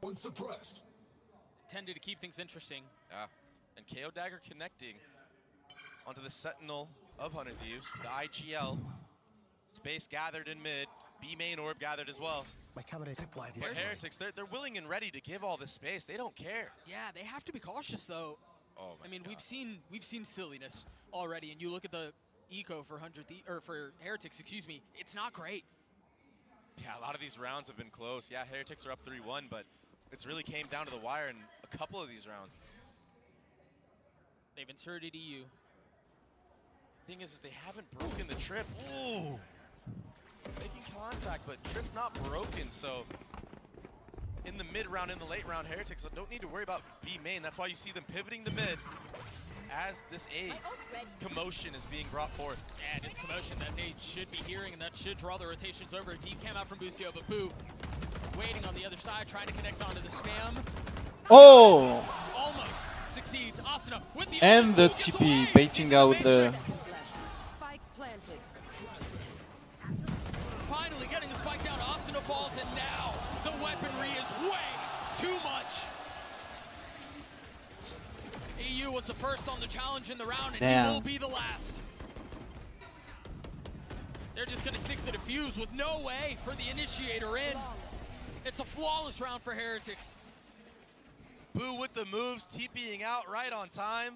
One suppressed. Tended to keep things interesting. Yeah, and KO Dagger connecting onto the Sentinel of 100 Thieves, the IGL. Space gathered in mid, B main orb gathered as well. My camera is blind. But Heretics, they're willing and ready to give all this space. They don't care. Yeah, they have to be cautious though. Oh my I mean, God. we've seen silliness already, and you look at the eco for for Heretics, excuse me, it's not great. Yeah, a lot of these rounds have been close. Yeah, Heretics are up 3-1, but it's really came down to the wire in a couple of these rounds. They've inserted EU. Thing is they haven't broken the trip. Ooh! Making contact, but trip not broken, so in the mid round, in the late round, Heretics don't need to worry about B main. That's why you see them pivoting the mid as this A commotion is being brought forth. And it's commotion that they should be hearing, and that should draw the rotations over. Deep cam out from Boostio, but Boo Waiting on the other side, trying to connect onto the spam. Oh! Almost succeeds. Asuna with the And the TP baiting out the... Spike planted. Finally getting the spike down. Asuna falls, and now the weaponry is way too much. EU was the first on the challenge in the round, and he will be the last. They're just going to stick the defuse with no way for the initiator in. It's a flawless round for Heretics. Boo with the moves, TPing out right on time.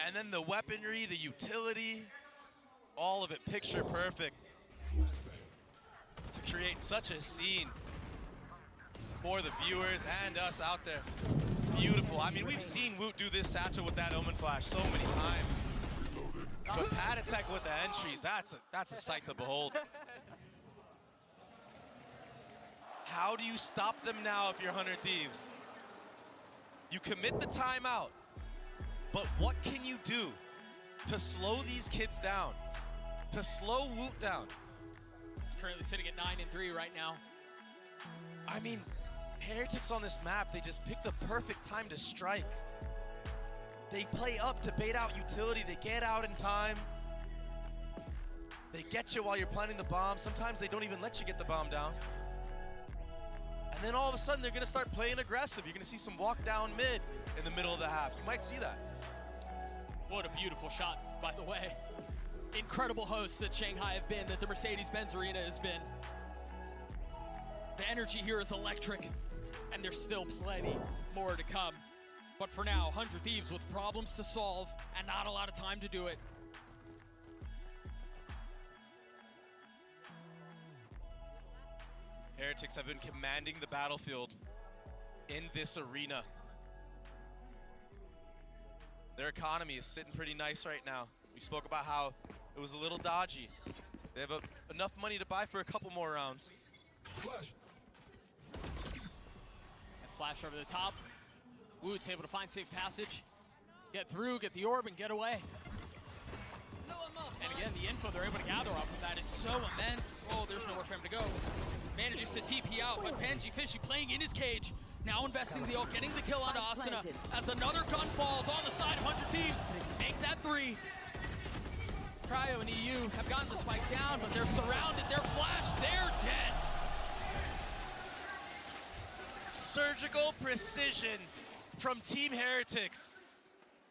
And then the weaponry, the utility, all of it picture perfect to create such a scene for the viewers and us out there. Beautiful. I mean, we've seen Woot do this satchel with that Omen Flash so many times. But Patatek with the entries, that's a sight to behold. How do you stop them now if you're 100 Thieves? You commit the timeout, but what can you do to slow these kids down, to slow Woot down? Currently sitting at 9-3 right now. I mean, Heretics on this map, they just pick the perfect time to strike. They play up to bait out utility, they get out in time. They get you while you're planting the bomb. Sometimes they don't even let you get the bomb down. And then all of a sudden, they're gonna start playing aggressive. You're gonna see some walk down mid in the middle of the half. You might see that. What a beautiful shot, by the way. Incredible hosts that Shanghai have been, that the Mercedes-Benz Arena has been. The energy here is electric, and there's still plenty more to come. But for now, 100 Thieves with problems to solve and not a lot of time to do it. Heretics have been commanding the battlefield in this arena. Their economy is sitting pretty nice right now. We spoke about how it was a little dodgy. They have enough money to buy for a couple more rounds. And flash over the top. Woot's able to find safe passage, get through, get the orb, and get away. And again, the info they're able to gather off of that is so immense. Oh, there's nowhere for him to go. Manages to TP out, but Benji Fishy playing in his cage. Now investing the ult, getting the kill onto Asuna. As another gun falls on the side of 100 Thieves. Make that 3. Cryo and EU have gotten the spike down, but they're surrounded, they're flashed, they're dead. Surgical precision from Team Heretics.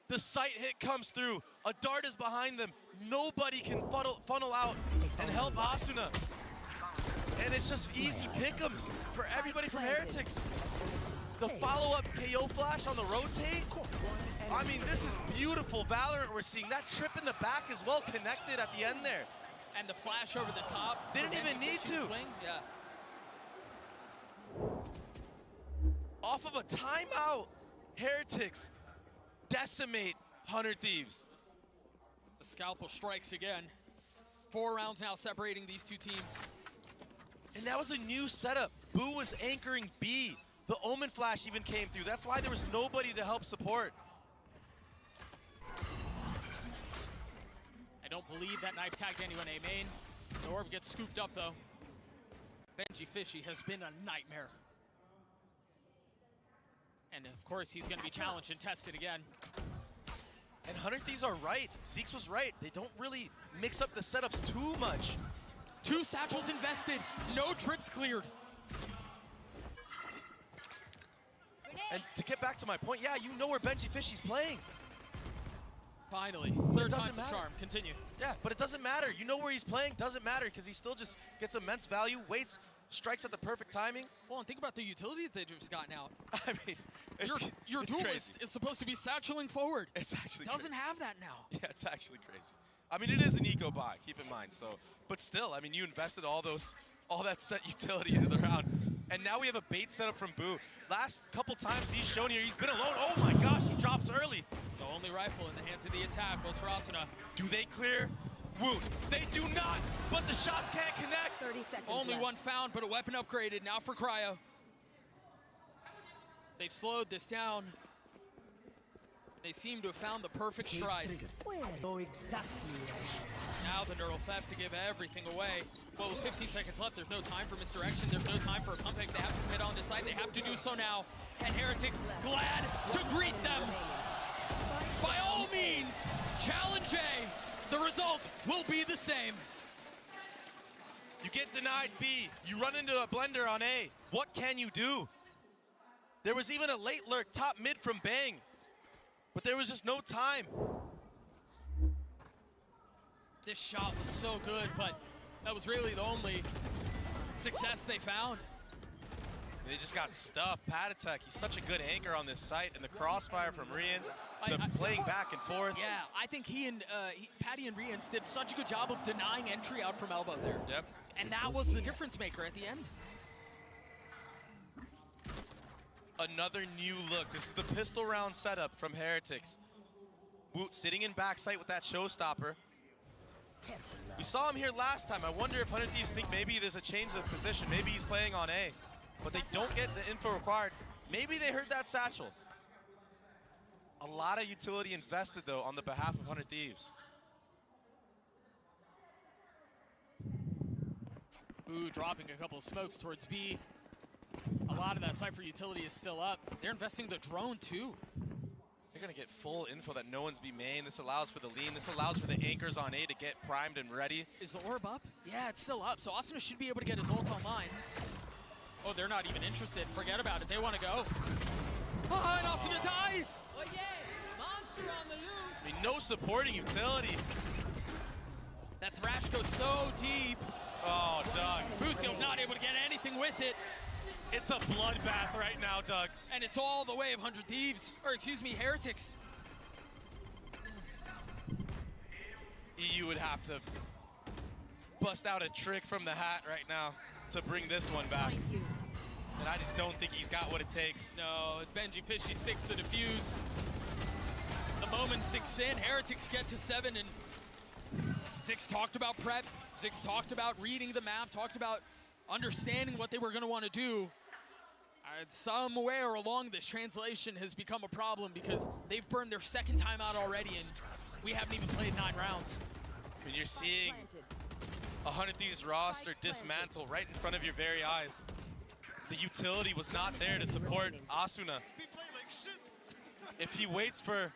The sight hit comes through. A dart is behind them. Nobody can funnel out and help Asuna. And it's just easy pick'ems for everybody from Heretics. The follow-up KO flash on the rotate. I mean, this is beautiful Valorant we're seeing. That trip in the back is well connected at the end there. And the flash over the top. They didn't even need to. Swing. Yeah. Off of a timeout, Heretics decimate 100 Thieves. The scalpel strikes again. 4 rounds now separating these two teams. And that was a new setup. Boo was anchoring B. The Omen Flash even came through. That's why there was nobody to help support. I don't believe that knife tagged anyone A main. The orb gets scooped up though. Benji Fishy has been a nightmare. And of course, he's going to be challenged and tested again. And 100 Thieves are right. Zeeks was right. They don't really mix up the setups too much. 2 satchels invested. No trips cleared. And to get back to my point, yeah, you know where Benji Fishy's playing. Finally. But Third it doesn't time's a matter. charm. Continue. Yeah, but it doesn't matter. You know where he's playing. Doesn't matter because he still just gets immense value, waits, strikes at the perfect timing. Well, and think about the utility that they've just gotten out. I mean, your it's duelist is supposed to be satcheling forward. It's actually doesn't crazy. have that now. Yeah, it's actually crazy. I mean, it is an eco buy, keep in mind. So, but still, I mean, you invested all that set utility into the round, and now we have a bait setup from Boo. Last couple times he's shown here, he's been alone. Oh my gosh, he drops early. The only rifle in the hands of the attack goes for Asuna. Do they clear? Woot. They do not, but the shots can't connect. 30 seconds Only left. one found, but a weapon upgraded. Now for Cryo. They've slowed this down. They seem to have found the perfect stride. Where? Oh, exactly. Now the neural theft to give everything away. Well, with 15 seconds left, there's no time for misdirection. There's no time for a pump fake. They have to commit on this side. They have to do so now. And Heretics glad to greet them. By all means, challenge A. The result will be the same. You get denied B. You run into a blender on A. What can you do? There was even a late lurk top mid from Bang. But there was just no time. This shot was so good, but that was really the only success they found. They just got stuffed. Patatek, he's such a good anchor on this site, and the crossfire from Rians, playing back and forth. Yeah, I think Patty and Rians did such a good job of denying entry out from elbow there. Yep. And that was the difference maker at the end. Another new look. This is the pistol round setup from Heretics. Woot sitting in backside with that showstopper. We saw him here last time. I wonder if 100 Thieves think maybe there's a change of position. Maybe he's playing on A, but they don't get the info required. Maybe they heard that satchel. A lot of utility invested, though, on the behalf of 100 Thieves. Boo dropping a couple of smokes towards B. A lot of that Cypher utility is still up. They're investing the drone, too. They're going to get full info that no one's B main. This allows for the lean. This allows for the anchors on A to get primed and ready. Is the orb up? Yeah, it's still up. So Asuna should be able to get his ult online. Oh, they're not even interested. Forget about it. They want to go. Oh, and Asuna dies! Oh, yeah. Monster on the loose. I mean, no supporting utility. That Thrash goes so deep. Oh, Doug. Bussio's not able to get anything with it. It's a bloodbath right now, Doug. And it's all the way of 100 Thieves, or excuse me, Heretics. EU would have to bust out a trick from the hat right now to bring this one back. And I just don't think he's got what it takes. No, as Benji Fishy sticks the defuse. The moment sinks in, Heretics get to 7, and Zix talked about prep. Zix talked about reading the map, talked about understanding what they were going to want to do. Somewhere along this, translation has become a problem because they've burned their second time out already, and we haven't even played 9 rounds. When you're seeing 100 Thieves roster dismantle right in front of your very eyes, the utility was not there to support Asuna. If he waits for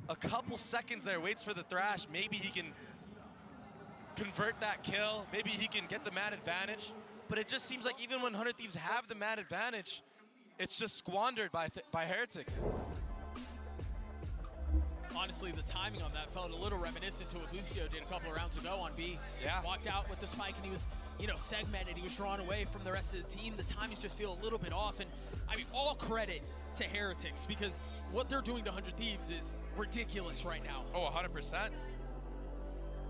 a couple seconds there, waits for the Thrash, maybe he can convert that kill, maybe he can get the man advantage. But it just seems like even when 100 Thieves have the man advantage, it's just squandered by Heretics. Honestly, the timing on that felt a little reminiscent to what Bussio did a couple of rounds ago on B. Yeah. Walked out with the spike and he was, segmented. He was drawn away from the rest of the team. The timings just feel a little bit off. And I mean, all credit to Heretics because what they're doing to 100 Thieves is ridiculous right now. Oh, 100%.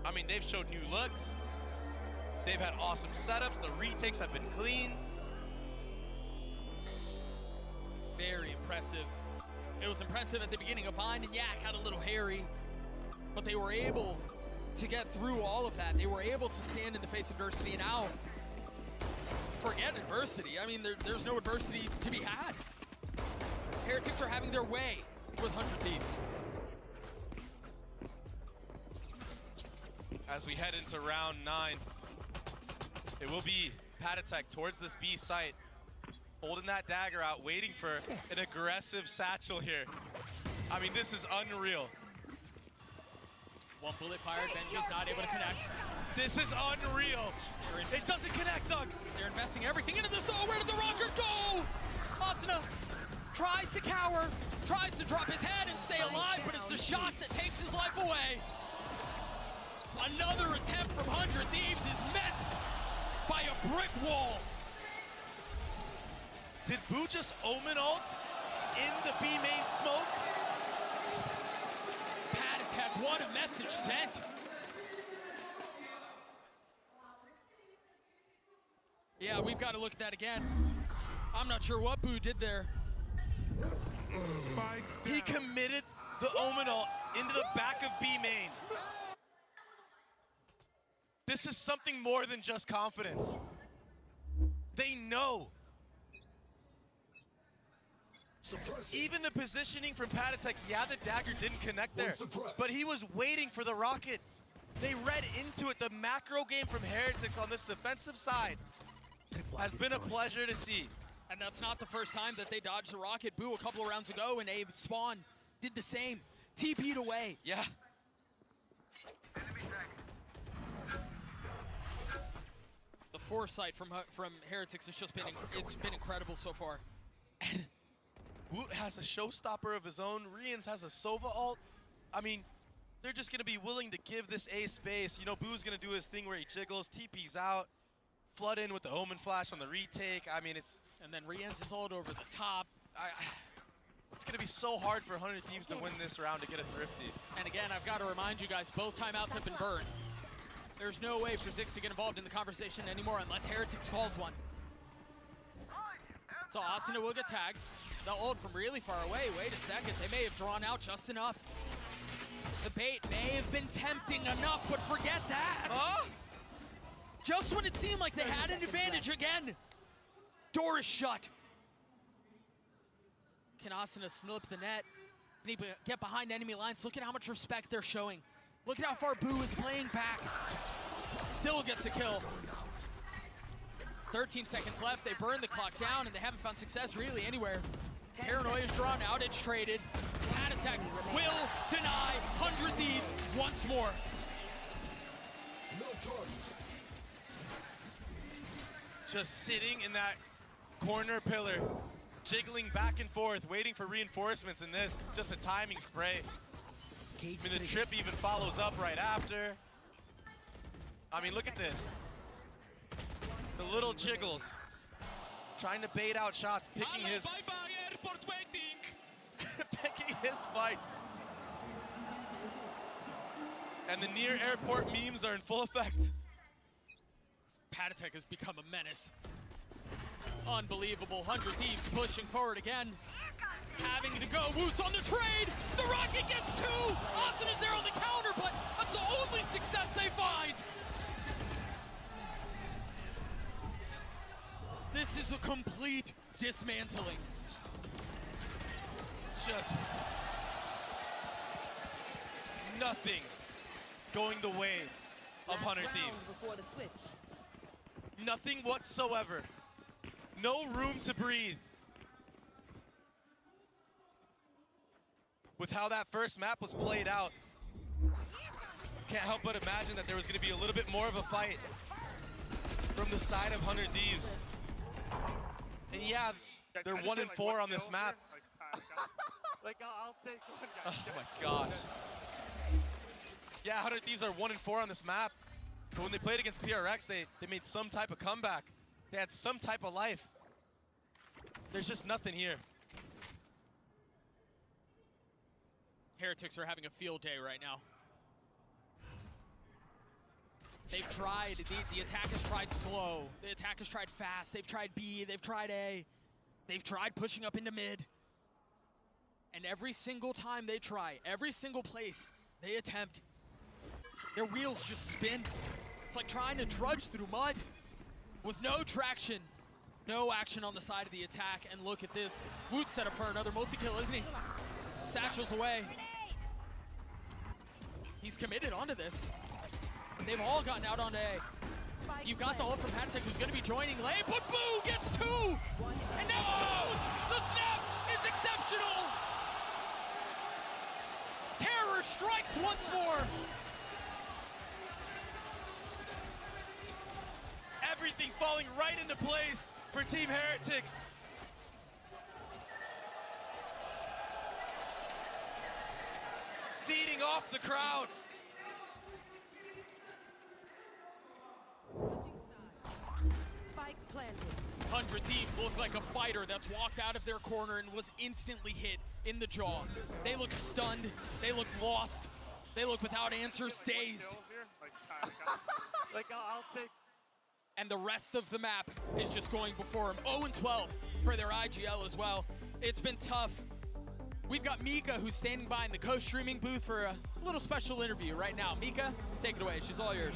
I mean, they've showed new looks. They've had awesome setups. The retakes have been clean. Very impressive. It was impressive at the beginning. of Bind and Yak had a little hairy, but they were able to get through all of that. They were able to stand in the face of adversity, and now, forget adversity. I mean, there's no adversity to be had. Heretics are having their way with 100 Thieves. As we head into round 9, it will be Patatek towards this B site, holding that dagger out, waiting for an aggressive satchel here. I mean, this is unreal. One bullet fired, Benji's not able to connect. This is unreal. It doesn't connect, Doug. They're investing everything into this. Oh, where did the rocket go? Asuna tries to cower, tries to drop his head and stay alive, but it's a shot that takes his life away. Another attempt from 100 Thieves is met by a brick wall. Did Boo just Omen ult in the B main smoke? Patatek, what a message sent. Yeah, we've got to look at that again. I'm not sure what Boo did there. He committed the Omen ult into the back of B main. This is something more than just confidence. They know. Even the positioning from Patatek, yeah, the dagger didn't connect there, but he was waiting for the rocket. They read into it. The macro game from Heretics on this defensive side has been a pleasure to see. And that's not the first time that they dodged the rocket. Boo a couple of rounds ago, and Abe Spawn did the same. TP'd away. Yeah. The foresight from Heretics has just been incredible so far. Woot has a showstopper of his own. Rians has a Sova ult. I mean, they're just going to be willing to give this A space. You know, Boo's going to do his thing where he jiggles, TP's out, flood in with the Omen Flash on the retake. I mean, it's... And then Rians is ult over the top. It's going to be so hard for 100 Thieves to win this round to get a Thrifty. And again, I've got to remind you guys, both timeouts have been burned. There's no way for Zix to get involved in the conversation anymore unless Heretics calls one. So Asuna will get tagged. The ult from really far away. Wait a second, they may have drawn out just enough. The bait may have been tempting enough, but forget that. Huh? Just when it seemed like they had an advantage again, door is shut. Can Asuna slip the net? Can he get behind enemy lines? Look at how much respect they're showing. Look at how far Boo is playing back. Still gets a kill. 13 seconds left. They burn the clock down, and they haven't found success really anywhere. Paranoia is drawn out. It's traded. Pat attack will deny 100 Thieves once more. Just sitting in that corner pillar, jiggling back and forth, waiting for reinforcements in this. Just a timing spray. I mean, the trip even follows up right after. I mean, look at this. The little jiggles. Trying to bait out shots, picking his... picking his fights. And the near airport memes are in full effect. Patatek has become a menace. Unbelievable. 100 Thieves pushing forward again. Having to go. Woot's on the trade. The rocket gets two. Austin is there on the counter, but that's the only success they find. This is a complete dismantling. Just nothing going the way of 100 Thieves. Nothing whatsoever. No room to breathe. With how that first map was played out, can't help but imagine that there was going to be a little bit more of a fight from the side of 100 Thieves. And yeah, they're 1-4 on this map. I'll take one, guys. Oh my gosh. Yeah, 100 Thieves are 1-4 on this map. But when they played against PRX, they made some type of comeback. They had some type of life. There's just nothing here. Heretics are having a field day right now. They've tried, the attack has tried slow. The attack has tried fast. They've tried B, they've tried A. They've tried pushing up into mid. And every single time they try, every single place they attempt, their wheels just spin. It's like trying to trudge through mud with no traction. No action on the side of the attack, and look at this. Woot set up for another multi-kill, isn't he? Satchel's away. He's committed onto this. They've all gotten out onto A. You've got the ult from Patatek, who's gonna be joining lane, but Boo gets two! And now the snap is exceptional! Terror strikes once more! Everything falling right into place for Team Heretics. Feeding off the crowd. Spike planted. 100 Thieves look like a fighter that's walked out of their corner and was instantly hit in the jaw. They look stunned. They look lost. They look without answers, dazed. I'll take. And the rest of the map is just going before them. 0-12 for their IGL as well. It's been tough. We've got Mika, who's standing by in the co-streaming booth for a little special interview right now. Mika, take it away. She's all yours.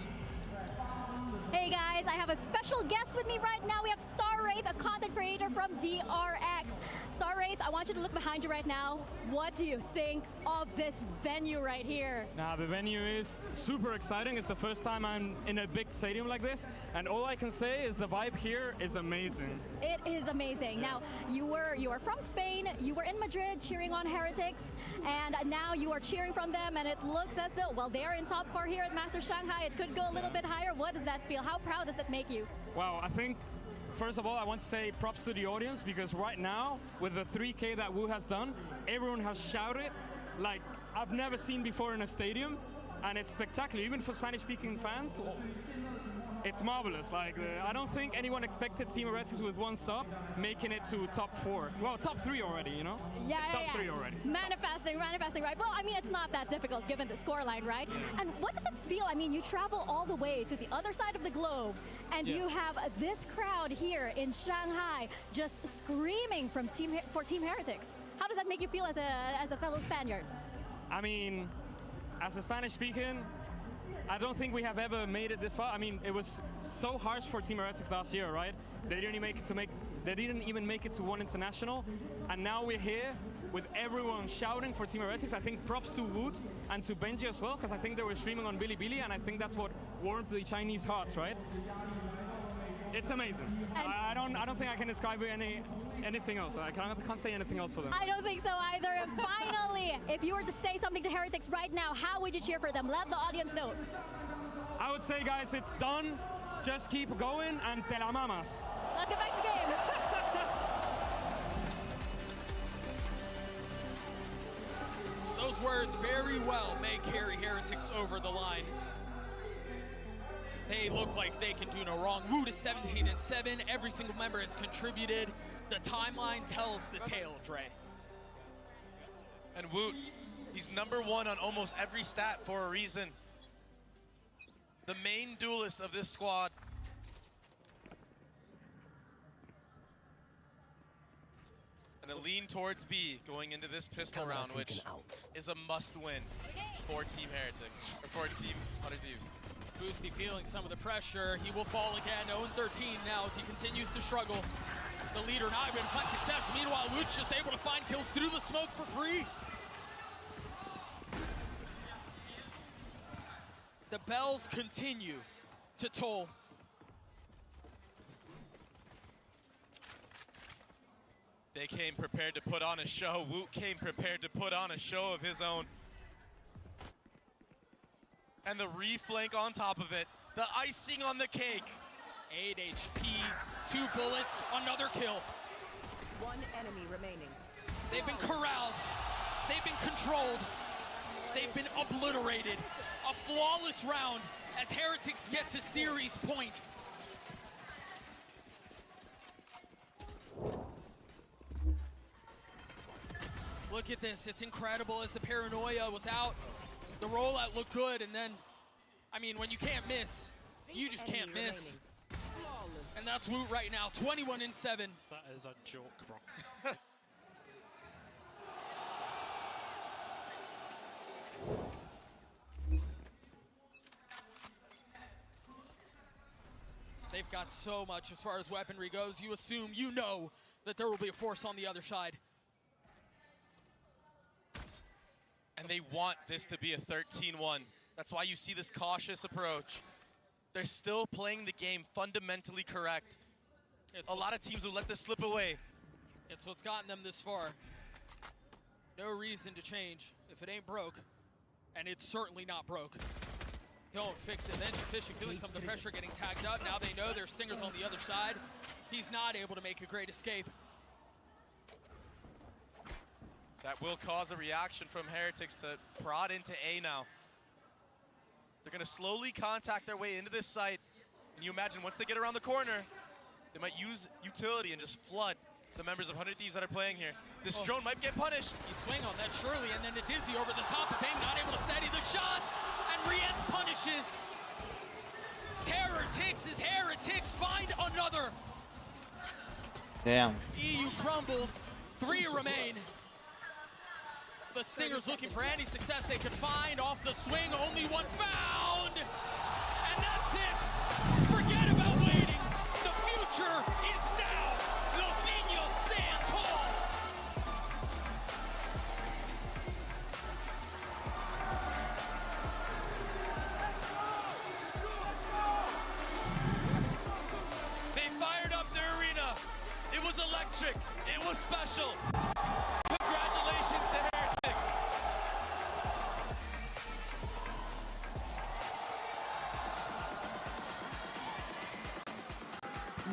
Hey guys, I have a special guest with me right now. We have Star Wraith, a content creator from DRX. Star Wraith, I want you to look behind you right now. What do you think of this venue right here? Now, the venue is super exciting. It's the first time I'm in a big stadium like this, and all I can say is the vibe here is amazing. It is amazing. Now, you are from Spain, you were in Madrid cheering on Heretics, and now you are cheering from them, and it looks as though, well, they are in top 4 here at Master Shanghai. It could go a little bit higher. What does that feel? How proud does that make you? Wow, I think, first of all, I want to say props to the audience, because right now, with the 3K that Wu has done, everyone has shouted like I've never seen before in a stadium, and it's spectacular, even for Spanish-speaking fans. It's marvelous. Like, I don't think anyone expected Team Heretics with 1 sub making it to top 4. Well, top 3 already, you know? Yeah, top 3 already. Manifesting, right? Well, I mean, it's not that difficult given the scoreline, right? And what does it feel? I mean, you travel all the way to the other side of the globe, and you have this crowd here in Shanghai just screaming for Team Heretics. How does that make you feel as a fellow Spaniard? I mean, as a Spanish-speaking, I don't think we have ever made it this far. I mean, it was so harsh for Team Heretics last year, right? They didn't even make it to 1 international, and now we're here with everyone shouting for Team Heretics. I think props to Wood and to Benji as well, because I think they were streaming on Bilibili, and I think that's what warmed the Chinese hearts, right? It's amazing. I don't think I can describe anything else. I can't say anything else for them. I don't think so either. And finally, if you were to say something to Heretics right now, how would you cheer for them? Let the audience know. I would say, guys, it's done. Just keep going, and te la mamas. Let's get back to the game. Those words very well may carry Heretics over the line. They look like they can do no wrong. Woot is 17-7. Every single member has contributed. The timeline tells the tale, Dre. And Woot, he's #1 on almost every stat for a reason. The main duelist of this squad. And a lean towards B going into this pistol round, which is a must-win for Team Heretics, or for Team 100 Thieves. Boosty feeling some of the pressure. He will fall again, 0-13 now as he continues to struggle. The leader not even find success. Meanwhile, Luch just able to find kills through the smoke for free. The bells continue to toll. They came prepared to put on a show. Woot came prepared to put on a show of his own. And the reflank on top of it. The icing on the cake. 8 HP, 2 bullets, another kill. 1 enemy remaining. They've been corralled. They've been controlled. They've been obliterated. A flawless round as Heretics get to series point. Look at this, it's incredible as the paranoia was out. The rollout looked good, and then, I mean, when you can't miss, you just can't miss. And that's Woot right now, 21-7. That is a joke, bro. They've got so much as far as weaponry goes. You assume, you know, that there will be a force on the other side. And they want this to be a 13-1. That's why you see this cautious approach. They're still playing the game fundamentally correct. A lot of teams will let this slip away. It's what's gotten them this far. No reason to change if it ain't broke. And it's certainly not broke. Don't fix it. Then Fishy feeling some of the pressure getting tagged up. Now they know there's Stingers on the other side. He's not able to make a great escape. That will cause a reaction from Heretics to prod into A now. They're gonna slowly contact their way into this site. And you imagine once they get around the corner, they might use utility and just flood the members of 100 Thieves that are playing here. This drone might get punished. You swing on that surely, and then the Dizzy over the top of him, not able to steady the shots, and Rienz punishes. Terror ticks as Heretics find another. Damn. EU crumbles, 3 remain. The Stingers looking for any success they can find off the swing, only one found. And that's it. Forget electric. It was special. Congratulations to Heretics.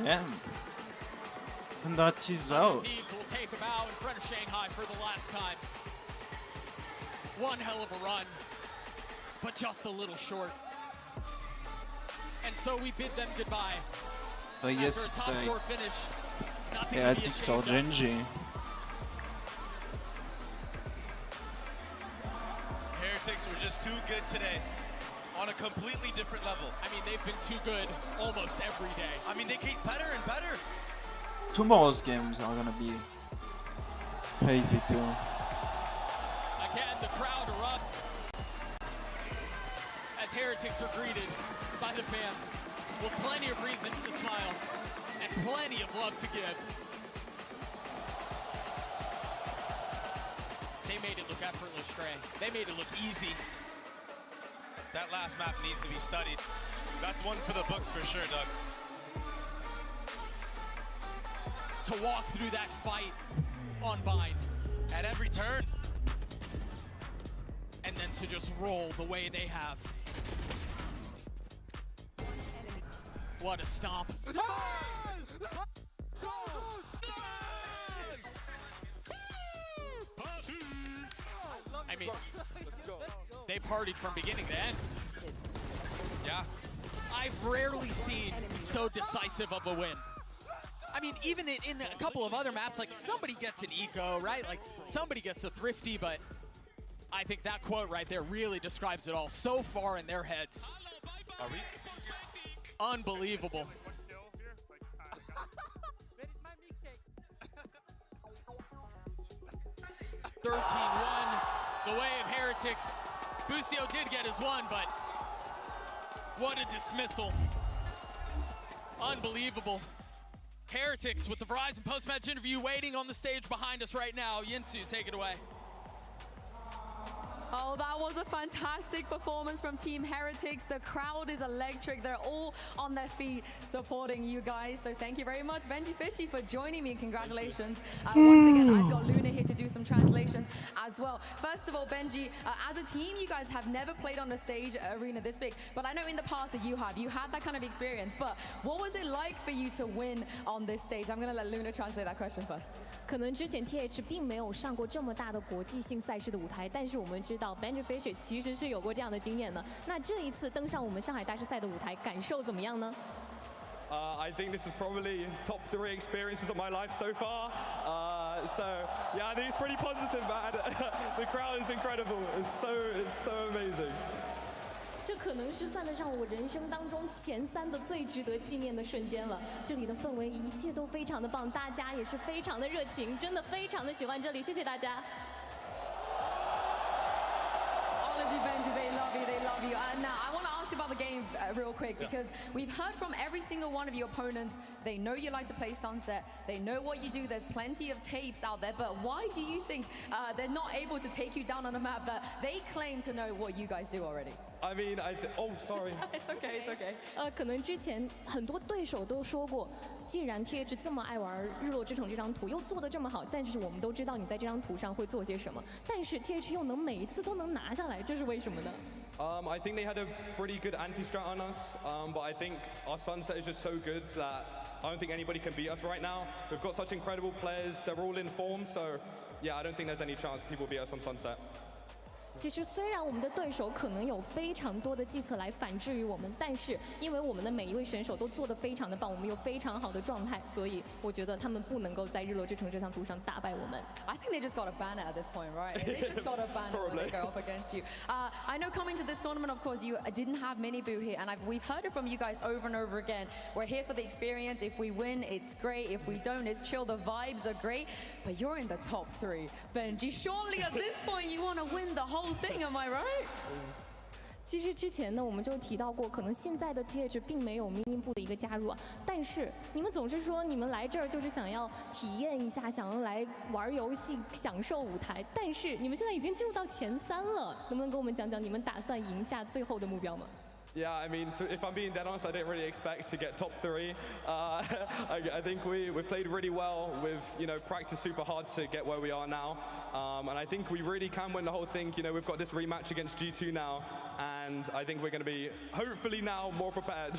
Yeah. And that is out. Teams will take a bow in front of Shanghai for the last time. One hell of a run, but just a little short. And so we bid them goodbye. I guess it's a finish. Heretics or Gen.G. Heretics were just too good today. On a completely different level. I mean, they've been too good almost every day. I mean, they get better and better. Tomorrow's games are gonna be crazy too. Again, the crowd erupts as Heretics are greeted by the fans with plenty of reasons to smile and plenty of love to give. They made it look effortless, Trey. They made it look easy. That last map needs to be studied. That's one for the books for sure, Doug. To walk through that fight on bind. At every turn. And then to just roll the way they have. What a stomp. I mean, they partied from beginning to end. Yeah. I've rarely seen so decisive of a win. I mean, even in a couple of other maps, like somebody gets an eco, right? Like somebody gets a thrifty, but I think that quote right there really describes it all. So far in their heads. Are we? Unbelievable. 13-1, the way of Heretics. Busio did get his one, but what a dismissal. Unbelievable. Heretics with the Verizon post-match interview waiting on the stage behind us right now. Yinsu, take it away. Oh, that was a fantastic performance from Team Heretics. The crowd is electric. They're all on their feet supporting you guys. So thank you very much, Benji Fishy, for joining me. Congratulations. Once again, I've got Luna here to do some translations as well. First of all, Benji, as a team, you guys have never played on a stage arena this big. But I know in the past that you have. You had that kind of experience. But what was it like for you to win on this stage? I'm going to let Luna translate that question first. 可能之前 TH 并没有上过这么大的国际性赛事的舞台，但是我们知道 Benji Fishy 其实是有过这样的经验的。那这一次登上我们上海大师赛的舞台，感受怎么样呢？ I think this is probably top 3 experiences of my life so far. So yeah, I think it's pretty positive, man. The crowd is incredible. It's so amazing. 这可能是算得上我人生当中前3的最值得纪念的瞬间了。这里的氛围一切都非常的棒，大家也是非常的热情，真的非常的喜欢这里，谢谢大家。 Honestly, Benji, they love you, they love you. Now, I want to ask you about the game real quick, because we've heard from every single one of your opponents. They know you like to play Sunset. They know what you do. There's plenty of tapes out there. But why do you think they're not able to take you down on a map that they claim to know what you guys do already? I mean, oh, sorry. It's okay, it's okay. 可能之前很多对手都说过，既然 TH 这么爱玩日落之城这张图，又做得这么好，但是我们都知道你在这张图上会做些什么，但是 TH 又能每一次都能拿下来，这是为什么呢？ I think they had a pretty good anti-strat on us, but I think our Sunset is just so good that I don't think anybody can beat us right now. We've got such incredible players, they're all in form, so yeah, I don't think there's any chance people beat us on Sunset. 其实虽然我们的对手可能有非常多的计策来反制于我们，但是因为我们的每一位选手都做得非常的棒，我们有非常好的状态，所以我觉得他们不能够在日落之城这场图上打败我们。I think they just got a banner at this point, right? They just got a banner when they go up against you. I know coming to this tournament, of course, you didn't have mini boo here, and we've heard it from you guys over and over again. We're here for the experience. If we win, it's great. If we don't, it's chill. The vibes are great. But you're in the top 3, Benji. Surely at this point you want to win the whole thing. Am I right? 其实之前呢，我们就提到过，可能现在的 TH 并没有民营部的一个加入啊，但是你们总是说你们来这儿就是想要体验一下，想要来玩游戏，享受舞台，但是你们现在已经进入到前3了，能不能跟我们讲讲你们打算赢下最后的目标吗？ Yeah, I mean, if I'm being dead honest, I didn't really expect to get top 3. I think we've played really well. We've practiced super hard to get where we are now, and I think we really can win the whole thing. We've got this rematch against G2 now, and I think we're going to be hopefully now more prepared.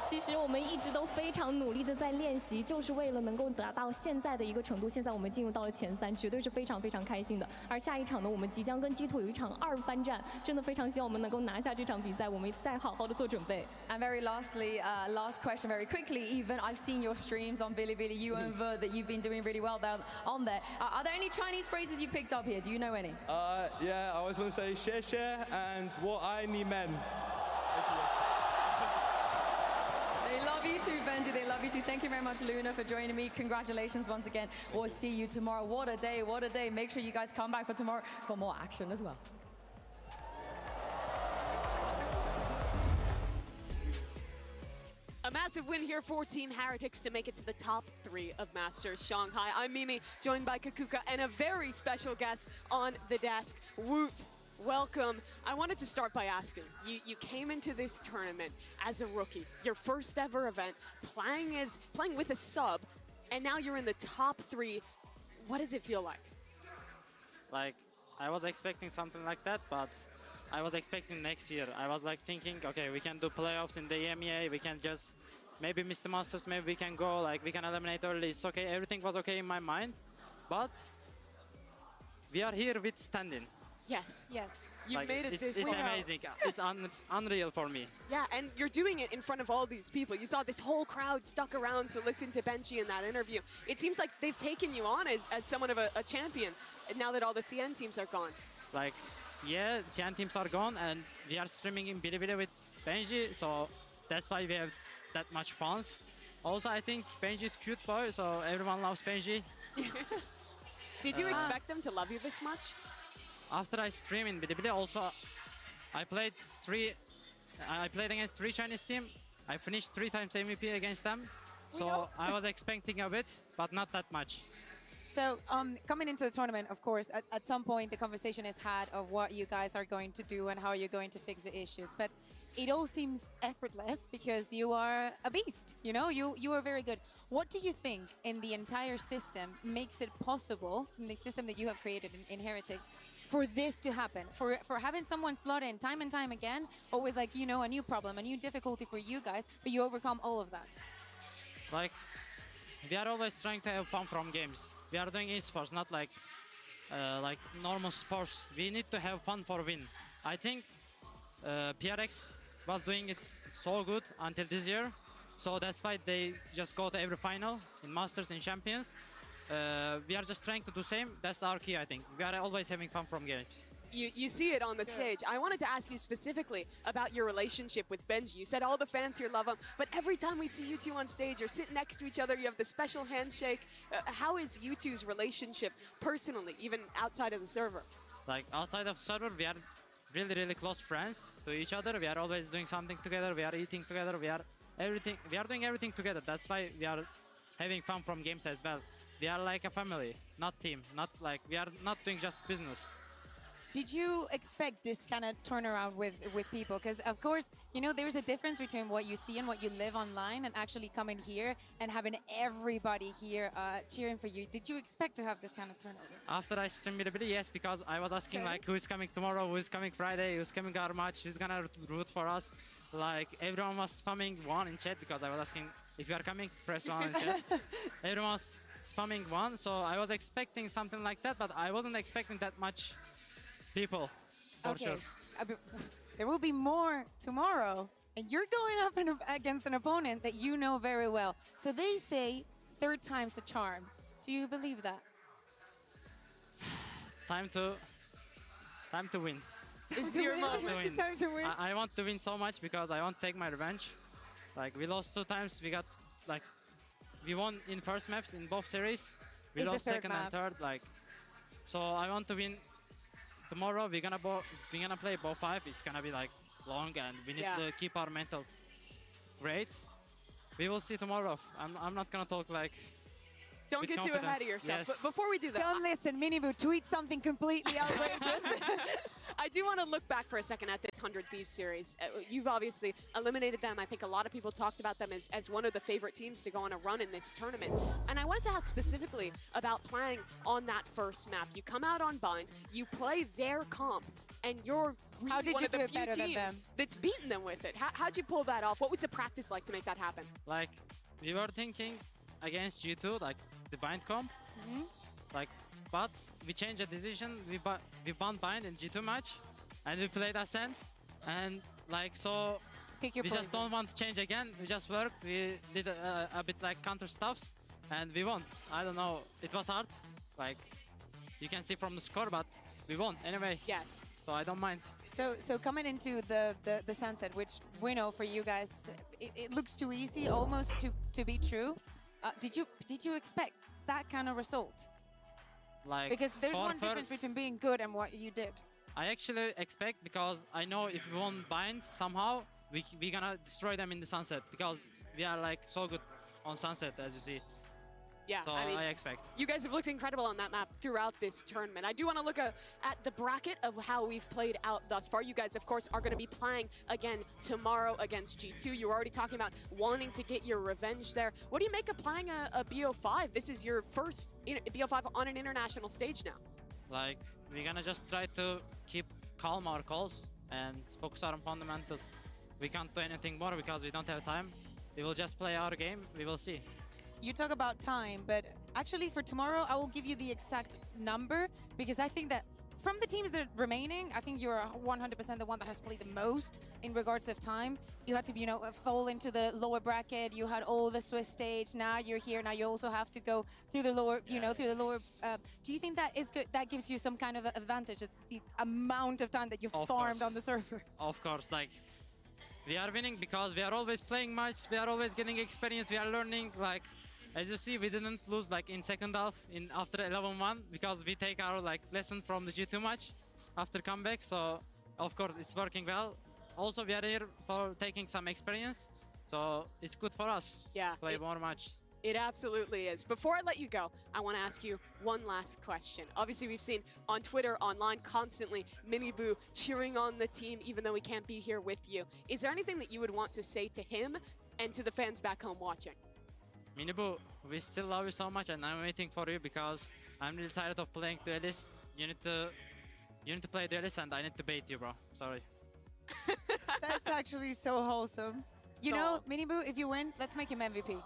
其实我们一直都非常努力的在练习，就是为了能够达到现在的一个程度。现在我们进入到了前3，绝对是非常非常开心的。而下一场呢，我们即将跟 G2 有一场2番战，真的非常希望我们能够拿下这场比赛，我们再好好的做准备。And very lastly, last question very quickly, Even, I've seen your streams on Bilibili, you and Ver, that you've been doing really well down on there. Are there any Chinese phrases you picked up here? Do you know any? Yeah, I always want to say 谢谢 and 我爱你们. They love you too, Benji. They love you too. Thank you very much, Luna, for joining me. Congratulations once again. We'll see you tomorrow. What a day, what a day. Make sure you guys come back for tomorrow for more action as well. A massive win here for Team Heretics to make it to the top 3 of Masters Shanghai. I'm Mimi, joined by Kakuka, and a very special guest on the desk, Woot. Welcome. I wanted to start by asking, you came into this tournament as a rookie, your first ever event, playing with a sub, and now you're in the top 3. What does it feel like? Like, I was expecting something like that, but I was expecting next year. I was like thinking, okay, we can do playoffs in the EMEA, we can just maybe miss the Masters, maybe we can go, like we can eliminate early. It's okay, everything was okay in my mind, but we are here with standing. Yes. Yes. You like, made it this It's way. amazing. It's unreal for me. Yeah, and you're doing it in front of all these people. You saw this whole crowd stuck around to listen to Benji in that interview. It seems like they've taken you on as somewhat of a champion now that all the CN teams are gone. Like, yeah, CN teams are gone, and we are streaming in Bilibili with Benji, so that's why we have that much fun. Also, I think Benji is cute boy, so everyone loves Benji. Did you expect them to love you this much? After I stream in Bilibili, also I played against 3 Chinese team. I finished 3 times MVP against them. So I was expecting a bit, but not that much. So coming into the tournament, of course, at some point the conversation is had of what you guys are going to do and how you're going to fix the issues. But it all seems effortless because you are a beast, you know, you are very good. What do you think in the entire system makes it possible, in the system that you have created in Heretics, for this to happen, for having someone slot in time and time again, always like, you know, a new problem, a new difficulty for you guys, but you overcome all of that? Like, we are always trying to have fun from games. We are doing esports, not like normal sports. We need to have fun for win. I think PRX was doing it so good until this year, so that's why they just go to every final in Masters and Champions. We are just trying to do same. That's our key, I think. We are always having fun from games. You see it on the stage. I wanted to ask you specifically about your relationship with Benji. You said all the fans here love him, but every time we see you two on stage, you're sitting next to each other, you have the special handshake. How is you two's relationship personally, even outside of the server? Like, outside of server, we are really, really close friends to each other. We are always doing something together. We are eating together. We are doing everything together. That's why we are having fun from games as well. We are like a family, not team. Not like, we are not doing just business. Did you expect this kind of turnaround with people? Because, of course, you know, there's a difference between what you see and what you live online and actually coming here and having everybody here cheering for you. Did you expect to have this kind of turnover? After I streamed Bilibili, yes, because I was asking, like, who's coming tomorrow, who's coming Friday, who's coming our match, who's gonna root for us. Like, everyone was spamming 1 in chat because I was asking, if you are coming, press 1 in chat. Everyone was spamming 1, so I was expecting something like that, but I wasn't expecting that much people, for sure. There will be more tomorrow, and you're going up against an opponent that you know very well. So they say 3rd time's the charm. Do you believe that? Time to win. It's your moment. Time to win. I want to win so much because I want to take my revenge. Like, we lost 2 times. We got, like, we won in first maps in both series. We lost second and third. Like, so I want to win. Tomorrow we're gonna play bow 5. It's gonna be like long, and we need to keep our mental great. We will see tomorrow. I'm not gonna talk like. Don't get too ahead of yourself. Yes. But before we do that, don't listen, Minibu. Tweet something completely outrageous. I do want to look back for a second at this 100 Thieves series. You've obviously eliminated them. I think a lot of people talked about them as one of the favorite teams to go on a run in this tournament. And I wanted to ask specifically about playing on that first map. You come out on Bind, you play their comp, and you're really one of the few teams that's beaten them with it. How'd you pull that off? What was the practice like to make that happen? Like, we were thinking against G2, like the Bind comp. Like, but we changed the decision. We banned Bind in G2 match, and we played Ascent, and like so. We just don't want to change again. We just worked. We did a bit like counter stuffs, and we won. I don't know. It was hard. Like you can see from the score, but we won anyway. Yes. So I don't mind. So coming into the Sunset, which we know for you guys, it looks too easy, almost to be true. Did you expect that kind of result? Like, because there's one difference between being good and what you did. I actually expect, because I know if we won't Bind somehow, we're gonna destroy them in the Sunset, because we are like so good on Sunset, as you see. Yeah, so I mean, I expect. You guys have looked incredible on that map throughout this tournament. I do want to look at the bracket of how we've played out thus far. You guys, of course, are going to be playing again tomorrow against G2. You were already talking about wanting to get your revenge there. What do you make of playing a BO5? This is your first BO5 on an international stage now. Like, we're going to just try to keep calm our calls and focus on fundamentals. We can't do anything more because we don't have time. We will just play our game. We will see. You talk about time, but actually for tomorrow, I will give you the exact number, because I think that from the teams that are remaining, I think you're 100% the one that has played the most in regards of time. You had to, fall into the lower bracket. You had all the Swiss stage. Now you're here. Now you also have to go through the lower, through the lower. Do you think that is good? That gives you some kind of advantage, the amount of time that you've farmed on the server? Of course, like, we are winning because we are always playing much. We are always getting experience. We are learning, like, as you see, we didn't lose like in second half after 11-1 because we take our lesson from the G2 match after comeback. So of course it's working well. Also we are here for taking some experience, so it's good for us. Yeah, play more matches. It absolutely is. Before I let you go, I want to ask you one last question. Obviously, we've seen on Twitter, online, constantly Miniboo cheering on the team, even though we can't be here with you. Is there anything that you would want to say to him and to the fans back home watching? Miniboo, we still love you so much, and I'm waiting for you because I'm really tired of playing duelist. You need to play duelist, and I need to bait you, bro. Sorry. That's actually so wholesome. You know, Miniboo, if you win, let's make him MVP.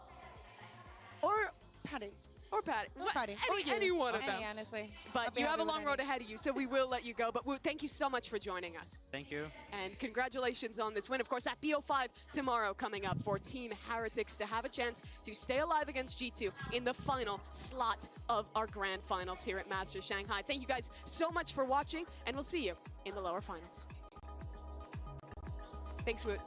Or Patty. Or Patty. Patty. Any one of them. Honestly. But you have a long road ahead of you, so we will let you go. But thank you so much for joining us. Thank you. And congratulations on this win. Of course, that BO5 tomorrow coming up for Team Heretics to have a chance to stay alive against G2 in the final slot of our grand finals here at Masters Shanghai. Thank you guys so much for watching, and we'll see you in the lower finals. Thanks, Woot.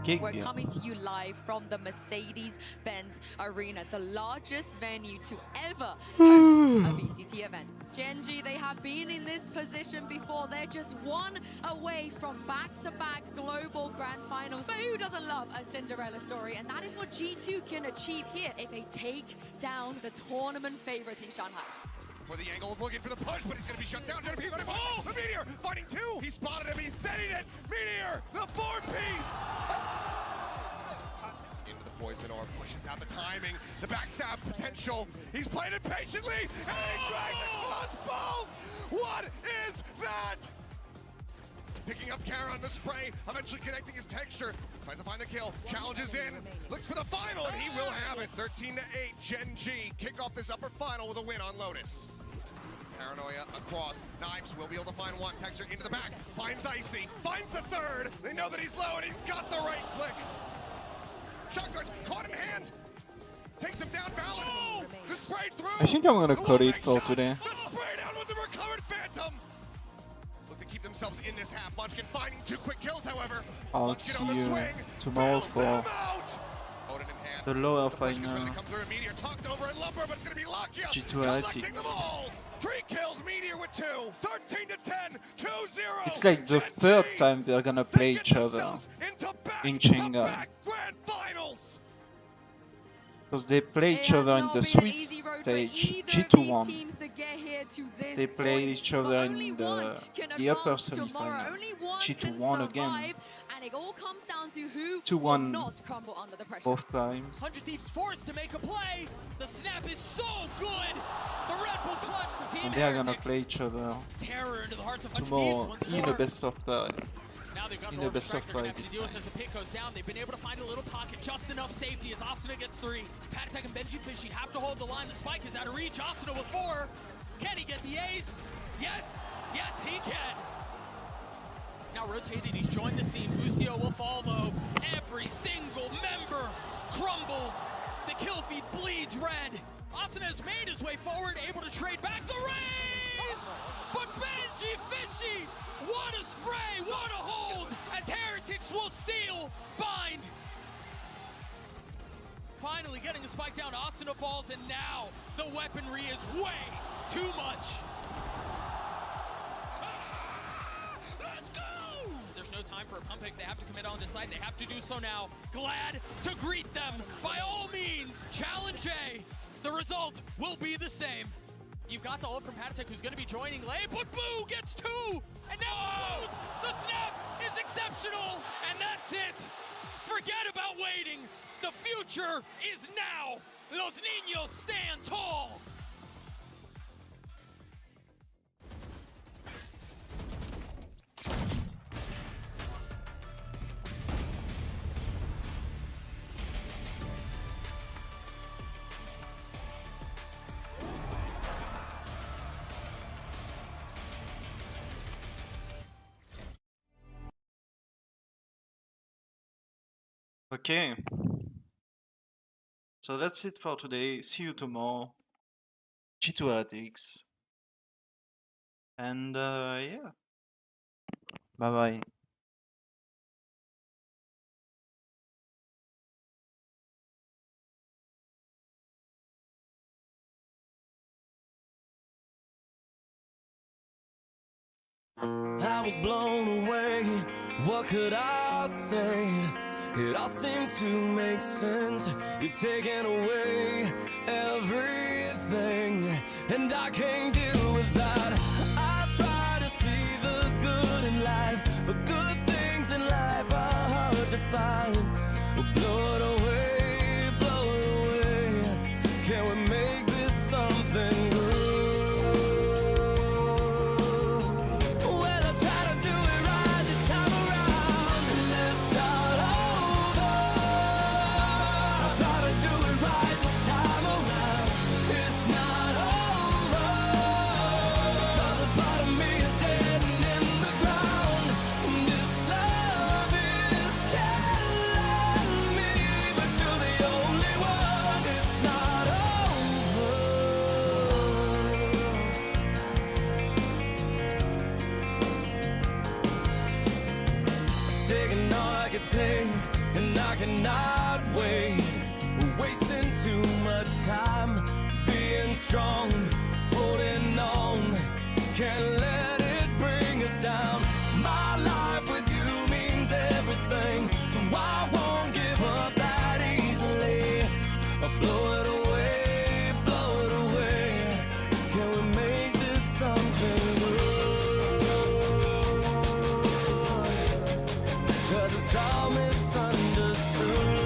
We're coming to you live from the Mercedes-Benz Arena, the largest venue to ever host a VCT event. Gen.G, they have been in this position before. They're just one away from back-to-back global grand finals. But who doesn't love a Cinderella story? And that is what G2 can achieve here if they take down the tournament favorites in Shanghai. For the angle, looking for the push, but he's going to be shut down. Oh, the Meteor finding two. He spotted him. He steadied it. Meteor, the four-piece. Into the poison orb, pushes out the timing, the backstab potential. He's playing it patiently, and he drags across both. What is that? Picking up Kara on the spray, eventually connecting his texture. Tries to find the kill, challenges in, looks for the final, and he will have it. 13-8, Gen.G kick off this upper final with a win on Lotus. Paranoia across, Knives will be able to find one, texture into the back, finds Icy, finds the third. They know that he's low, and he's got the right click. Shotguns caught in hand, takes him down, Valid. The spray through. I think I'm gonna cut it for today. The spray down with the recovered Phantom. Look to keep themselves in this half. Munchkin finding two quick kills, however. I'll see you tomorrow for the lower final. G2 Heretics. 3 kills, Meteor with 2. 13-10, 2-0. It's like the third time they're gonna play each other in Shanghai. Because they play each other in the Swiss stage, G2-1. They play each other in the upper semi-final, G2-1 again. And it all comes down to who 2-1 will not crumble under the pressure. both times. 100 Thieves forced to make a play. The snap is so good. The Red Bull clutch for Team And they are Heretics. gonna play each other Terror into the hearts of 100 tomorrow Thieves once in more. a best of 5. Now they've got In an the best of strike they're gonna 5 have to this deal with time. as the pick goes down. They've been able to find a little pocket, just enough safety as Asuna gets 3. Patatek and Benji Fishy have to hold the line. The spike is out of reach. Asuna with 4. Can he get the ace? Yes, yes he can. Now rotated, he's joined the scene. Bustio will follow. Every single member crumbles. The kill feed bleeds red. Asuna has made his way forward, able to trade back the raise! But Benji Fishy, what a spray, what a hold, as Heretics will steal, bind. Finally getting the spike down, Asuna falls, and now the weaponry is way too much. No time for a pump pick. They have to commit on this side. They have to do so now. Glad to greet them by all means. Challenge A. The result will be the same. You've got the ult from Patatek, who's going to be joining Lay, but Boo gets 2. And now the snap is exceptional. And that's it. Forget about waiting. The future is now. Los Niños stand tall. Okay. So that's it for today. See you tomorrow. G2 Heretics. And yeah. Bye bye. I was blown away, what could I say? It all seemed to make sense. You're taking away everything, and I can't deal with that. I try to see the good in life, but good things in life are hard to find. Blow it away, blow it away. Can we make this something good? And I cannot wait. We're wasting too much time being strong, holding on. Can't let it bring us down. My life with you means everything, so I won't give up that easily. I'll blow it away, blow it away. Can we make this something good? 'Cause it's all misunderstood.